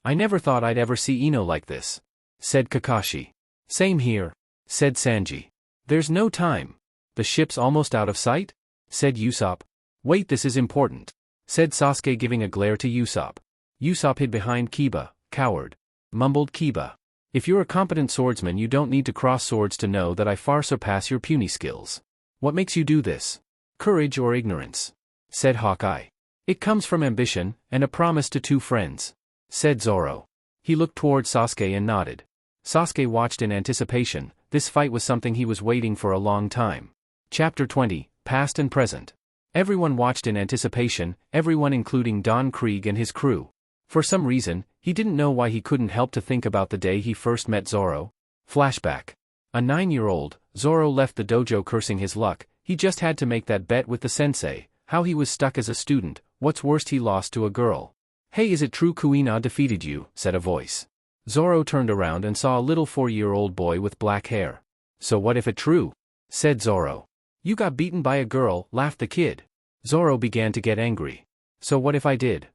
I never thought I'd ever see Ino like this, said Kakashi. Same here, said Sanji. There's no time. The ship's almost out of sight, said Usopp. Wait, this is important, said Sasuke, giving a glare to Usopp. Usopp hid behind Kiba. Coward, mumbled Kiba. If you're a competent swordsman, you don't need to cross swords to know that I far surpass your puny skills. What makes you do this? Courage or ignorance? Said Hawkeye. It comes from ambition, and a promise to 2 friends, said Zoro. He looked toward Sasuke and nodded. Sasuke watched in anticipation. This fight was something he was waiting for a long time. Chapter 20, Past and Present. Everyone watched in anticipation, everyone including Don Krieg and his crew. For some reason, he didn't know why he couldn't help to think about the day he first met Zoro. Flashback. A 9-year-old, Zoro left the dojo cursing his luck. He just had to make that bet with the sensei, how he was stuck as a student, what's worst he lost to a girl. Hey, is it true Kuina defeated you? Said a voice. Zoro turned around and saw a little 4-year-old boy with black hair. So what if it true? Said Zoro. You got beaten by a girl, laughed the kid. Zoro began to get angry. So what if I did?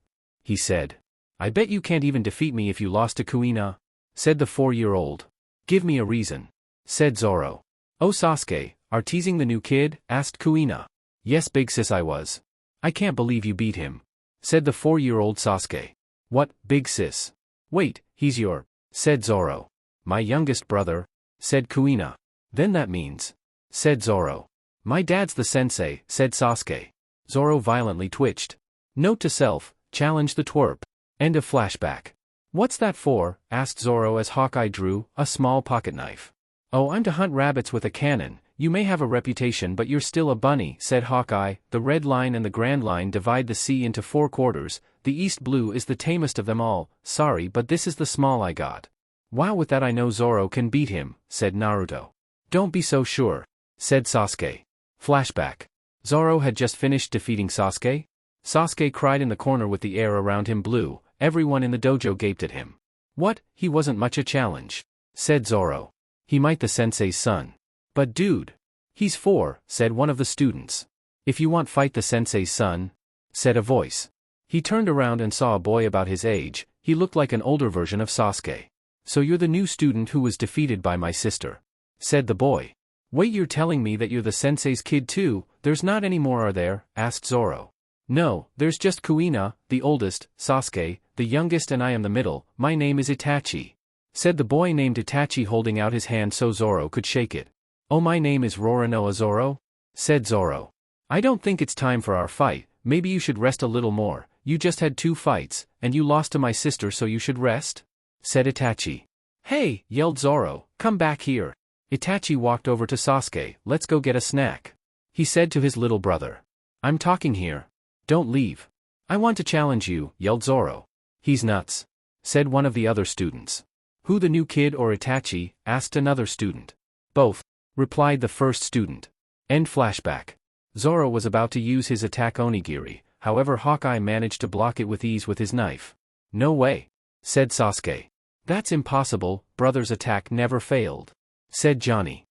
He said. I bet you can't even defeat me if you lost to Kuina, said the 4-year-old. Give me a reason, said Zoro. Oh, Sasuke, are teasing the new kid? Asked Kuina. Yes, big sis, I was. I can't believe you beat him, said the 4-year-old Sasuke. What, big sis? Wait, he's your, said Zoro. My youngest brother, said Kuina. Then that means, said Zoro. My dad's the sensei, said Sasuke. Zoro violently twitched. Note to self, challenge the twerp. End of flashback. What's that for? Asked Zoro as Hawkeye drew a small pocket knife. Oh, I'm to hunt rabbits with a cannon. You may have a reputation, but you're still a bunny, said Hawkeye. The red line and the grand line divide the sea into 4 quarters. The east blue is the tamest of them all. Sorry, but this is the small I got. Wow, with that I know Zoro can beat him, said Naruto. Don't be so sure, said Sasuke. Flashback. Zoro had just finished defeating Sasuke. Sasuke cried in the corner with the air around him blue. Everyone in the dojo gaped at him. What, he wasn't much a challenge, said Zoro. He might the sensei's son. But dude. He's 4, said one of the students. If you want fight the sensei's son, said a voice. He turned around and saw a boy about his age. He looked like an older version of Sasuke. So you're the new student who was defeated by my sister, said the boy. Wait, you're telling me that you're the sensei's kid too? There's not any more, are there? Asked Zoro. No, there's just Kuina, the oldest, Sasuke, the youngest, and I am the middle. My name is Itachi, said the boy named Itachi, holding out his hand so Zoro could shake it. Oh, my name is Roronoa Zoro, said Zoro. I don't think it's time for our fight. Maybe you should rest a little more. You just had 2 fights, and you lost to my sister, so you should rest, said Itachi. Hey, yelled Zoro, come back here. Itachi walked over to Sasuke. Let's go get a snack, he said to his little brother. I'm talking here. Don't leave. I want to challenge you, yelled Zoro. He's nuts, said one of the other students. Who, the new kid or Itachi? Asked another student. Both, replied the first student. End flashback. Zoro was about to use his attack onigiri, however Hawkeye managed to block it with ease with his knife. No way, said Sasuke. That's impossible, brother's attack never failed, said Johnny.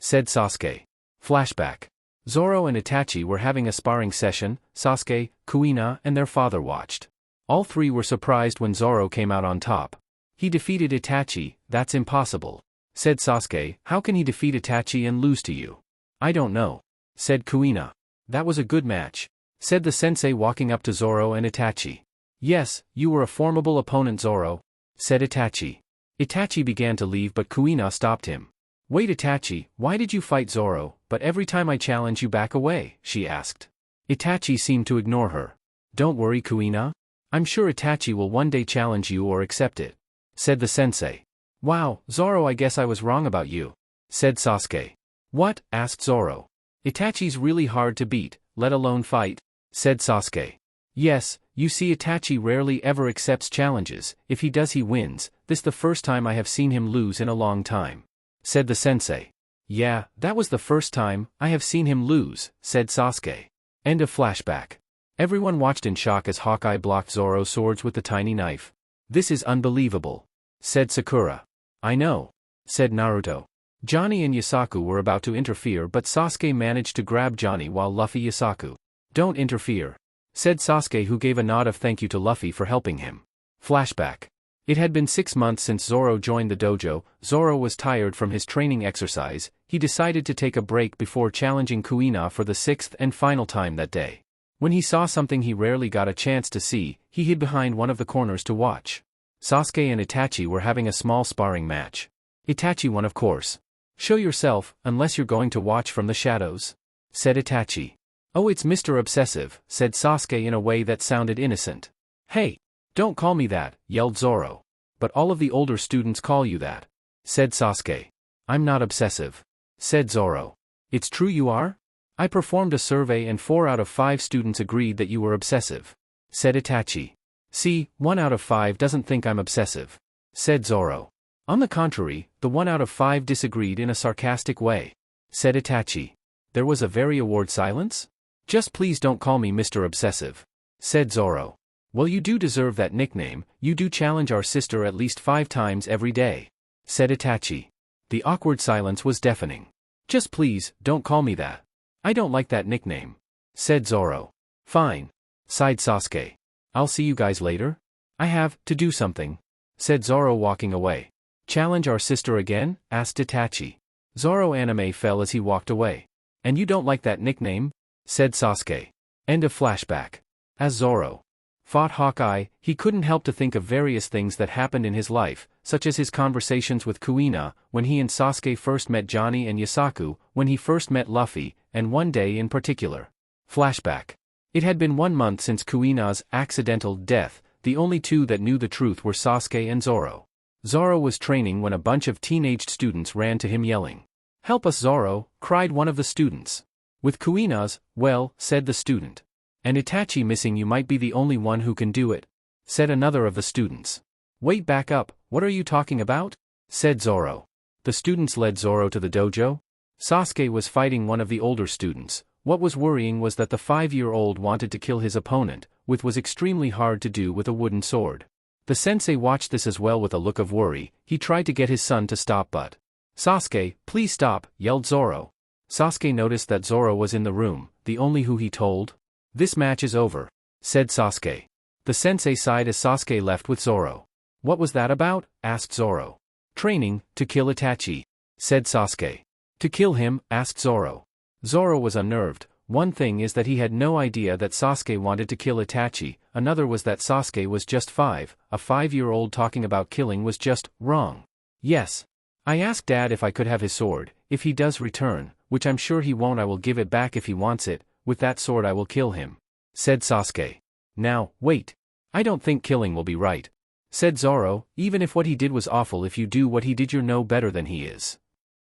Said Sasuke. Flashback. Zoro and Itachi were having a sparring session. Sasuke, Kuina, and their father watched. All 3 were surprised when Zoro came out on top. He defeated Itachi. That's impossible, said Sasuke. How can he defeat Itachi and lose to you? I don't know, said Kuina. That was a good match, said the sensei, walking up to Zoro and Itachi. Yes, you were a formidable opponent, Zoro, said Itachi. Itachi began to leave, but Kuina stopped him. Wait, Itachi, why did you fight Zoro? But every time I challenge you back away, she asked. Itachi seemed to ignore her. Don't worry, Kuina. I'm sure Itachi will one day challenge you or accept it, said the sensei. Wow, Zoro, I guess I was wrong about you, said Sasuke. What? Asked Zoro. Itachi's really hard to beat, let alone fight, said Sasuke. Yes, you see, Itachi rarely ever accepts challenges. If he does, he wins. This the first time I have seen him lose in a long time, said the sensei. Yeah, that was the first time I have seen him lose, said Sasuke. End of flashback. Everyone watched in shock as Hawkeye blocked Zoro's swords with the tiny knife. This is unbelievable, said Sakura. I know, said Naruto. Johnny and Yasaku were about to interfere, but Sasuke managed to grab Johnny while Luffy Yasaku. Don't interfere, said Sasuke, who gave a nod of thank you to Luffy for helping him. Flashback. It had been 6 months since Zoro joined the dojo. Zoro was tired from his training exercise. He decided to take a break before challenging Kuina for the 6th and final time that day. When he saw something he rarely got a chance to see, he hid behind one of the corners to watch. Sasuke and Itachi were having a small sparring match. Itachi won, of course. Show yourself, unless you're going to watch from the shadows, said Itachi. Oh, it's Mr. Obsessive, said Sasuke in a way that sounded innocent. Hey, don't call me that, yelled Zoro. But all of the older students call you that, said Sasuke. I'm not obsessive, said Zoro. It's true you are? I performed a survey and 4 out of 5 students agreed that you were obsessive, said Itachi. See, 1 out of 5 doesn't think I'm obsessive, said Zoro. On the contrary, the 1 out of 5 disagreed in a sarcastic way, said Itachi. There was a very awkward silence? Just please don't call me Mr. Obsessive, said Zoro. Well, you do deserve that nickname. You do challenge our sister at least 5 times every day, said Itachi. The awkward silence was deafening. Just please, don't call me that. I don't like that nickname, said Zoro. Fine, sighed Sasuke. I'll see you guys later. I have to do something, said Zoro, walking away. Challenge our sister again? Asked Itachi. Zoro anime fell as he walked away. And you don't like that nickname? Said Sasuke. End of flashback. As Zoro fought Hawkeye, he couldn't help to think of various things that happened in his life, such as his conversations with Kuina, when he and Sasuke first met Johnny and Yasaku, when he first met Luffy, and one day in particular. Flashback. It had been 1 month since Kuina's accidental death. The only 2 that knew the truth were Sasuke and Zoro. Zoro was training when a bunch of teenaged students ran to him yelling, "Help us, Zoro!" cried one of the students. With Kuina's, well, said the student. And Itachi missing, you might be the only one who can do it, said another of the students. Wait, back up, what are you talking about? Said Zoro. The students led Zoro to the dojo. Sasuke was fighting one of the older students. What was worrying was that the 5-year-old wanted to kill his opponent, which was extremely hard to do with a wooden sword. The sensei watched this as well with a look of worry. He tried to get his son to stop, but Sasuke, please stop, yelled Zoro. Sasuke noticed that Zoro was in the room, the only who he told. This match is over, said Sasuke. The sensei sighed as Sasuke left with Zoro. What was that about? Asked Zoro. Training, to kill Itachi, said Sasuke. To kill him? Asked Zoro. Zoro was unnerved. One thing is that he had no idea that Sasuke wanted to kill Itachi, another was that Sasuke was just 5, a 5-year-old talking about killing was just wrong. Yes. I asked Dad if I could have his sword. If he does return, which I'm sure he won't, I will give it back if he wants it. With that sword I will kill him, said Sasuke. Now, wait. I don't think killing will be right, said Zoro. Even if what he did was awful, if you do what he did, you're no better than he is.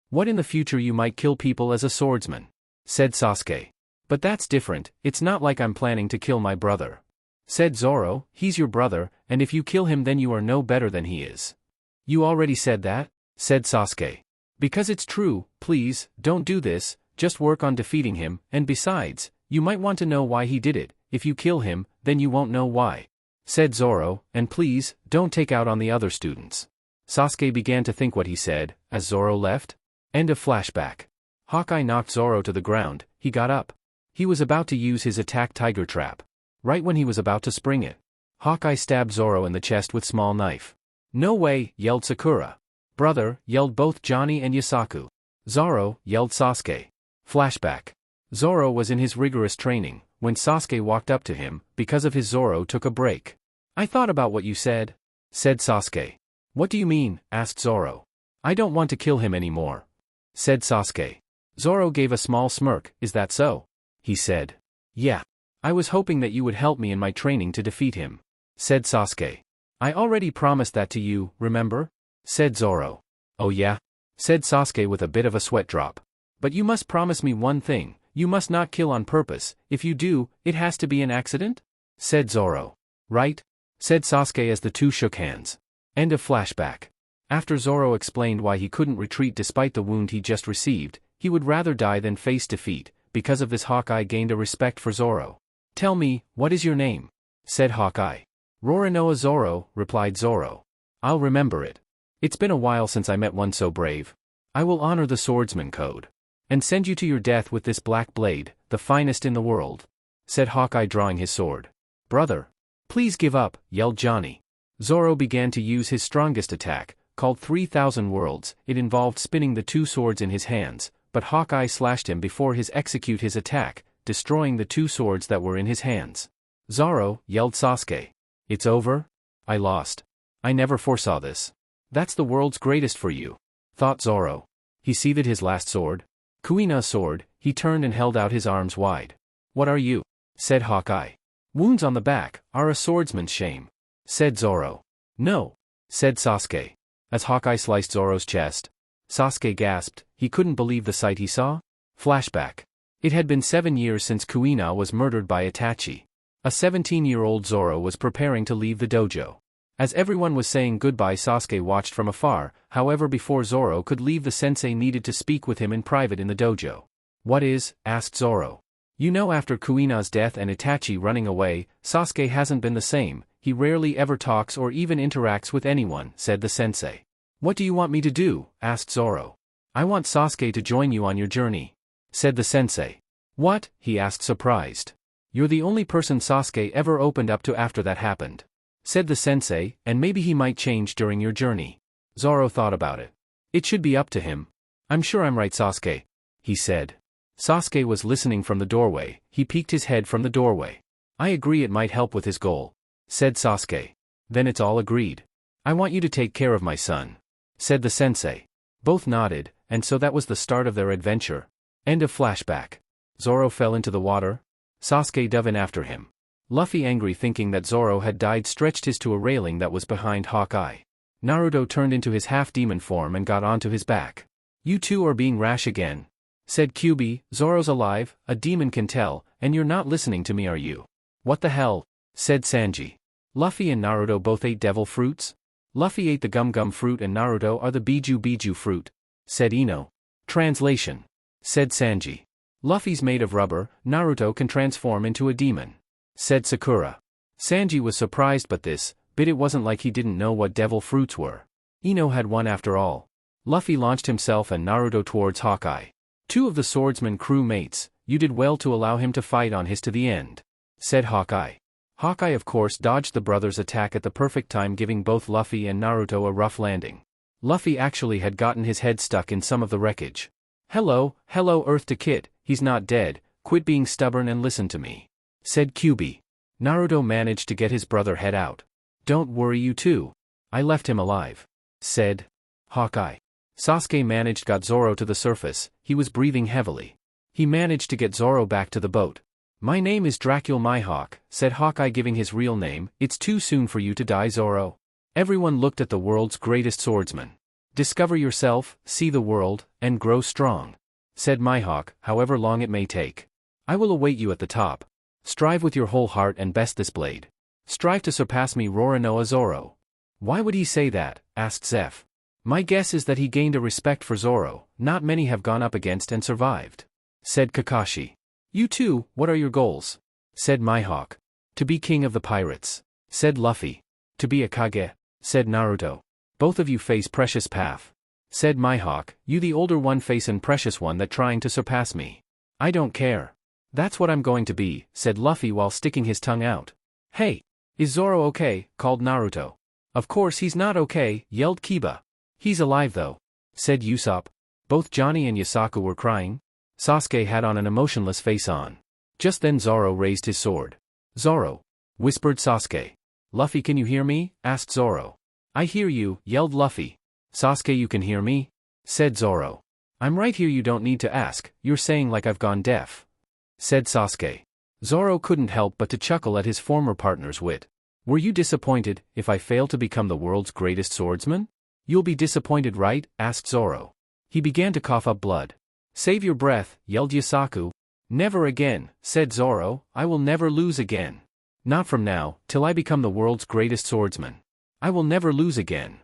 What, in the future you might kill people as a swordsman, said Sasuke. But that's different, it's not like I'm planning to kill my brother, said Zoro. He's your brother, and if you kill him then you are no better than he is. You already said that, said Sasuke. Because it's true, please, don't do this, just work on defeating him, and besides, you might want to know why he did it. If you kill him, then you won't know why, said Zoro, and please, don't take out on the other students. Sasuke began to think what he said, as Zoro left. End of flashback. Hawkeye knocked Zoro to the ground. He got up. He was about to use his attack tiger trap. Right when he was about to spring it, Hawkeye stabbed Zoro in the chest with small knife. No way, yelled Sakura. Brother, yelled both Johnny and Yasaku. Zoro, yelled Sasuke. Flashback. Zoro was in his rigorous training. When Sasuke walked up to him, because of his, Zoro took a break. I thought about what you said, said Sasuke. What do you mean? Asked Zoro. I don't want to kill him anymore, said Sasuke. Zoro gave a small smirk. Is that so? He said. Yeah. I was hoping that you would help me in my training to defeat him, said Sasuke. I already promised that to you, remember? Said Zoro. Oh yeah? Said Sasuke with a bit of a sweat drop. But you must promise me one thing, you must not kill on purpose, if you do, it has to be an accident? Said Zoro. Right? Said Sasuke as the two shook hands. End of flashback. After Zoro explained why he couldn't retreat despite the wound he just received, he would rather die than face defeat. Because of this, Hawkeye gained a respect for Zoro. Tell me, what is your name? Said Hawkeye. Roronoa Zoro, replied Zoro. I'll remember it. It's been a while since I met one so brave. I will honor the swordsman code. And send you to your death with this black blade, the finest in the world. Said Hawkeye drawing his sword. Brother. Please give up, yelled Johnny. Zoro began to use his strongest attack, called 3,000 Worlds. It involved spinning the two swords in his hands, but Hawkeye slashed him before his execute his attack, destroying the two swords that were in his hands. Zoro, yelled Sasuke. It's over? I lost. I never foresaw this. That's the world's greatest for you, thought Zoro. He seethed his last sword. Kuina's sword. He turned and held out his arms wide. What are you? Said Hawkeye. Wounds on the back are a swordsman's shame, said Zoro. No, said Sasuke. As Hawkeye sliced Zoro's chest, Sasuke gasped. He couldn't believe the sight he saw. Flashback. It had been 7 years since Kuina was murdered by Itachi. A 17-year-old Zoro was preparing to leave the dojo. As everyone was saying goodbye, Sasuke watched from afar. However, before Zoro could leave, the sensei needed to speak with him in private in the dojo. What is? Asked Zoro. You know, after Kuina's death and Itachi running away, Sasuke hasn't been the same. He rarely ever talks or even interacts with anyone, said the sensei. What do you want me to do? Asked Zoro. I want Sasuke to join you on your journey, said the sensei. What? He asked, surprised. You're the only person Sasuke ever opened up to after that happened, said the sensei, and maybe he might change during your journey. Zoro thought about it. It should be up to him. I'm sure I'm right, Sasuke, he said. Sasuke was listening from the doorway. He peeked his head from the doorway. I agree, it might help with his goal, said Sasuke. Then it's all agreed. I want you to take care of my son, said the sensei. Both nodded, and so that was the start of their adventure. End of flashback. Zoro fell into the water. Sasuke dove in after him. Luffy, angry thinking that Zoro had died, stretched his to a railing that was behind Hawkeye. Naruto turned into his half-demon form and got onto his back. You two are being rash again, said Kyuubi. Zoro's alive, a demon can tell, and you're not listening to me, are you? What the hell? Said Sanji. Luffy and Naruto both ate devil fruits? Luffy ate the gum gum fruit and Naruto are the Biju Biju fruit, said Ino. Translation. Said Sanji. Luffy's made of rubber, Naruto can transform into a demon, said Sakura. Sanji was surprised, but this bit it wasn't like he didn't know what devil fruits were. Ino had one after all. Luffy launched himself and Naruto towards Hawkeye. Two of the swordsman crew mates, you did well to allow him to fight on his to the end, said Hawkeye. Hawkeye of course dodged the brothers' attack at the perfect time, giving both Luffy and Naruto a rough landing. Luffy actually had gotten his head stuck in some of the wreckage. Hello Earth to Kit, he's not dead, quit being stubborn and listen to me, said Kyuubi. Naruto managed to get his brother head out. Don't worry, you two. I left him alive, said Hawkeye. Sasuke managed got Zoro to the surface. He was breathing heavily. He managed to get Zoro back to the boat. My name is Dracula Mihawk, said Hawkeye, giving his real name. It's too soon for you to die, Zoro. Everyone looked at the world's greatest swordsman. Discover yourself, see the world, and grow strong, said Mihawk, however long it may take. I will await you at the top. Strive with your whole heart and best this blade. Strive to surpass me, Roronoa Zoro. Why would he say that? Asked Zeph. My guess is that he gained a respect for Zoro. Not many have gone up against and survived, said Kakashi. You two, what are your goals? Said Mihawk. To be king of the pirates, said Luffy. To be a Kage, said Naruto. Both of you face precious path, said Mihawk. You the older one face an precious one that trying to surpass me. I don't care. That's what I'm going to be, said Luffy while sticking his tongue out. Hey, is Zoro okay? Called Naruto. Of course he's not okay, yelled Kiba. He's alive though, said Usopp. Both Johnny and Yasaku were crying. Sasuke had on an emotionless face on. Just then Zoro raised his sword. Zoro, whispered Sasuke. Luffy, can you hear me? Asked Zoro. I hear you, yelled Luffy. Sasuke, you can hear me? Said Zoro. I'm right here, you don't need to ask, you're saying like I've gone deaf, said Sasuke. Zoro couldn't help but to chuckle at his former partner's wit. Were you disappointed if I fail to become the world's greatest swordsman? You'll be disappointed, right? Asked Zoro. He began to cough up blood. Save your breath, yelled Yusaku. Never again, said Zoro, I will never lose again. Not from now, till I become the world's greatest swordsman. I will never lose again.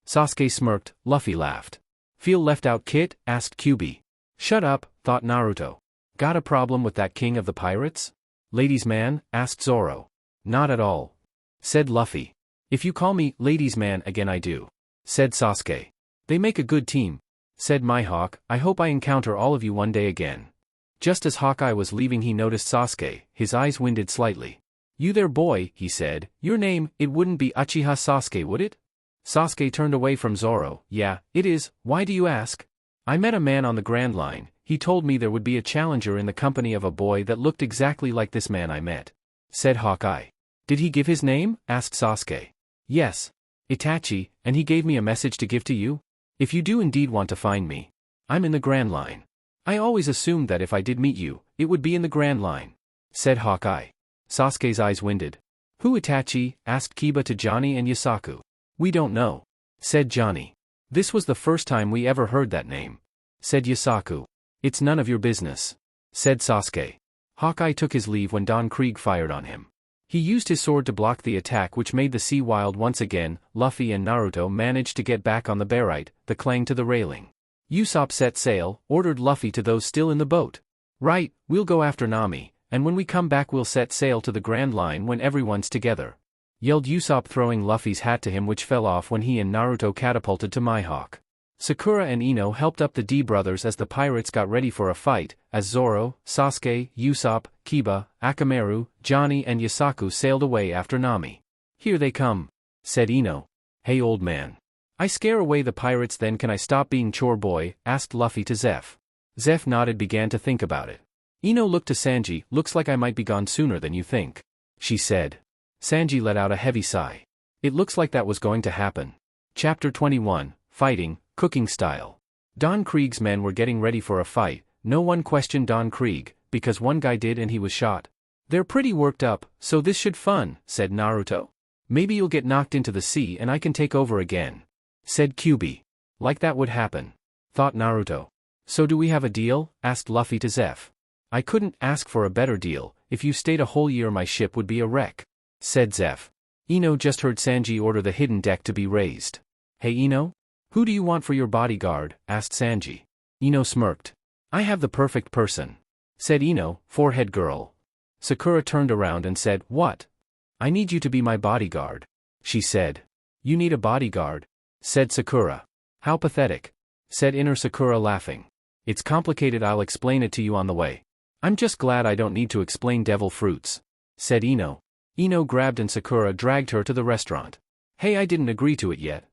Sasuke smirked, Luffy laughed. Feel left out, Kit? Asked Kyuubi. Shut up, thought Naruto. Got a problem with that king of the pirates? Ladies man? Asked Zoro. Not at all, said Luffy. If you call me ladies man again I do, said Sasuke. They make a good team, said Mihawk. I hope I encounter all of you one day again. Just as Hawkeye was leaving he noticed Sasuke, his eyes winded slightly. You there boy, he said, your name, it wouldn't be Uchiha Sasuke would it? Sasuke turned away from Zoro. Yeah, it is, why do you ask? I met a man on the Grand Line, he told me there would be a challenger in the company of a boy that looked exactly like this man I met, said Hawkeye. Did he give his name? Asked Sasuke. Yes. Itachi, and he gave me a message to give to you? If you do indeed want to find me, I'm in the Grand Line. I always assumed that if I did meet you, it would be in the Grand Line, said Hawkeye. Sasuke's eyes winded. Who Itachi? Asked Kiba to Johnny and Yusaku. We don't know, said Johnny. This was the first time we ever heard that name, said Yusaku. It's none of your business, said Sasuke. Hawkeye took his leave when Don Krieg fired on him. He used his sword to block the attack which made the sea wild once again. Luffy and Naruto managed to get back on the barite, the clang to the railing. Usopp set sail, ordered Luffy to those still in the boat. Right, we'll go after Nami, and when we come back we'll set sail to the Grand Line when everyone's together, yelled Usopp throwing Luffy's hat to him which fell off when he and Naruto catapulted to Mihawk. Sakura and Ino helped up the D brothers as the pirates got ready for a fight, as Zoro, Sasuke, Usopp, Kiba, Akamaru, Johnny and Yusaku sailed away after Nami. Here they come, said Ino. Hey old man. I scare away the pirates then can I stop being chore boy? Asked Luffy to Zeph. Zeph nodded began to think about it. Ino looked to Sanji. Looks like I might be gone sooner than you think, she said. Sanji let out a heavy sigh. It looks like that was going to happen. Chapter 21, Fighting, Cooking Style. Don Krieg's men were getting ready for a fight. No one questioned Don Krieg, because one guy did and he was shot. They're pretty worked up, so this should fun, said Naruto. Maybe you'll get knocked into the sea and I can take over again, said Kyuubi. Like that would happen, thought Naruto. So do we have a deal? Asked Luffy to Zeph. I couldn't ask for a better deal. If you stayed a whole year my ship would be a wreck, said Zeph. Ino just heard Sanji order the hidden deck to be raised. Hey Ino? Who do you want for your bodyguard? Asked Sanji. Ino smirked. I have the perfect person, said Ino, forehead girl. Sakura turned around and said, What? I need you to be my bodyguard, she said. You need a bodyguard, said Sakura. How pathetic, said Inner Sakura laughing. It's complicated, I'll explain it to you on the way. I'm just glad I don't need to explain devil fruits, said Ino. Ino grabbed and Sakura dragged her to the restaurant. Hey, I didn't agree to it yet,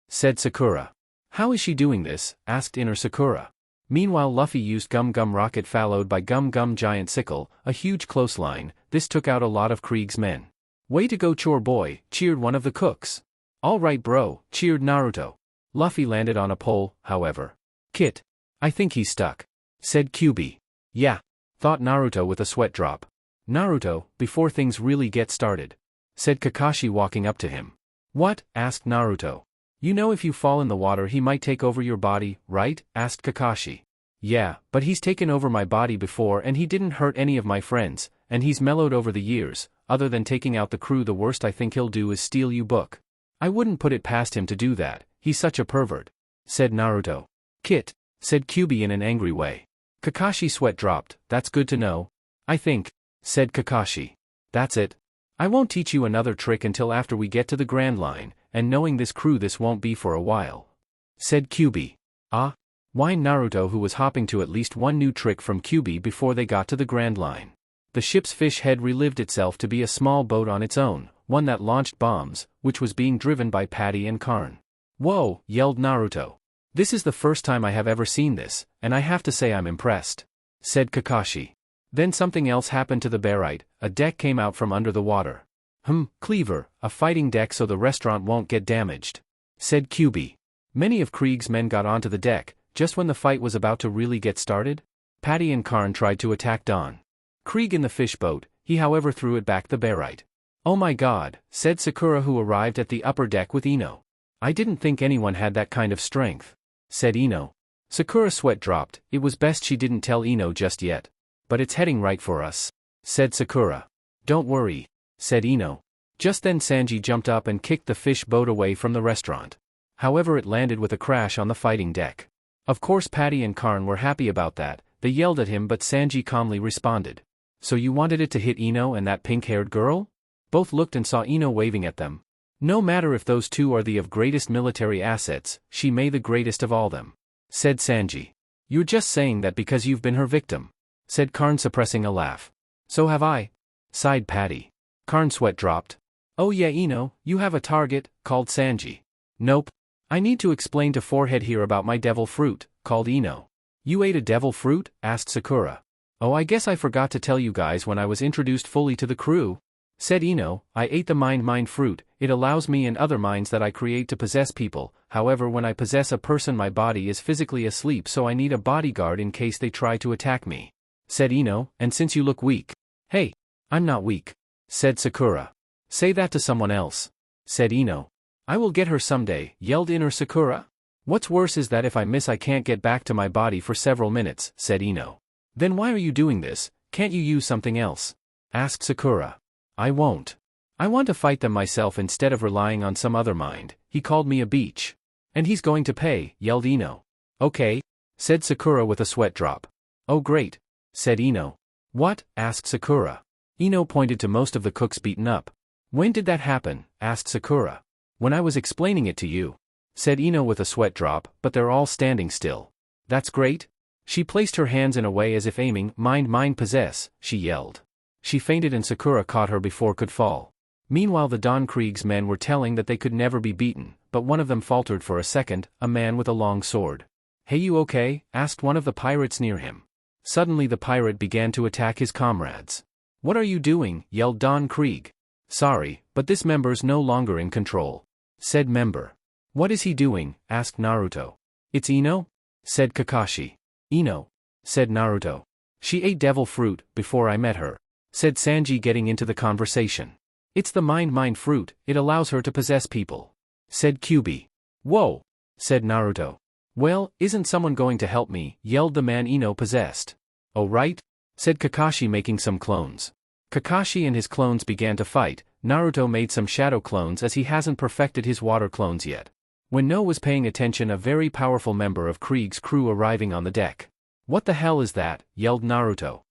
said Sakura. How is she doing this? Asked Inner Sakura. Meanwhile Luffy used Gum Gum Rocket followed by Gum Gum Giant Sickle, a huge clothesline. This took out a lot of Krieg's men. Way to go chore boy, cheered one of the cooks. All right bro, cheered Naruto. Luffy landed on a pole, however. Kit. I think he's stuck, said Kyuubi. Yeah, thought Naruto with a sweat drop. Naruto, before things really get started, said Kakashi walking up to him. What? Asked Naruto. You know if you fall in the water he might take over your body, right? Asked Kakashi. Yeah, but he's taken over my body before and he didn't hurt any of my friends, and he's mellowed over the years. Other than taking out the crew the worst I think he'll do is steal you book. I wouldn't put it past him to do that, he's such a pervert, said Naruto. Kit, said Kyuubi in an angry way. Kakashi's sweat dropped. That's good to know. I think, said Kakashi. That's it. I won't teach you another trick until after we get to the Grand Line, and knowing this crew this won't be for a while, said Kyuubi. Ah? Whined Naruto who was hopping to at least one new trick from Kyuubi before they got to the Grand Line. The ship's fish head relived itself to be a small boat on its own, one that launched bombs, which was being driven by Patty and Karn. Whoa, yelled Naruto. This is the first time I have ever seen this, and I have to say I'm impressed, said Kakashi. Then something else happened to the barite, a deck came out from under the water. Cleaver, a fighting deck so the restaurant won't get damaged, said Kyuubi. Many of Krieg's men got onto the deck, just when the fight was about to really get started. Patty and Karn tried to attack Don Krieg in the fish boat. he however threw it back the barite. "Oh my god," said Sakura, who arrived at the upper deck with Ino. "I didn't think anyone had that kind of strength," said Ino. Sakura's sweat dropped. It was best she didn't tell Ino just yet. "But it's heading right for us," said Sakura. "Don't worry," said Ino. Just then Sanji jumped up and kicked the fish boat away from the restaurant. However, it landed with a crash on the fighting deck. Of course Patty and Karn were happy about that. They yelled at him, but Sanji calmly responded. "So you wanted it to hit Ino and that pink-haired girl?" Both looked and saw Ino waving at them. "No matter if those two are the of greatest military assets, she may the greatest of all them," said Sanji. "You're just saying that because you've been her victim," said Karn, suppressing a laugh. "So have I," sighed Patty. Karn's sweat dropped. "Oh yeah, Ino, you have a target," called Sanji. "Nope. I need to explain to Forehead here about my devil fruit," called Ino. "You ate a devil fruit?" asked Sakura. "Oh, I guess I forgot to tell you guys when I was introduced fully to the crew," said Ino. "I ate the mind fruit. It allows me and other minds that I create to possess people. However, when I possess a person, my body is physically asleep, so I need a bodyguard in case they try to attack me," said Ino. "And since you look weak—" "Hey, I'm not weak," said Sakura. "Say that to someone else," said Ino. "I will get her someday," yelled Inner Sakura. "What's worse is that if I miss I can't get back to my body for several minutes," said Ino. "Then why are you doing this? Can't you use something else?" asked Sakura. "I won't. I want to fight them myself instead of relying on some other mind. He called me a beach. And he's going to pay," yelled Ino. "Okay," said Sakura with a sweat drop. "Oh great," said Ino. "What?" asked Sakura. Ino pointed to most of the cooks beaten up. "When did that happen?" asked Sakura. "When I was explaining it to you," said Ino with a sweat drop, "but they're all standing still." "That's great." She placed her hands in a way as if aiming. Mind possess," she yelled. She fainted and Sakura caught her before could fall. Meanwhile the Don Krieg's men were telling that they could never be beaten, but one of them faltered for a second, a man with a long sword. "Hey, you okay?" asked one of the pirates near him. Suddenly the pirate began to attack his comrades. "What are you doing?" yelled Don Krieg. "Sorry, but this member's no longer in control," said member. "What is he doing?" asked Naruto. "It's Ino," said Kakashi. "Ino," said Naruto. "She ate devil fruit before I met her," said Sanji, getting into the conversation. "It's the mind fruit, it allows her to possess people," said Kyubi. "Whoa," said Naruto. "Well, isn't someone going to help me?" yelled the man Ino possessed. "Oh right," said Kakashi, making some clones. Kakashi and his clones began to fight. Naruto made some shadow clones as he hasn't perfected his water clones yet. When No was paying attention, a very powerful member of Krieg's crew arriving on the deck. "What the hell is that?" yelled Naruto.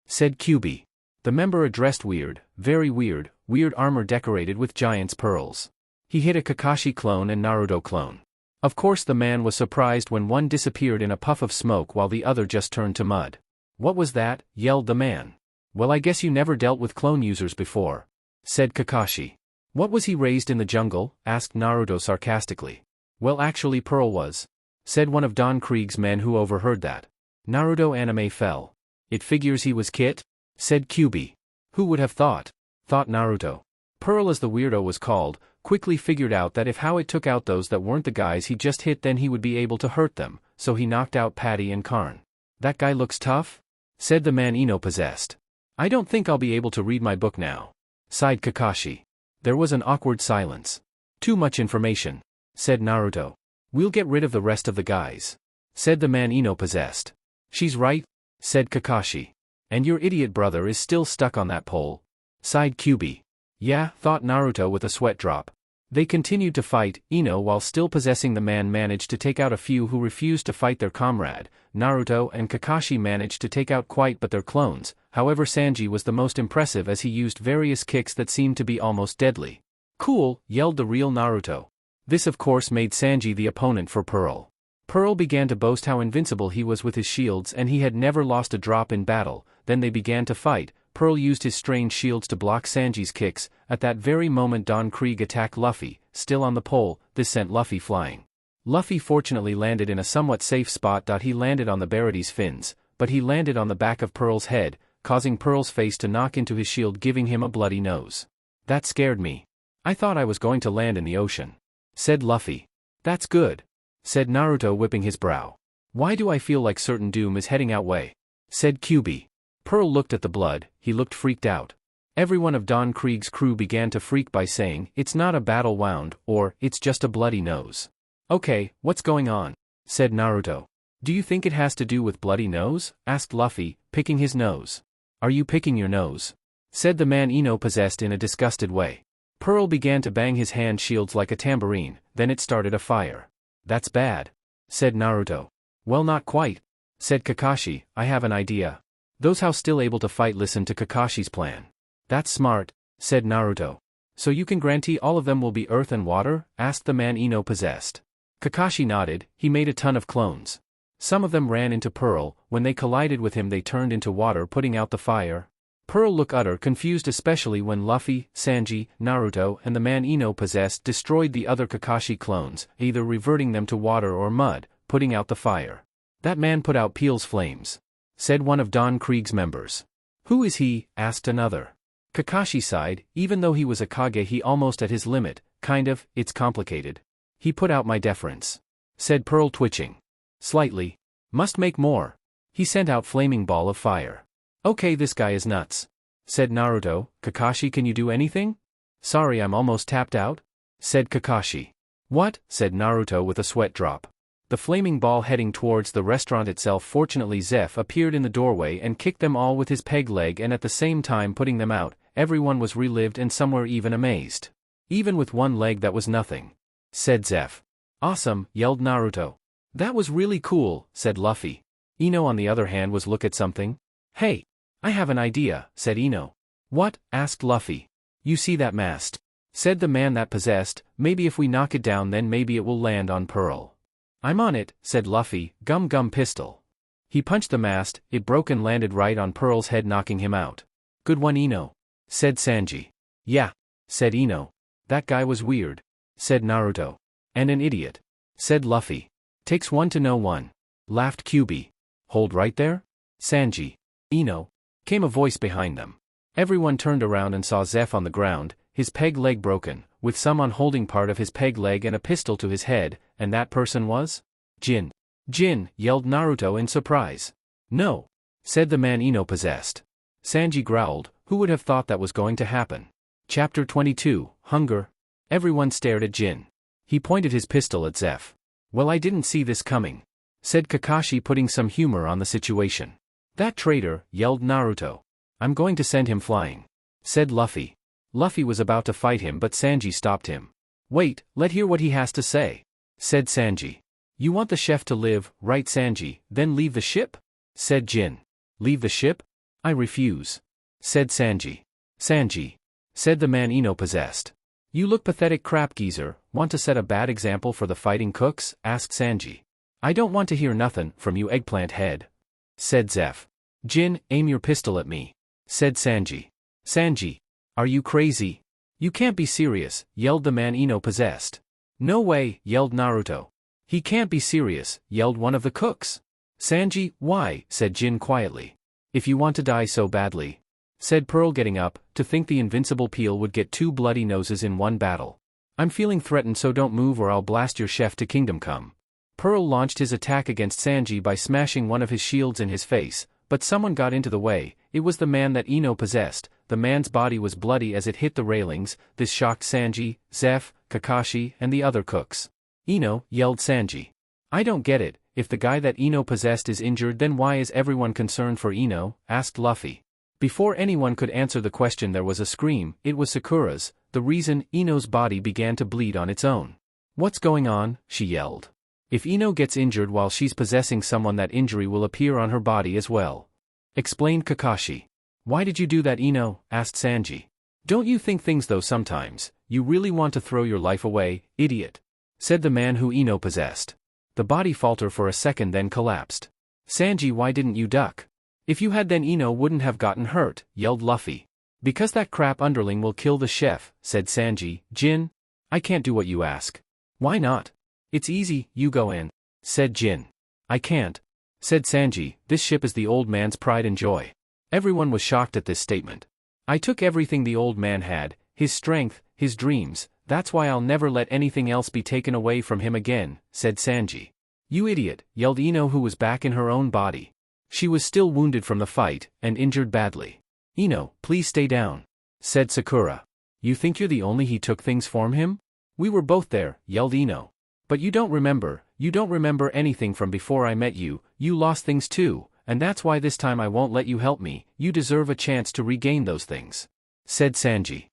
Said Kyubi. The member addressed weird, very weird armor decorated with giant's pearls. He hit a Kakashi clone and Naruto clone. Of course the man was surprised when one disappeared in a puff of smoke while the other just turned to mud. "What was that?" yelled the man. "Well, I guess you never dealt with clone users before," said Kakashi. "What was he raised in the jungle?" asked Naruto sarcastically. "Well, actually Pearl was," said one of Don Krieg's men who overheard that. Naruto anime fell. "It figures he was Kit?" said Kyubi. "Who would have thought?" thought Naruto. Pearl, as the weirdo was called, quickly figured out that if how it took out those that weren't the guys he just hit, then he would be able to hurt them, so he knocked out Patty and Karn. "That guy looks tough?" said the man Ino possessed. "I don't think I'll be able to read my book now," sighed Kakashi. There was an awkward silence. "Too much information," said Naruto. "We'll get rid of the rest of the guys," said the man Ino possessed. "She's right," said Kakashi. "And your idiot brother is still stuck on that pole," sighed Kyubi. "Yeah," thought Naruto with a sweat drop. They continued to fight. Ino, while still possessing the man, managed to take out a few who refused to fight their comrade. Naruto and Kakashi managed to take out quite but their clones. However, Sanji was the most impressive as he used various kicks that seemed to be almost deadly. "Cool," yelled the real Naruto. This of course made Sanji the opponent for Pearl. Pearl began to boast how invincible he was with his shields and he had never lost a drop in battle. Then they began to fight. Pearl used his strange shields to block Sanji's kicks. At that very moment Don Krieg attacked Luffy, still on the pole. This sent Luffy flying. Luffy fortunately landed in a somewhat safe spot. He landed on the Baraty's fins, but he landed on the back of Pearl's head, causing Pearl's face to knock into his shield, giving him a bloody nose. "That scared me. I thought I was going to land in the ocean," said Luffy. "That's good," said Naruto, whipping his brow. "Why do I feel like certain doom is heading our way?" said Kyubi. Pearl looked at the blood, he looked freaked out. Everyone of Don Krieg's crew began to freak by saying, "It's not a battle wound," or, "It's just a bloody nose." "Okay, what's going on?" said Naruto. "Do you think it has to do with bloody nose?" asked Luffy, picking his nose. "Are you picking your nose?" said the man Ino possessed in a disgusted way. Pearl began to bang his hand shields like a tambourine, then it started a fire. "That's bad," said Naruto. "Well, not quite," said Kakashi, "I have an idea." Those how still able to fight listened to Kakashi's plan. "That's smart," said Naruto. "So you can guarantee all of them will be earth and water?" asked the man Ino possessed. Kakashi nodded, he made a ton of clones. Some of them ran into Pearl, when they collided with him they turned into water putting out the fire. Pearl looked utter confused especially when Luffy, Sanji, Naruto and the man Ino possessed destroyed the other Kakashi clones, either reverting them to water or mud, putting out the fire. "That man put out Peel's flames," said one of Don Krieg's members. "Who is he?" asked another. Kakashi sighed, even though he was a Kage he almost at his limit, kind of, it's complicated. "He put out my deference," said Pearl twitching. "Slightly. Must make more." "He sent out flaming ball of fire." "Okay, this guy is nuts," said Naruto. "Kakashi, can you do anything?" "Sorry, I'm almost tapped out," said Kakashi. "What?" said Naruto with a sweat drop. The flaming ball heading towards the restaurant itself. Fortunately Zeph appeared in the doorway and kicked them all with his peg leg and at the same time putting them out. Everyone was relived and some were even amazed. "Even with one leg that was nothing," said Zeph. "Awesome," yelled Naruto. "That was really cool," said Luffy. Ino on the other hand was look at something. "Hey, I have an idea," said Ino. "What?" asked Luffy. "You see that mast?" said the man that possessed. "Maybe if we knock it down then maybe it will land on Pearl." "I'm on it," said Luffy, gum pistol. He punched the mast, it broke and landed right on Pearl's head knocking him out. "Good one Ino," said Sanji. "Yeah," said Ino. "That guy was weird," said Naruto. "And an idiot," said Luffy. "Takes one to know one," laughed QB. "Hold right there, Sanji." "Ino," came a voice behind them. Everyone turned around and saw Zeph on the ground, his peg leg broken, with someone holding part of his peg leg and a pistol to his head, and that person was? Jin. "Jin," yelled Naruto in surprise. "No," said the man Ino possessed. Sanji growled, who would have thought that was going to happen? Chapter 22, Hunger. Everyone stared at Jin. He pointed his pistol at Zeph. "Well, I didn't see this coming," said Kakashi putting some humor on the situation. "That traitor," yelled Naruto. "I'm going to send him flying," said Luffy. Luffy was about to fight him but Sanji stopped him. "Wait, let hear what he has to say," said Sanji. "You want the chef to live, right Sanji, then leave the ship?" said Jin. "Leave the ship? I refuse," said Sanji. "Sanji," said the man Ino possessed. "You look pathetic crap geezer, want to set a bad example for the fighting cooks?" asked Sanji. "I don't want to hear nothin' from you eggplant head," said Zeph. "Jin, aim your pistol at me," said Sanji. "Sanji, are you crazy? You can't be serious," yelled the man Ino possessed. "No way," yelled Naruto. "He can't be serious," yelled one of the cooks. "Sanji, why?" said Jin quietly. "If you want to die so badly," said Pearl getting up, "to think the invincible Peel would get 2 bloody noses in one battle. I'm feeling threatened so don't move or I'll blast your chef to kingdom come." Pearl launched his attack against Sanji by smashing one of his shields in his face, but someone got into the way. It was the man that Ino possessed. The man's body was bloody as it hit the railings. This shocked Sanji, Zeph, Kakashi, and the other cooks. "Ino," yelled Sanji. "I don't get it, if the guy that Ino possessed is injured then why is everyone concerned for Ino?" asked Luffy. Before anyone could answer the question there was a scream. It was Sakura's. The reason, Ino's body began to bleed on its own. "What's going on?" she yelled. "If Ino gets injured while she's possessing someone that injury will appear on her body as well," explained Kakashi. "Why did you do that Ino?" asked Sanji. "Don't you think things though sometimes? You really want to throw your life away, idiot," said the man who Ino possessed. The body faltered for a second then collapsed. "Sanji, why didn't you duck? If you had then Ino wouldn't have gotten hurt," yelled Luffy. "Because that crap underling will kill the chef," said Sanji. "Jin, I can't do what you ask." "Why not?" "It's easy, you go in," said Jin. "I can't," said Sanji. "This ship is the old man's pride and joy." Everyone was shocked at this statement. "I took everything the old man had, his strength, his dreams, that's why I'll never let anything else be taken away from him again," said Sanji. "You idiot," yelled Ino who was back in her own body. She was still wounded from the fight, and injured badly. "Ino, please stay down," said Sakura. "You think you're the only he took things from him? We were both there," yelled Ino. "But you don't remember anything from before I met you, you lost things too, and that's why this time I won't let you help me, you deserve a chance to regain those things," said Sanji.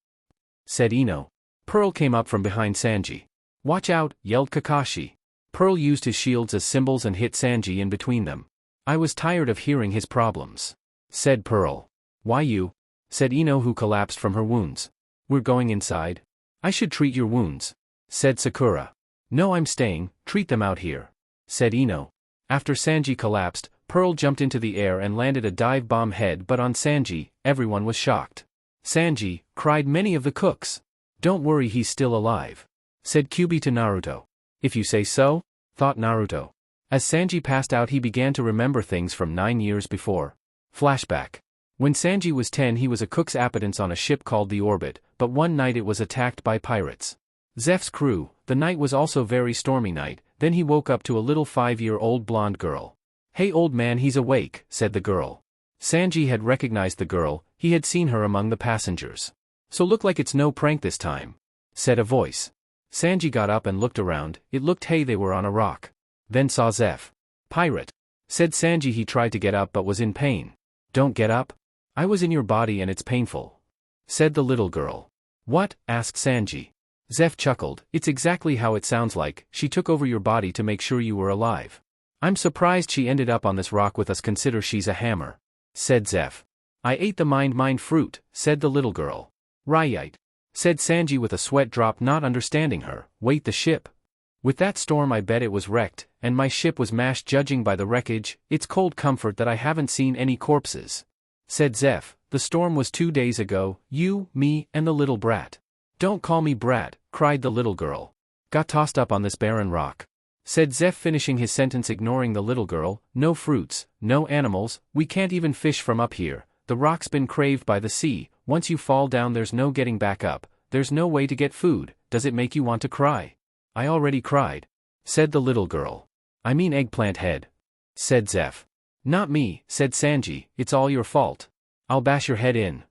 Said Ino. Pearl came up from behind Sanji. "Watch out," yelled Kakashi. Pearl used his shields as symbols and hit Sanji in between them. "I was tired of hearing his problems," said Pearl. "Why you?" said Ino, who collapsed from her wounds. "We're going inside." "I should treat your wounds," said Sakura. "No, I'm staying, treat them out here," said Ino. After Sanji collapsed, Pearl jumped into the air and landed a dive bomb head but on Sanji. Everyone was shocked. "Sanji," cried many of the cooks. "Don't worry, he's still alive," said Kyuubi to Naruto. "If you say so," thought Naruto. As Sanji passed out, he began to remember things from 9 years before. Flashback. When Sanji was 10, he was a cook's appetence on a ship called the Orbit, but one night it was attacked by pirates. Zeph's crew. The night was also very stormy night. Then he woke up to a little 5-year-old blonde girl. "Hey old man, he's awake," said the girl. Sanji had recognized the girl, he had seen her among the passengers. "So look like it's no prank this time," said a voice. Sanji got up and looked around. It looked they were on a rock. Then saw Zeph. "Pirate," said Sanji. He tried to get up but was in pain. "Don't get up. I was in your body and it's painful," said the little girl. "What?" asked Sanji. Zeph chuckled. "It's exactly how it sounds like, she took over your body to make sure you were alive. I'm surprised she ended up on this rock with us, consider she's a hammer," said Zeph. "I ate the mind fruit," said the little girl. "Right," said Sanji with a sweat drop, not understanding her. "Wait, the ship? With that storm I bet it was wrecked, and my ship was mashed. Judging by the wreckage, it's cold comfort that I haven't seen any corpses," said Zeph. "The storm was 2 days ago, you, me, and the little brat." "Don't call me brat," cried the little girl. "Got tossed up on this barren rock," said Zeph, finishing his sentence, ignoring the little girl. "No fruits, no animals, we can't even fish from up here. The rock's been craved by the sea. Once you fall down there's no getting back up. There's no way to get food. Does it make you want to cry?" "I already cried," said the little girl. "I mean eggplant head," said Zeph. "Not me," said Sanji. "It's all your fault. I'll bash your head in."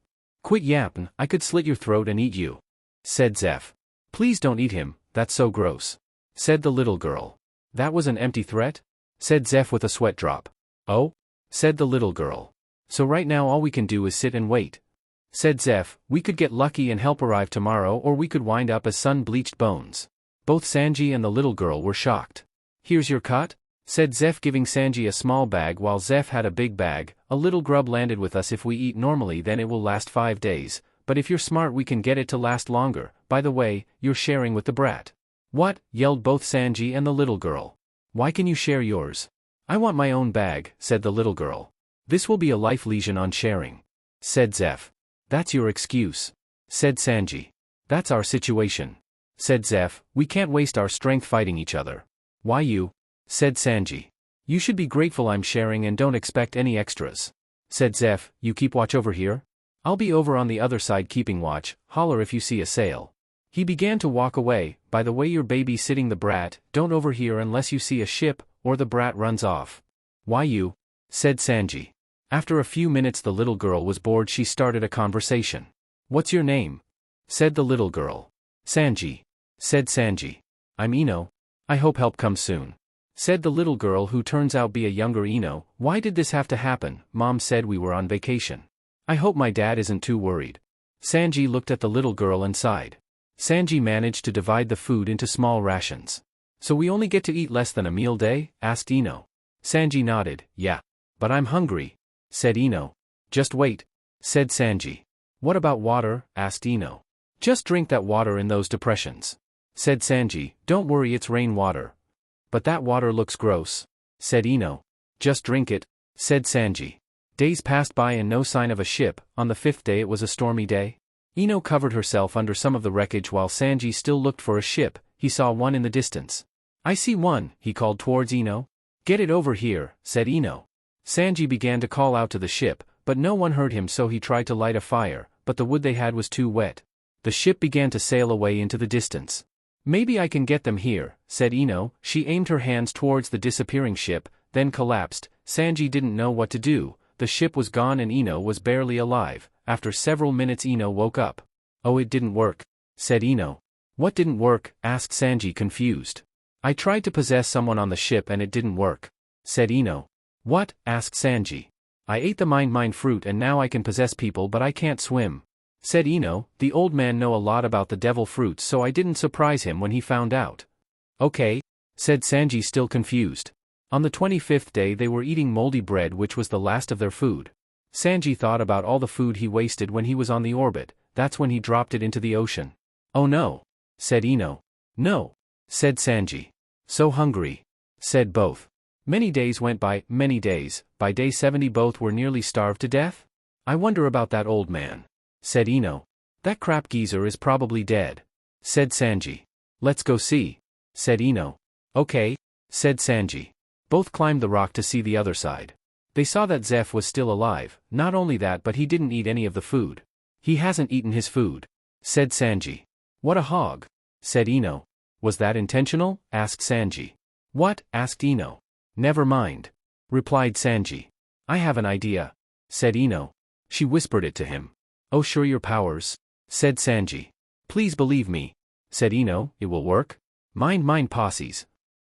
"Quit yappin', I could slit your throat and eat you," said Zeph. "Please don't eat him, that's so gross," said the little girl. "That was an empty threat?" said Zeph with a sweat drop. "Oh?" said the little girl. "So right now all we can do is sit and wait," said Zeph. "We could get lucky and help arrive tomorrow, or we could wind up as sun-bleached bones." Both Sanji and the little girl were shocked. "Here's your cut," said Zeph, giving Sanji a small bag while Zeph had a big bag. "A little grub landed with us. If we eat normally then it will last 5 days, but if you're smart we can get it to last longer. By the way, you're sharing with the brat." "What?" yelled both Sanji and the little girl. "Why can you share yours?" "I want my own bag," said the little girl. "This will be a life lesson on sharing," said Zeph. "That's your excuse," said Sanji. "That's our situation," said Zeph. "We can't waste our strength fighting each other." "Why you?" said Sanji. "You should be grateful I'm sharing and don't expect any extras," said Zeph. "You keep watch over here? I'll be over on the other side keeping watch. Holler if you see a sail." He began to walk away. "By the way, you're babysitting the brat, don't overhear unless you see a ship, or the brat runs off." "Why you?" said Sanji. After a few minutes the little girl was bored. She started a conversation. "What's your name?" said the little girl. "Sanji," said Sanji. "I'm Ino. I hope help comes soon," said the little girl, who turns out be a younger Ino. "Why did this have to happen? Mom said we were on vacation. I hope my dad isn't too worried." Sanji looked at the little girl and sighed. Sanji managed to divide the food into small rations. "So we only get to eat less than a meal day?" asked Ino. Sanji nodded. "Yeah. But I'm hungry," said Ino. "Just wait," said Sanji. "What about water?" asked Ino. "Just drink that water in those depressions," said Sanji. "Don't worry, it's rainwater." "But that water looks gross," said Ino. "Just drink it," said Sanji. Days passed by and no sign of a ship. On the 5th day it was a stormy day. Ino covered herself under some of the wreckage while Sanji still looked for a ship. He saw one in the distance. "I see one," he called towards Ino. "Get it over here," said Ino. Sanji began to call out to the ship, but no one heard him, so he tried to light a fire, but the wood they had was too wet. The ship began to sail away into the distance. "Maybe I can get them here," said Ino. She aimed her hands towards the disappearing ship. then collapsed. Sanji didn't know what to do. The ship was gone and Ino was barely alive. After several minutes Ino woke up. "Oh, it didn't work," said Ino. "What didn't work?" asked Sanji, confused. "I tried to possess someone on the ship and it didn't work," said Ino. "What?" asked Sanji. "I ate the mind fruit and now I can possess people but I can't swim," said Ino. "The old man know a lot about the devil fruits, so I didn't surprise him when he found out." "Okay," said Sanji, still confused. On the 25th day they were eating moldy bread, which was the last of their food. Sanji thought about all the food he wasted when he was on the orbit. That's when he dropped it into the ocean. "Oh no," said Ino. "No," said Sanji. "So hungry," said both. Many days went by, many days. By day 70 both were nearly starved to death. "I wonder about that old man," said Ino. "That crap geezer is probably dead," said Sanji. "Let's go see," said Ino. "Okay," said Sanji. Both climbed the rock to see the other side. They saw that Zeph was still alive. Not only that, but he didn't eat any of the food. "He hasn't eaten his food," said Sanji. "What a hog," said Ino. "Was that intentional?" asked Sanji. "What?" asked Ino. "Never mind," replied Sanji. "I have an idea," said Ino. She whispered it to him. "Oh sure, your powers," said Sanji. "Please believe me," said Ino, "it will work. Mind posses."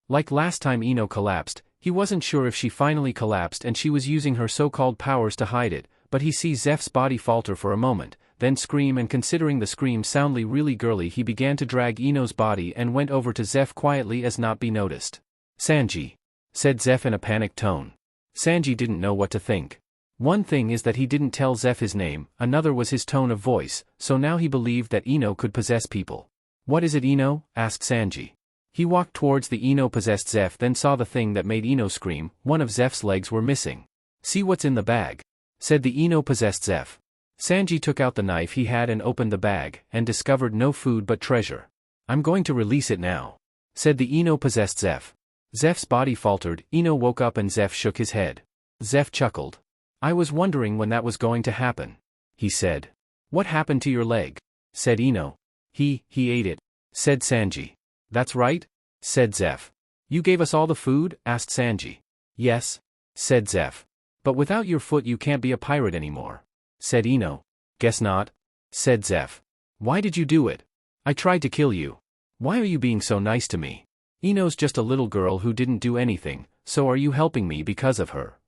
Like last time Ino collapsed, he wasn't sure if she finally collapsed and she was using her so-called powers to hide it, but he sees Zeph's body falter for a moment, then scream, and considering the scream soundly really girly, he began to drag Ino's body and went over to Zeph quietly as not be noticed. "Sanji," said Zeph in a panicked tone. Sanji didn't know what to think. One thing is that he didn't tell Zeph his name, another was his tone of voice, so now he believed that Ino could possess people. "What is it, Ino?" asked Sanji. He walked towards the Ino-possessed Zeph, then saw the thing that made Ino scream. One of Zeph's legs were missing. "See what's in the bag," said the Ino-possessed Zeph. Sanji took out the knife he had and opened the bag, and discovered no food but treasure. "I'm going to release it now," said the Ino-possessed Zeph. Zeph's body faltered. Ino woke up and Zeph shook his head. Zeph chuckled. "I was wondering when that was going to happen," he said. "What happened to your leg?" said Ino. He ate it," said Sanji. "That's right," said Zeph. "You gave us all the food?" asked Sanji. "Yes," said Zeph. "But without your foot you can't be a pirate anymore," said Ino. "Guess not," said Zeph. "Why did you do it?" "I tried to kill you." "Why are you being so nice to me? Ino's just a little girl who didn't do anything, so are you helping me because of her?"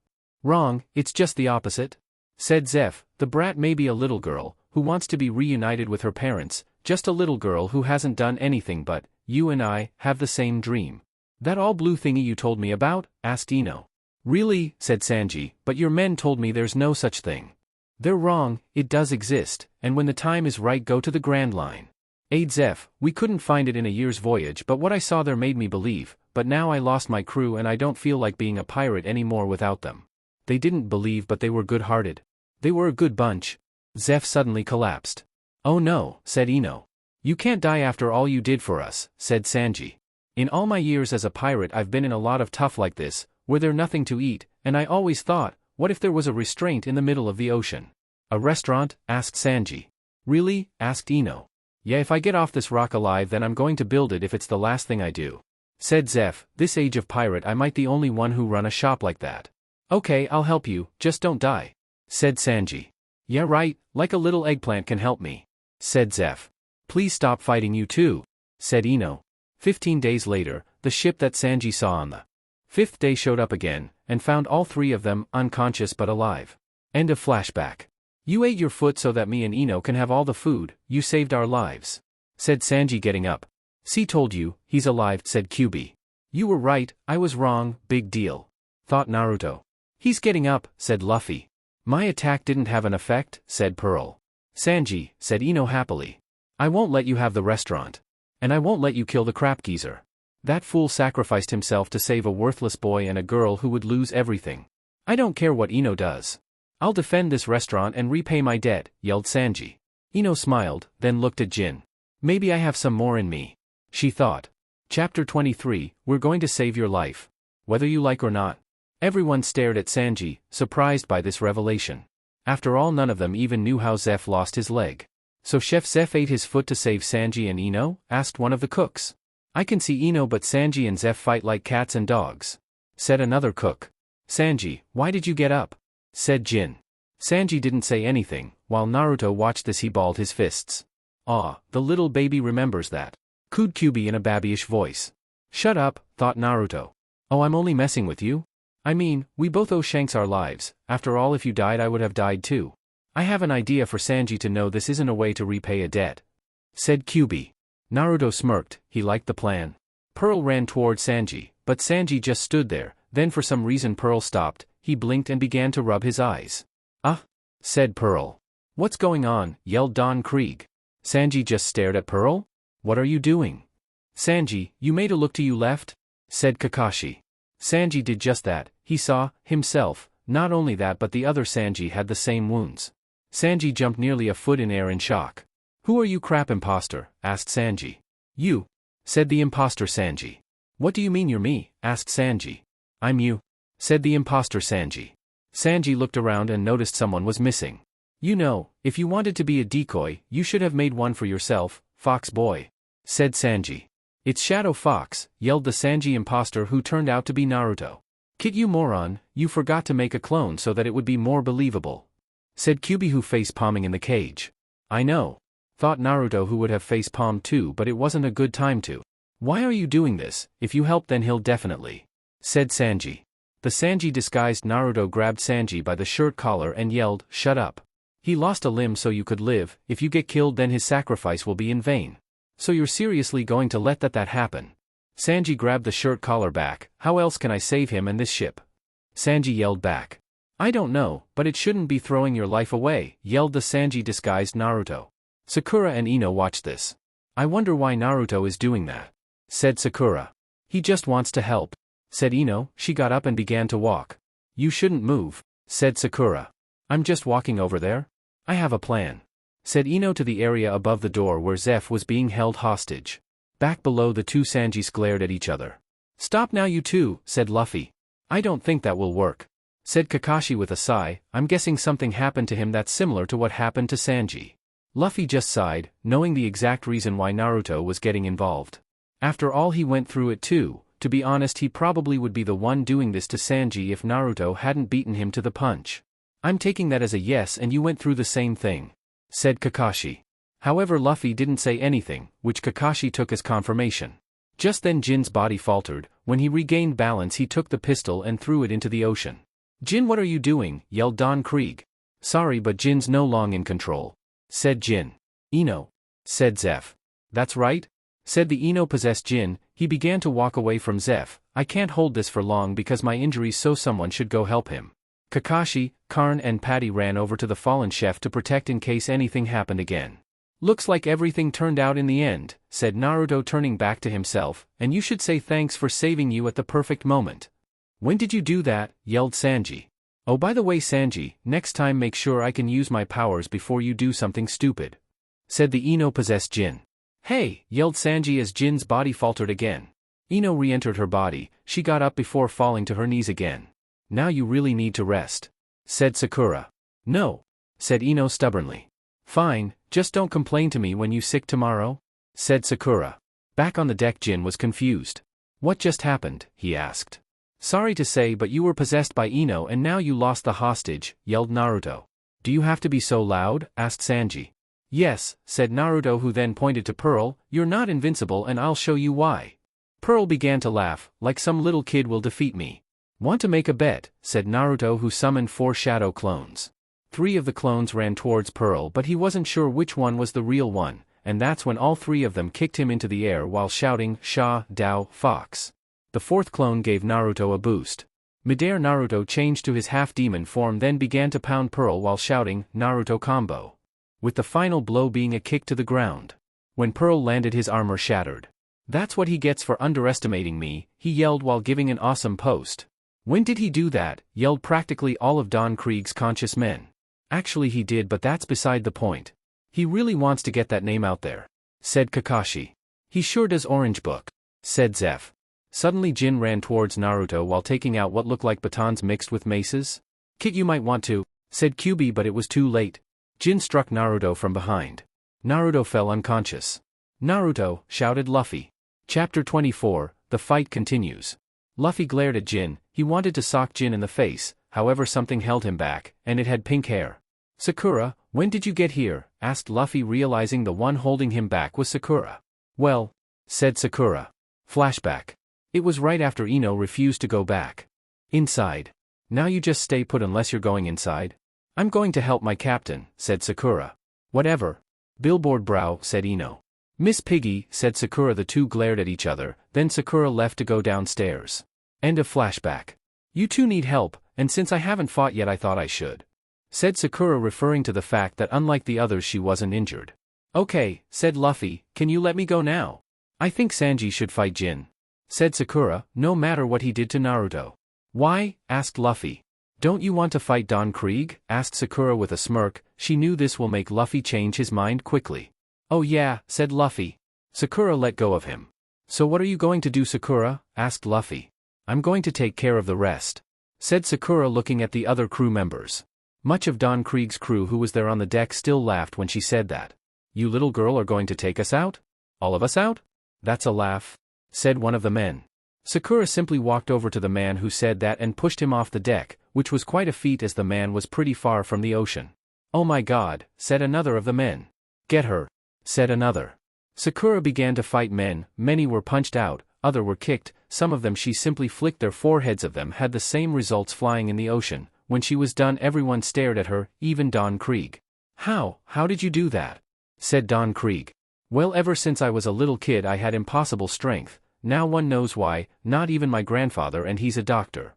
"Wrong, it's just the opposite," said Zeph. "The brat may be a little girl, who wants to be reunited with her parents, just a little girl who hasn't done anything, but you and I have the same dream." "That all blue thingy you told me about?" asked Ino. "Really?" said Sanji, "but your men told me there's no such thing." "They're wrong, it does exist, and when the time is right go to the Grand Line." "Aid Zeph, we couldn't find it in a year's voyage, but what I saw there made me believe, but now I lost my crew and I don't feel like being a pirate anymore without them." They didn't believe, but they were good-hearted. They were a good bunch. Zeph suddenly collapsed. "Oh no," said Ino. "You can't die after all you did for us," said Sanji. "In all my years as a pirate I've been in a lot of tough like this, where there's nothing to eat, and I always thought, what if there was a restraint in the middle of the ocean?" "A restaurant?" asked Sanji. "Really?" asked Ino. "Yeah, if I get off this rock alive then I'm going to build it if it's the last thing I do," said Zeph. "This age of pirate I might the only one who run a shop like that." "Okay, I'll help you, just don't die," said Sanji. "Yeah right, like a little eggplant can help me," said Zeph. "Please stop fighting you too," said Ino. 15 days later, the ship that Sanji saw on the 5th day showed up again, and found all three of them unconscious but alive. End of flashback. "You ate your foot so that me and Ino can have all the food, you saved our lives," said Sanji, getting up. "See, told you, he's alive," said QB. "You were right, I was wrong, big deal," thought Naruto. "He's getting up," said Luffy. "My attack didn't have an effect," said Pearl. "Sanji," said Ino happily. "I won't let you have the restaurant. And I won't let you kill the crap geezer. That fool sacrificed himself to save a worthless boy and a girl who would lose everything. I don't care what Ino does. I'll defend this restaurant and repay my debt," yelled Sanji. Ino smiled, then looked at Jin. "Maybe I have some more in me," she thought. Chapter 23, We're going to save your life. Whether you like or not. Everyone stared at Sanji, surprised by this revelation. After all, none of them even knew how Zeph lost his leg. "So Chef Zeph ate his foot to save Sanji and Ino?" asked one of the cooks. "I can see Ino, but Sanji and Zeph fight like cats and dogs." said another cook. Sanji, why did you get up? Said Jin. Sanji didn't say anything. While Naruto watched this, he balled his fists. Ah, the little baby remembers that. Cooed Kyuubi in a babyish voice. Shut up, thought Naruto. Oh, I'm only messing with you? I mean, we both owe Shanks our lives. After all, if you died I would have died too. I have an idea for Sanji to know this isn't a way to repay a debt. Said Kyuubi. Naruto smirked. He liked the plan. Pearl ran toward Sanji, but Sanji just stood there. Then for some reason Pearl stopped. He blinked and began to rub his eyes. Ah, said Pearl. What's going on? Yelled Don Krieg. Sanji just stared at Pearl. What are you doing? Sanji, you made a look to you left? Said Kakashi. Sanji did just that. He saw himself. Not only that, but the other Sanji had the same wounds. Sanji jumped nearly a foot in air in shock. Who are you, crap imposter? Asked Sanji. You, said the imposter Sanji. What do you mean you're me? Asked Sanji. I'm you, said the imposter Sanji. Sanji looked around and noticed someone was missing. You know, if you wanted to be a decoy, you should have made one for yourself, Fox boy, said Sanji. It's Shadow Fox, yelled the Sanji imposter who turned out to be Naruto. Kid, you moron, you forgot to make a clone so that it would be more believable, said Kyuubi, who face-palming in the cage. I know, thought Naruto, who would have face-palmed too, but it wasn't a good time to. Why are you doing this? If you help then he'll definitely, said Sanji. The Sanji disguised Naruto grabbed Sanji by the shirt collar and yelled, shut up. He lost a limb so you could live. If you get killed then his sacrifice will be in vain. So you're seriously going to let that happen? Sanji grabbed the shirt collar back. How else can I save him and this ship? Sanji yelled back. I don't know, but it shouldn't be throwing your life away, yelled the Sanji disguised Naruto. Sakura and Ino watched this. I wonder why Naruto is doing that, said Sakura. He just wants to help, said Ino. She got up and began to walk. You shouldn't move, said Sakura. I'm just walking over there. I have a plan, said Ino to the area above the door where Zeph was being held hostage. Back below, the two Sanjis glared at each other. Stop now you two, said Luffy. I don't think that will work, said Kakashi with a sigh. I'm guessing something happened to him that's similar to what happened to Sanji. Luffy just sighed, knowing the exact reason why Naruto was getting involved. After all, he went through it too. To be honest, he probably would be the one doing this to Sanji if Naruto hadn't beaten him to the punch. I'm taking that as a yes, and you went through the same thing, said Kakashi. However, Luffy didn't say anything, which Kakashi took as confirmation. Just then Jin's body faltered. When he regained balance, he took the pistol and threw it into the ocean. Jin, what are you doing? Yelled Don Krieg. Sorry, but Jin's no long in control, said Jin. Ino, said Zeph. That's right, said the Ino-possessed Jin. He began to walk away from Zeph. I can't hold this for long because my injuries, so someone should go help him. Kakashi, Karn and Patty ran over to the fallen chef to protect in case anything happened again. Looks like everything turned out in the end, said Naruto, turning back to himself, and you should say thanks for saving you at the perfect moment. When did you do that? Yelled Sanji. Oh, by the way Sanji, next time make sure I can use my powers before you do something stupid, said the Ino-possessed Jin. Hey, yelled Sanji as Jin's body faltered again. Ino re-entered her body. She got up before falling to her knees again. Now you really need to rest, said Sakura. No, said Ino stubbornly. Fine, just don't complain to me when you're sick tomorrow, said Sakura. Back on the deck, Jin was confused. What just happened? He asked. Sorry to say, but you were possessed by Ino and now you lost the hostage, yelled Naruto. Do you have to be so loud? Asked Sanji. Yes, said Naruto, who then pointed to Pearl. You're not invincible and I'll show you why. Pearl began to laugh, like some little kid will defeat me. Want to make a bet? Said Naruto, who summoned 4 shadow clones. 3 of the clones ran towards Pearl, but he wasn't sure which one was the real one, and that's when all 3 of them kicked him into the air while shouting, Sha, Dao, Fox. The 4th clone gave Naruto a boost. Midair, Naruto changed to his half-demon form, then began to pound Pearl while shouting, Naruto combo, with the final blow being a kick to the ground. When Pearl landed, his armor shattered. That's what he gets for underestimating me, he yelled while giving an awesome post. When did he do that? Yelled practically all of Don Krieg's conscious men. Actually he did, but that's beside the point. He really wants to get that name out there, said Kakashi. He sure does, Orange Book, said Zeph. Suddenly Jin ran towards Naruto while taking out what looked like batons mixed with maces. Kid, you might want to, said Kyuubi, but it was too late. Jin struck Naruto from behind. Naruto fell unconscious. Naruto, shouted Luffy. Chapter 24, the fight continues. Luffy glared at Jin. He wanted to sock Jin in the face, however something held him back, and it had pink hair. Sakura, when did you get here? Asked Luffy, realizing the one holding him back was Sakura. Well, said Sakura. Flashback. It was right after Ino refused to go back inside. Now you just stay put unless you're going inside. I'm going to help my captain, said Sakura. Whatever. Billboard brow, said Ino. Miss Piggy, said Sakura. The two glared at each other, then Sakura left to go downstairs. End of flashback. You two need help, and since I haven't fought yet I thought I should, said Sakura, referring to the fact that unlike the others she wasn't injured. Okay, said Luffy, can you let me go now? I think Sanji should fight Jin, said Sakura, no matter what he did to Naruto. Why? Asked Luffy. Don't you want to fight Don Krieg? Asked Sakura with a smirk. She knew this will make Luffy change his mind quickly. Oh yeah, said Luffy. Sakura let go of him. So what are you going to do, Sakura? Asked Luffy. I'm going to take care of the rest, said Sakura, looking at the other crew members. Much of Don Krieg's crew who was there on the deck still laughed when she said that. You little girl are going to take us out? All of us out? That's a laugh, said one of the men. Sakura simply walked over to the man who said that and pushed him off the deck, which was quite a feat as the man was pretty far from the ocean. Oh my god, said another of the men. Get her, said another. Sakura began to fight men. Many were punched out, other were kicked, some of them she simply flicked their foreheads. Of them had the same results flying in the ocean. When she was done everyone stared at her, even Don Krieg. How did you do that? Said Don Krieg. Well, ever since I was a little kid I had impossible strength. Now one knows why, not even my grandfather, and he's a doctor,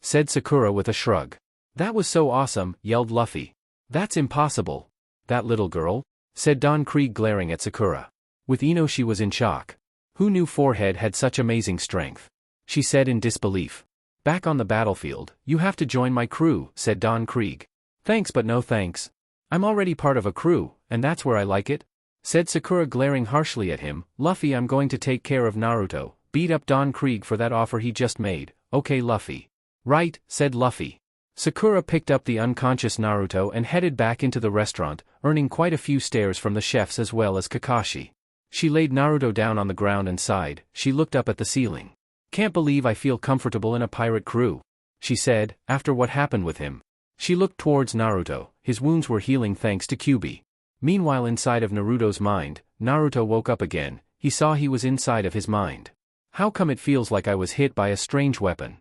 said Sakura with a shrug. That was so awesome, yelled Luffy. That's impossible. That little girl, said Don Krieg, glaring at Sakura. With Ino she was in shock. Who knew Forehead had such amazing strength? She said in disbelief. Back on the battlefield, you have to join my crew, said Don Krieg. Thanks but no thanks. I'm already part of a crew, and that's where I like it, said Sakura, glaring harshly at him. Luffy, I'm going to take care of Naruto. Beat up Don Krieg for that offer he just made. Okay, Luffy. Right, said Luffy. Sakura picked up the unconscious Naruto and headed back into the restaurant, earning quite a few stares from the chefs as well as Kakashi. She laid Naruto down on the ground and sighed. She looked up at the ceiling. Can't believe I feel comfortable in a pirate crew, she said, after what happened with him. She looked towards Naruto. His wounds were healing thanks to Kyuubi. Meanwhile, inside of Naruto's mind, Naruto woke up again. He saw he was inside of his mind. How come it feels like I was hit by a strange weapon?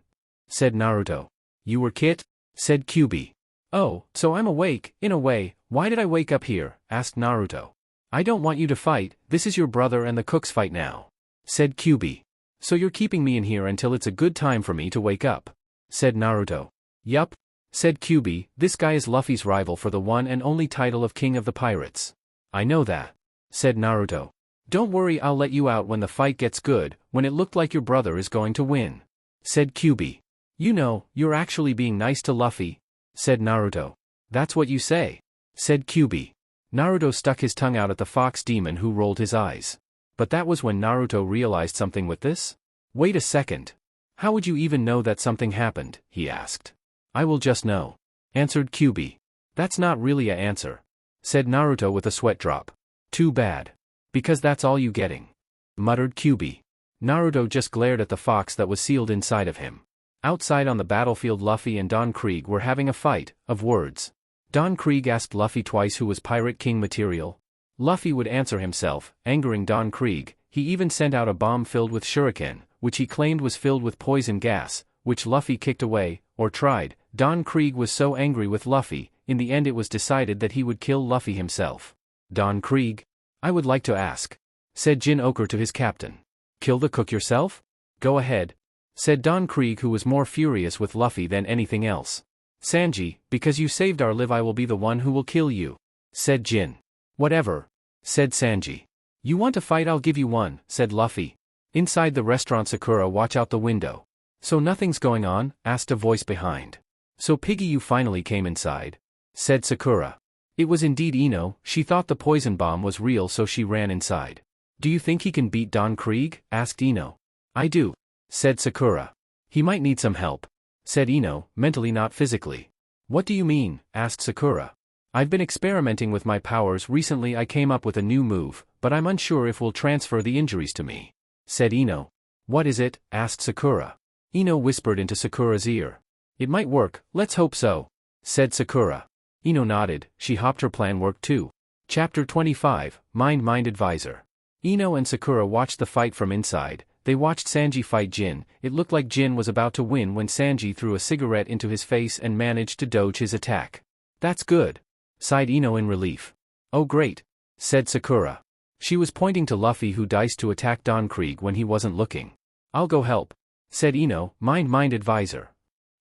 Said Naruto. You were Kit? Said Kyuubi. Oh, so I'm awake, in a way. Why did I wake up here? Asked Naruto. I don't want you to fight. This is your brother and the cooks fight now, said Kyuubi. So you're keeping me in here until it's a good time for me to wake up, said Naruto. Yup, said Kyuubi. This guy is Luffy's rival for the one and only title of King of the Pirates. I know that, said Naruto. Don't worry, I'll let you out when the fight gets good, when it looked like your brother is going to win, said Kyuubi. You know, you're actually being nice to Luffy, said Naruto. That's what you say, said Kyuubi. Naruto stuck his tongue out at the fox demon, who rolled his eyes. But that was when Naruto realized something with this. Wait a second. How would you even know that something happened? He asked. I will just know, answered Kyuubi. That's not really a answer, said Naruto with a sweat drop. Too bad. Because that's all you getting, muttered Kyuubi. Naruto just glared at the fox that was sealed inside of him. Outside on the battlefield, Luffy and Don Krieg were having a fight of words. Don Krieg asked Luffy twice who was Pirate King material. Luffy would answer himself, angering Don Krieg. He even sent out a bomb filled with shuriken, which he claimed was filled with poison gas, which Luffy kicked away, or tried. Don Krieg was so angry with Luffy, in the end it was decided that he would kill Luffy himself. Don Krieg? I would like to ask, said Jin Oker to his captain. Kill the cook yourself? Go ahead, said Don Krieg, who was more furious with Luffy than anything else. Sanji, because you saved our life I will be the one who will kill you, said Jin. Whatever, said Sanji. You want to fight? I'll give you one, said Luffy. Inside the restaurant, Sakura, watch out the window. So nothing's going on? Asked a voice behind. So Piggy, you finally came inside, said Sakura. It was indeed Ino. She thought the poison bomb was real, so she ran inside. Do you think he can beat Don Krieg? Asked Ino. I do, said Sakura. He might need some help, said Ino, mentally not physically. What do you mean? Asked Sakura. I've been experimenting with my powers recently. I came up with a new move, but I'm unsure if we'll transfer the injuries to me, said Ino. What is it? Asked Sakura. Ino whispered into Sakura's ear. It might work, let's hope so, said Sakura. Ino nodded, she hoped her plan worked too. Chapter 25, Mind Advisor. Ino and Sakura watched the fight from inside. They watched Sanji fight Jin. It looked like Jin was about to win when Sanji threw a cigarette into his face and managed to dodge his attack. That's good, sighed Ino in relief. Oh great, said Sakura. She was pointing to Luffy who diced to attack Don Krieg when he wasn't looking. I'll go help, said Ino, mind advisor.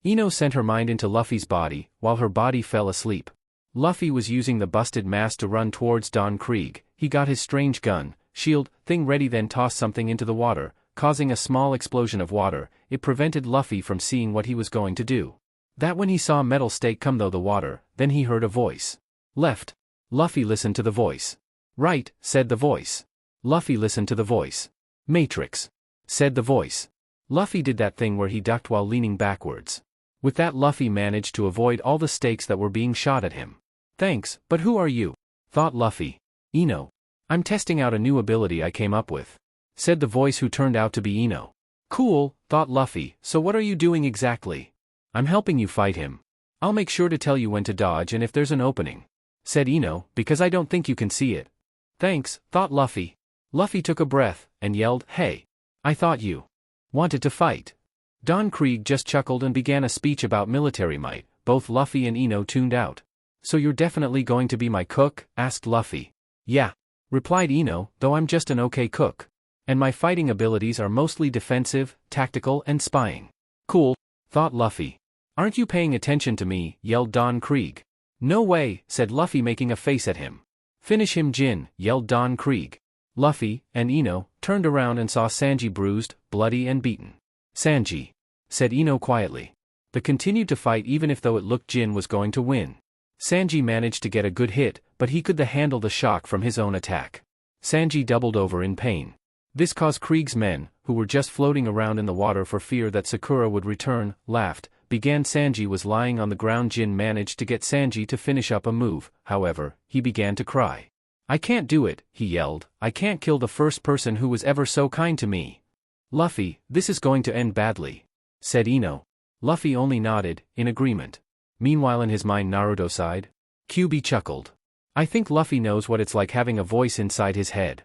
Ino sent her mind into Luffy's body, while her body fell asleep. Luffy was using the busted mask to run towards Don Krieg. He got his strange gun, shield, thing ready, then tossed something into the water, causing a small explosion of water. It prevented Luffy from seeing what he was going to do. That when he saw a metal stake come through the water, then he heard a voice. Left. Luffy listened to the voice. Right, said the voice. Luffy listened to the voice. Matrix, said the voice. Luffy did that thing where he ducked while leaning backwards. With that, Luffy managed to avoid all the stakes that were being shot at him. Thanks, but who are you? Thought Luffy. Ino. I'm testing out a new ability I came up with, said the voice, who turned out to be Ino. Cool, thought Luffy, so what are you doing exactly? I'm helping you fight him. I'll make sure to tell you when to dodge and if there's an opening, said Ino, because I don't think you can see it. Thanks, thought Luffy. Luffy took a breath and yelled, hey. I thought you wanted to fight. Don Krieg just chuckled and began a speech about military might. Both Luffy and Ino tuned out. So you're definitely going to be my cook? Asked Luffy. Yeah, replied Ino, though I'm just an okay cook. And my fighting abilities are mostly defensive, tactical, and spying. Cool, thought Luffy. Aren't you paying attention to me? Yelled Don Krieg. No way, said Luffy, making a face at him. Finish him, Jin, yelled Don Krieg. Luffy and Ino turned around and saw Sanji bruised, bloody, and beaten. Sanji, said Ino quietly. They continued to fight even if though it looked Jin was going to win. Sanji managed to get a good hit, but he could handle the shock from his own attack. Sanji doubled over in pain. This caused Krieg's men, who were just floating around in the water for fear that Sakura would return, laughed. Sanji was lying on the ground. Jin managed to get Sanji to finish up a move, however, he began to cry. I can't do it, he yelled. I can't kill the first person who was ever so kind to me. Luffy, this is going to end badly, said Ino. Luffy only nodded, in agreement. Meanwhile in his mind Naruto sighed. Kyuubi chuckled. I think Luffy knows what it's like having a voice inside his head,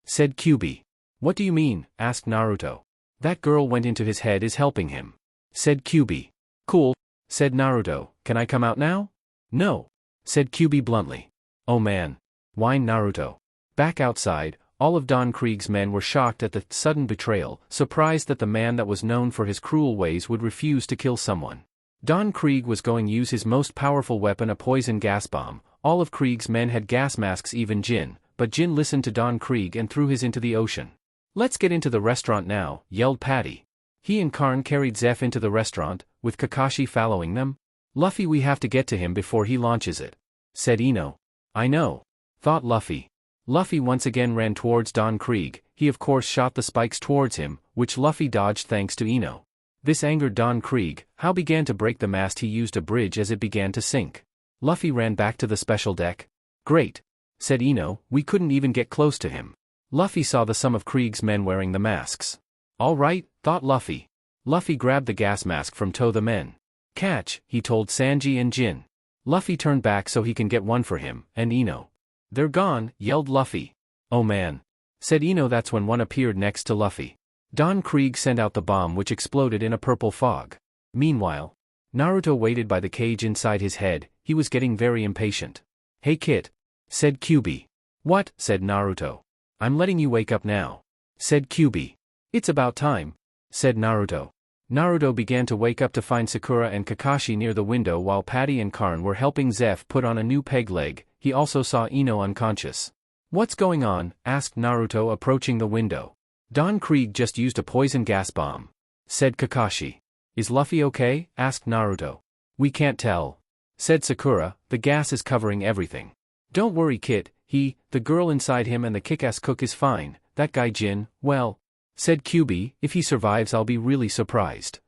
said Kyuubi. What do you mean? Asked Naruto. That girl went into his head is helping him, said Kyuubi. Cool, said Naruto. Can I come out now? No, said Kyuubi bluntly. Oh man, whined Naruto. Back outside, all of Don Krieg's men were shocked at the sudden betrayal, surprised that the man that was known for his cruel ways would refuse to kill someone. Don Krieg was going to use his most powerful weapon, a poison gas bomb. All of Krieg's men had gas masks, even Jin, but Jin listened to Don Krieg and threw his into the ocean. Let's get into the restaurant now, yelled Patty. He and Karn carried Zeph into the restaurant, with Kakashi following them. Luffy, we have to get to him before he launches it, said Ino. I know, thought Luffy. Luffy once again ran towards Don Krieg. He of course shot the spikes towards him, which Luffy dodged thanks to Ino. This angered Don Krieg, who began to break the mast. He used a bridge as it began to sink. Luffy ran back to the special deck. Great, said Ino, we couldn't even get close to him. Luffy saw the some of Krieg's men wearing the masks. All right, thought Luffy. Luffy grabbed the gas mask from the men. Catch, he told Sanji and Jin. Luffy turned back so he can get one for him, and Ino. They're gone, yelled Luffy. Oh man, said Ino. That's when one appeared next to Luffy. Don Krieg sent out the bomb, which exploded in a purple fog. Meanwhile, Naruto waited by the cage inside his head. He was getting very impatient. Hey Kit, said Kyuubi. What? Said Naruto. I'm letting you wake up now, said Kyuubi. It's about time, said Naruto. Naruto began to wake up to find Sakura and Kakashi near the window while Patty and Karn were helping Zeph put on a new peg leg. He also saw Ino unconscious. What's going on? Asked Naruto, approaching the window. Don Krieg just used a poison gas bomb, said Kakashi. Is Luffy okay? Asked Naruto. We can't tell, said Sakura. The gas is covering everything. Don't worry Kit, the girl inside him and the kick-ass cook is fine. That guy Jin, well, said Kyuubi, if he survives I'll be really surprised.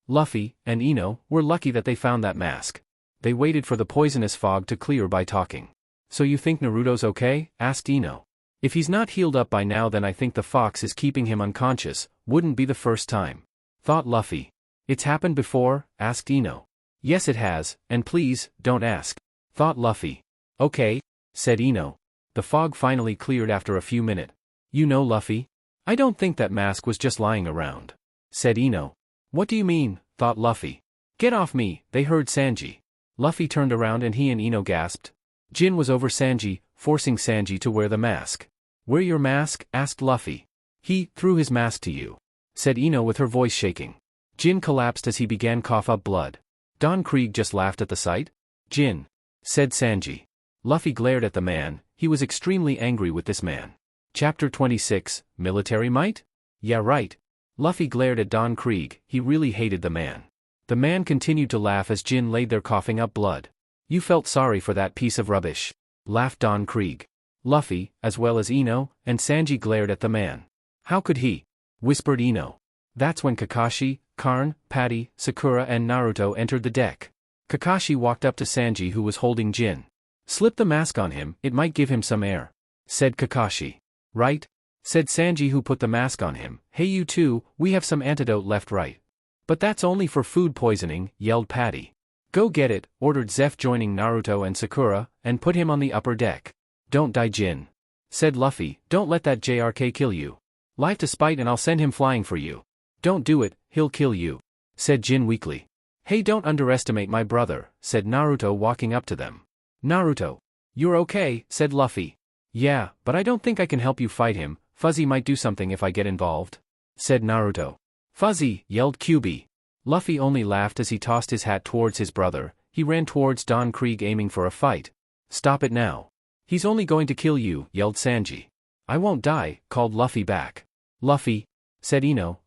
Luffy and Ino were lucky that they found that mask. They waited for the poisonous fog to clear by talking. So you think Naruto's okay? Asked Ino. If he's not healed up by now then I think the fox is keeping him unconscious. Wouldn't be the first time, thought Luffy. It's happened before? Asked Ino. Yes it has, and please, don't ask, thought Luffy. Okay, said Ino. The fog finally cleared after a few minutes. You know Luffy? I don't think that mask was just lying around, said Ino. What do you mean? Thought Luffy. Get off me, they heard Sanji. Luffy turned around and he and Ino gasped. Jin was over Sanji, forcing Sanji to wear the mask. Wear your mask? Asked Luffy. He threw his mask to you, said Ino with her voice shaking. Jin collapsed as he began cough up blood. Don Krieg just laughed at the sight. Jin, said Sanji. Luffy glared at the man, he was extremely angry with this man. Chapter 26, Military Might? Yeah right. Luffy glared at Don Krieg, he really hated the man. The man continued to laugh as Jin laid there coughing up blood. You felt sorry for that piece of rubbish, laughed Don Krieg. Luffy, as well as Ino, and Sanji glared at the man. How could he? Whispered Ino. That's when Kakashi, Karn, Patty, Sakura and Naruto entered the deck. Kakashi walked up to Sanji who was holding Jin. Slip the mask on him, it might give him some air, said Kakashi. Right? Said Sanji who put the mask on him. Hey you two, we have some antidote left right. But that's only for food poisoning, yelled Patty. Go get it, ordered Zeph joining Naruto and Sakura, and put him on the upper deck. Don't die Jin, said Luffy, don't let that JRK kill you. Life to spite and I'll send him flying for you. Don't do it, he'll kill you, said Jin weakly. Hey don't underestimate my brother, said Naruto walking up to them. Naruto. You're okay, said Luffy. Yeah, but I don't think I can help you fight him, Fuzzy might do something if I get involved, said Naruto. Fuzzy, yelled QB. Luffy only laughed as he tossed his hat towards his brother, he ran towards Don Krieg aiming for a fight. Stop it now. He's only going to kill you, yelled Sanji. I won't die, called Luffy back. Luffy, said Ino,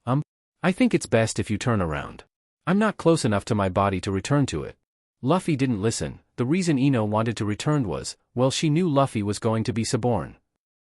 I think it's best if you turn around. I'm not close enough to my body to return to it. Luffy didn't listen, the reason Ino wanted to return was, well she knew Luffy was going to be suborn.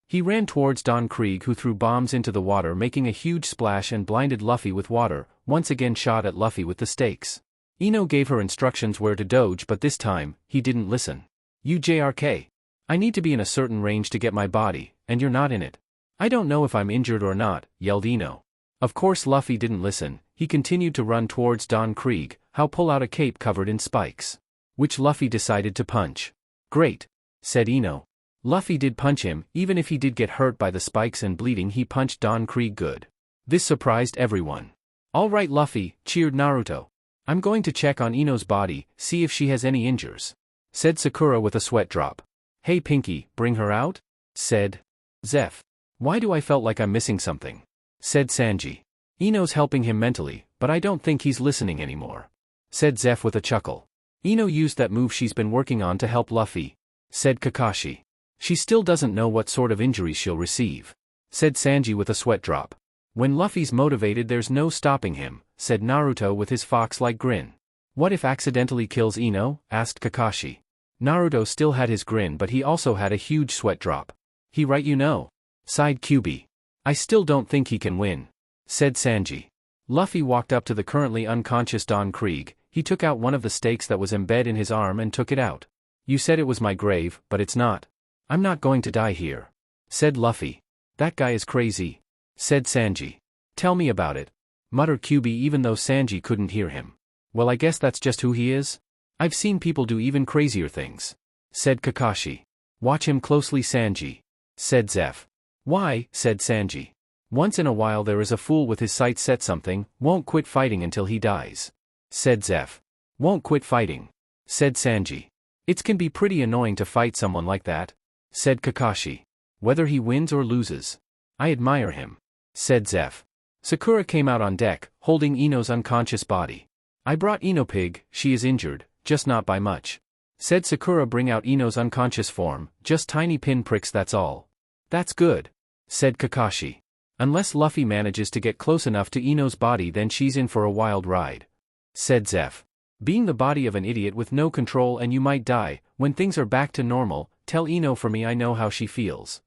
He ran towards Don Krieg who threw bombs into the water making a huge splash and blinded Luffy with water, once again shot at Luffy with the stakes. Ino gave her instructions where to dodge but this time, he didn't listen. You JRK. I need to be in a certain range to get my body, and you're not in it. I don't know if I'm injured or not, yelled Ino. Of course Luffy didn't listen, he continued to run towards Don Krieg, how pull out a cape covered in spikes. Which Luffy decided to punch. Great, said Ino. Luffy did punch him, even if he did get hurt by the spikes and bleeding he punched Don Krieg good. This surprised everyone. All right Luffy, cheered Naruto. I'm going to check on Ino's body, see if she has any injuries, said Sakura with a sweat drop. Hey Pinky, bring her out? Said Zeph. Why do I felt like I'm missing something? Said Sanji. Ino's helping him mentally, but I don't think he's listening anymore, said Zeph with a chuckle. Ino used that move she's been working on to help Luffy, said Kakashi. She still doesn't know what sort of injuries she'll receive, said Sanji with a sweat drop. When Luffy's motivated there's no stopping him, said Naruto with his fox-like grin. What if accidentally kills Ino? Asked Kakashi. Naruto still had his grin but he also had a huge sweat drop. He right you know, sighed QB. I still don't think he can win, said Sanji. Luffy walked up to the currently unconscious Don Krieg, he took out one of the stakes that was embedded in his arm and took it out. You said it was my grave, but it's not. I'm not going to die here, said Luffy. That guy is crazy, said Sanji. Tell me about it, muttered QB even though Sanji couldn't hear him. Well I guess that's just who he is? I've seen people do even crazier things, said Kakashi. Watch him closely Sanji, said Zeph. Why, said Sanji. Once in a while there is a fool with his sights set something, won't quit fighting until he dies, said Zeph. Won't quit fighting, said Sanji. It can be pretty annoying to fight someone like that, said Kakashi. Whether he wins or loses. I admire him, said Zeph. Sakura came out on deck, holding Ino's unconscious body. I brought Ino Pig, she is injured, just not by much, said Sakura. Bring out Ino's unconscious form, just tiny pin pricks that's all. That's good, said Kakashi. Unless Luffy manages to get close enough to Ino's body then she's in for a wild ride, said Zeph. Being the body of an idiot with no control and you might die, when things are back to normal, tell Ino for me I know how she feels,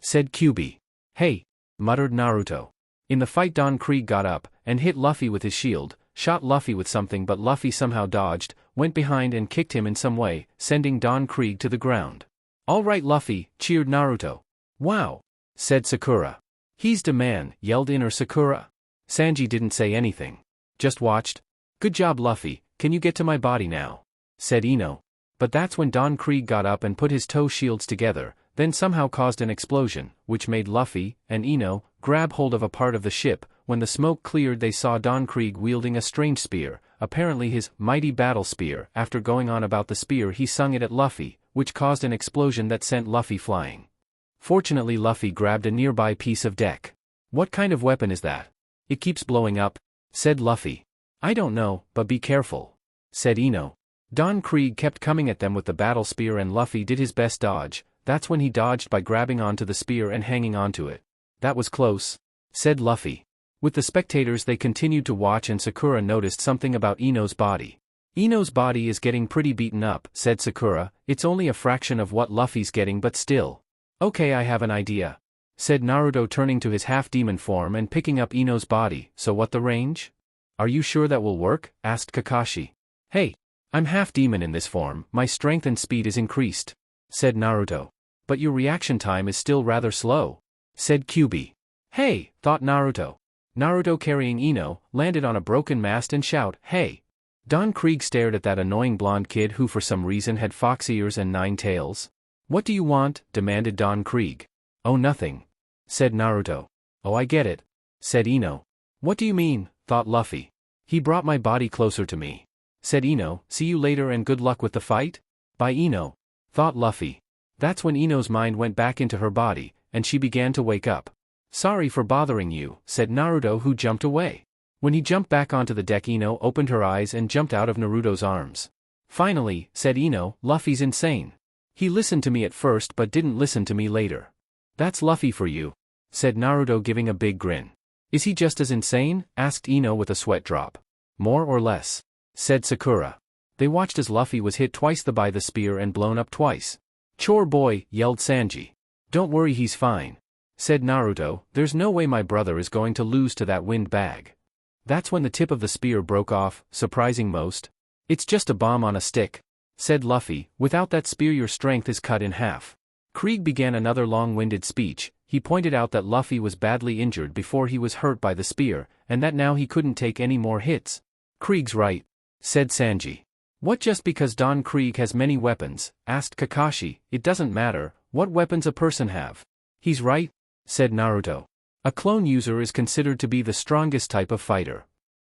said QB. Hey, muttered Naruto. In the fight Don Krieg got up, and hit Luffy with his shield, shot Luffy with something but Luffy somehow dodged, went behind and kicked him in some way, sending Don Krieg to the ground. All right Luffy, cheered Naruto. Wow, said Sakura. He's the man, yelled Inner Sakura. Sanji didn't say anything. Just watched. Good job Luffy, can you get to my body now? Said Ino. But that's when Don Krieg got up and put his toe shields together, then somehow caused an explosion, which made Luffy and Ino grab hold of a part of the ship. When the smoke cleared they saw Don Krieg wielding a strange spear, apparently his mighty battle spear. After going on about the spear he sung it at Luffy, which caused an explosion that sent Luffy flying. Fortunately Luffy grabbed a nearby piece of deck. What kind of weapon is that? It keeps blowing up, said Luffy. I don't know, but be careful, said Ino. Don Krieg kept coming at them with the battle spear and Luffy did his best dodge. That's when he dodged by grabbing onto the spear and hanging onto it. That was close, said Luffy. With the spectators they continued to watch and Sakura noticed something about Ino's body. Ino's body is getting pretty beaten up, said Sakura. It's only a fraction of what Luffy's getting but still. Okay, I have an idea, said Naruto turning to his half-demon form and picking up Ino's body. So what the range? Are you sure that will work? Asked Kakashi. Hey, I'm half-demon in this form, my strength and speed is increased, said Naruto. But your reaction time is still rather slow, said Kyuubi. Hey, thought Naruto. Naruto carrying Ino, landed on a broken mast and shout, hey. Don Krieg stared at that annoying blonde kid who for some reason had fox ears and 9 tails. What do you want? Demanded Don Krieg. Oh nothing, said Naruto. Oh I get it, said Ino. What do you mean? Thought Luffy. He brought my body closer to me, said Ino. See you later and good luck with the fight? Bye Ino, thought Luffy. That's when Ino's mind went back into her body, and she began to wake up. Sorry for bothering you, said Naruto who jumped away. When he jumped back onto the deck Ino opened her eyes and jumped out of Naruto's arms. Finally, said Ino, Luffy's insane. He listened to me at first but didn't listen to me later. That's Luffy for you, said Naruto giving a big grin. Is he just as insane? Asked Ino with a sweat drop. More or less, said Sakura. They watched as Luffy was hit twice by the spear and blown up twice. Chore boy, yelled Sanji. Don't worry he's fine, said Naruto. There's no way my brother is going to lose to that wind bag. That's when the tip of the spear broke off, surprising most. It's just a bomb on a stick, said Luffy. Without that spear your strength is cut in half. Krieg began another long-winded speech. He pointed out that Luffy was badly injured before he was hurt by the spear, and that now he couldn't take any more hits. Krieg's right, said Sanji. What, just because Don Krieg has many weapons? Asked Kakashi. It doesn't matter what weapons a person have. He's right, said Naruto. A clone user is considered to be the strongest type of fighter,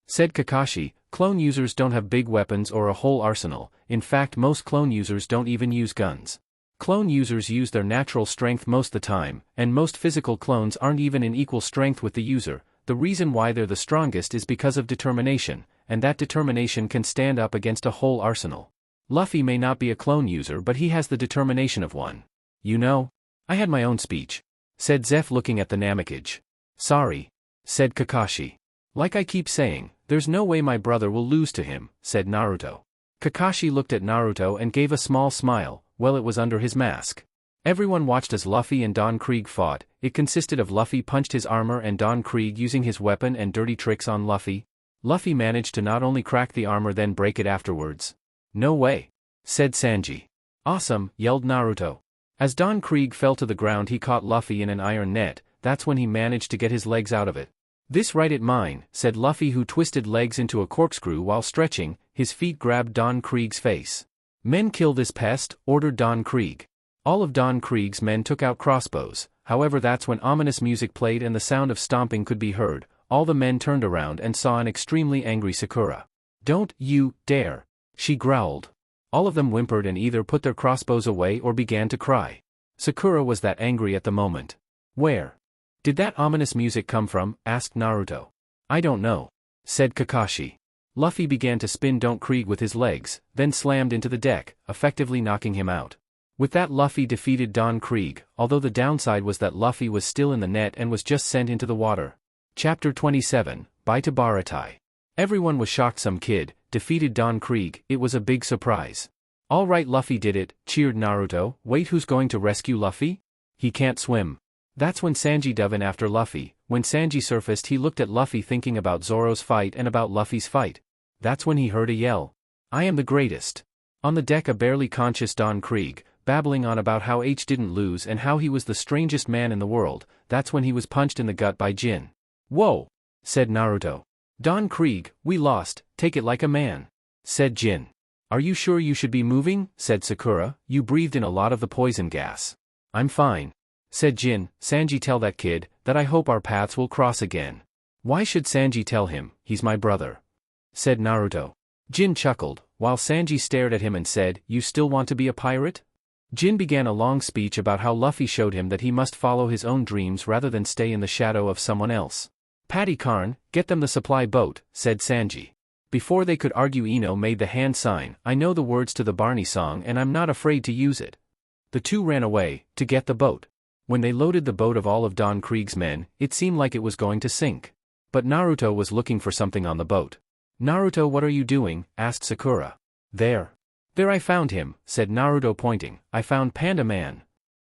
said Kakashi. Clone users don't have big weapons or a whole arsenal. In fact most clone users don't even use guns. Clone users use their natural strength most the time, and most physical clones aren't even in equal strength with the user. The reason why they're the strongest is because of determination, and that determination can stand up against a whole arsenal. Luffy may not be a clone user but he has the determination of one. You know? I had my own speech, said Zeph looking at the Namekage. Sorry, said Kakashi. Like I keep saying, there's no way my brother will lose to him, said Naruto. Kakashi looked at Naruto and gave a small smile. Well, it was under his mask. Everyone watched as Luffy and Don Krieg fought. It consisted of Luffy punched his armor and Don Krieg using his weapon and dirty tricks on Luffy. Luffy managed to not only crack the armor then break it afterwards. No way, said Sanji. Awesome, yelled Naruto. As Don Krieg fell to the ground he caught Luffy in an iron net. That's when he managed to get his legs out of it. This right at mine, said Luffy who twisted legs into a corkscrew while stretching. His feet grabbed Don Krieg's face. Men kill this pest, ordered Don Krieg. All of Don Krieg's men took out crossbows. However, that's when ominous music played and the sound of stomping could be heard. All the men turned around and saw an extremely angry Sakura. Don't you dare, she growled. All of them whimpered and either put their crossbows away or began to cry. Sakura was that angry at the moment. Where did that ominous music come from? Asked Naruto. I don't know, said Kakashi. Luffy began to spin Don Krieg with his legs, then slammed into the deck, effectively knocking him out. With that Luffy defeated Don Krieg, although the downside was that Luffy was still in the net and was just sent into the water. Chapter 27, Bye to Baratie. Everyone was shocked. Some kid defeated Don Krieg. It was a big surprise. All right, Luffy did it, cheered Naruto. Wait, who's going to rescue Luffy? He can't swim. That's when Sanji dove in after Luffy. When Sanji surfaced he looked at Luffy thinking about Zoro's fight and about Luffy's fight. That's when he heard a yell. I am the greatest. On the deck a barely conscious Don Krieg, babbling on about how H didn't lose and how he was the strangest man in the world. That's when he was punched in the gut by Jin. Whoa, said Naruto. Don Krieg, we lost, take it like a man, said Jin. Are you sure you should be moving, said Sakura, you breathed in a lot of the poison gas. I'm fine, said Jin. Sanji, tell that kid that I hope our paths will cross again. Why should Sanji tell him, he's my brother, said Naruto. Jin chuckled, while Sanji stared at him and said, you still want to be a pirate? Jin began a long speech about how Luffy showed him that he must follow his own dreams rather than stay in the shadow of someone else. Patty Karn, get them the supply boat, said Sanji. Before they could argue, Ino made the hand sign, I know the words to the Barney song and I'm not afraid to use it. The two ran away, to get the boat. When they loaded the boat of all of Don Krieg's men, it seemed like it was going to sink. But Naruto was looking for something on the boat. Naruto, what are you doing? Asked Sakura. There I found him, said Naruto pointing. I found Panda Man.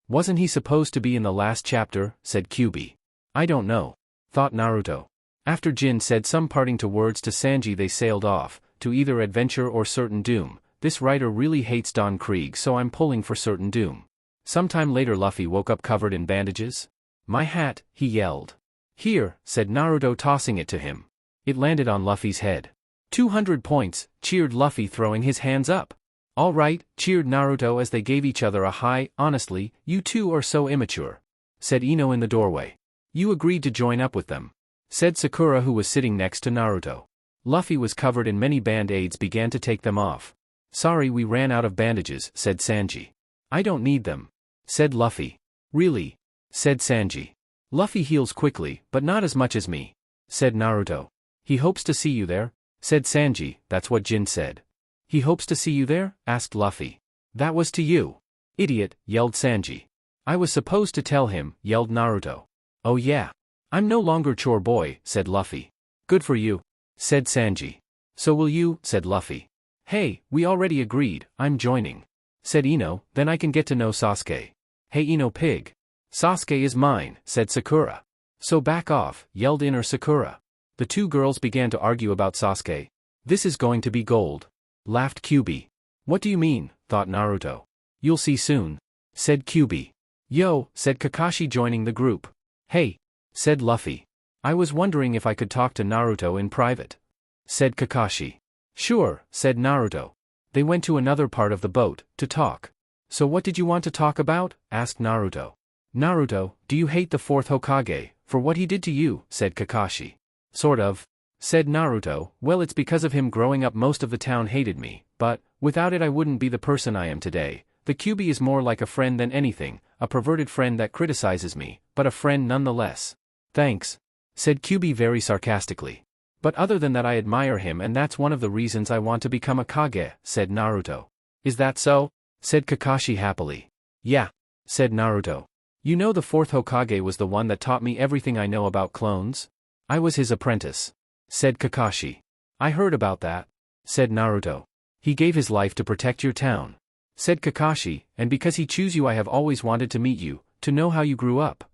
Wasn't he supposed to be in the last chapter? Said Kyuubi. I don't know, thought Naruto. After Jin said some parting words to Sanji, they sailed off, to either adventure or certain doom. This writer really hates Don Krieg, so I'm pulling for certain doom. Sometime later Luffy woke up covered in bandages. My hat, he yelled. Here, said Naruto, tossing it to him. It landed on Luffy's head. 200 points, cheered Luffy, throwing his hands up. All right, cheered Naruto as they gave each other a high. Honestly, you two are so immature, said Ino in the doorway. You agreed to join up with them, said Sakura, who was sitting next to Naruto. Luffy was covered in many band-aids, began to take them off. Sorry, we ran out of bandages, said Sanji. I don't need them, said Luffy. Really? Said Sanji. Luffy heals quickly, but not as much as me, said Naruto. He hopes to see you there, said Sanji. That's what Jin said. He hopes to see you there? Asked Luffy. That was to you. Idiot, yelled Sanji. I was supposed to tell him, yelled Naruto. Oh yeah. I'm no longer chore boy, said Luffy. Good for you, said Sanji. So will you, said Luffy. Hey, we already agreed, I'm joining, said Ino, then I can get to know Sasuke. Hey Ino pig. Sasuke is mine, said Sakura. So back off, yelled Inner Sakura. The two girls began to argue about Sasuke. This is going to be gold, laughed Kyuubi. What do you mean? Thought Naruto. You'll see soon, said Kyuubi. Yo, said Kakashi, joining the group. Hey, said Luffy. I was wondering if I could talk to Naruto in private, said Kakashi. Sure, said Naruto. They went to another part of the boat, to talk. So what did you want to talk about? Asked Naruto. Naruto, do you hate the fourth Hokage, for what he did to you? Said Kakashi. Sort of, said Naruto. Well, it's because of him growing up most of the town hated me, but, without it I wouldn't be the person I am today. The Kyuubi is more like a friend than anything, a perverted friend that criticizes me, but a friend nonetheless. Thanks, said Kyuubi very sarcastically. But other than that I admire him, and that's one of the reasons I want to become a Kage, said Naruto. Is that so? Said Kakashi happily. Yeah, said Naruto. You know the fourth Hokage was the one that taught me everything I know about clones? I was his apprentice, said Kakashi. I heard about that, said Naruto. He gave his life to protect your town, said Kakashi, and because he chose you I have always wanted to meet you, to know how you grew up.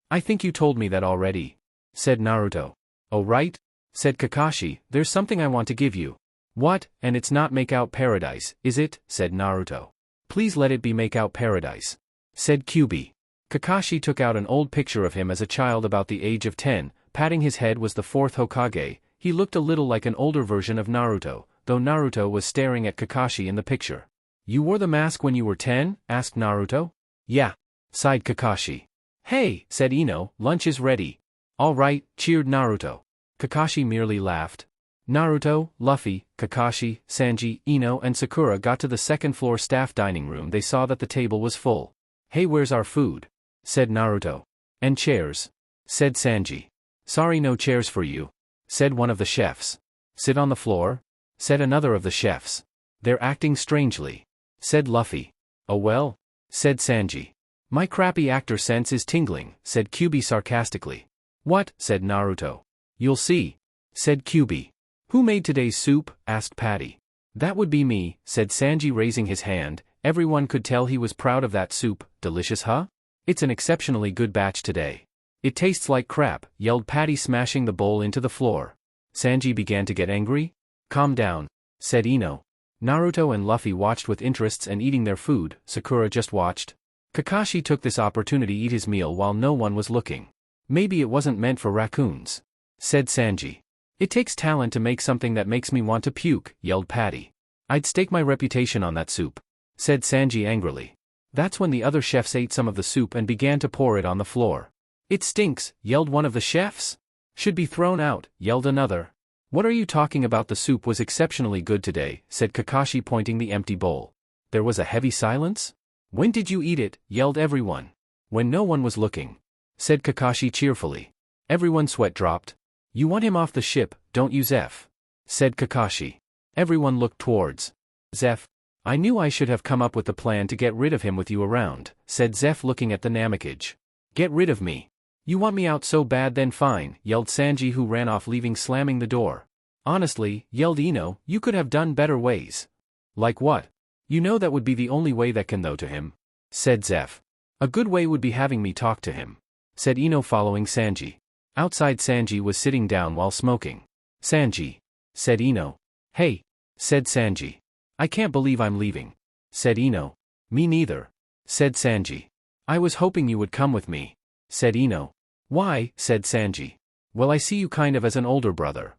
I think you told me that already, said Naruto. Oh right, said Kakashi, there's something I want to give you. What? And it's not Make Out Paradise, is it? Said Naruto. Please let it be Make Out Paradise, said Kyuubi. Kakashi took out an old picture of him as a child about the age of 10, patting his head. Was the fourth Hokage. He looked a little like an older version of Naruto, though Naruto was staring at Kakashi in the picture. You wore the mask when you were 10? Asked Naruto. Yeah, sighed Kakashi. Hey, said Ino, lunch is ready. All right, cheered Naruto. Kakashi merely laughed. Naruto, Luffy, Kakashi, Sanji, Ino and Sakura got to the second-floor staff dining room. They saw that the table was full. Hey, where's our food? Said Naruto. And chairs, said Sanji. Sorry, no chairs for you, said one of the chefs. Sit on the floor, said another of the chefs. They're acting strangely, said Luffy. Oh well, said Sanji. My crappy actor sense is tingling, said Kyuubi sarcastically. What? Said Naruto. You'll see, said Kyuubi. Who made today's soup? Asked Patty. That would be me, said Sanji, raising his hand. Everyone could tell he was proud of that soup. Delicious, huh? It's an exceptionally good batch today. It tastes like crap, yelled Patty, smashing the bowl into the floor. Sanji began to get angry. Calm down, said Ino. Naruto and Luffy watched with interest and eating their food. Sakura just watched. Kakashi took this opportunity to eat his meal while no one was looking. Maybe it wasn't meant for raccoons, said Sanji. It takes talent to make something that makes me want to puke, yelled Patty. I'd stake my reputation on that soup, said Sanji angrily. That's when the other chefs ate some of the soup and began to pour it on the floor. It stinks, yelled one of the chefs. Should be thrown out, yelled another. What are you talking about? The soup was exceptionally good today, said Kakashi, pointing the empty bowl. There was a heavy silence. When did you eat it? Yelled everyone. When no one was looking, said Kakashi cheerfully. Everyone's sweat dropped. You want him off the ship, don't you, Zeph? Said Kakashi. Everyone looked towards Zeph. I knew I should have come up with the plan to get rid of him with you around, said Zeph, looking at the Namekiage. Get rid of me? You want me out so bad? Then fine, yelled Sanji, who ran off, leaving slamming the door. Honestly, yelled Ino, you could have done better ways. Like what? You know that would be the only way that can, though, to him, said Zeph. A good way would be having me talk to him, said Ino, following Sanji. Outside, Sanji was sitting down while smoking. Sanji, said Ino. Hey, said Sanji. I can't believe I'm leaving, said Ino. Me neither, said Sanji. I was hoping you would come with me, said Ino. Why, said Sanji. Well, I see you kind of as an older brother,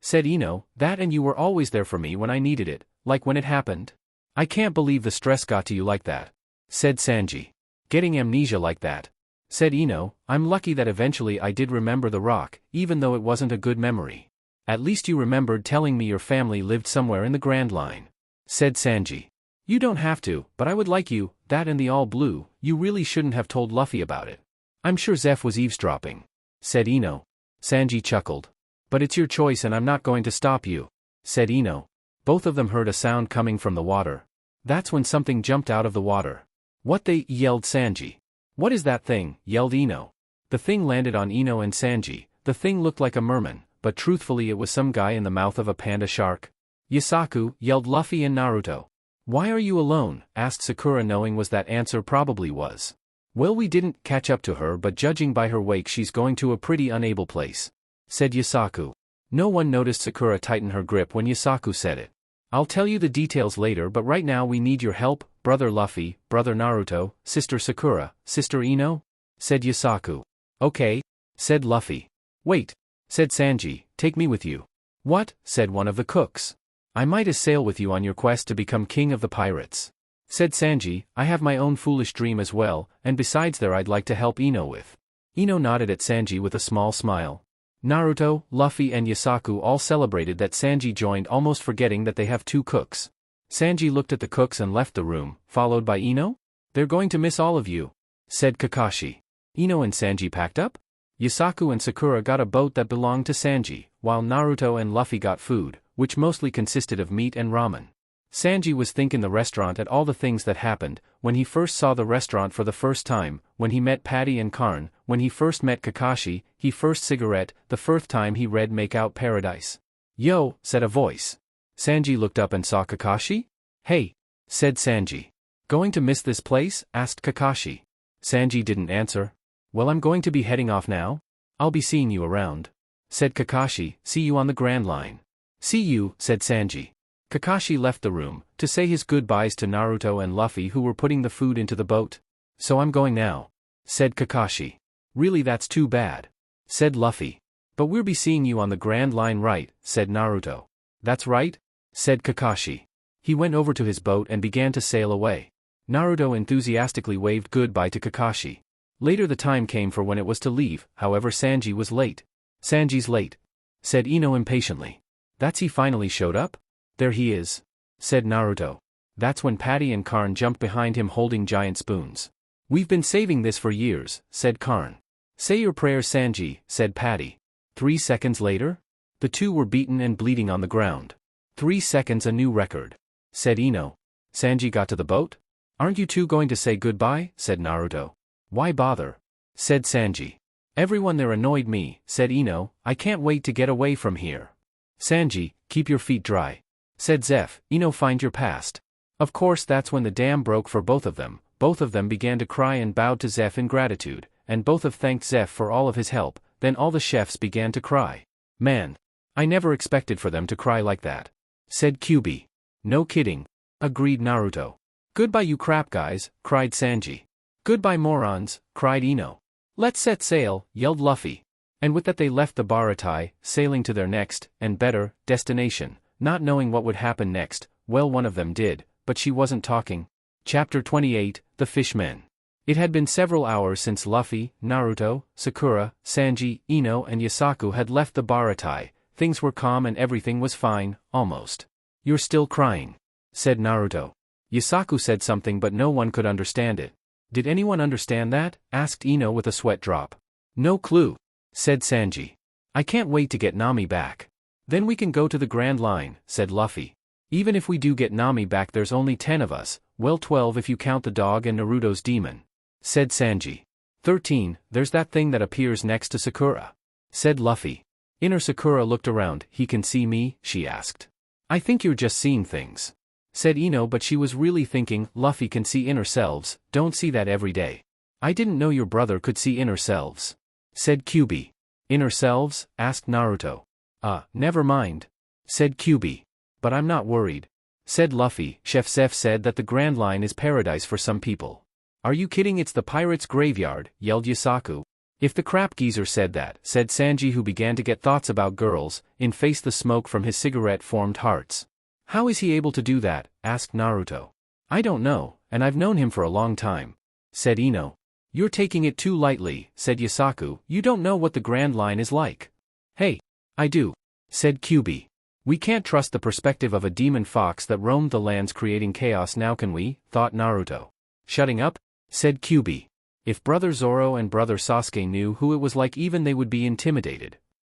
said Ino. That, and you were always there for me when I needed it, like when it happened. I can't believe the stress got to you like that, said Sanji. Getting amnesia like that, said Ino. I'm lucky that eventually I did remember the rock, even though it wasn't a good memory. At least you remembered telling me your family lived somewhere in the Grand Line, said Sanji. You don't have to, but I would like you. That and the all blue. You really shouldn't have told Luffy about it. I'm sure Zeph was eavesdropping, said Ino. Sanji chuckled. But it's your choice and I'm not going to stop you, said Ino. Both of them heard a sound coming from the water. That's when something jumped out of the water. What they, yelled Sanji. What is that thing, yelled Ino. The thing landed on Ino and Sanji. The thing looked like a merman, but truthfully it was some guy in the mouth of a panda shark. Yasaku, yelled Luffy and Naruto. Why are you alone? Asked Sakura, knowing was that answer probably was. Well, we didn't catch up to her, but judging by her wake she's going to a pretty unable place, said Yasaku. No one noticed Sakura tighten her grip when Yasaku said it. I'll tell you the details later, but right now we need your help, brother Luffy, brother Naruto, sister Sakura, sister Ino, said Yasaku. Okay, said Luffy. Wait, said Sanji, take me with you. What? Said one of the cooks. I might as sail with you on your quest to become king of the pirates, said Sanji. I have my own foolish dream as well, and besides there I'd like to help Ino with. Ino nodded at Sanji with a small smile. Naruto, Luffy and Yasaku all celebrated that Sanji joined, almost forgetting that they have two cooks. Sanji looked at the cooks and left the room, followed by Ino. They're going to miss all of you, said Kakashi. Ino and Sanji packed up? Yasaku and Sakura got a boat that belonged to Sanji, while Naruto and Luffy got food, which mostly consisted of meat and ramen. Sanji was thinking the restaurant at all the things that happened, when he first saw the restaurant for the first time, when he met Patty and Karn, when he first met Kakashi, he first cigarette, the first time he read Make Out Paradise. Yo, said a voice. Sanji looked up and saw Kakashi. Hey, said Sanji. Going to miss this place? Asked Kakashi. Sanji didn't answer. Well, I'm going to be heading off now. I'll be seeing you around, said Kakashi. See you on the Grand Line. See you, said Sanji. Kakashi left the room, to say his goodbyes to Naruto and Luffy, who were putting the food into the boat. So I'm going now, said Kakashi. Really, that's too bad, said Luffy. But we'll be seeing you on the Grand Line, right? Said Naruto. That's right, said Kakashi. He went over to his boat and began to sail away. Naruto enthusiastically waved goodbye to Kakashi. Later the time came for when it was to leave, however Sanji was late. Sanji's late, said Ino impatiently. That's he finally showed up? There he is, said Naruto. That's when Patty and Karn jumped behind him holding giant spoons. We've been saving this for years, said Karn. Say your prayers, Sanji, said Patty. 3 seconds later? The two were beaten and bleeding on the ground. 3 seconds, a new record, said Ino. Sanji got to the boat? Aren't you two going to say goodbye? Said Naruto. Why bother? Said Sanji. Everyone there annoyed me, said Ino. I can't wait to get away from here. Sanji, keep your feet dry, said Zeph. Ino, find your past. Of course, that's when the dam broke for both of them. Both of them began to cry and bowed to Zeph in gratitude, and both of thanked Zeph for all of his help. Then all the chefs began to cry. Man, I never expected for them to cry like that, said QB. No kidding, agreed Naruto. Goodbye you crap guys, cried Sanji. Goodbye morons, cried Ino. Let's set sail, yelled Luffy. And with that they left the Baratai, sailing to their next, and better, destination, not knowing what would happen next. Well, one of them did, but she wasn't talking. Chapter 28, The Fishmen. It had been several hours since Luffy, Naruto, Sakura, Sanji, Ino and Yasaku had left the Baratai. Things were calm and everything was fine, almost. "You're still crying," said Naruto. Yasaku said something but no one could understand it. "Did anyone understand that?" asked Ino with a sweat drop. "No clue," said Sanji. "I can't wait to get Nami back. Then we can go to the Grand Line," said Luffy. "Even if we do get Nami back there's only 10 of us, well 12 if you count the dog and Naruto's demon," said Sanji. 13, there's that thing that appears next to Sakura," said Luffy. Inner Sakura looked around. "He can see me?" she asked. "I think you're just seeing things," said Ino, but she was really thinking, Luffy can see inner selves, don't see that every day. "I didn't know your brother could see inner selves," said Kyubi. "Inner selves?" asked Naruto. Never mind," said Kyubi. "But I'm not worried," said Luffy. "Chef Zeph said that the Grand Line is paradise for some people." "Are you kidding? It's the pirates' graveyard," yelled Yasaku. "If the crap geezer said that," said Sanji, who began to get thoughts about girls. In face the smoke from his cigarette formed hearts. "How is he able to do that?" asked Naruto. "I don't know, and I've known him for a long time," said Ino. "You're taking it too lightly," said Yasaku. "You don't know what the Grand Line is like." "Hey, I do," said Kyubi. "We can't trust the perspective of a demon fox that roamed the lands creating chaos now, can we?" thought Naruto. "Shutting up," said Kyubi. "If Brother Zoro and Brother Sasuke knew who it was like, even they would be intimidated,"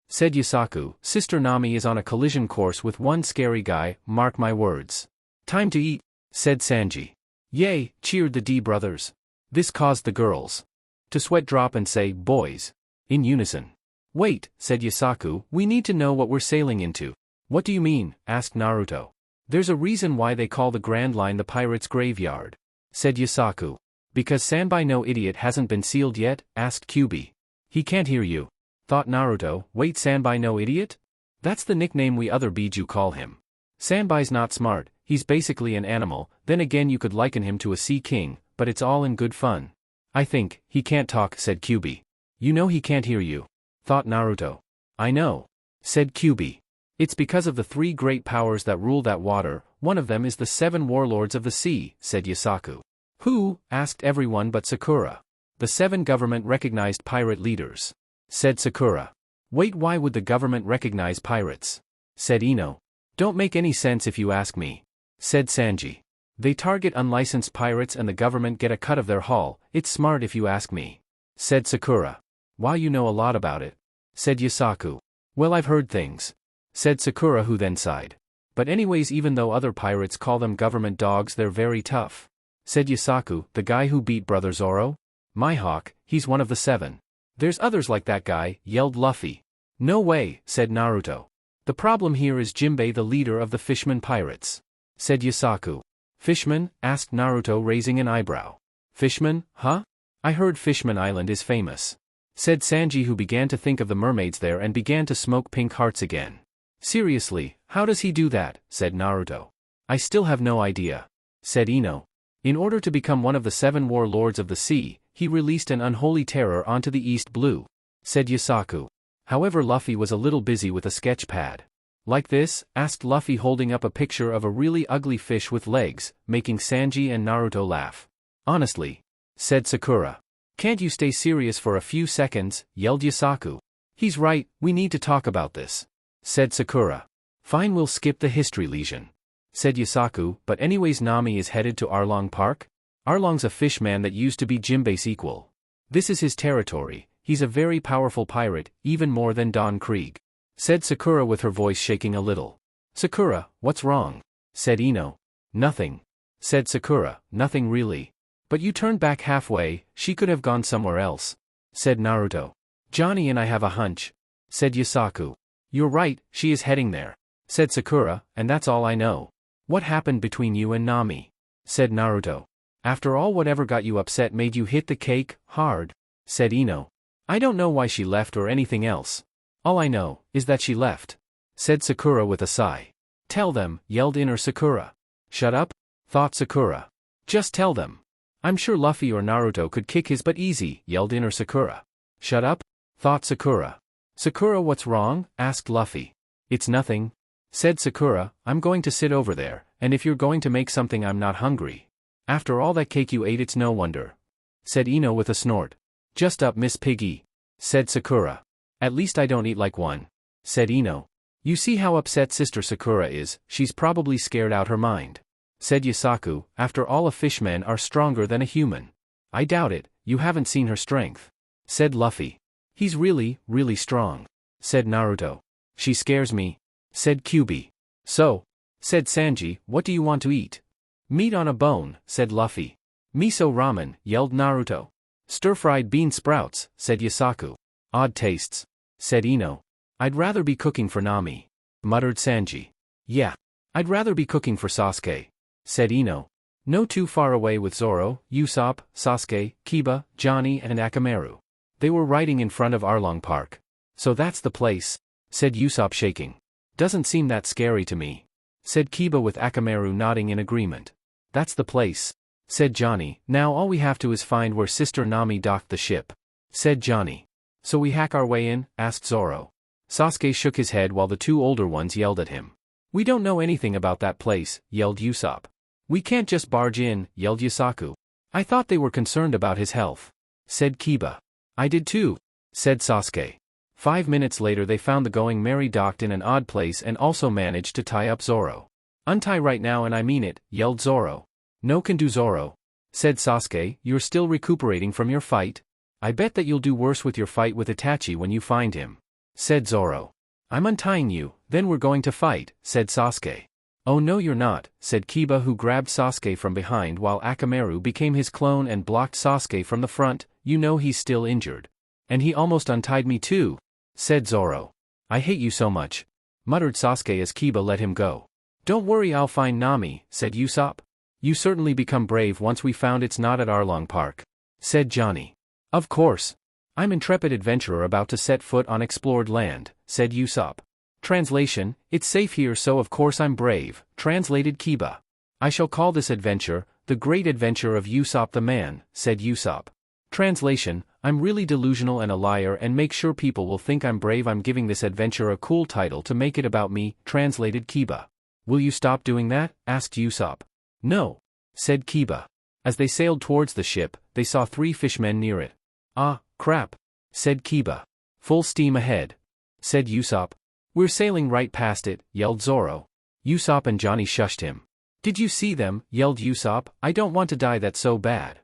said Yasaku. "Sister Nami is on a collision course with one scary guy, mark my words." "Time to eat," said Sanji. "Yay," cheered the D brothers. This caused the girls to sweat drop and say, "Boys," in unison. "Wait," said Yasaku, "we need to know what we're sailing into." "What do you mean?" asked Naruto. "There's a reason why they call the Grand Line the pirates' graveyard," said Yasaku. "Because Sanbai no idiot hasn't been sealed yet?" asked Kyubi. "He can't hear you," thought Naruto. "Wait, Sanbai no idiot? That's the nickname we other Biju call him. Sanbai's not smart, he's basically an animal, then again you could liken him to a sea king, but it's all in good fun." "I think he can't talk," said Kyubi. "You know he can't hear you," thought Naruto. "I know," said Kyubi. "It's because of the 3 great powers that rule that water. One of them is the 7 warlords of the sea," said Yasaku. "Who?" asked everyone but Sakura. "The 7 government-recognized pirate leaders," said Sakura. "Wait, why would the government recognize pirates?" said Ino. "Don't make any sense if you ask me," said Sanji. "They target unlicensed pirates and the government get a cut of their haul. It's smart if you ask me," said Sakura. "Wow, you know a lot about it," said Yasaku. "Well, I've heard things," said Sakura, who then sighed. "But anyways, even though other pirates call them government dogs, they're very tough," said Yasaku. "The guy who beat Brother Zoro? Mihawk, he's one of the 7. "There's others like that guy," yelled Luffy. "No way," said Naruto. "The problem here is Jinbei, the leader of the Fishman Pirates," said Yasaku. "Fishman?" asked Naruto, raising an eyebrow. "Fishman, huh? I heard Fishman Island is famous," said Sanji, who began to think of the mermaids there and began to smoke pink hearts again. "Seriously, how does he do that?" said Naruto. "I still have no idea," said Ino. "In order to become one of the 7 warlords of the sea, he released an unholy terror onto the East Blue," said Yasaku. However, Luffy was a little busy with a sketch pad. "Like this?" asked Luffy, holding up a picture of a really ugly fish with legs, making Sanji and Naruto laugh. "Honestly," said Sakura. "Can't you stay serious for a few seconds?" yelled Yasaku. "He's right, we need to talk about this," said Sakura. "Fine, we'll skip the history lesson," said Yasaku. "But anyways, Nami is headed to Arlong Park? Arlong's a fishman that used to be Jinbei's equal. This is his territory. He's a very powerful pirate, even more than Don Krieg," said Sakura with her voice shaking a little. "Sakura, what's wrong?" said Ino. "Nothing," said Sakura. "Nothing really. But you turned back halfway, she could have gone somewhere else," said Naruto. "Johnny and I have a hunch," said Yasaku. "You're right, she is heading there," said Sakura, "and that's all I know." "What happened between you and Nami?" said Naruto. "After all, whatever got you upset made you hit the cake hard," said Ino. "I don't know why she left or anything else. All I know is that she left," said Sakura with a sigh. "Tell them," yelled Inner Sakura. "Shut up," thought Sakura. "Just tell them. I'm sure Luffy or Naruto could kick his butt easy," yelled Inner Sakura. "Shut up," thought Sakura. Sakura, what's wrong? Asked Luffy. It's nothing, said Sakura, I'm going to sit over there, and if you're going to make something I'm not hungry. After all that cake you ate it's no wonder, said Ino with a snort. Just up Miss Piggy, said Sakura. At least I don't eat like one, said Ino. You see how upset Sister Sakura is, she's probably scared out her mind, said Yusaku. After all, a fishman are stronger than a human. I doubt it, you haven't seen her strength, said Luffy. He's really, really strong, said Naruto. She scares me, said Kyubi. So, said Sanji, what do you want to eat? Meat on a bone, said Luffy. Miso ramen, yelled Naruto. Stir-fried bean sprouts, said Yusaku. Odd tastes, said Ino. I'd rather be cooking for Nami, muttered Sanji. Yeah, I'd rather be cooking for Sasuke, said Ino. No too far away with Zoro, Usopp, Sasuke, Kiba, Johnny and Akamaru. They were riding in front of Arlong Park. So that's the place, said Usopp shaking. Doesn't seem that scary to me, said Kiba with Akamaru nodding in agreement. That's the place, said Johnny. Now all we have to is find where Sister Nami docked the ship, said Johnny. So we hack our way in? Asked Zoro. Sasuke shook his head while the two older ones yelled at him. We don't know anything about that place, yelled Usopp. We can't just barge in, yelled Yusaku. I thought they were concerned about his health, said Kiba. I did too, said Sasuke. 5 minutes later they found the Going Merry docked in an odd place and also managed to tie up Zoro. Untie right now and I mean it, yelled Zoro. No can do Zoro, said Sasuke. You're still recuperating from your fight? I bet that you'll do worse with your fight with Itachi when you find him, said Zoro. I'm untying you, then we're going to fight, said Sasuke. Oh no you're not, said Kiba, who grabbed Sasuke from behind while Akamaru became his clone and blocked Sasuke from the front. You know he's still injured. And he almost untied me too, said Zoro. I hate you so much, muttered Sasuke as Kiba let him go. Don't worry, I'll find Nami, said Usopp. You certainly become brave once we found it's not at Arlong Park, said Johnny. Of course. I'm intrepid adventurer about to set foot on explored land, said Usopp. Translation, it's safe here so of course I'm brave, translated Kiba. I shall call this adventure, The Great Adventure of Usopp the Man, said Usopp. Translation, I'm really delusional and a liar and make sure people will think I'm brave. I'm giving this adventure a cool title to make it about me, translated Kiba. Will you stop doing that? Asked Usopp. No, said Kiba. As they sailed towards the ship, they saw 3 fishmen near it. Ah, crap, said Kiba. Full steam ahead, said Usopp. We're sailing right past it, yelled Zoro. Usopp and Johnny shushed him. Did you see them? Yelled Usopp. I don't want to die, that's so bad.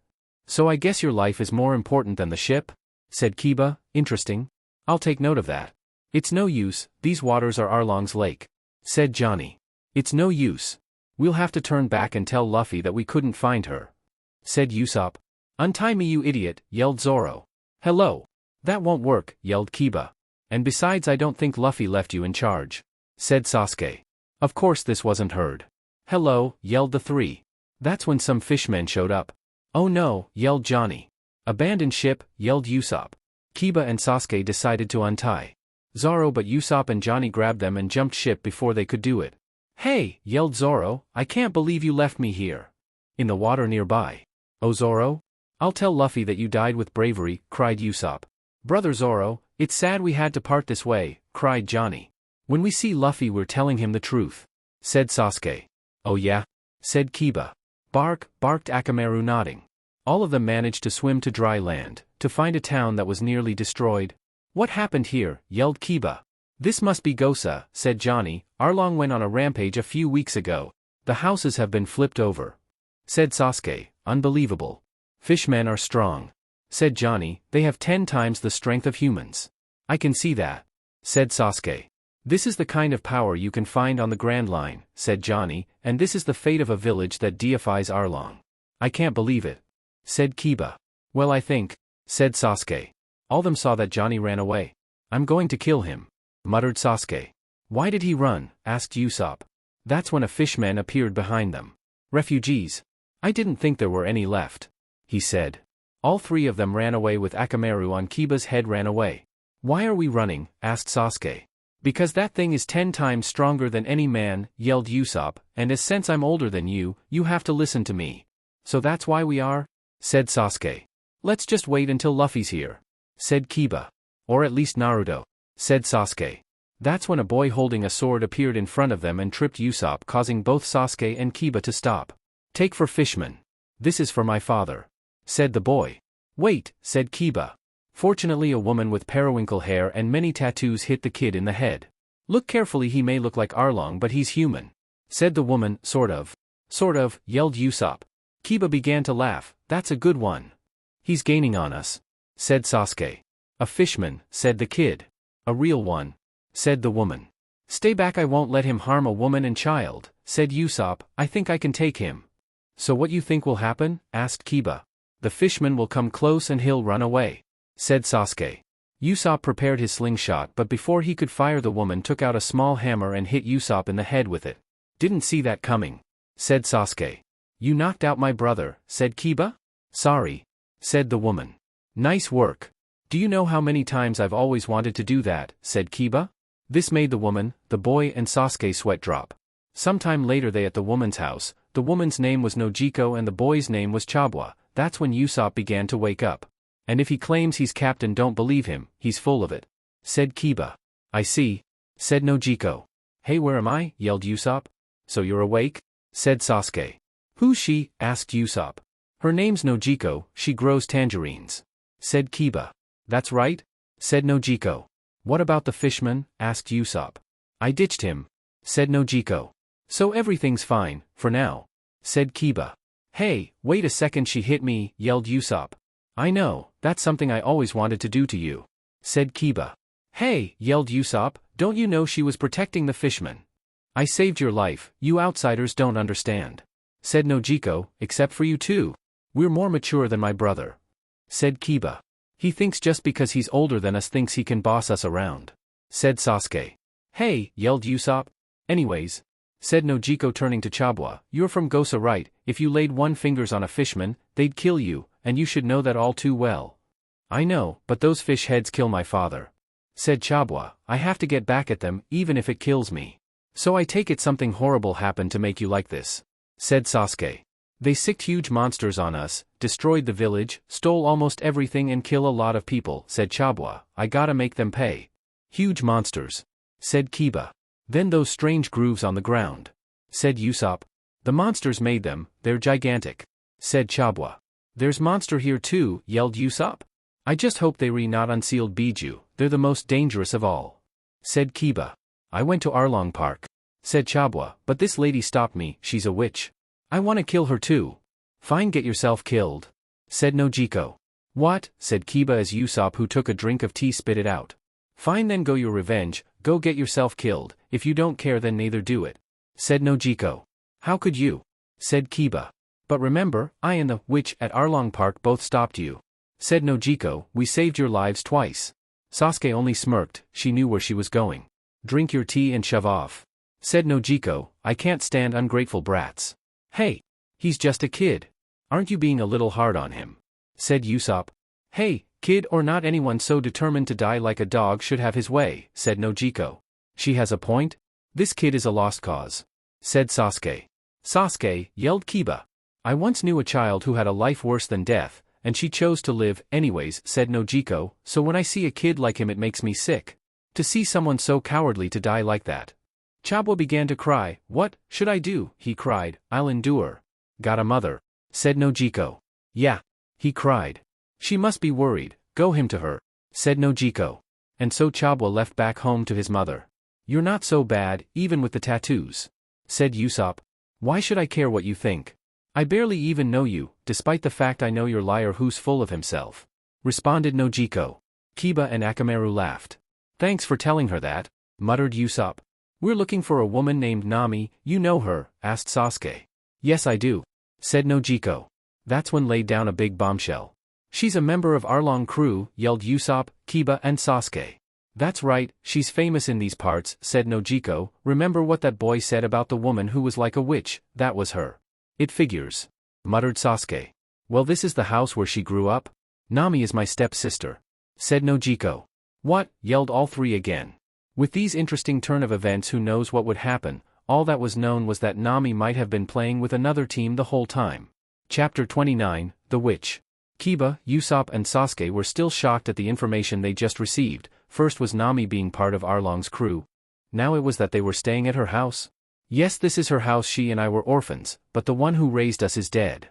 So I guess your life is more important than the ship? Said Kiba. Interesting. I'll take note of that. It's no use, these waters are Arlong's lake, said Johnny. It's no use. We'll have to turn back and tell Luffy that we couldn't find her, said Usopp. Untie me you idiot, yelled Zoro. Hello. That won't work, yelled Kiba. And besides I don't think Luffy left you in charge, said Sasuke. Of course this wasn't heard. Hello, yelled the 3. That's when some fishmen showed up. Oh no, yelled Johnny. Abandoned ship, yelled Usopp. Kiba and Sasuke decided to untie Zoro, but Usopp and Johnny grabbed them and jumped ship before they could do it. Hey, yelled Zoro, I can't believe you left me here in the water nearby. Oh Zoro? I'll tell Luffy that you died with bravery, cried Usopp. Brother Zoro, it's sad we had to part this way, cried Johnny. When we see Luffy we're telling him the truth, said Sasuke. Oh yeah? Said Kiba. Bark, barked Akamaru nodding. All of them managed to swim to dry land, to find a town that was nearly destroyed. What happened here? Yelled Kiba. This must be Gosa, said Johnny. Arlong went on a rampage a few weeks ago. The houses have been flipped over, said Sasuke. Unbelievable. Fishmen are strong, said Johnny. They have 10 times the strength of humans. I can see that, said Sasuke. This is the kind of power you can find on the Grand Line, said Johnny, and this is the fate of a village that deifies Arlong. I can't believe it, said Kiba. Well I think, said Sasuke. All them saw that Johnny ran away. I'm going to kill him, muttered Sasuke. Why did he run? Asked Usopp. That's when a fishman appeared behind them. Refugees. I didn't think there were any left, he said. All 3 of them ran away with Akamaru on Kiba's head. Ran away. Why are we running? Asked Sasuke. Because that thing is 10 times stronger than any man, yelled Usopp, and as since I'm older than you, you have to listen to me. So that's why we are? Said Sasuke. Let's just wait until Luffy's here, said Kiba. Or at least Naruto. said Sasuke. That's when a boy holding a sword appeared in front of them and tripped Usopp, causing both Sasuke and Kiba to stop. Take for fishman. This is for my father, said the boy. Wait, said Kiba. Fortunately a woman with periwinkle hair and many tattoos hit the kid in the head. Look carefully, he may look like Arlong but he's human, said the woman. Sort of, yelled Usopp. Kiba began to laugh. That's a good one. He's gaining on us, said Sasuke. A fishman, said the kid. A real one, said the woman. Stay back, I won't let him harm a woman and child, said Usopp. I think I can take him. So what you think will happen? Asked Kiba. The fishman will come close and he'll run away, said Sasuke. Usopp prepared his slingshot, but before he could fire, the woman took out a small hammer and hit Usopp in the head with it. Didn't see that coming, said Sasuke. You knocked out my brother, said Kiba. Sorry, said the woman. Nice work. Do you know how many times I've always wanted to do that, said Kiba. This made the woman, the boy and Sasuke sweat drop. Sometime later they at the woman's house. The woman's name was Nojiko and the boy's name was Chabwa. That's when Usopp began to wake up. And if he claims he's captain, don't believe him, he's full of it, said Kiba. I see, said Nojiko. Hey, where am I? Yelled Usopp. So you're awake? Said Sasuke. Who's she? Asked Usopp. Her name's Nojiko, she grows tangerines, said Kiba. That's right, said Nojiko. What about the fishman? Asked Usopp. I ditched him, said Nojiko. So everything's fine, for now, said Kiba. Hey, wait a second, she hit me, yelled Usopp. I know, that's something I always wanted to do to you, said Kiba. Hey, yelled Usopp, don't you know she was protecting the fishman? I saved your life, you outsiders don't understand, said Nojiko. Except for you too. We're more mature than my brother, said Kiba. He thinks just because he's older than us thinks he can boss us around, said Sasuke. Hey, yelled Usopp. Anyways, said Nojiko turning to Chabwa, you're from Gosa, right? If you laid one fingers on a fishman, they'd kill you, and you should know that all too well. I know, but those fish heads kill my father, said Chabwa. I have to get back at them, even if it kills me. So I take it something horrible happened to make you like this, said Sasuke. They sicked huge monsters on us, destroyed the village, stole almost everything and kill a lot of people, said Chabwa. I gotta make them pay. Huge monsters, said Kiba. Then those strange grooves on the ground, said Usopp. The monsters made them, they're gigantic, said Chabwa. There's monster here too, yelled Usopp. I just hope they not unsealed Biju, they're the most dangerous of all, said Kiba. I went to Arlong Park, said Chabwa, but this lady stopped me, she's a witch. I want to kill her too. Fine, get yourself killed, said Nojiko. What? Said Kiba as Usopp, who took a drink of tea, spit it out. Fine, then go your revenge, go get yourself killed. If you don't care then neither do it, said Nojiko. How could you? Said Kiba. But remember, I and the witch at Arlong Park both stopped you, said Nojiko. We saved your lives twice. Sasuke only smirked, she knew where she was going. Drink your tea and shove off, said Nojiko. I can't stand ungrateful brats. Hey, he's just a kid. Aren't you being a little hard on him? Said Usopp. Hey, kid or not, anyone so determined to die like a dog should have his way, said Nojiko. She has a point. This kid is a lost cause, said Sasuke. Sasuke, yelled Kiba. I once knew a child who had a life worse than death, and she chose to live anyways, said Nojiko. So when I see a kid like him it makes me sick. To see someone so cowardly to die like that. Chabwa began to cry. What should I do? He cried. I'll endure. Got a mother, said Nojiko. Yeah, he cried. She must be worried, go him to her, said Nojiko. And so Chabwa left back home to his mother. You're not so bad, even with the tattoos, said Usopp. Why should I care what you think? I barely even know you, despite the fact I know you're liar who's full of himself, responded Nojiko. Kiba and Akamaru laughed. Thanks for telling her that, muttered Usopp. We're looking for a woman named Nami, you know her? Asked Sasuke. Yes I do, said Nojiko. That's when laid down a big bombshell. She's a member of Arlong crew, yelled Usopp, Kiba and Sasuke. That's right, she's famous in these parts, said Nojiko. Remember what that boy said about the woman who was like a witch? That was her. It figures, muttered Sasuke. Well, this is the house where she grew up? Nami is my stepsister, said Nojiko. What? Yelled all three again. With these interesting turn of events, who knows what would happen? All that was known was that Nami might have been playing with another team the whole time. Chapter 29, The Witch. Kiba, Usopp and Sasuke were still shocked at the information they just received, first was Nami being part of Arlong's crew. Now it was that they were staying at her house. Yes, this is her house. She and I were orphans, but the one who raised us is dead,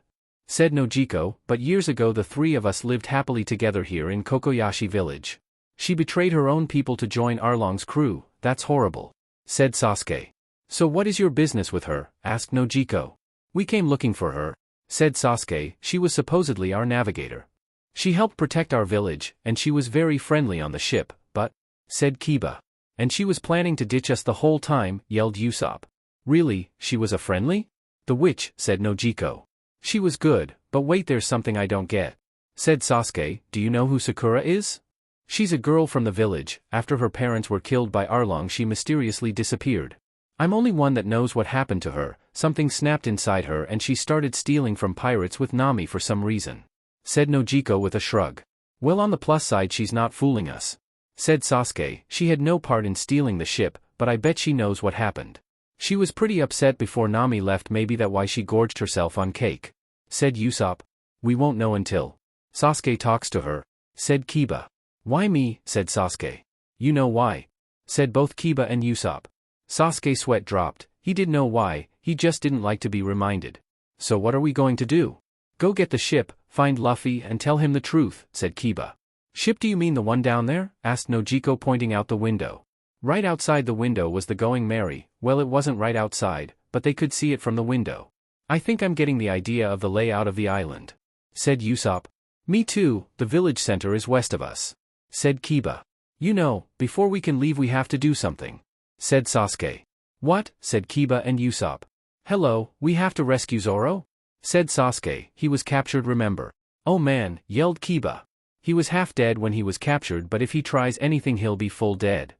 said Nojiko, but years ago the three of us lived happily together here in Kokoyashi village. She betrayed her own people to join Arlong's crew. That's horrible, said Sasuke. So what is your business with her? Asked Nojiko. We came looking for her, said Sasuke. She was supposedly our navigator. She helped protect our village, and she was very friendly on the ship, but, said Kiba. And she was planning to ditch us the whole time, yelled Usopp. Really, she was a friendly? The witch, said Nojiko. She was good, but wait, there's something I don't get, said Sasuke. Do you know who Sakura is? She's a girl from the village. After her parents were killed by Arlong, she mysteriously disappeared. I'm only one that knows what happened to her. Something snapped inside her and she started stealing from pirates with Nami for some reason, said Nojiko with a shrug. Well, on the plus side, she's not fooling us, said Sasuke. She had no part in stealing the ship, but I bet she knows what happened. She was pretty upset before Nami left. Maybe that's why she gorged herself on cake, said Usopp. We won't know until Sasuke talks to her, said Kiba. Why me? Said Sasuke. You know why, said both Kiba and Usopp. Sasuke's sweat dropped. He did know why, he just didn't like to be reminded. So what are we going to do? Go get the ship, find Luffy and tell him the truth, said Kiba. Ship, do you mean the one down there? Asked Nojiko, pointing out the window. Right outside the window was the Going Merry. Well, it wasn't right outside, but they could see it from the window. I think I'm getting the idea of the layout of the island, said Usopp. Me too. The village center is west of us, said Kiba. You know, before we can leave we have to do something, said Sasuke. What? Said Kiba and Usopp. Hello, we have to rescue Zoro? Said Sasuke. He was captured, remember? Oh man, yelled Kiba. He was half dead when he was captured, but if he tries anything he'll be full dead,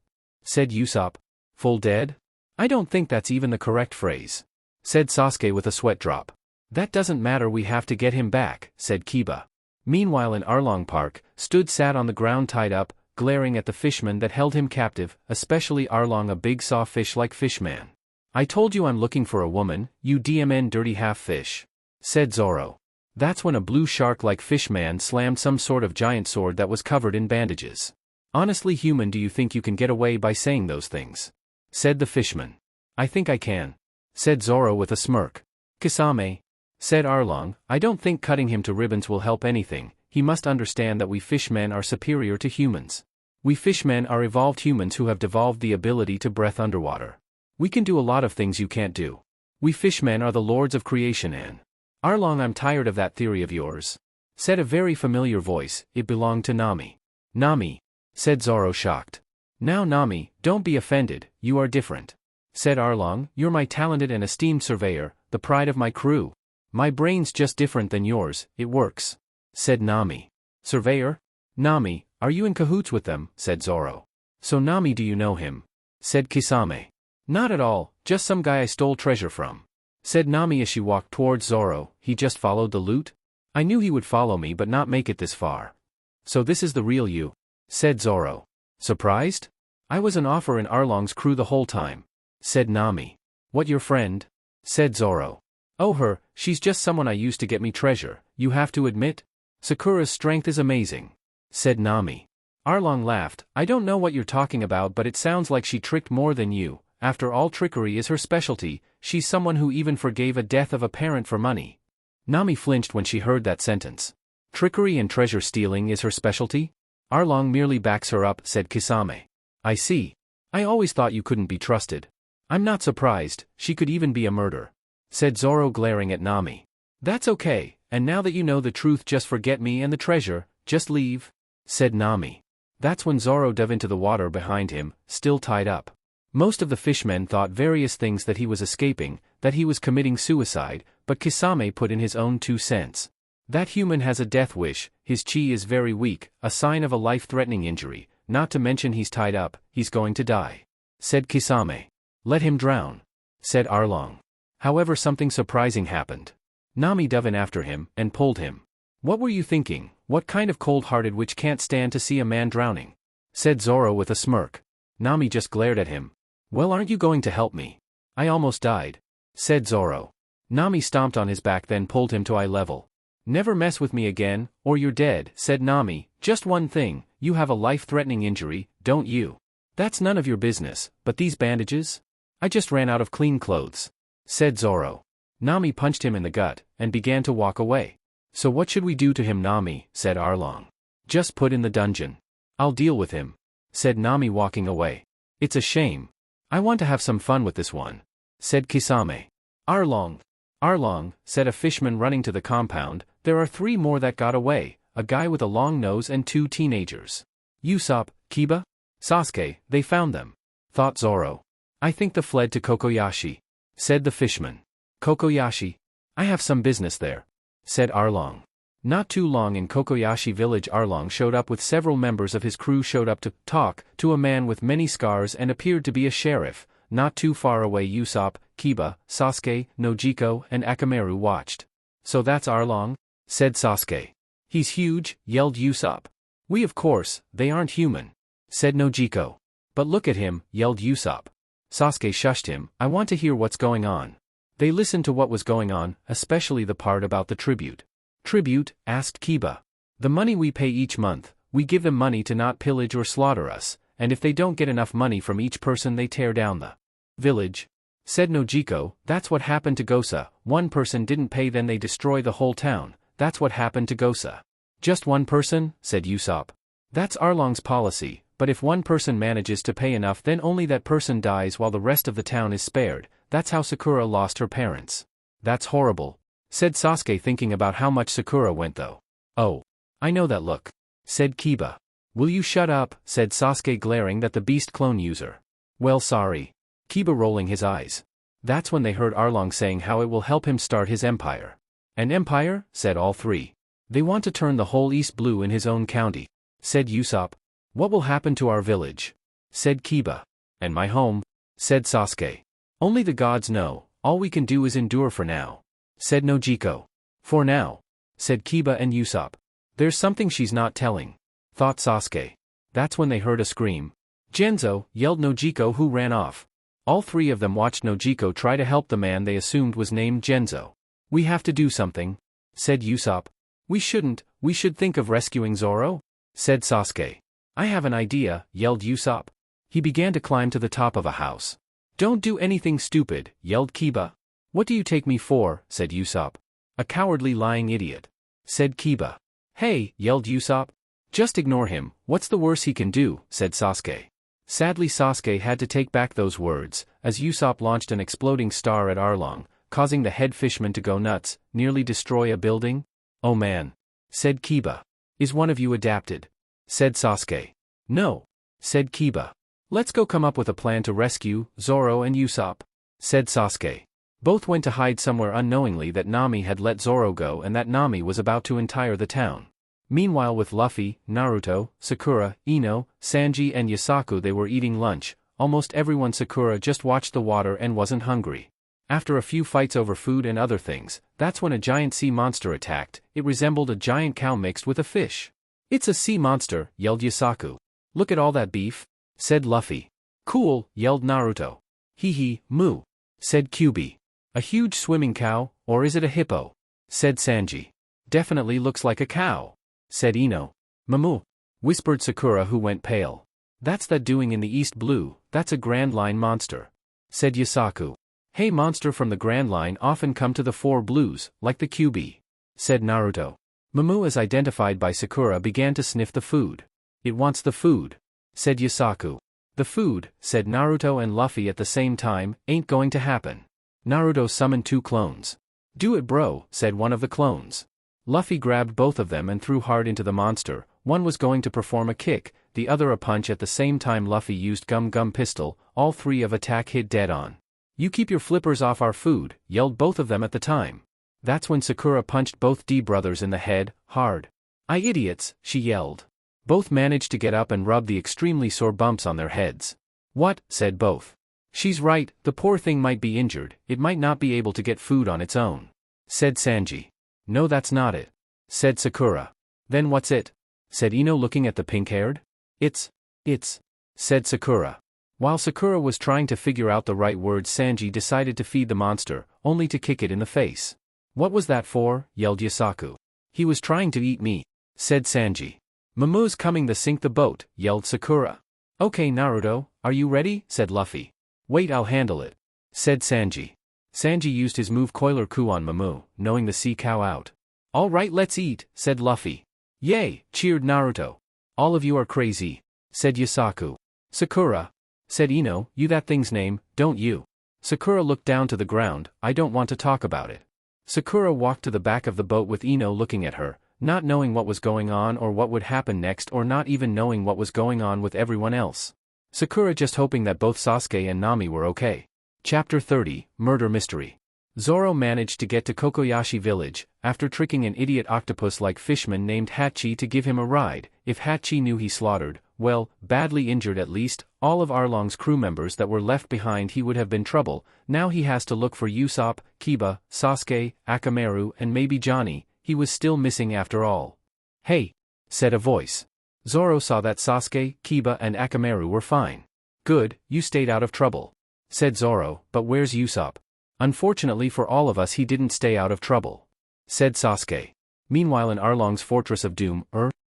said Usopp. Full dead? I don't think that's even the correct phrase, said Sasuke with a sweat drop. That doesn't matter, we have to get him back, said Kiba. Meanwhile in Arlong Park, sat on the ground tied up, glaring at the fishmen that held him captive, especially Arlong, a big saw fish-like fishman. I told you I'm looking for a woman, you DMN dirty half-fish, said Zoro. That's when a blue shark-like fishman slammed some sort of giant sword that was covered in bandages. Honestly, human, do you think you can get away by saying those things? Said the fishman. I think I can, said Zoro with a smirk. Kisame, said Arlong. I don't think cutting him to ribbons will help anything. He must understand that we fishmen are superior to humans. We fishmen are evolved humans who have devolved the ability to breathe underwater. We can do a lot of things you can't do. We fishmen are the lords of creation, and Arlong, I'm tired of that theory of yours, said a very familiar voice. It belonged to Nami. Nami, said Zoro, shocked. Now Nami, don't be offended, you are different, said Arlong. You're my talented and esteemed surveyor, the pride of my crew. My brain's just different than yours, it works, said Nami. Surveyor? Nami, are you in cahoots with them? Said Zoro. So Nami, do you know him? Said Kisame. Not at all, just some guy I stole treasure from, said Nami as she walked towards Zoro. He just followed the loot? I knew he would follow me but not make it this far. So this is the real you, said Zoro. Surprised? I was an offer in Arlong's crew the whole time, said Nami. What, your friend? Said Zoro. Oh, her, she's just someone I used to get me treasure, you have to admit. Sakura's strength is amazing, said Nami. Arlong laughed. I don't know what you're talking about, but it sounds like she tricked more than you. After all, trickery is her specialty. She's someone who even forgave a death of a parent for money. Nami flinched when she heard that sentence. Trickery and treasure stealing is her specialty? Arlong merely backs her up, said Kisame. I see. I always thought you couldn't be trusted. I'm not surprised, she could even be a murderer, said Zoro, glaring at Nami. That's okay, and now that you know the truth, just forget me and the treasure, just leave, said Nami. That's when Zoro dove into the water behind him, still tied up. Most of the fishmen thought various things, that he was escaping, that he was committing suicide, but Kisame put in his own 2 cents. That human has a death wish, his chi is very weak, a sign of a life-threatening injury, not to mention he's tied up, he's going to die, said Kisame. Let him drown, said Arlong. However, something surprising happened. Nami dove in after him, and pulled him. What were you thinking? What kind of cold-hearted witch can't stand to see a man drowning? Said Zoro with a smirk. Nami just glared at him. Well, aren't you going to help me? I almost died, said Zoro. Nami stomped on his back, then pulled him to eye level. Never mess with me again, or you're dead, said Nami. Just one thing, you have a life-threatening injury, don't you? That's none of your business, but these bandages? I just ran out of clean clothes, said Zoro. Nami punched him in the gut, and began to walk away. So what should we do to him, Nami, said Arlong. Just put in the dungeon. I'll deal with him, said Nami, walking away. It's a shame. I want to have some fun with this one, said Kisame. Arlong, said a fishman running to the compound, there are 3 more that got away, a guy with a long nose and 2 teenagers. Usopp, Kiba, Sasuke, they found them, thought Zoro. I think they fled to Kokoyashi, said the fishman. Kokoyashi? I have some business there, said Arlong. Not too long in Kokoyashi village, Arlong showed up with several members of his crew showed up to talk to a man with many scars and appeared to be a sheriff. Not too far away, Usopp, Kiba, Sasuke, Nojiko, and Akamaru watched. So that's Arlong? Said Sasuke. He's huge, yelled Usopp. Of course, they aren't human, said Nojiko. But look at him, yelled Usopp. Sasuke shushed him. I want to hear what's going on. They listened to what was going on, especially the part about the tribute. Tribute? Asked Kiba. The money we pay each month, we give them money to not pillage or slaughter us, and if they don't get enough money from each person they tear down the village, said Nojiko. That's what happened to Gosa. One person didn't pay, then they destroy the whole town. That's what happened to Gosa. Just one person, said Usopp. That's Arlong's policy, but if one person manages to pay enough, then only that person dies while the rest of the town is spared. That's how Sakura lost her parents. That's horrible, said Sasuke, thinking about how much Sakura went though. Oh, I know that look, said Kiba. Will you shut up, said Sasuke, glaring at the beast clone user. Well, sorry. Kiba, rolling his eyes. That's when they heard Arlong saying how it will help him start his empire. An empire? Said all 3. They want to turn the whole East blue in his own county, said Usopp. What will happen to our village? Said Kiba. And my home? Said Sasuke. Only the gods know, all we can do is endure for now, said Nojiko. For now, said Kiba and Usopp. There's something she's not telling, thought Sasuke. That's when they heard a scream. Genzo, yelled Nojiko, who ran off. All 3 of them watched Nojiko try to help the man they assumed was named Genzo. We have to do something, said Usopp. We shouldn't, we should think of rescuing Zoro, said Sasuke. I have an idea, yelled Usopp. He began to climb to the top of a house. Don't do anything stupid, yelled Kiba. What do you take me for, said Usopp. A cowardly lying idiot, said Kiba. Hey, yelled Usopp. Just ignore him, what's the worst he can do, said Sasuke. Sadly, Sasuke had to take back those words, as Usopp launched an exploding star at Arlong, causing the head fishman to go nuts, nearly destroy a building. Oh man, said Kiba. Is one of you adapted? Said Sasuke. No, said Kiba. Let's go come up with a plan to rescue Zoro and Usopp, said Sasuke. Both went to hide somewhere, unknowingly that Nami had let Zoro go and that Nami was about to entire the town. Meanwhile, with Luffy, Naruto, Sakura, Ino, Sanji and Yasaku, they were eating lunch. Almost everyone. Sakura just watched the water and wasn't hungry. After a few fights over food and other things, that's when a giant sea monster attacked. It resembled a giant cow mixed with a fish. It's a sea monster, yelled Yasaku. Look at all that beef, said Luffy. Cool, yelled Naruto. Hee hee, moo, said Kyuubi. A huge swimming cow, or is it a hippo? Said Sanji. Definitely looks like a cow, said Ino. Mamu, whispered Sakura, who went pale. That's that doing in the East Blue, that's a Grand Line monster, said Yasaku. Hey, monster from the Grand Line often come to the 4 Blues, like the Kyuubi, said Naruto. Mamu, as identified by Sakura, began to sniff the food. It wants the food, said Yasaku. The food, said Naruto and Luffy at the same time, ain't going to happen. Naruto summoned 2 clones. Do it, bro, said one of the clones. Luffy grabbed both of them and threw hard into the monster. One was going to perform a kick, the other a punch. At the same time, Luffy used Gum Gum Pistol. All 3 of attack hit dead on. You keep your flippers off our food, yelled both of them at the time. That's when Sakura punched both D brothers in the head, hard. "Aye, idiots," she yelled. Both managed to get up and rub the extremely sore bumps on their heads. "What?" said both. "She's right, the poor thing might be injured, it might not be able to get food on its own," said Sanji. "No, that's not it," said Sakura. "Then what's it?" said Ino, looking at the pink-haired. It's, said Sakura. While Sakura was trying to figure out the right words, Sanji decided to feed the monster, only to kick it in the face. "What was that for?" yelled Yasaku. He was trying to eat me, said Sanji. Momo's coming to sink the boat, yelled Sakura. Okay Naruto, are you ready? Said Luffy. Wait, I'll handle it, said Sanji. Sanji used his move Coiler Coup on Momo, knowing the sea cow out. All right, let's eat, said Luffy. Yay, cheered Naruto. All of you are crazy, said Yasaku. Sakura, said Ino, you that thing's name, don't you? Sakura looked down to the ground. I don't want to talk about it. Sakura walked to the back of the boat with Ino looking at her, not knowing what was going on or what would happen next, or not even knowing what was going on with everyone else. Sakura just hoping that both Sasuke and Nami were okay. Chapter 30, Murder Mystery. Zoro managed to get to Kokoyashi village, after tricking an idiot octopus-like fishman named Hachi to give him a ride. If Hachi knew he slaughtered, well, badly injured at least, all of Arlong's crew members that were left behind, he would have been trouble. Now he has to look for Usopp, Kiba, Sasuke, Akamaru and maybe Johnny. He was still missing after all. Hey, said a voice. Zoro saw that Sasuke, Kiba and Akamaru were fine. Good, you stayed out of trouble, said Zoro, but where's Usopp? Unfortunately for all of us, he didn't stay out of trouble, said Sasuke. Meanwhile in Arlong's Fortress of Doom,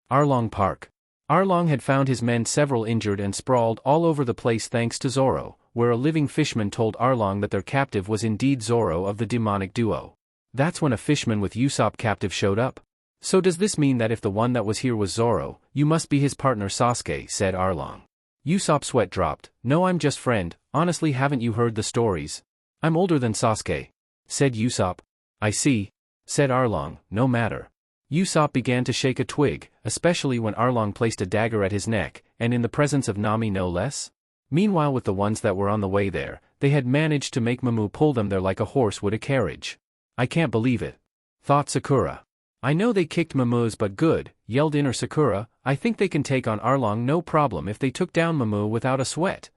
Arlong Park. Arlong had found his men several injured and sprawled all over the place thanks to Zoro, where a living fishman told Arlong that their captive was indeed Zoro of the demonic duo. That's when a fishman with Usopp captive showed up. So does this mean that if the one that was here was Zoro, you must be his partner Sasuke, said Arlong. Usopp's sweat dropped. No, I'm just friend, honestly haven't you heard the stories? I'm older than Sasuke, said Usopp. I see, said Arlong, no matter. Usopp began to shake a twig, especially when Arlong placed a dagger at his neck, and in the presence of Nami no less. Meanwhile with the ones that were on the way there, they had managed to make Momo pull them there like a horse would a carriage. I can't believe it, thought Sakura. I know they kicked Momo's but good, yelled Inner Sakura, I think they can take on Arlong no problem if they took down Momo without a sweat.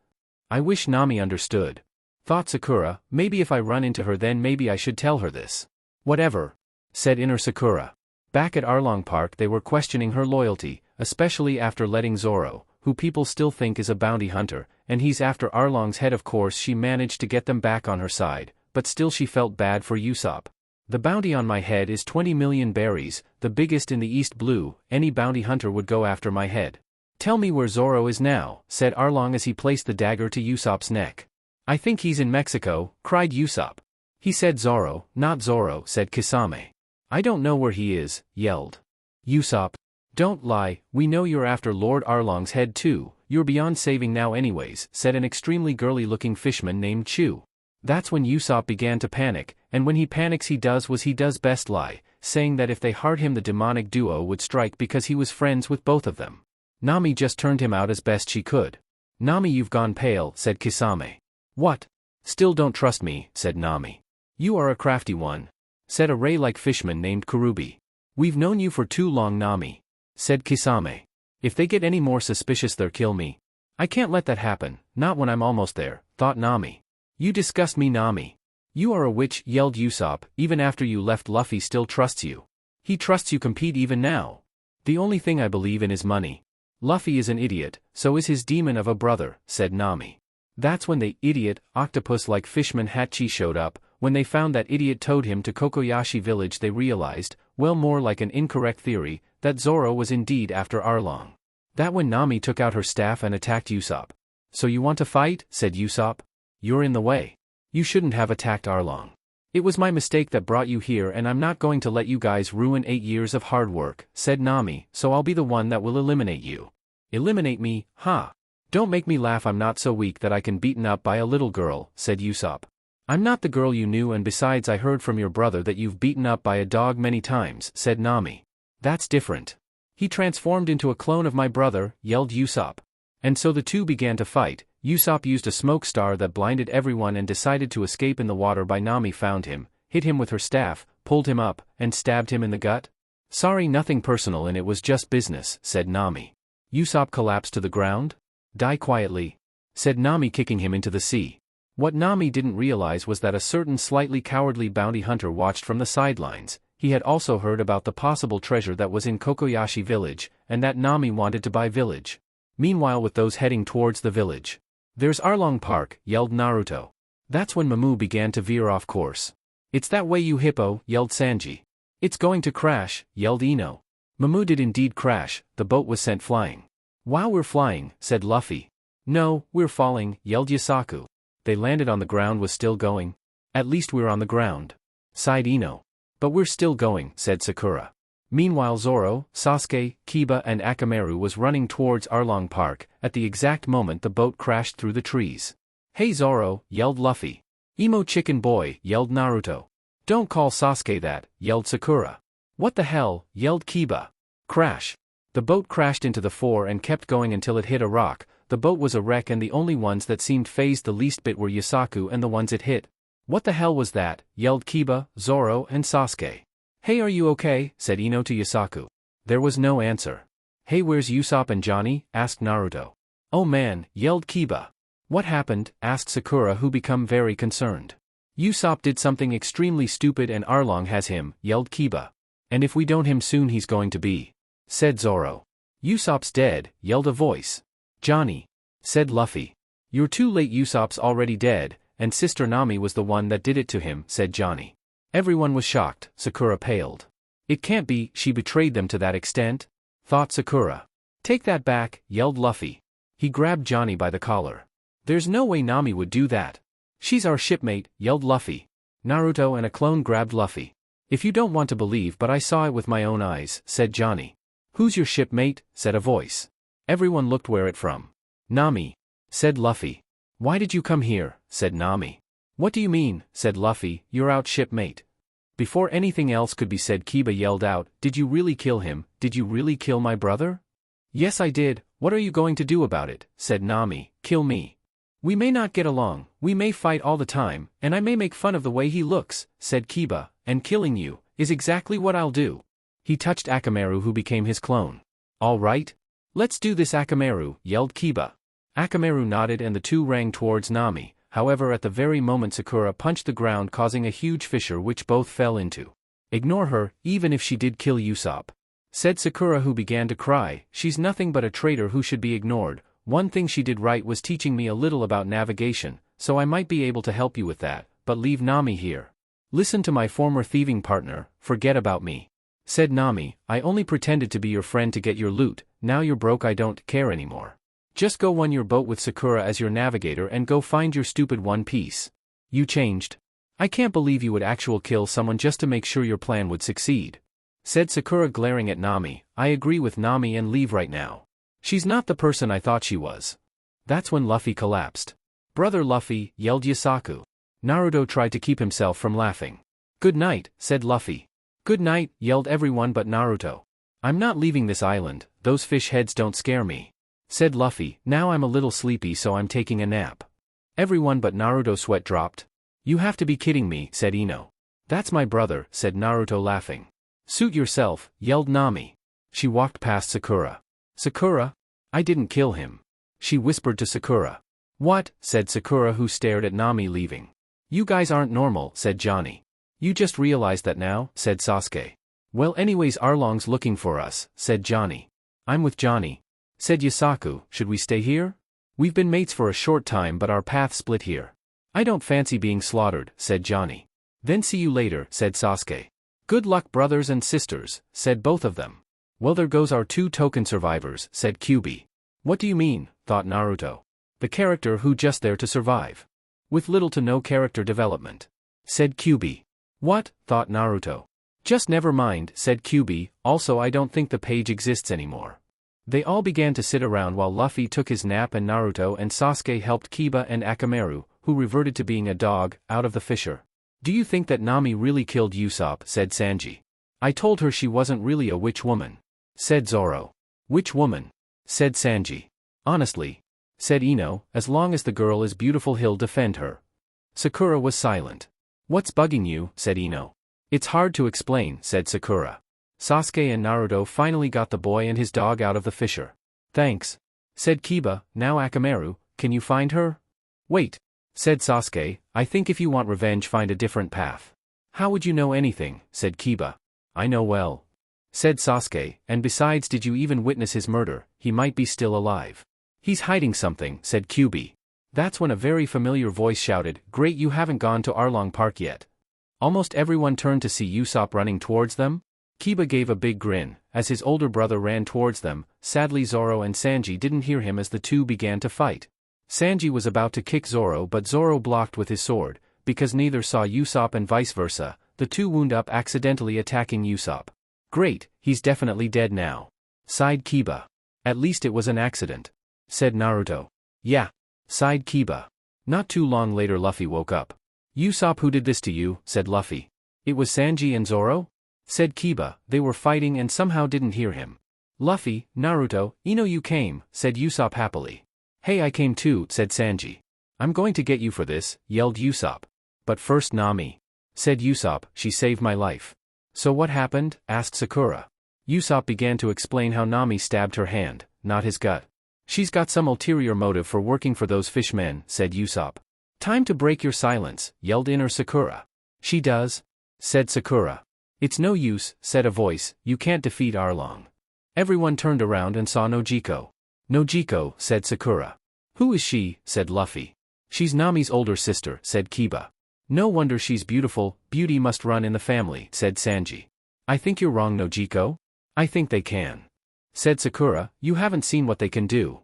I wish Nami understood, thought Sakura, maybe if I run into her then maybe I should tell her this. Whatever, said Inner Sakura. Back at Arlong Park they were questioning her loyalty, especially after letting Zoro, who people still think is a bounty hunter, and he's after Arlong's head. Of course she managed to get them back on her side, but still she felt bad for Usopp. The bounty on my head is 20 million berries, the biggest in the East Blue, any bounty hunter would go after my head. Tell me where Zoro is now, said Arlong as he placed the dagger to Usopp's neck. I think he's in Mexico, cried Usopp. He said Zoro, not Zoro, said Kisame. I don't know where he is, yelled Usopp. Don't lie, we know you're after Lord Arlong's head too, you're beyond saving now anyways, said an extremely girly-looking fishman named Chu. That's when Usopp began to panic, and when he panics he does best lie, saying that if they hurt him the demonic duo would strike because he was friends with both of them. Nami just turned him out as best she could. Nami, you've gone pale, said Kisame. What? Still don't trust me, said Nami. You are a crafty one, said a ray-like fishman named Kurubi. We've known you for too long, Nami, said Kisame. If they get any more suspicious they'll kill me. I can't let that happen, not when I'm almost there, thought Nami. You disgust me, Nami. You are a witch, yelled Usopp, even after you left Luffy still trusts you. He trusts you compete even now. The only thing I believe in is money. Luffy is an idiot, so is his demon of a brother, said Nami. That's when the idiot, octopus-like fishman Hachi showed up. When they found that idiot towed him to Kokoyashi village they realized, well more like an incorrect theory, that Zoro was indeed after Arlong. That when Nami took out her staff and attacked Usopp. So you want to fight, said Usopp. You're in the way. You shouldn't have attacked Arlong. It was my mistake that brought you here and I'm not going to let you guys ruin 8 years of hard work, said Nami, so I'll be the one that will eliminate you. Eliminate me, huh? Don't make me laugh, I'm not so weak that I can beaten up by a little girl, said Usopp. I'm not the girl you knew and besides I heard from your brother that you've beaten up by a dog many times, said Nami. That's different. He transformed into a clone of my brother, yelled Usopp. And so the two began to fight. Usopp used a smoke star that blinded everyone and decided to escape in the water by Nami found him, hit him with her staff, pulled him up, and stabbed him in the gut. Sorry, nothing personal and it was just business, said Nami. Usopp collapsed to the ground? Die quietly, said Nami, kicking him into the sea. What Nami didn't realize was that a certain slightly cowardly bounty hunter watched from the sidelines. He had also heard about the possible treasure that was in Kokoyashi village, and that Nami wanted to buy village. Meanwhile with those heading towards the village. There's Arlong Park, yelled Naruto. That's when Momo began to veer off course. It's that way you hippo, yelled Sanji. It's going to crash, yelled Ino. Mamu did indeed crash, the boat was sent flying. Wow, we're flying, said Luffy. No, we're falling, yelled Yasaku. They landed on the ground was still going. At least we're on the ground, sighed Ino. But we're still going, said Sakura. Meanwhile Zoro, Sasuke, Kiba and Akamaru was running towards Arlong Park. At the exact moment the boat crashed through the trees. Hey Zoro, yelled Luffy. Emo chicken boy, yelled Naruto. Don't call Sasuke that, yelled Sakura. What the hell, yelled Kiba. Crash. The boat crashed into the fore and kept going until it hit a rock. The boat was a wreck and the only ones that seemed phased the least bit were Yasaku and the ones it hit. What the hell was that, yelled Kiba, Zoro and Sasuke. Hey, are you okay, said Ino to Yasaku. There was no answer. Hey, where's Usopp and Johnny, asked Naruto. Oh man, yelled Kiba. What happened, asked Sakura who became very concerned. Usopp did something extremely stupid and Arlong has him, yelled Kiba. And if we don't him soon he's going to be, said Zoro. Usopp's dead, yelled a voice. Johnny, said Luffy. You're too late, Usopp's already dead, and Sister Nami was the one that did it to him, said Johnny. Everyone was shocked, Sakura paled. It can't be, she betrayed them to that extent, thought Sakura. Take that back, yelled Luffy. He grabbed Johnny by the collar. There's no way Nami would do that. She's our shipmate, yelled Luffy. Naruto and a clone grabbed Luffy. If you don't want to believe but I saw it with my own eyes, said Johnny. Who's your shipmate, said a voice. Everyone looked where it from. Nami, said Luffy. Why did you come here, said Nami. What do you mean, said Luffy, you're out shipmate. Before anything else could be said Kiba yelled out, did you really kill him, did you really kill my brother? Yes I did, what are you going to do about it, said Nami, kill me. We may not get along, we may fight all the time, and I may make fun of the way he looks, said Kiba, and killing you, is exactly what I'll do. He touched Akamaru who became his clone. All right? Let's do this Akamaru, yelled Kiba. Akamaru nodded and the two ran towards Nami, however at the very moment Sakura punched the ground causing a huge fissure which both fell into. Ignore her, even if she did kill Usopp, said Sakura who began to cry, she's nothing but a traitor who should be ignored. One thing she did right was teaching me a little about navigation, so I might be able to help you with that, but leave Nami here. Listen to my former thieving partner, forget about me. Said Nami, I only pretended to be your friend to get your loot, now you're broke I don't care anymore. Just go on your boat with Sakura as your navigator and go find your stupid One Piece. You changed. I can't believe you would actually kill someone just to make sure your plan would succeed. Said Sakura glaring at Nami, I agree with Nami and leave right now. She's not the person I thought she was. That's when Luffy collapsed. Brother Luffy, yelled Yasaku. Naruto tried to keep himself from laughing. Good night, said Luffy. Good night, yelled everyone but Naruto. I'm not leaving this island, those fish heads don't scare me. Said Luffy, now I'm a little sleepy so I'm taking a nap. Everyone but Naruto sweat dropped. You have to be kidding me, said Ino. That's my brother, said Naruto laughing. Suit yourself, yelled Nami. She walked past Sakura. Sakura? I didn't kill him. She whispered to Sakura. What? Said Sakura who stared at Nami leaving. You guys aren't normal, said Johnny. You just realized that now, said Sasuke. Well anyways Arlong's looking for us, said Johnny. I'm with Johnny. Said Yasaku, should we stay here? We've been mates for a short time but our paths split here. I don't fancy being slaughtered, said Johnny. Then see you later, said Sasuke. Good luck brothers and sisters, said both of them. Well there goes our two token survivors, said Kyuubi. What do you mean, thought Naruto. The character who just there to survive. With little to no character development. Said Kyuubi. What, thought Naruto. Just never mind, said Kyuubi, also I don't think the page exists anymore. They all began to sit around while Luffy took his nap and Naruto and Sasuke helped Kiba and Akamaru, who reverted to being a dog, out of the fissure. Do you think that Nami really killed Usopp, said Sanji. I told her she wasn't really a witch woman. Said Zoro. Witch woman? Said Sanji. Honestly. Said Ino, as long as the girl is beautiful he'll defend her. Sakura was silent. What's bugging you, said Ino. It's hard to explain, said Sakura. Sasuke and Naruto finally got the boy and his dog out of the fissure. Thanks. Said Kiba, now Akamaru, can you find her? Wait. Said Sasuke, I think if you want revenge find a different path. How would you know anything, said Kiba. I know well. Said Sasuke, and besides did you even witness his murder, he might be still alive. He's hiding something, said Kyuubi. That's when a very familiar voice shouted, Great you haven't gone to Arlong Park yet. Almost everyone turned to see Usopp running towards them. Kiba gave a big grin, as his older brother ran towards them. Sadly Zoro and Sanji didn't hear him as the two began to fight. Sanji was about to kick Zoro but Zoro blocked with his sword, because neither saw Usopp and vice versa, the two wound up accidentally attacking Usopp. Great, he's definitely dead now. Sighed Kiba. At least it was an accident. Said Naruto. Yeah. Sighed Kiba. Not too long later Luffy woke up. Usopp, who did this to you? Said Luffy. It was Sanji and Zoro? Said Kiba. They were fighting and somehow didn't hear him. Luffy, Naruto, you came, said Usopp happily. Hey, I came too, said Sanji. I'm going to get you for this, yelled Usopp. But first Nami. Said Usopp, she saved my life. So what happened? Asked Sakura. Usopp began to explain how Nami stabbed her hand, not his gut. She's got some ulterior motive for working for those fishmen, said Usopp. Time to break your silence, yelled inner Sakura. She does? Said Sakura. It's no use, said a voice, you can't defeat Arlong. Everyone turned around and saw Nojiko. Nojiko, said Sakura. Who is she? Said Luffy. She's Nami's older sister, said Kiba. No wonder she's beautiful, beauty must run in the family, said Sanji. I think you're wrong, Nojiko. I think they can. Said Sakura, you haven't seen what they can do.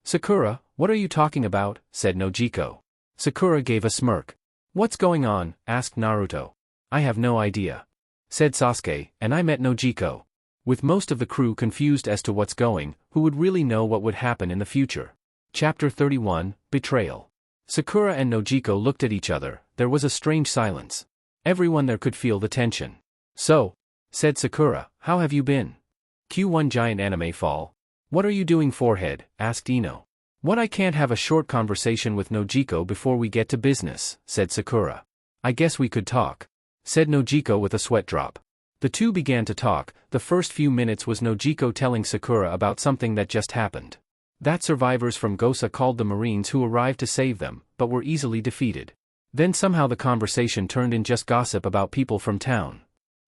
Sakura, what are you talking about? Said Nojiko. Sakura gave a smirk. What's going on? Asked Naruto. I have no idea. Said Sasuke, and I met Nojiko. With most of the crew confused as to what's going, who would really know what would happen in the future? Chapter 31, Betrayal. Sakura and Nojiko looked at each other, there was a strange silence. Everyone there could feel the tension. So, said Sakura, how have you been? Q1 giant anime fall. What are you doing forehead? Asked Ino. What, I can't have a short conversation with Nojiko before we get to business, said Sakura. I guess we could talk. Said Nojiko with a sweat drop. The two began to talk. The first few minutes was Nojiko telling Sakura about something that just happened. That survivors from Gosa called the Marines who arrived to save them, but were easily defeated. Then somehow the conversation turned in just gossip about people from town.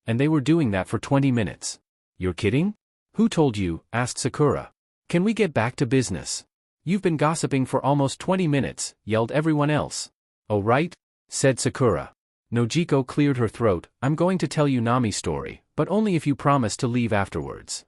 And they were doing that for 20 minutes. You're kidding? Who told you? Asked Sakura. Can we get back to business? You've been gossiping for almost 20 minutes, yelled everyone else. Oh right? Said Sakura. Nojiko cleared her throat. I'm going to tell you Nami's story, but only if you promise to leave afterwards.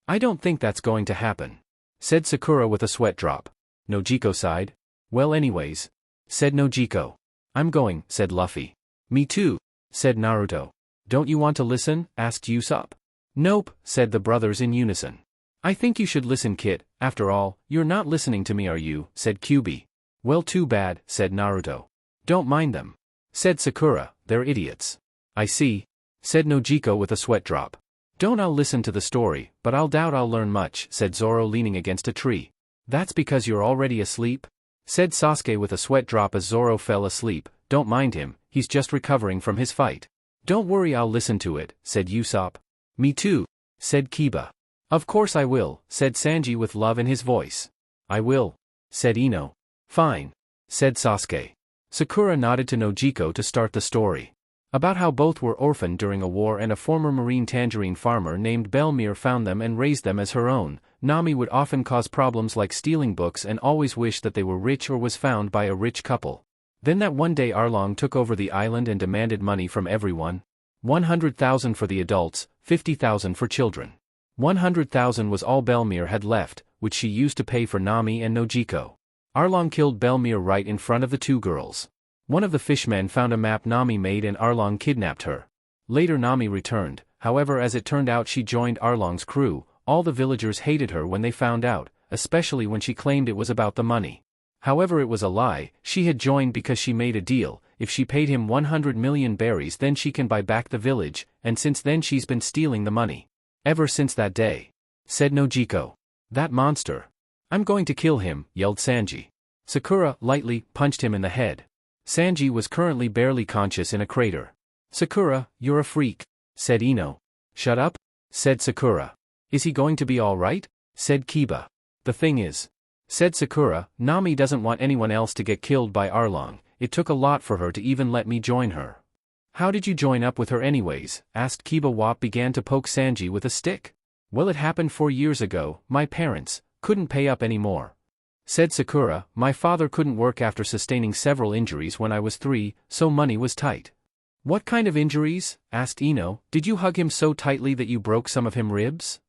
I don't think that's going to happen. Said Sakura with a sweat drop. Nojiko sighed. Well anyways. Said Nojiko. I'm going, said Luffy. Me too, said Naruto. Don't you want to listen? Asked Usopp. Nope, said the brothers in unison. I think you should listen, Kit. After all, you're not listening to me, are you? Said Kyubi. Well, too bad, said Naruto. Don't mind them. Said Sakura, they're idiots. I see. Said Nojiko with a sweat drop. Don't I'll listen to the story, but I'll doubt I'll learn much, said Zoro leaning against a tree. That's because you're already asleep? Said Sasuke with a sweat drop as Zoro fell asleep. Don't mind him, he's just recovering from his fight. Don't worry, I'll listen to it, said Usopp. Me too, said Kiba. Of course I will, said Sanji with love in his voice. I will, said Ino. Fine, said Sasuke. Sakura nodded to Nojiko to start the story. About how both were orphaned during a war and a former marine tangerine farmer named Belmere found them and raised them as her own. Nami would often cause problems like stealing books and always wish that they were rich or was found by a rich couple. Then that one day Arlong took over the island and demanded money from everyone. 100,000 for the adults, 50,000 for children. 100,000 was all Belmere had left, which she used to pay for Nami and Nojiko. Arlong killed Belmere right in front of the two girls. One of the fishmen found a map Nami made and Arlong kidnapped her. Later Nami returned, however as it turned out she joined Arlong's crew. All the villagers hated her when they found out, especially when she claimed it was about the money. However it was a lie, she had joined because she made a deal, if she paid him 100 million berries then she can buy back the village, and since then she's been stealing the money. Ever since that day. Said Nojiko. That monster. I'm going to kill him, yelled Sanji. Sakura, lightly, punched him in the head. Sanji was currently barely conscious in a crater. Sakura, you're a freak, said Ino. Shut up, said Sakura. Is he going to be all right? Said Kiba. The thing is, said Sakura, Nami doesn't want anyone else to get killed by Arlong. It took a lot for her to even let me join her. How did you join up with her anyways? Asked Kiba. Wap began to poke Sanji with a stick. Well, it happened 4 years ago. My parents couldn't pay up anymore. Said Sakura, my father couldn't work after sustaining several injuries when I was 3, so money was tight. What kind of injuries? Asked Ino. Did you hug him so tightly that you broke some of his ribs?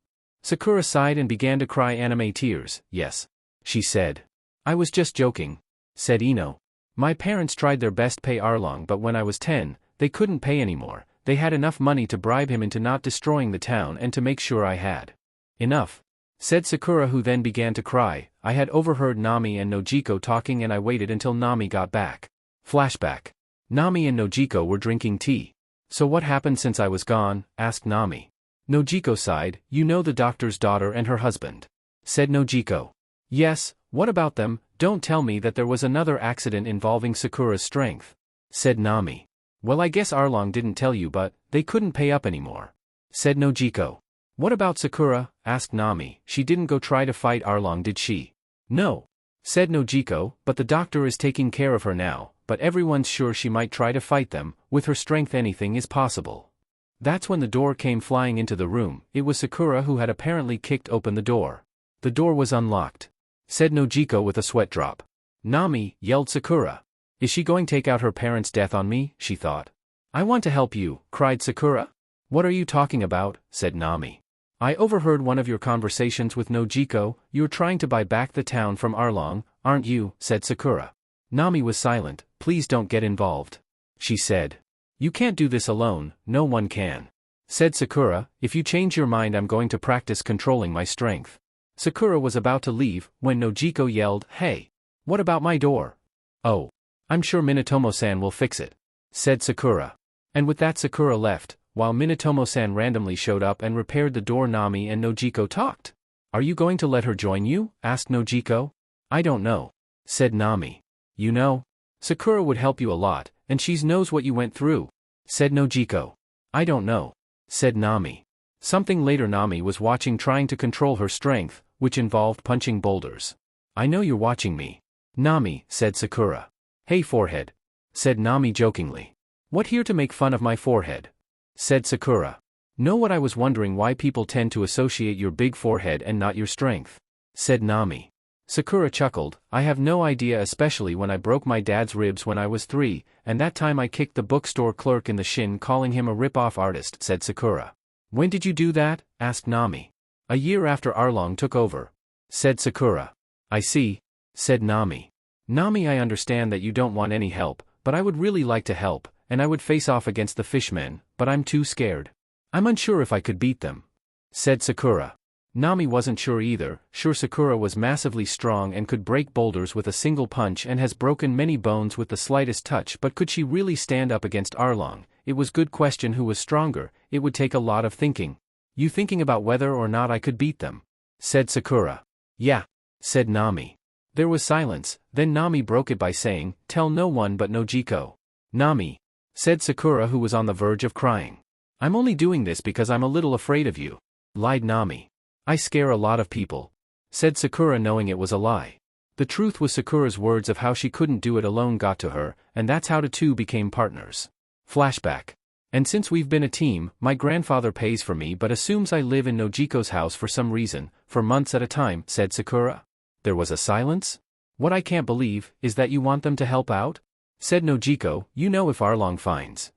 Sakura sighed and began to cry anime tears. Yes, she said. I was just joking, said Ino. My parents tried their best to pay Arlong, but when I was 10, they couldn't pay anymore. They had enough money to bribe him into not destroying the town and to make sure I had enough, said Sakura, who then began to cry. I had overheard Nami and Nojiko talking and I waited until Nami got back. Flashback. Nami and Nojiko were drinking tea. So what happened since I was gone? Asked Nami. Nojiko sighed. You know the doctor's daughter and her husband, said Nojiko. Yes, what about them? Don't tell me that there was another accident involving Sakura's strength, said Nami. Well, I guess Arlong didn't tell you, but they couldn't pay up anymore, said Nojiko. What about Sakura? Asked Nami. She didn't go try to fight Arlong, did she? No, said Nojiko, but the doctor is taking care of her now, but everyone's sure she might try to fight them. With her strength anything is possible. That's when the door came flying into the room. It was Sakura who had apparently kicked open the door. The door was unlocked, said Nojiko with a sweat drop. Nami, yelled Sakura. Is she going to take out her parents' death on me? She thought. I want to help you, cried Sakura. What are you talking about? Said Nami. I overheard one of your conversations with Nojiko. You're trying to buy back the town from Arlong, aren't you? Said Sakura. Nami was silent. Please don't get involved, she said. You can't do this alone, no one can, said Sakura. If you change your mind, I'm going to practice controlling my strength. Sakura was about to leave when Nojiko yelled, Hey, what about my door? Oh, I'm sure Minatomo-san will fix it, said Sakura. And with that Sakura left, while Minatomo-san randomly showed up and repaired the door. Nami and Nojiko talked. Are you going to let her join you? Asked Nojiko. I don't know, said Nami. You know, Sakura would help you a lot, and she knows what you went through, said Nojiko. I don't know, said Nami. Something later. Nami was watching, trying to control her strength, which involved punching boulders. I know you're watching me, Nami, said Sakura. Hey forehead, said Nami jokingly. What, here to make fun of my forehead? Said Sakura. Know what, I was wondering why people tend to associate your big forehead and not your strength, said Nami. Sakura chuckled. I have no idea, especially when I broke my dad's ribs when I was 3, and that time I kicked the bookstore clerk in the shin calling him a rip-off artist, said Sakura. When did you do that? Asked Nami. A year after Arlong took over, said Sakura. I see, said Nami. Nami, I understand that you don't want any help, but I would really like to help, and I would face off against the fishmen, but I'm too scared. I'm unsure if I could beat them, said Sakura. Nami wasn't sure either. Sure, Sakura was massively strong and could break boulders with a single punch and has broken many bones with the slightest touch, but could she really stand up against Arlong? It was good question who was stronger. It would take a lot of thinking. You thinking about whether or not I could beat them? Said Sakura. Yeah, said Nami. There was silence, then Nami broke it by saying, Tell no one but Nojiko. Nami, said Sakura, who was on the verge of crying. I'm only doing this because I'm a little afraid of you, lied Nami. I scare a lot of people, said Sakura, knowing it was a lie. The truth was Sakura's words of how she couldn't do it alone got to her, and that's how the two became partners. Flashback. And since we've been a team, my grandfather pays for me but assumes I live in Nojiko's house for some reason, for months at a time, said Sakura. There was a silence. What I can't believe is that you want them to help out, said Nojiko. You know, if Arlong finds,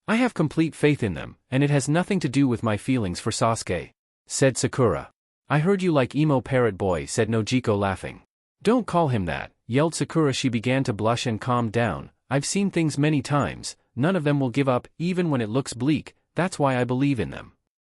I have complete faith in them, and it has nothing to do with my feelings for Sasuke, said Sakura. I heard you like emo parrot boy, said Nojiko, laughing. Don't call him that, yelled Sakura. She began to blush and calmed down. I've seen things many times, none of them will give up, even when it looks bleak, that's why I believe in them.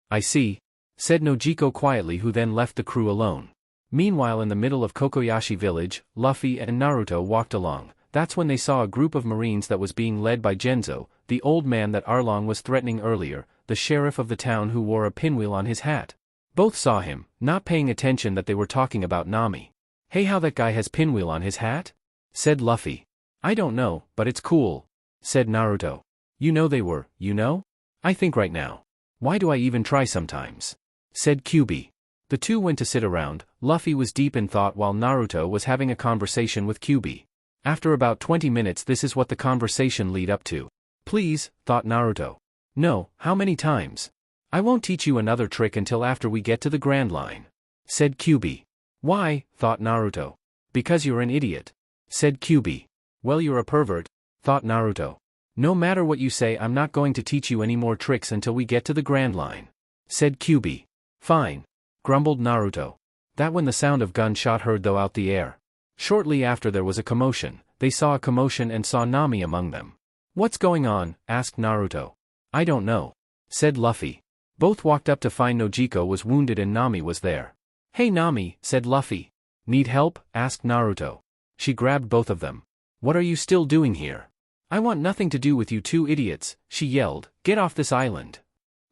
I see, said Nojiko quietly, who then left the crew alone. Meanwhile, in the middle of Kokoyashi village, Luffy and Naruto walked along. That's when they saw a group of marines that was being led by Genzo, the old man that Arlong was threatening earlier, the sheriff of the town who wore a pinwheel on his hat. Both saw him, not paying attention that they were talking about Nami. Hey, how that guy has pinwheel on his hat? Said Luffy. I don't know, but it's cool, said Naruto. You know they were, you know? I think right now. Why do I even try sometimes? Said Kyubi. The two went to sit around. Luffy was deep in thought while Naruto was having a conversation with Kyubi. After about 20 minutes, this is what the conversation led up to. Please, thought Naruto. No, how many times? I won't teach you another trick until after we get to the Grand Line, said Kyubi. Why, thought Naruto. Because you're an idiot, said Kyubi. Well, you're a pervert, thought Naruto. No matter what you say, I'm not going to teach you any more tricks until we get to the Grand Line, said Kyuubi. Fine, grumbled Naruto. That when the sound of gunshot heard though out the air. Shortly after there was a commotion. They saw a commotion and saw Nami among them. What's going on? Asked Naruto. I don't know, said Luffy. Both walked up to find Nojiko was wounded and Nami was there. Hey Nami, said Luffy. Need help? Asked Naruto. She grabbed both of them. What are you still doing here? I want nothing to do with you two idiots, she yelled. Get off this island.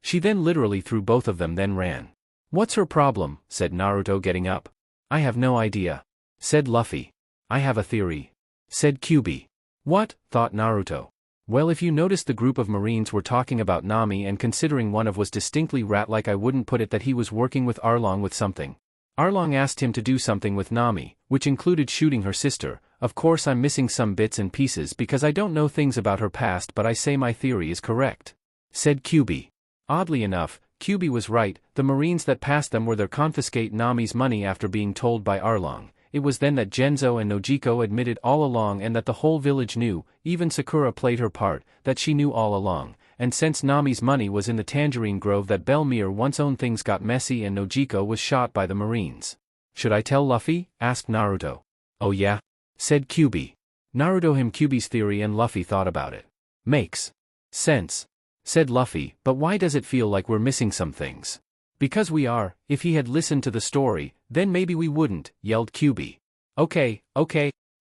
She then literally threw both of them then ran. What's her problem? Said Naruto getting up. I have no idea, said Luffy. I have a theory, said Kyuubi. What? Thought Naruto. Well, if you noticed the group of Marines were talking about Nami and considering one of was distinctly rat-like, I wouldn't put it that he was working with Arlong with something. Arlong asked him to do something with Nami, which included shooting her sister. Of course I'm missing some bits and pieces because I don't know things about her past, but I say my theory is correct, said Kyuubi. Oddly enough, Kyuubi was right. The Marines that passed them were there confiscate Nami's money after being told by Arlong. It was then that Genzo and Nojiko admitted all along and that the whole village knew, even Sakura played her part, that she knew all along, and since Nami's money was in the Tangerine Grove that Belmere once owned, things got messy and Nojiko was shot by the Marines. Should I tell Luffy? Asked Naruto. Oh yeah, said Kyuubi. Naruto him Kyuubi's theory and Luffy thought about it. Makes sense, said Luffy, but why does it feel like we're missing some things? Because we are. If he had listened to the story, then maybe we wouldn't, yelled Kyuubi. Okay,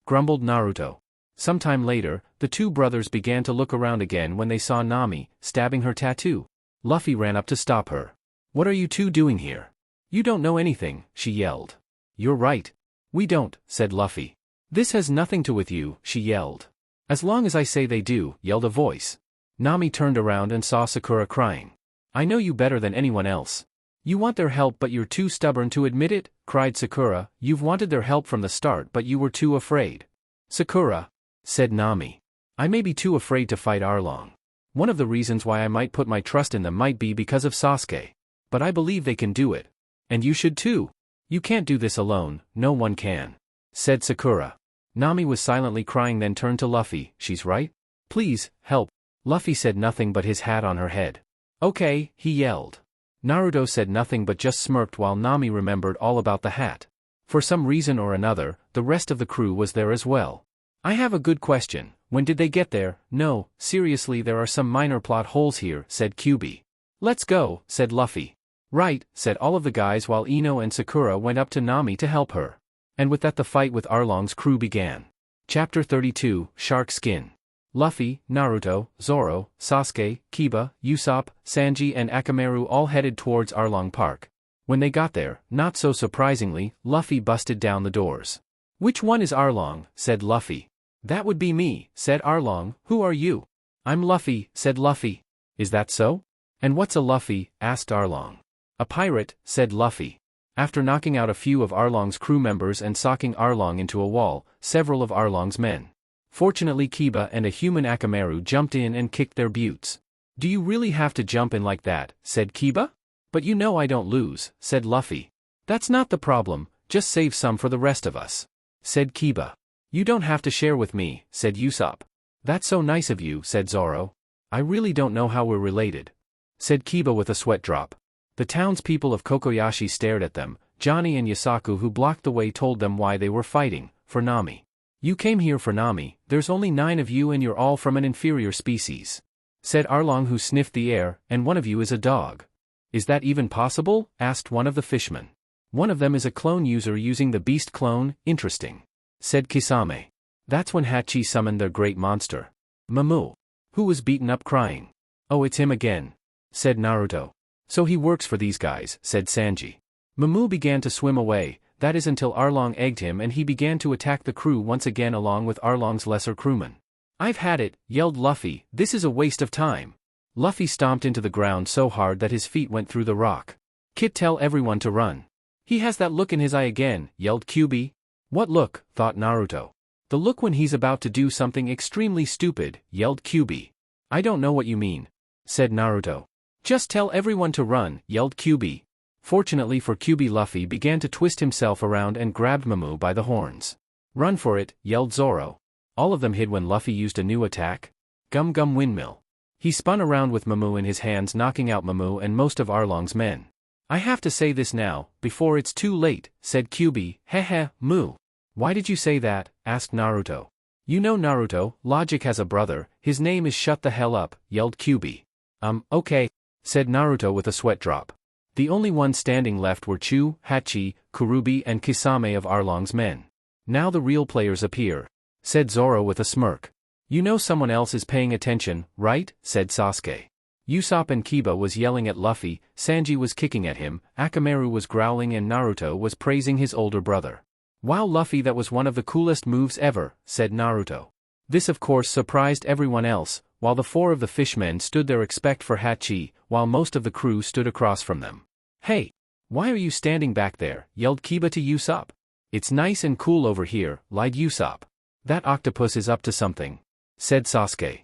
grumbled Naruto. Sometime later, the two brothers began to look around again when they saw Nami, stabbing her tattoo. Luffy ran up to stop her. What are you two doing here? You don't know anything, she yelled. You're right. We don't, said Luffy. This has nothing to with you, she yelled. As long as I say they do, yelled a voice. Nami turned around and saw Sakura crying. I know you better than anyone else. You want their help but you're too stubborn to admit it, cried Sakura. You've wanted their help from the start but you were too afraid. Sakura, said Nami. I may be too afraid to fight Arlong. One of the reasons why I might put my trust in them might be because of Sasuke. But I believe they can do it. And you should too. You can't do this alone, no one can, said Sakura. Nami was silently crying then turned to Luffy. She's right? Please, help. Luffy said nothing but his hat on her head. Okay, he yelled. Naruto said nothing but just smirked while Nami remembered all about the hat. For some reason or another, the rest of the crew was there as well. I have a good question. When did they get there? No, seriously, there are some minor plot holes here, said Kyuubi. Let's go, said Luffy. Right, said all of the guys while Ino and Sakura went up to Nami to help her. And with that the fight with Arlong's crew began. Chapter 32, Shark Skin. Luffy, Naruto, Zoro, Sasuke, Kiba, Usopp, Sanji and Akamaru all headed towards Arlong Park. When they got there, not so surprisingly, Luffy busted down the doors. Which one is Arlong? Said Luffy. That would be me, said Arlong. Who are you? I'm Luffy, said Luffy. Is that so? And what's a Luffy? Asked Arlong. A pirate, said Luffy. After knocking out a few of Arlong's crew members and socking Arlong into a wall, several of Arlong's men. Fortunately Kiba and a human Akamaru jumped in and kicked their butts. Do you really have to jump in like that? Said Kiba. But you know I don't lose, said Luffy. That's not the problem, just save some for the rest of us, said Kiba. You don't have to share with me, said Usopp. That's so nice of you, said Zoro. I really don't know how we're related, said Kiba with a sweat drop. The townspeople of Kokoyashi stared at them. Johnny and Yasaku who blocked the way told them why they were fighting, for Nami. You came here for Nami, there's only 9 of you and you're all from an inferior species, said Arlong who sniffed the air, and one of you is a dog. Is that even possible? Asked one of the fishmen. One of them is a clone user using the beast clone, interesting, said Kisame. That's when Hachi summoned their great monster, Mamu, who was beaten up crying. Oh, it's him again, said Naruto. So he works for these guys, said Sanji. Mamu began to swim away. That is until Arlong egged him and he began to attack the crew once again along with Arlong's lesser crewmen. I've had it, yelled Luffy, this is a waste of time. Luffy stomped into the ground so hard that his feet went through the rock. Kit, tell everyone to run. He has that look in his eye again, yelled Kyuubi. What look? Thought Naruto. The look when he's about to do something extremely stupid, yelled Kyuubi. I don't know what you mean, said Naruto. Just tell everyone to run, yelled Kyuubi. Fortunately for Kyuubi, Luffy began to twist himself around and grabbed Mamu by the horns. Run for it, yelled Zoro. All of them hid when Luffy used a new attack. Gum Gum Windmill. He spun around with Mamu in his hands, knocking out Mamu and most of Arlong's men. I have to say this now, before it's too late, said Kyuubi. Heh, Mu. Why did you say that? Asked Naruto. You know Naruto, Logic has a brother, his name is Shut the Hell Up, yelled Kyuubi. Okay, said Naruto with a sweat drop. The only ones standing left were Chu, Hachi, Kurubi and Kisame of Arlong's men. Now the real players appear, said Zoro with a smirk. You know someone else is paying attention, right? Said Sasuke. Usopp and Kiba was yelling at Luffy, Sanji was kicking at him, Akamaru was growling and Naruto was praising his older brother. Wow, Luffy, that was one of the coolest moves ever, said Naruto. This of course surprised everyone else, while the 4 of the fishmen stood there except for Hachi, while most of the crew stood across from them. Hey! Why are you standing back there? Yelled Kiba to Usopp. It's nice and cool over here, lied Usopp. That octopus is up to something, said Sasuke.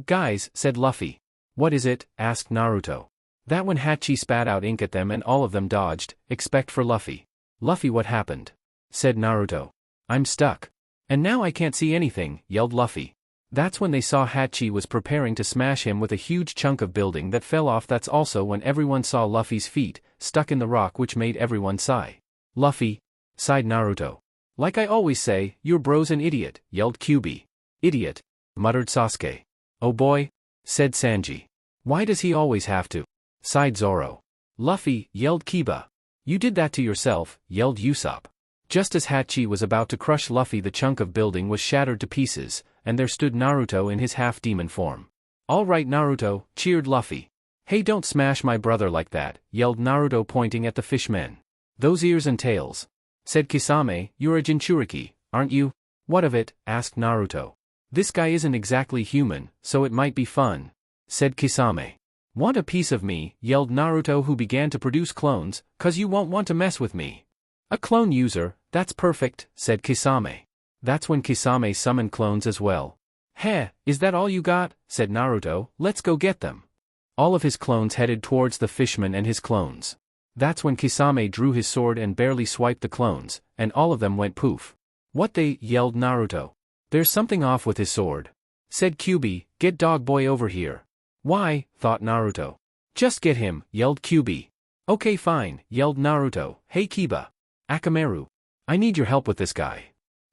Guys, said Luffy. What is it? Asked Naruto. That when Hachi spat out ink at them and all of them dodged, except for Luffy. Luffy, what happened? Said Naruto. I'm stuck. And now I can't see anything, yelled Luffy. That's when they saw Hachi was preparing to smash him with a huge chunk of building that fell off. That's also when everyone saw Luffy's feet, stuck in the rock, which made everyone sigh. Luffy, sighed Naruto. Like I always say, your bro's an idiot, yelled Kyuubi. Idiot, muttered Sasuke. Oh boy, said Sanji. Why does he always have to? Sighed Zoro. Luffy, yelled Kiba. You did that to yourself, yelled Usopp. Just as Hachi was about to crush Luffy, the chunk of building was shattered to pieces, and there stood Naruto in his half-demon form. All right Naruto, cheered Luffy. Hey, don't smash my brother like that, yelled Naruto pointing at the fishmen. Those ears and tails, said Kisame. You're a Jinchuriki, aren't you? What of it? Asked Naruto. This guy isn't exactly human, so it might be fun, said Kisame. Want a piece of me? Yelled Naruto, who began to produce clones, 'cause you won't want to mess with me. A clone user, that's perfect, said Kisame. That's when Kisame summoned clones as well. Heh, is that all you got? Said Naruto, let's go get them. All of his clones headed towards the fishman and his clones. That's when Kisame drew his sword and barely swiped the clones, and all of them went poof. What they? Yelled Naruto. There's something off with his sword, said Kyuubi. Get Dog Boy over here. Why? Thought Naruto. Just get him, yelled Kyuubi. Okay fine, yelled Naruto. Hey Kiba. Akamaru. I need your help with this guy.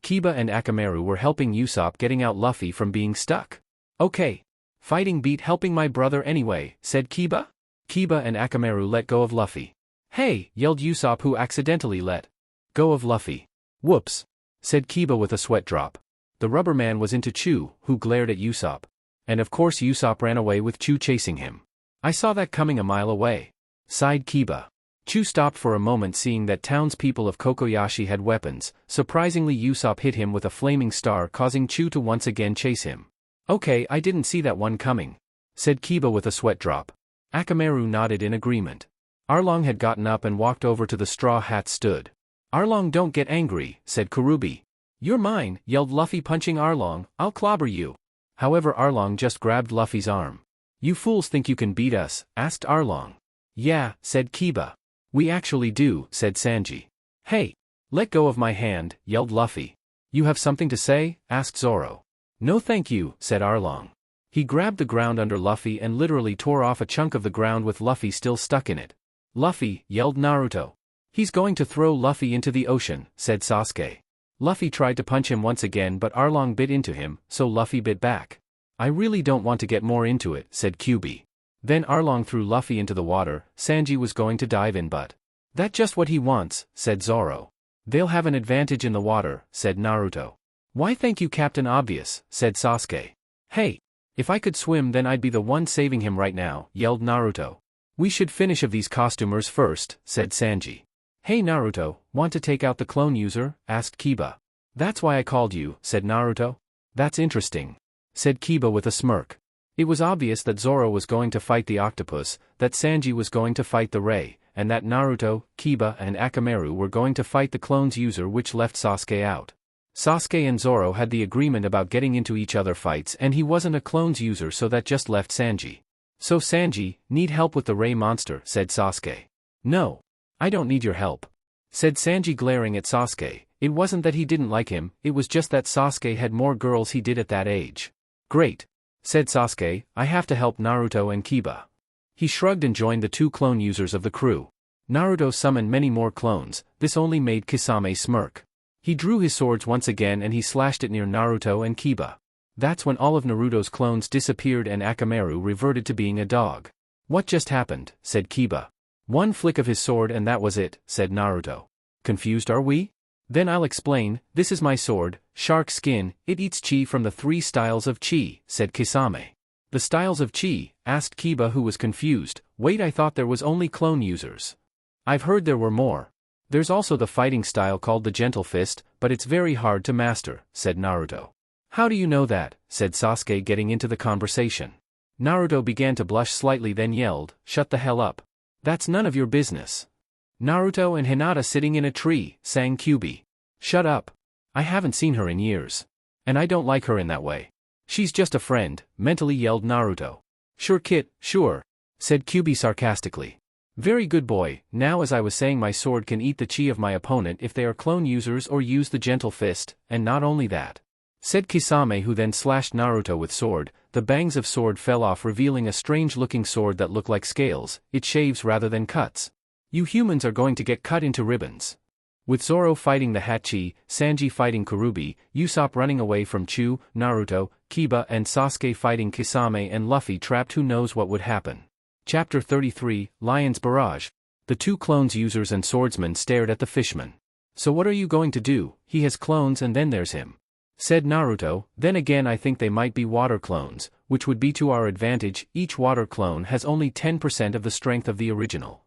Kiba and Akamaru were helping Usopp getting out Luffy from being stuck. Okay. Fighting beat helping my brother anyway, said Kiba. Kiba and Akamaru let go of Luffy. Hey, yelled Usopp, who accidentally let go of Luffy. Whoops, said Kiba with a sweat drop. The rubber man was into Chu, who glared at Usopp. And of course Usopp ran away with Chu chasing him. I saw that coming a mile away, sighed Kiba. Chu stopped for a moment, seeing that townspeople of Kokoyashi had weapons. Surprisingly, Usopp hit him with a flaming star, causing Chu to once again chase him. Okay, I didn't see that one coming, said Kiba with a sweat drop. Akamaru nodded in agreement. Arlong had gotten up and walked over to the straw hats stood. Arlong, don't get angry, said Kurubi. You're mine, yelled Luffy, punching Arlong. I'll clobber you. However, Arlong just grabbed Luffy's arm. You fools think you can beat us? Asked Arlong. Yeah, said Kiba. We actually do, said Sanji. Hey, let go of my hand, yelled Luffy. You have something to say? Asked Zoro. No thank you, said Arlong. He grabbed the ground under Luffy and literally tore off a chunk of the ground with Luffy still stuck in it. Luffy, yelled Naruto. He's going to throw Luffy into the ocean, said Sasuke. Luffy tried to punch him once again, but Arlong bit into him, so Luffy bit back. I really don't want to get more into it, said Kyuubi. Then Arlong threw Luffy into the water. Sanji was going to dive in, but that's just what he wants, said Zoro. They'll have an advantage in the water, said Naruto. Why thank you, Captain Obvious, said Sasuke. Hey, if I could swim then I'd be the one saving him right now, yelled Naruto. We should finish of these costumers first, said Sanji. Hey Naruto, want to take out the clone user? Asked Kiba. That's why I called you, said Naruto. That's interesting, said Kiba with a smirk. It was obvious that Zoro was going to fight the octopus, that Sanji was going to fight the Ray, and that Naruto, Kiba and Akamaru were going to fight the clones user, which left Sasuke out. Sasuke and Zoro had the agreement about getting into each other fights, and he wasn't a clones user, so that just left Sanji. So Sanji, need help with the Ray monster, said Sasuke. No. I don't need your help, said Sanji, glaring at Sasuke. It wasn't that he didn't like him, it was just that Sasuke had more girls he did at that age. Great, said Sasuke, I have to help Naruto and Kiba. He shrugged and joined the two clone users of the crew. Naruto summoned many more clones, this only made Kisame smirk. He drew his swords once again and he slashed it near Naruto and Kiba. That's when all of Naruto's clones disappeared and Akamaru reverted to being a dog. What just happened, said Kiba. One flick of his sword and that was it, said Naruto. Confused are we? Then I'll explain, this is my sword, shark skin, it eats chi from the 3 styles of chi, said Kisame. The styles of chi, asked Kiba who was confused, wait I thought there was only clone users. I've heard there were more. There's also the fighting style called the gentle fist, but it's very hard to master, said Naruto. How do you know that, said Sasuke getting into the conversation. Naruto began to blush slightly then yelled, shut the hell up. That's none of your business. Naruto and Hinata sitting in a tree, sang Kyuubi. Shut up. I haven't seen her in years. And I don't like her in that way. She's just a friend, mentally yelled Naruto. Sure Kit, sure, said Kyuubi sarcastically. Very good boy, now as I was saying my sword can eat the chi of my opponent if they are clone users or use the gentle fist, and not only that, said Kisame who then slashed Naruto with sword, the bangs of sword fell off revealing a strange-looking sword that looked like scales, it shaves rather than cuts. You humans are going to get cut into ribbons. With Zoro fighting the Hachi, Sanji fighting Kurubi, Usopp running away from Chu, Naruto, Kiba and Sasuke fighting Kisame and Luffy trapped who knows what would happen. Chapter 33, Lion's Barrage. The two clones users and swordsmen stared at the fishman. So what are you going to do? He has clones and then there's him, said Naruto. Then again I think they might be water clones, which would be to our advantage. Each water clone has only 10% of the strength of the original.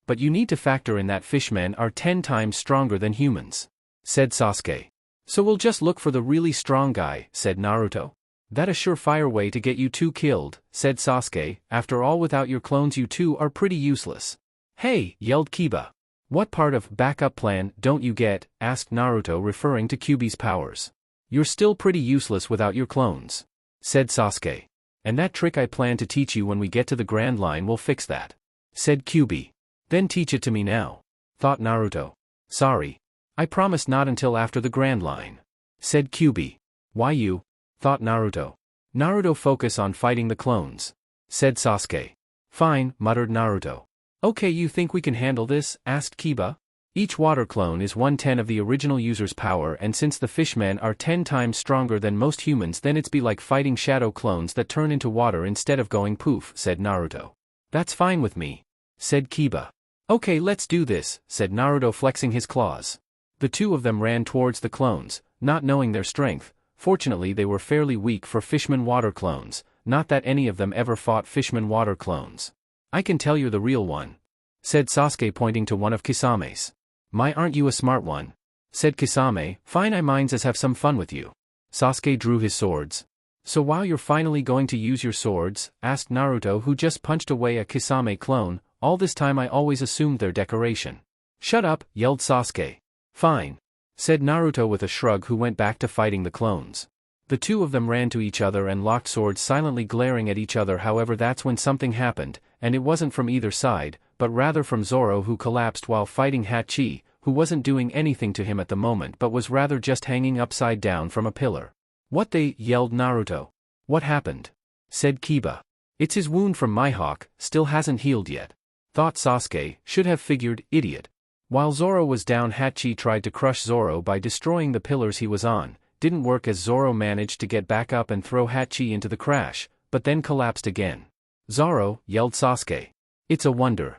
But you need to factor in that fishmen are 10 times stronger than humans, said Sasuke. So we'll just look for the really strong guy, said Naruto. That a surefire way to get you two killed, said Sasuke, after all without your clones you two are pretty useless. Hey, yelled Kiba. What part of backup plan don't you get, asked Naruto referring to Kyuubi's powers. You're still pretty useless without your clones, said Sasuke. And that trick I plan to teach you when we get to the Grand Line will fix that, said Kyuubi. Then teach it to me now, thought Naruto. Sorry. I promise not until after the Grand Line, said Kyuubi. Why you? Thought Naruto. Naruto focus on fighting the clones, said Sasuke. Fine, muttered Naruto. Okay, you think we can handle this? Asked Kiba. Each water clone is 1/10 of the original user's power and since the fishmen are 10 times stronger than most humans then it's be like fighting shadow clones that turn into water instead of going poof, said Naruto. That's fine with me, said Kiba. Okay, let's do this, said Naruto flexing his claws. The two of them ran towards the clones, not knowing their strength. Fortunately they were fairly weak for fishmen water clones, not that any of them ever fought fishmen water clones. I can tell you're the real one, said Sasuke pointing to one of Kisame's. My aren't you a smart one, said Kisame. Fine, I minds as have some fun with you. Sasuke drew his swords. So while you're finally going to use your swords, asked Naruto who just punched away a Kisame clone, all this time I always assumed their decoration. Shut up, yelled Sasuke. Fine, said Naruto with a shrug who went back to fighting the clones. The two of them ran to each other and locked swords silently glaring at each other. However that's when something happened, and it wasn't from either side, but rather from Zoro who collapsed while fighting Hachi, who wasn't doing anything to him at the moment but was rather just hanging upside down from a pillar. What they, yelled Naruto. What happened? Said Kiba. It's his wound from Mihawk, still hasn't healed yet. Thought Sasuke, should have figured, idiot. While Zoro was down Hachi tried to crush Zoro by destroying the pillars he was on, didn't work as Zoro managed to get back up and throw Hachi into the crash, but then collapsed again. Zoro, yelled Sasuke. It's a wonder.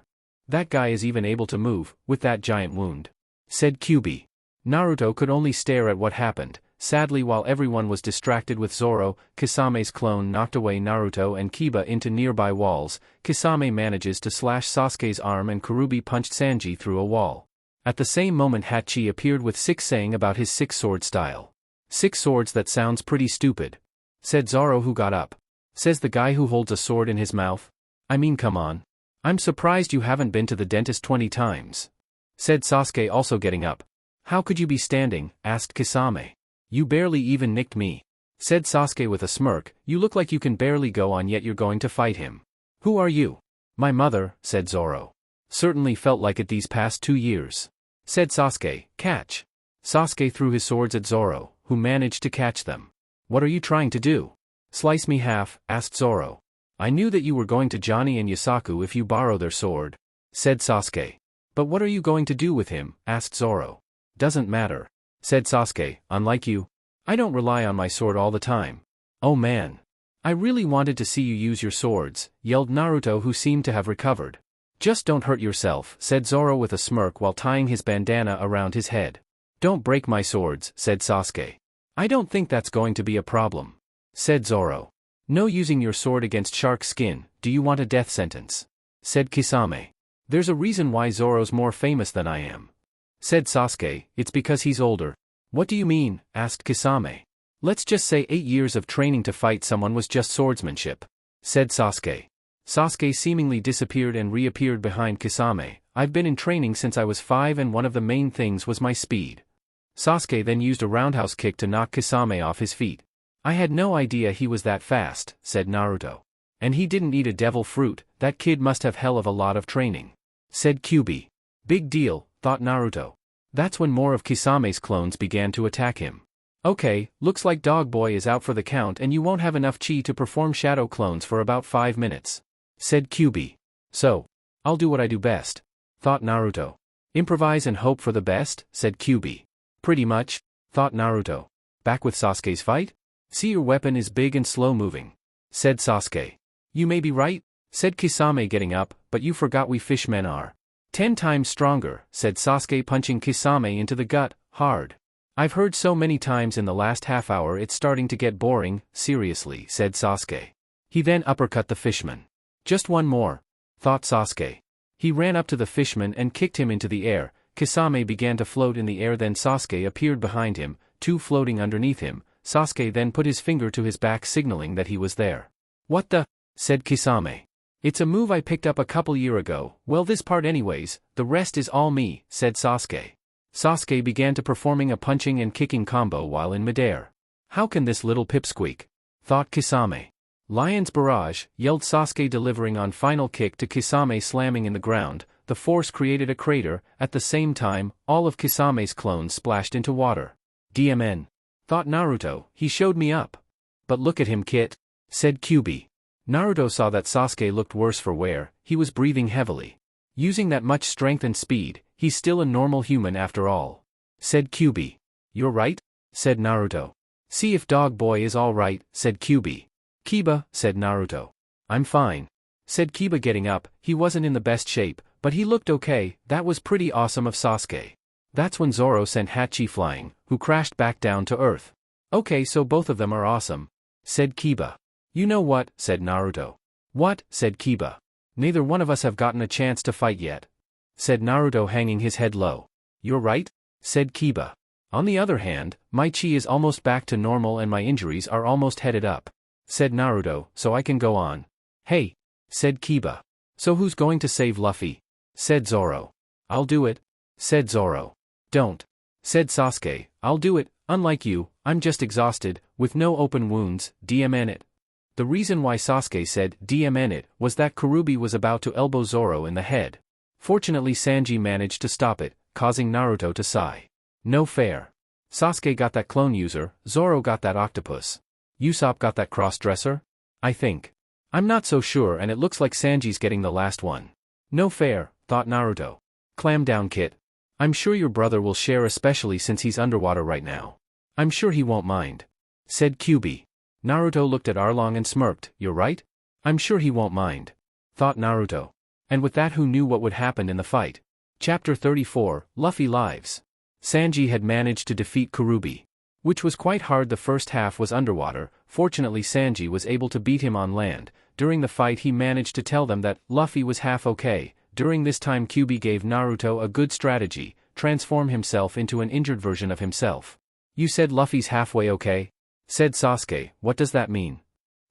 That guy is even able to move, with that giant wound, said Kyuubi. Naruto could only stare at what happened. Sadly while everyone was distracted with Zoro, Kisame's clone knocked away Naruto and Kiba into nearby walls. Kisame manages to slash Sasuke's arm and Kurubi punched Sanji through a wall. At the same moment Hachi appeared with 6 saying about his 6-sword style. 6 swords, that sounds pretty stupid, said Zoro who got up. Says the guy who holds a sword in his mouth. I mean come on. I'm surprised you haven't been to the dentist 20 times, said Sasuke also getting up. How could you be standing? Asked Kisame. You barely even nicked me, said Sasuke with a smirk. You look like you can barely go on yet you're going to fight him. Who are you? My mother, said Zoro. Certainly felt like it these past 2 years, said Sasuke. Catch. Sasuke threw his swords at Zoro, who managed to catch them. What are you trying to do? Slice me half, asked Zoro. I knew that you were going to Johnny and Yasaku if you borrow their sword, said Sasuke. But what are you going to do with him, asked Zoro. Doesn't matter, said Sasuke, unlike you. I don't rely on my sword all the time. Oh man. I really wanted to see you use your swords, yelled Naruto, who seemed to have recovered. Just don't hurt yourself, said Zoro with a smirk while tying his bandana around his head. Don't break my swords, said Sasuke. I don't think that's going to be a problem, said Zoro. No using your sword against shark skin, do you want a death sentence? Said Kisame. There's a reason why Zoro's more famous than I am, said Sasuke. It's because he's older. What do you mean? Asked Kisame. Let's just say 8 years of training to fight someone was just swordsmanship, said Sasuke. Sasuke seemingly disappeared and reappeared behind Kisame. I've been in training since I was 5 and one of the main things was my speed. Sasuke then used a roundhouse kick to knock Kisame off his feet. I had no idea he was that fast, said Naruto. And he didn't eat a devil fruit, that kid must have hell of a lot of training, said Kyuubi. Big deal, thought Naruto. That's when more of Kisame's clones began to attack him. Okay, looks like Dog Boy is out for the count and you won't have enough chi to perform shadow clones for about 5 minutes, said Kyuubi. So, I'll do what I do best, thought Naruto. Improvise and hope for the best, said Kyuubi. Pretty much, thought Naruto. Back with Sasuke's fight? See, your weapon is big and slow moving, said Sasuke. You may be right, said Kisame, getting up, but you forgot we fishmen are 10 times stronger, said Sasuke, punching Kisame into the gut, hard. I've heard so many times in the last half hour it's starting to get boring, seriously, said Sasuke. He then uppercut the fishman. Just one more, thought Sasuke. He ran up to the fishman and kicked him into the air. Kisame began to float in the air, then Sasuke appeared behind him, 2 floating underneath him. Sasuke then put his finger to his back, signaling that he was there. What the? Said Kisame. It's a move I picked up a couple years ago. Well, this part anyways, the rest is all me, said Sasuke. Sasuke began to performing a punching and kicking combo while in midair. How can this little pipsqueak? Thought Kisame. Lion's Barrage, yelled Sasuke, delivering on final kick to Kisame, slamming in the ground. The force created a crater. At the same time, all of Kisame's clones splashed into water. DMN. Thought Naruto, he showed me up. But look at him, Kit, said Kyuubi. Naruto saw that Sasuke looked worse for wear. He was breathing heavily. Using that much strength and speed, he's still a normal human after all, said Kyuubi. You're right, said Naruto. See if Dog Boy is all right, said Kyuubi. Kiba, said Naruto. I'm fine, said Kiba, getting up. He wasn't in the best shape, but he looked okay. That was pretty awesome of Sasuke. That's when Zoro sent Hachi flying, who crashed back down to earth. Okay, so both of them are awesome, said Kiba. You know what, said Naruto. What, said Kiba. Neither one of us have gotten a chance to fight yet, said Naruto, hanging his head low. You're right, said Kiba. On the other hand, my chi is almost back to normal and my injuries are almost headed up, said Naruto, so I can go on. Hey, said Kiba. So who's going to save Luffy? Said Zoro. I'll do it, said Zoro. Don't, said Sasuke. I'll do it. Unlike you, I'm just exhausted, with no open wounds, DMN it. The reason why Sasuke said DMN it was that Kurubi was about to elbow Zoro in the head. Fortunately, Sanji managed to stop it, causing Naruto to sigh. No fair. Sasuke got that clone user, Zoro got that octopus. Usopp got that cross-dresser? I think. I'm not so sure, and it looks like Sanji's getting the last one. No fair, thought Naruto. Clam down, Kit. I'm sure your brother will share, especially since he's underwater right now. I'm sure he won't mind, said Kyuubi. Naruto looked at Arlong and smirked. You're right? I'm sure he won't mind, thought Naruto. And with that, who knew what would happen in the fight? Chapter 34, Luffy Lives. Sanji had managed to defeat Kurubi, which was quite hard. The first half was underwater. Fortunately, Sanji was able to beat him on land. During the fight, he managed to tell them that Luffy was half okay. During this time, Kyuubi gave Naruto a good strategy: transform himself into an injured version of himself. You said Luffy's halfway okay? Said Sasuke. What does that mean?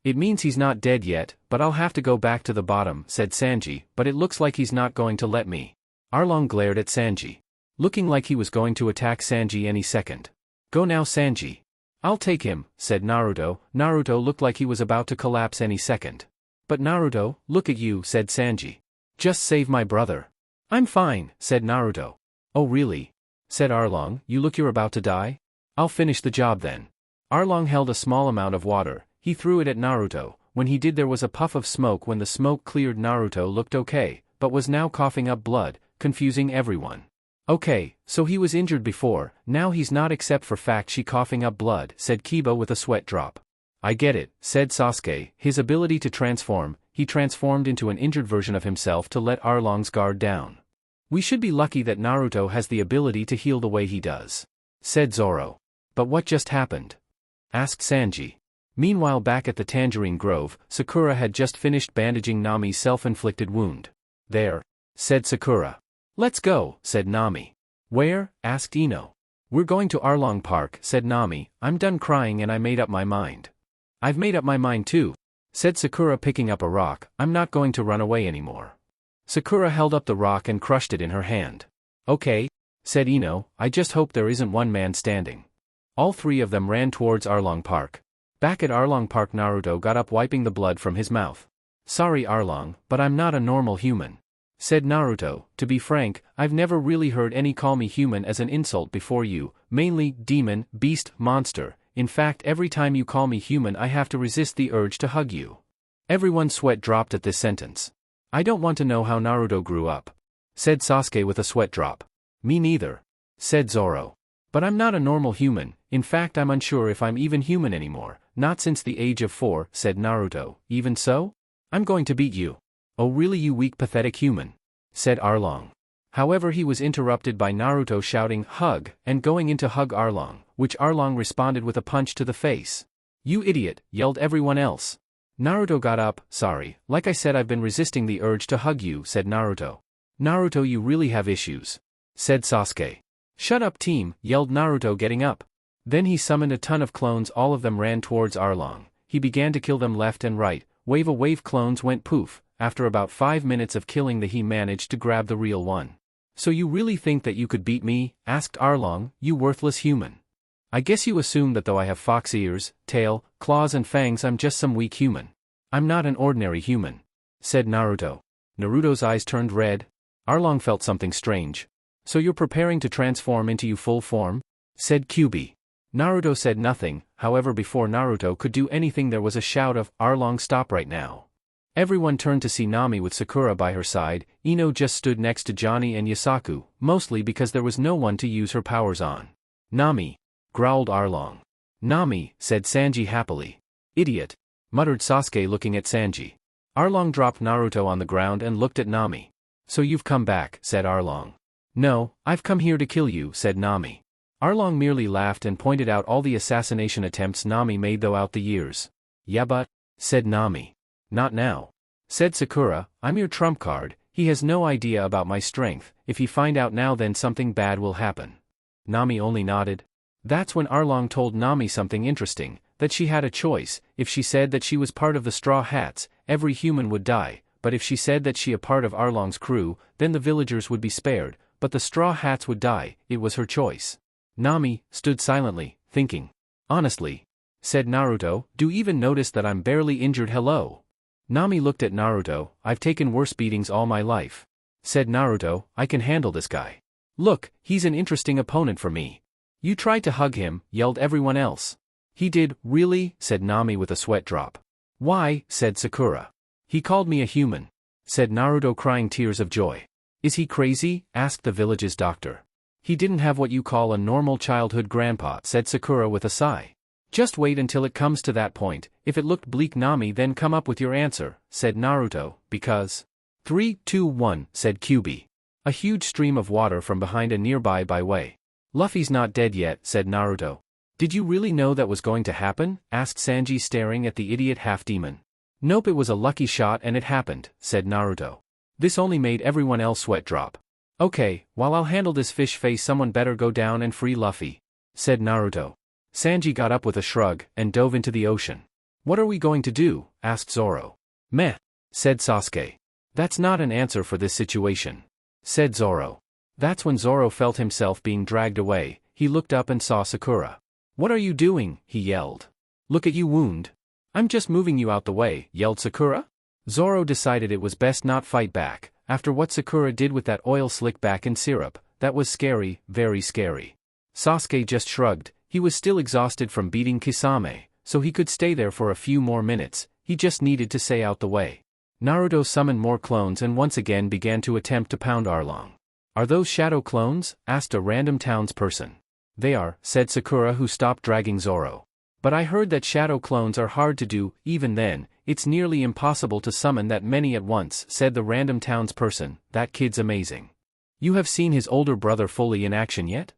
It means he's not dead yet, but I'll have to go back to the bottom, said Sanji, but it looks like he's not going to let me. Arlong glared at Sanji, looking like he was going to attack Sanji any second. Go now, Sanji. I'll take him, said Naruto. Naruto looked like he was about to collapse any second. But Naruto, look at you, said Sanji. Just save my brother. I'm fine, said Naruto. Oh really? Said Arlong. You look you're about to die? I'll finish the job then. Arlong held a small amount of water. He threw it at Naruto. When he did, there was a puff of smoke. When the smoke cleared, Naruto looked okay, but was now coughing up blood, confusing everyone. Okay, so he was injured before, now he's not, except for fact she coughing up blood, said Kiba with a sweat drop. I get it, said Sasuke. His ability to transform, he transformed into an injured version of himself to let Arlong's guard down. We should be lucky that Naruto has the ability to heal the way he does, said Zoro. But what just happened? Asked Sanji. Meanwhile, back at the Tangerine Grove, Sakura had just finished bandaging Nami's self-inflicted wound. There, said Sakura. Let's go, said Nami. Where? Asked Ino. We're going to Arlong Park, said Nami. I'm done crying and I made up my mind. I've made up my mind too, said Sakura, picking up a rock. I'm not going to run away anymore. Sakura held up the rock and crushed it in her hand. Okay, said Ino, I just hope there isn't one man standing. All three of them ran towards Arlong Park. Back at Arlong Park, Naruto got up, wiping the blood from his mouth. Sorry Arlong, but I'm not a normal human, said Naruto. To be frank, I've never really heard any call me human as an insult before. You, mainly demon, beast, monster. In fact, every time you call me human I have to resist the urge to hug you. Everyone's sweat dropped at this sentence. I don't want to know how Naruto grew up, said Sasuke with a sweat drop. Me neither, said Zoro. But I'm not a normal human. In fact, I'm unsure if I'm even human anymore, not since the age of 4, said Naruto. Even so? I'm going to beat you. Oh really, you weak pathetic human, said Arlong. However, he was interrupted by Naruto shouting, hug, and going in to hug Arlong, which Arlong responded with a punch to the face. You idiot, yelled everyone else. Naruto got up. Sorry, like I said, I've been resisting the urge to hug you, said Naruto. Naruto, you really have issues, said Sasuke. Shut up team, yelled Naruto, getting up. Then he summoned a ton of clones. All of them ran towards Arlong. He began to kill them left and right. Wave clones went poof. After about 5 minutes of killing he managed to grab the real one. So you really think that you could beat me? Asked Arlong, you worthless human. I guess you assume that though I have fox ears, tail, claws and fangs I'm just some weak human. I'm not an ordinary human, said Naruto. Naruto's eyes turned red. Arlong felt something strange. So you're preparing to transform into your full form? Said Kyuubi. Naruto said nothing. However, before Naruto could do anything there was a shout of, Arlong, stop right now. Everyone turned to see Nami with Sakura by her side. Ino just stood next to Johnny and Yasaku, mostly because there was no one to use her powers on. Nami, growled Arlong. Nami, said Sanji happily. Idiot, muttered Sasuke looking at Sanji. Arlong dropped Naruto on the ground and looked at Nami. So you've come back, said Arlong. No, I've come here to kill you, said Nami. Arlong merely laughed and pointed out all the assassination attempts Nami made throughout the years. Yeah but, said Nami. Not now, said Sakura. I'm your trump card. He has no idea about my strength. If he find out now, then something bad will happen. Nami only nodded. That's when Arlong told Nami something interesting, that she had a choice. If she said that she was part of the Straw Hats, every human would die, but if she said that she a part of Arlong's crew, then the villagers would be spared, but the Straw Hats would die. It was her choice. Nami stood silently, thinking. Honestly, said Naruto, do you even notice that I'm barely injured? Hello. Nami looked at Naruto. I've taken worse beatings all my life, said Naruto. I can handle this guy. Look, he's an interesting opponent for me. You tried to hug him, yelled everyone else. He did, really, said Nami with a sweat drop. Why, said Sakura. He called me a human, said Naruto, crying tears of joy. Is he crazy? Asked the village's doctor. He didn't have what you call a normal childhood, grandpa, said Sakura with a sigh. Just wait until it comes to that point. If it looked bleak, Nami, then come up with your answer, said Naruto, because... 3, 2, 1, said Kyuubi. A huge stream of water from behind a nearby way. Luffy's not dead yet, said Naruto. Did you really know that was going to happen? Asked Sanji, staring at the idiot half-demon. Nope, it was a lucky shot and it happened, said Naruto. This only made everyone else sweat drop. Okay, while I'll handle this fish face, someone better go down and free Luffy, said Naruto. Sanji got up with a shrug, and dove into the ocean. What are we going to do? Asked Zoro. Meh, said Sasuke. That's not an answer for this situation, said Zoro. That's when Zoro felt himself being dragged away. He looked up and saw Sakura. What are you doing? He yelled. Look at you, wound. I'm just moving you out the way, yelled Sakura. Zoro decided it was best not fight back. After what Sakura did with that oil slick back in syrup, that was scary, very scary. Sasuke just shrugged. He was still exhausted from beating Kisame, so he could stay there for a few more minutes, he just needed to say out the way. Naruto summoned more clones and once again began to attempt to pound Arlong. Are those shadow clones? Asked a random townsperson. They are, said Sakura, who stopped dragging Zoro. But I heard that shadow clones are hard to do, even then, it's nearly impossible to summon that many at once, said the random townsperson. That kid's amazing. You have seen his older brother fully in action yet?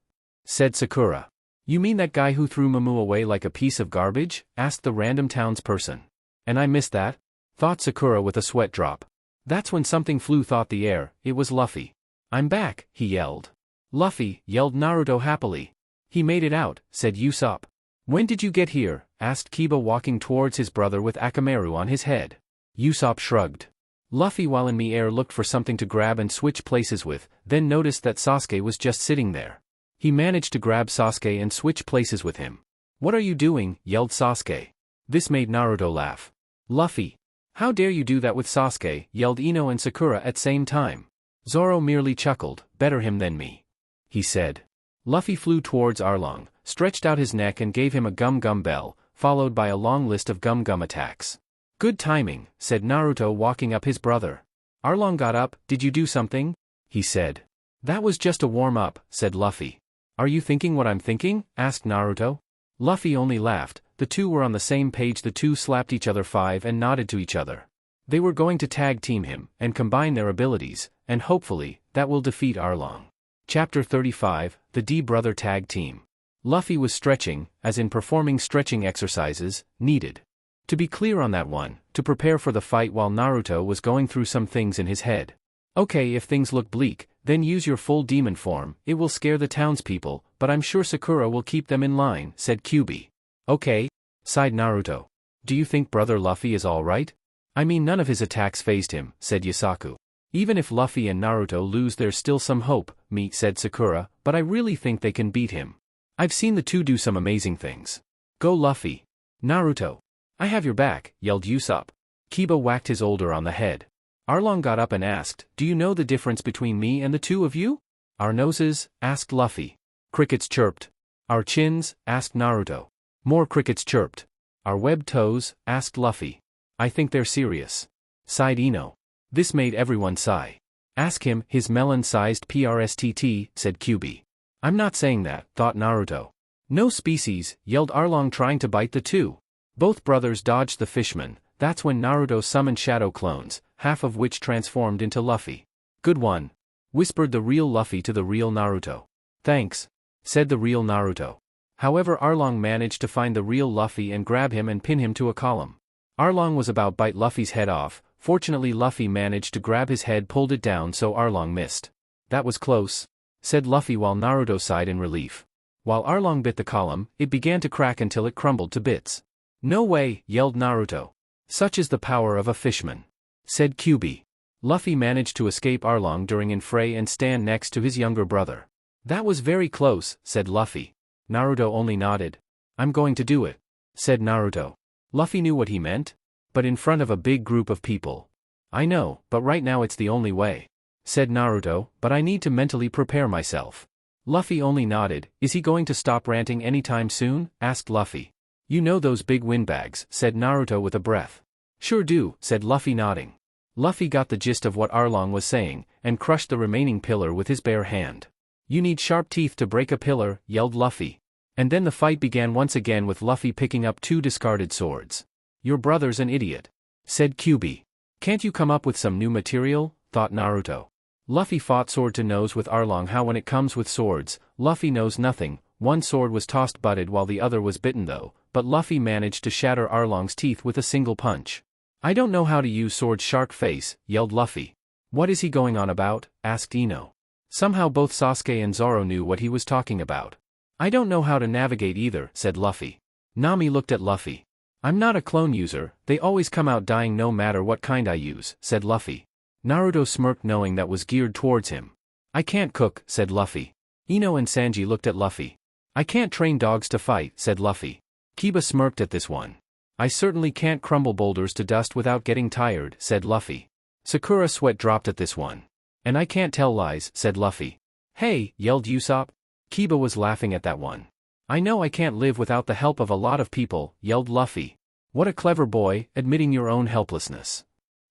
Said Sakura. You mean that guy who threw Mamu away like a piece of garbage? Asked the random townsperson. And I missed that? Thought Sakura with a sweat drop. That's when something flew thought the air, it was Luffy. I'm back, he yelled. Luffy, yelled Naruto happily. He made it out, said Usopp. When did you get here? Asked Kiba walking towards his brother with Akamaru on his head. Usopp shrugged. Luffy while in midair looked for something to grab and switch places with, then noticed that Sasuke was just sitting there. He managed to grab Sasuke and switch places with him. What are you doing? Yelled Sasuke. This made Naruto laugh. Luffy. How dare you do that with Sasuke? Yelled Ino and Sakura at same time. Zoro merely chuckled. Better him than me, he said. Luffy flew towards Arlong, stretched out his neck and gave him a gum-gum bell, followed by a long list of gum-gum attacks. Good timing, said Naruto walking up his brother. Arlong got up. Did you do something? He said. That was just a warm-up, said Luffy. Are you thinking what I'm thinking? Asked Naruto. Luffy only laughed. The two were on the same page. The two slapped each other 5 and nodded to each other. They were going to tag team him, and combine their abilities, and hopefully, that will defeat Arlong. Chapter 35, The D-Brother Tag Team. Luffy was stretching, as in performing stretching exercises, needed. To be clear on that one, to prepare for the fight while Naruto was going through some things in his head. Okay, if things look bleak, then use your full demon form, it will scare the townspeople, but I'm sure Sakura will keep them in line, said Kyuubi. Okay, sighed Naruto. Do you think brother Luffy is alright? I mean none of his attacks fazed him, said Yasaku. Even if Luffy and Naruto lose there's still some hope, said Sakura, but I really think they can beat him. I've seen the two do some amazing things. Go Luffy. Naruto. I have your back, yelled Usopp. Kiba whacked his older on the head. Arlong got up and asked, do you know the difference between me and the two of you? Our noses? Asked Luffy. Crickets chirped. Our chins? Asked Naruto. More crickets chirped. Our webbed toes? Asked Luffy. I think they're serious, sighed Ino. This made everyone sigh. Ask him, his melon-sized PRSTT, said Kyuubi. I'm not saying that, thought Naruto. No species, yelled Arlong trying to bite the two. Both brothers dodged the fishman. That's when Naruto summoned shadow clones, half of which transformed into Luffy. Good one, whispered the real Luffy to the real Naruto. Thanks, said the real Naruto. However, Arlong managed to find the real Luffy and grab him and pin him to a column. Arlong was about to bite Luffy's head off. Fortunately Luffy managed to grab his head, pulled it down so Arlong missed. That was close, said Luffy while Naruto sighed in relief. While Arlong bit the column, it began to crack until it crumbled to bits. No way, yelled Naruto. Such is the power of a fishman, said Kyuubi. Luffy managed to escape Arlong during an fray and stand next to his younger brother. That was very close, said Luffy. Naruto only nodded. I'm going to do it, said Naruto. Luffy knew what he meant. But in front of a big group of people. I know, but right now it's the only way, said Naruto, but I need to mentally prepare myself. Luffy only nodded. Is he going to stop ranting anytime soon? Asked Luffy. You know those big windbags, said Naruto with a breath. Sure do, said Luffy nodding. Luffy got the gist of what Arlong was saying, and crushed the remaining pillar with his bare hand. You need sharp teeth to break a pillar, yelled Luffy. And then the fight began once again with Luffy picking up 2 discarded swords. Your brother's an idiot, said Kyuubi. Can't you come up with some new material? Thought Naruto. Luffy fought sword to nose with Arlong. How when it comes with swords, Luffy knows nothing. One sword was tossed butted while the other was bitten though, but Luffy managed to shatter Arlong's teeth with a single punch. I don't know how to use sword, shark face, yelled Luffy. What is he going on about? Asked Ino. Somehow both Sasuke and Zoro knew what he was talking about. I don't know how to navigate either, said Luffy. Nami looked at Luffy. I'm not a clone user, they always come out dying no matter what kind I use, said Luffy. Naruto smirked knowing that was geared towards him. I can't cook, said Luffy. Ino and Sanji looked at Luffy. I can't train dogs to fight, said Luffy. Kiba smirked at this one. I certainly can't crumble boulders to dust without getting tired, said Luffy. Sakura sweat dropped at this one. And I can't tell lies, said Luffy. Hey, yelled Usopp. Kiba was laughing at that one. I know I can't live without the help of a lot of people, yelled Luffy. What a clever boy, admitting your own helplessness.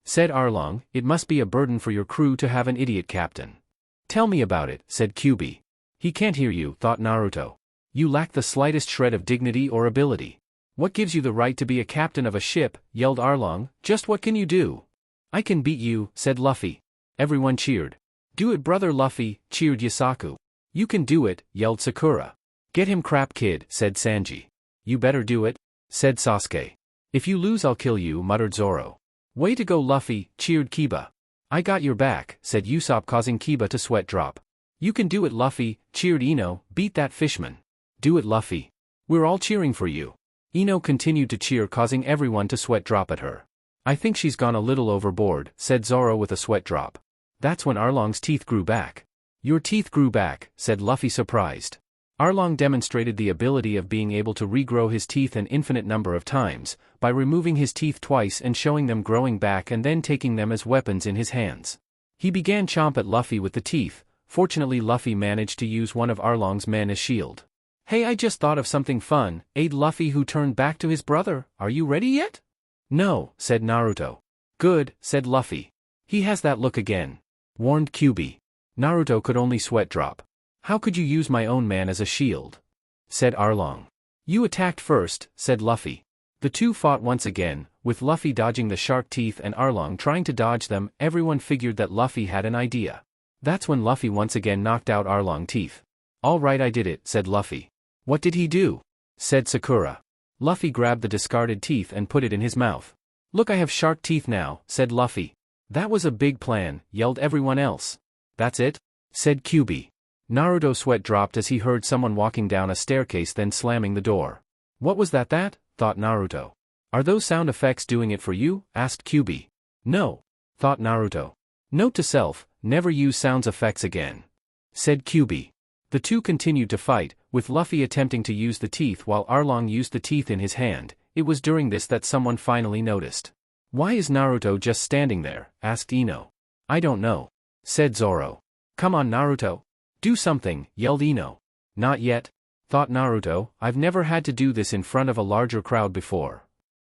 Said Arlong, it must be a burden for your crew to have an idiot captain. Tell me about it, said Kyuubi. He can't hear you, thought Naruto. You lack the slightest shred of dignity or ability. What gives you the right to be a captain of a ship, yelled Arlong, just what can you do? I can beat you, said Luffy. Everyone cheered. Do it brother Luffy, cheered Yasaku. You can do it, yelled Sakura. Get him crap kid, said Sanji. You better do it, said Sasuke. If you lose I'll kill you, muttered Zoro. Way to go Luffy, cheered Kiba. I got your back, said Usopp causing Kiba to sweat drop. You can do it Luffy, cheered Ino, beat that fishman. Do it Luffy. We're all cheering for you. Ino continued to cheer causing everyone to sweat drop at her. I think she's gone a little overboard, said Zoro with a sweat drop. That's when Arlong's teeth grew back. Your teeth grew back, said Luffy surprised. Arlong demonstrated the ability of being able to regrow his teeth an infinite number of times, by removing his teeth twice and showing them growing back and then taking them as weapons in his hands. He began chomp at Luffy with the teeth. Fortunately Luffy managed to use one of Arlong's men as shield. Hey, I just thought of something fun, aid Luffy who turned back to his brother, are you ready yet? No, said Naruto. Good, said Luffy. He has that look again. Warned Kyuubi. Naruto could only sweat drop. How could you use my own man as a shield? Said Arlong. You attacked first, said Luffy. The two fought once again, with Luffy dodging the shark teeth and Arlong trying to dodge them. Everyone figured that Luffy had an idea. That's when Luffy once again knocked out Arlong's teeth. All right I did it, said Luffy. What did he do? Said Sakura. Luffy grabbed the discarded teeth and put it in his mouth. Look, I have shark teeth now, said Luffy. That was a big plan, yelled everyone else. That's it? Said Kyuubi. Naruto sweat dropped as he heard someone walking down a staircase then slamming the door. What was that, thought Naruto. Are those sound effects doing it for you? Asked Kyuubi. No, thought Naruto. Note to self, never use sound effects again. Said Kyuubi. The two continued to fight, with Luffy attempting to use the teeth while Arlong used the teeth in his hand. It was during this that someone finally noticed. Why is Naruto just standing there? Asked Ino. I don't know, said Zoro. Come on Naruto. Do something, yelled Ino. Not yet, thought Naruto, I've never had to do this in front of a larger crowd before.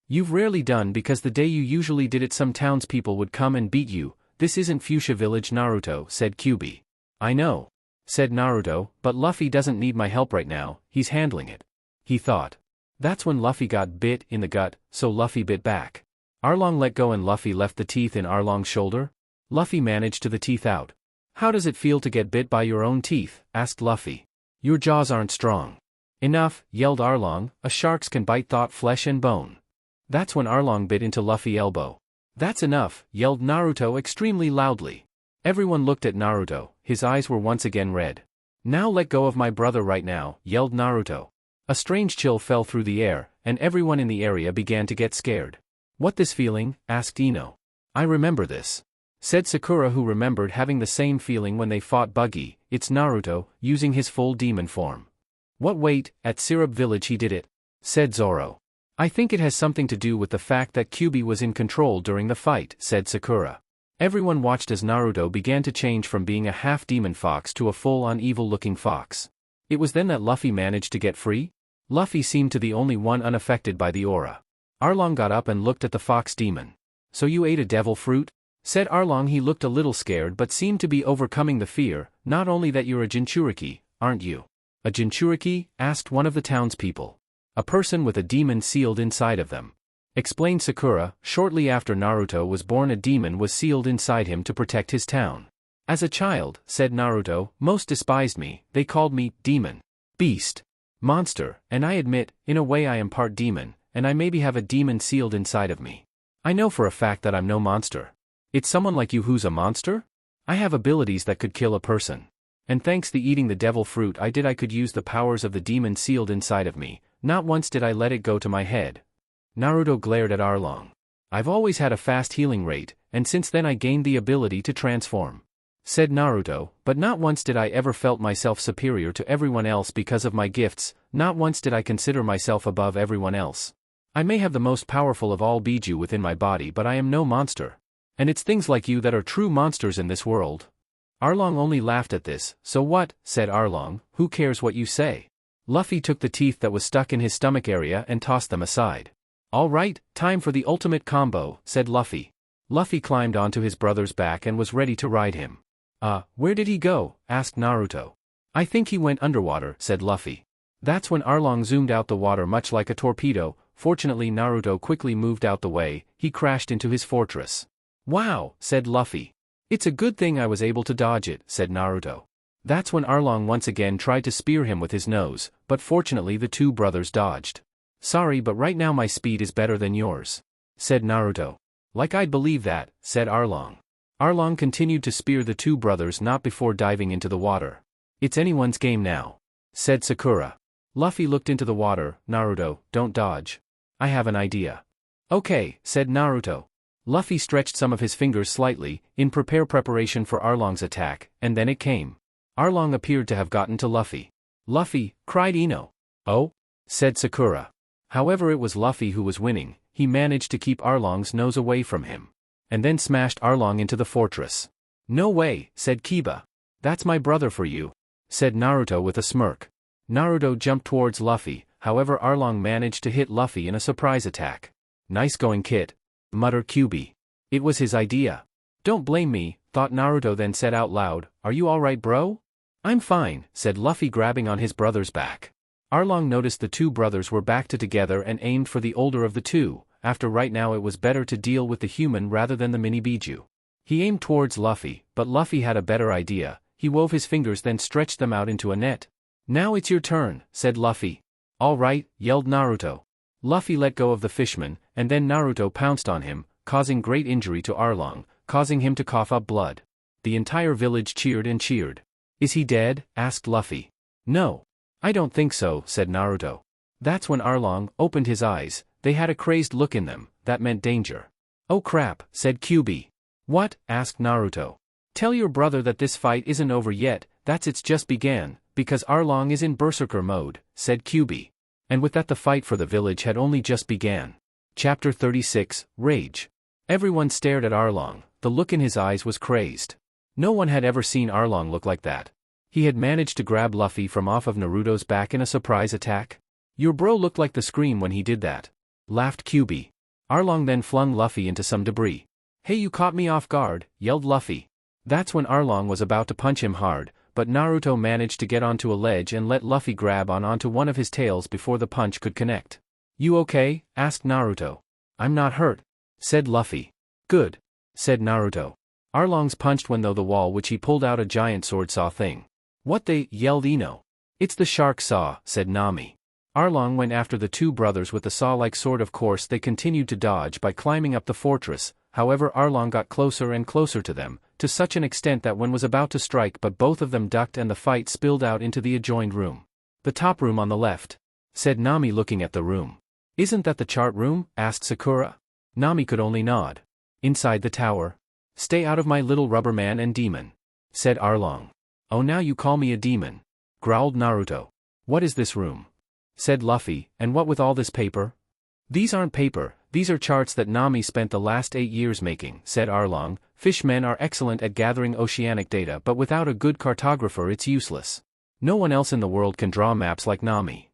You've rarely done because the day you usually did it some townspeople would come and beat you. This isn't Fuchsia Village Naruto, said Kyuubi. I know, said Naruto, but Luffy doesn't need my help right now, he's handling it. He thought. That's when Luffy got bit in the gut, so Luffy bit back. Arlong let go and Luffy left the teeth in Arlong's shoulder. Luffy managed to the teeth out. How does it feel to get bit by your own teeth? Asked Luffy. Your jaws aren't strong. Enough, yelled Arlong, a sharks can bite thought flesh and bone. That's when Arlong bit into Luffy's elbow. That's enough, yelled Naruto extremely loudly. Everyone looked at Naruto, his eyes were once again red. Now let go of my brother right now, yelled Naruto. A strange chill fell through the air, and everyone in the area began to get scared. What this feeling? Asked Ino. I remember this, said Sakura, who remembered having the same feeling when they fought Buggy. It's Naruto, using his full demon form. What wait, at Syrup Village he did it, said Zoro. I think it has something to do with the fact that Kyuubi was in control during the fight, said Sakura. Everyone watched as Naruto began to change from being a half-demon fox to a full-on evil-looking fox. It was then that Luffy managed to get free? Luffy seemed to be the only one unaffected by the aura. Arlong got up and looked at the fox demon. So you ate a devil fruit? Said Arlong. He looked a little scared but seemed to be overcoming the fear. Not only that, you're a Jinchuriki, aren't you? A Jinchuriki? Asked one of the townspeople. A person with a demon sealed inside of them, explained Sakura. Shortly after Naruto was born, a demon was sealed inside him to protect his town. As a child, said Naruto, most despised me. They called me demon, beast, monster, and I admit, in a way I am part demon, and I maybe have a demon sealed inside of me. I know for a fact that I'm no monster. It's someone like you who's a monster? I have abilities that could kill a person. And thanks to eating the devil fruit I could use the powers of the demon sealed inside of me. Not once did I let it go to my head. Naruto glared at Arlong. I've always had a fast healing rate, and since then I gained the ability to transform, said Naruto, but not once did I ever felt myself superior to everyone else because of my gifts. Not once did I consider myself above everyone else. I may have the most powerful of all Biju within my body, but I am no monster. And it's things like you that are true monsters in this world. Arlong only laughed at this. So what? Said Arlong, who cares what you say? Luffy took the teeth that was stuck in his stomach area and tossed them aside. All right, time for the ultimate combo, said Luffy. Luffy climbed onto his brother's back and was ready to ride him. Where did he go? Asked Naruto. I think he went underwater, said Luffy. That's when Arlong zoomed out the water much like a torpedo. Fortunately Naruto quickly moved out the way. He crashed into his fortress. Wow, said Luffy. It's a good thing I was able to dodge it, said Naruto. That's when Arlong once again tried to spear him with his nose, but fortunately the two brothers dodged. Sorry, but right now my speed is better than yours, said Naruto. Like I'd believe that, said Arlong. Arlong continued to spear the two brothers not before diving into the water. It's anyone's game now, said Sakura. Luffy looked into the water. Naruto, don't dodge. I have an idea. Okay, said Naruto. Luffy stretched some of his fingers slightly, in preparation for Arlong's attack, and then it came. Arlong appeared to have gotten to Luffy. Luffy, cried Ino. Oh? Said Sakura. However, it was Luffy who was winning. He managed to keep Arlong's nose away from him. And then smashed Arlong into the fortress. No way, said Kiba. That's my brother for you, said Naruto with a smirk. Naruto jumped towards Luffy, however Arlong managed to hit Luffy in a surprise attack. Nice going, kid, muttered Kyuubi. It was his idea. Don't blame me, thought Naruto, then said out loud, are you alright, bro? I'm fine, said Luffy, grabbing on his brother's back. Arlong noticed the two brothers were back together and aimed for the older of the two. After right now it was better to deal with the human rather than the mini Biju. He aimed towards Luffy, but Luffy had a better idea. He wove his fingers then stretched them out into a net. Now it's your turn, said Luffy. All right, yelled Naruto. Luffy let go of the fishman, and then Naruto pounced on him, causing great injury to Arlong, causing him to cough up blood. The entire village cheered and cheered. Is he dead? Asked Luffy. No. I don't think so, said Naruto. That's when Arlong opened his eyes. They had a crazed look in them. That meant danger. Oh crap, said Kyuubi. What? Asked Naruto. Tell your brother that this fight isn't over yet, it's just began, because Arlong is in berserker mode, said Kyuubi. And with that the fight for the village had only just began. Chapter 36, Rage. Everyone stared at Arlong. The look in his eyes was crazed. No one had ever seen Arlong look like that. He had managed to grab Luffy from off of Naruto's back in a surprise attack. Your bro looked like the Scream when he did that, laughed Kyuubi. Arlong then flung Luffy into some debris. Hey, you caught me off guard, yelled Luffy. That's when Arlong was about to punch him hard, but Naruto managed to get onto a ledge and let Luffy grab onto one of his tails before the punch could connect. You okay? Asked Naruto. I'm not hurt, said Luffy. Good, said Naruto. Arlong's punched when though the wall which he pulled out a giant sword saw thing. What they, yelled Ino. It's the shark saw, said Nami. Arlong went after the two brothers with the saw-like sword. Of course they continued to dodge by climbing up the fortress, however Arlong got closer and closer to them, to such an extent that one was about to strike but both of them ducked and the fight spilled out into the adjoined room. The top room on the left, said Nami looking at the room. Isn't that the chart room? Asked Sakura. Nami could only nod. Inside the tower. Stay out of my little rubber man and demon, said Arlong. Oh, now you call me a demon, growled Naruto. What is this room? Said Luffy, and what with all this paper? These aren't paper, these are charts that Nami spent the last 8 years making, said Arlong. Fishmen are excellent at gathering oceanic data, but without a good cartographer it's useless. No one else in the world can draw maps like Nami.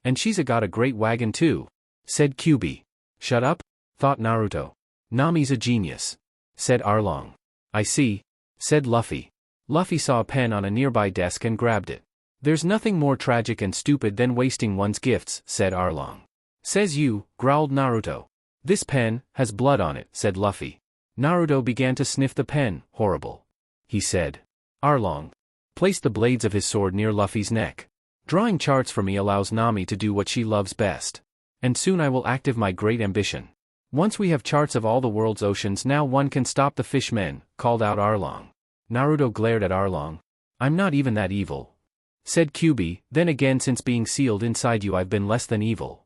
And she's got a great wagon too, said Kyuubi. Shut up, thought Naruto. Nami's a genius, said Arlong. I see, said Luffy. Luffy saw a pen on a nearby desk and grabbed it. There's nothing more tragic and stupid than wasting one's gifts, said Arlong. Says you, growled Naruto. This pen has blood on it, said Luffy. Naruto began to sniff the pen. Horrible, he said. Arlong placed the blades of his sword near Luffy's neck. Drawing charts for me allows Nami to do what she loves best. And soon I will active my great ambition. Once we have charts of all the world's oceans, now one can stop the fishmen, called out Arlong. Naruto glared at Arlong. I'm not even that evil, said Kyuubi. Then again, since being sealed inside you I've been less than evil.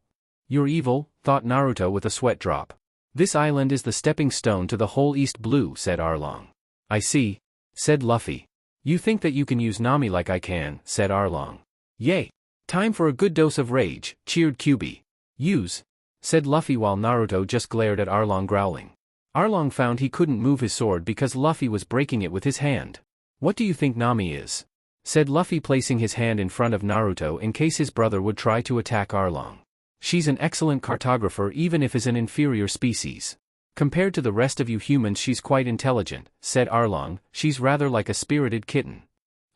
You're evil, thought Naruto with a sweat drop. This island is the stepping stone to the whole East Blue, said Arlong. I see, said Luffy. You think that you can use Nami like I can, said Arlong. Yay! Time for a good dose of rage, cheered Kyuubi. Use, said Luffy while Naruto just glared at Arlong growling. Arlong found he couldn't move his sword because Luffy was breaking it with his hand. What do you think Nami is? said Luffy, placing his hand in front of Naruto in case his brother would try to attack Arlong. She's an excellent cartographer even if is an inferior species. Compared to the rest of you humans she's quite intelligent, said Arlong, she's rather like a spirited kitten.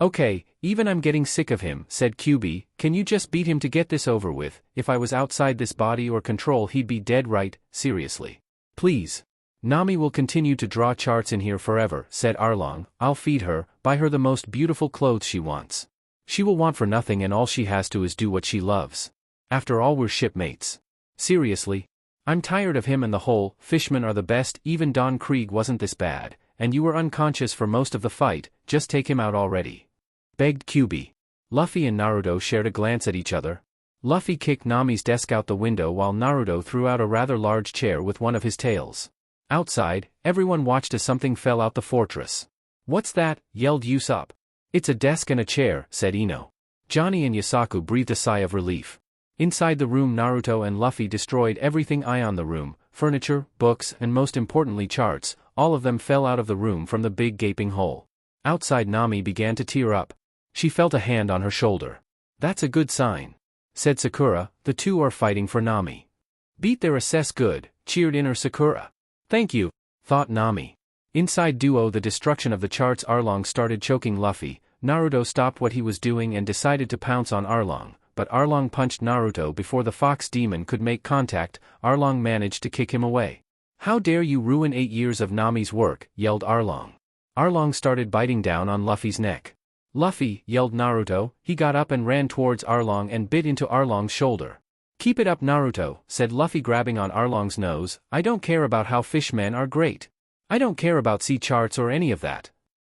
Okay, even I'm getting sick of him, said QB, can you just beat him to get this over with? If I was outside this body or control he'd be dead, right? Seriously. Please. Nami will continue to draw charts in here forever, said Arlong. I'll feed her, buy her the most beautiful clothes she wants. She will want for nothing and all she has to is do what she loves. After all we're shipmates. Seriously. I'm tired of him and the whole, fishmen are the best, even Don Krieg wasn't this bad, and you were unconscious for most of the fight, just take him out already. Begged QB. Luffy and Naruto shared a glance at each other. Luffy kicked Nami's desk out the window while Naruto threw out a rather large chair with one of his tails. Outside, everyone watched as something fell out the fortress. What's that? Yelled Usopp. It's a desk and a chair, said Ino. Johnny and Yasaku breathed a sigh of relief. Inside the room Naruto and Luffy destroyed everything on the room, furniture, books, and most importantly charts, all of them fell out of the room from the big gaping hole. Outside Nami began to tear up. She felt a hand on her shoulder. That's a good sign, said Sakura, the two are fighting for Nami. Beat their assess good, cheered inner Sakura. Thank you, thought Nami. Inside Duo the destruction of the charts Arlong started choking Luffy, Naruto stopped what he was doing and decided to pounce on Arlong, but Arlong punched Naruto before the fox demon could make contact. Arlong managed to kick him away. How dare you ruin 8 years of Nami's work, yelled Arlong. Arlong started biting down on Luffy's neck. Luffy, yelled Naruto, he got up and ran towards Arlong and bit into Arlong's shoulder. Keep it up Naruto, said Luffy grabbing on Arlong's nose, I don't care about how fishmen are great. I don't care about sea charts or any of that.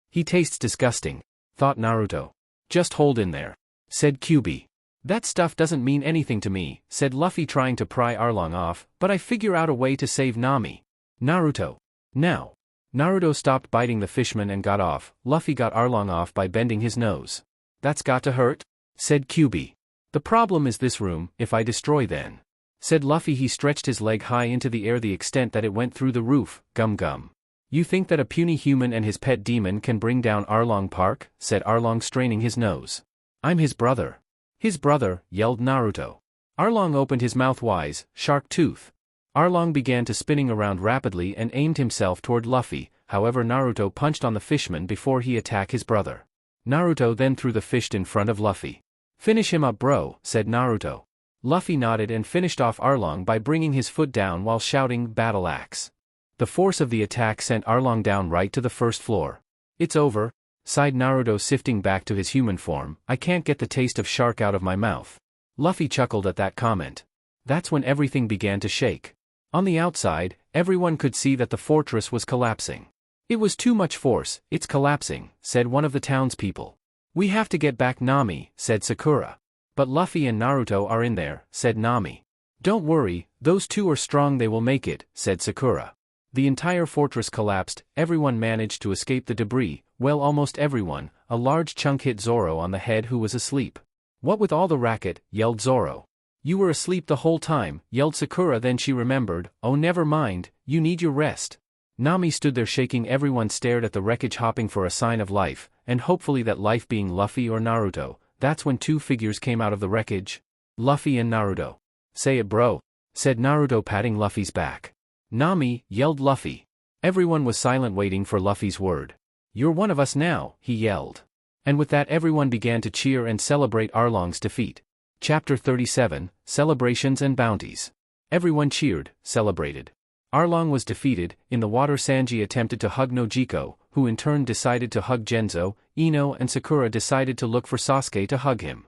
He tastes disgusting, thought Naruto. Just hold in there, said QB. That stuff doesn't mean anything to me, said Luffy trying to pry Arlong off, but I figure out a way to save Nami. Naruto. Now. Naruto stopped biting the fishman and got off. Luffy got Arlong off by bending his nose. That's got to hurt, said QB. The problem is this room, if I destroy then, said Luffy. He stretched his leg high into the air the extent that it went through the roof. Gum gum. You think that a puny human and his pet demon can bring down Arlong Park, said Arlong straining his nose. I'm his brother. His brother, yelled Naruto. Arlong opened his mouth wise, shark tooth. Arlong began to spinning around rapidly and aimed himself toward Luffy, however Naruto punched on the fishman before he attacked his brother. Naruto then threw the fish in front of Luffy. Finish him up bro, said Naruto. Luffy nodded and finished off Arlong by bringing his foot down while shouting battle axe. The force of the attack sent Arlong down right to the first floor. It's over, sighed Naruto sifting back to his human form, I can't get the taste of shark out of my mouth. Luffy chuckled at that comment. That's when everything began to shake. On the outside, everyone could see that the fortress was collapsing. It was too much force, it's collapsing, said one of the townspeople. We have to get back Nami, said Sakura. But Luffy and Naruto are in there, said Nami. Don't worry, those two are strong, they will make it, said Sakura. The entire fortress collapsed, everyone managed to escape the debris, well almost everyone, a large chunk hit Zoro on the head who was asleep. What with all the racket, yelled Zoro. You were asleep the whole time, yelled Sakura. Then she remembered, oh never mind, you need your rest. Nami stood there shaking. Everyone stared at the wreckage hopping for a sign of life, and hopefully that life being Luffy or Naruto. That's when two figures came out of the wreckage. Luffy and Naruto. Say it bro, said Naruto patting Luffy's back. Nami, yelled Luffy. Everyone was silent waiting for Luffy's word. You're one of us now, he yelled. And with that everyone began to cheer and celebrate Arlong's defeat. Chapter 37, Celebrations and Bounties. Everyone cheered, celebrated. Arlong was defeated. In the water Sanji attempted to hug Nojiko, who in turn decided to hug Genzo. Ino and Sakura decided to look for Sasuke to hug him.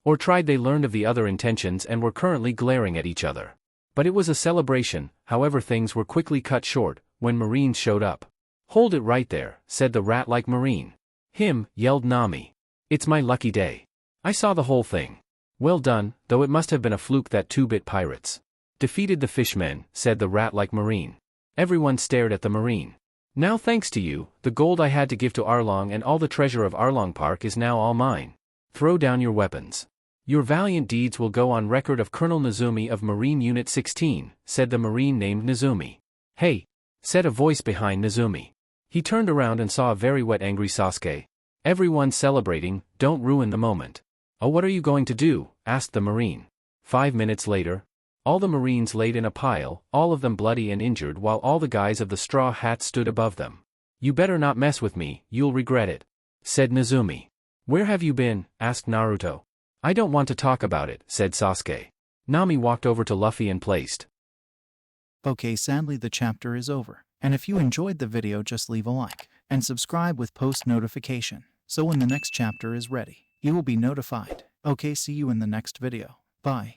Or tried. They learned of the other intentions and were currently glaring at each other. But it was a celebration, however things were quickly cut short, when Marines showed up. Hold it right there, said the rat-like Marine. Him, yelled Nami. It's my lucky day. I saw the whole thing. Well done, though it must have been a fluke that 2-bit pirates defeated the fishmen, said the rat-like Marine. Everyone stared at the Marine. Now thanks to you, the gold I had to give to Arlong and all the treasure of Arlong Park is now all mine. Throw down your weapons. Your valiant deeds will go on record of Colonel Nezumi of Marine Unit 16, said the Marine named Nezumi. Hey, said a voice behind Nezumi. He turned around and saw a very wet angry Sasuke. Everyone celebrating, don't ruin the moment. Oh, what are you going to do? Asked the Marine. 5 minutes later, all the Marines laid in a pile, all of them bloody and injured while all the guys of the straw hats stood above them. You better not mess with me, you'll regret it, said Nezumi. Where have you been? Asked Naruto. I don't want to talk about it, said Sasuke. Nami walked over to Luffy and placed. Okay, sadly the chapter is over, and if you enjoyed the video just leave a like, and subscribe with post notification, so when the next chapter is ready, you will be notified. Okay, see you in the next video. Bye.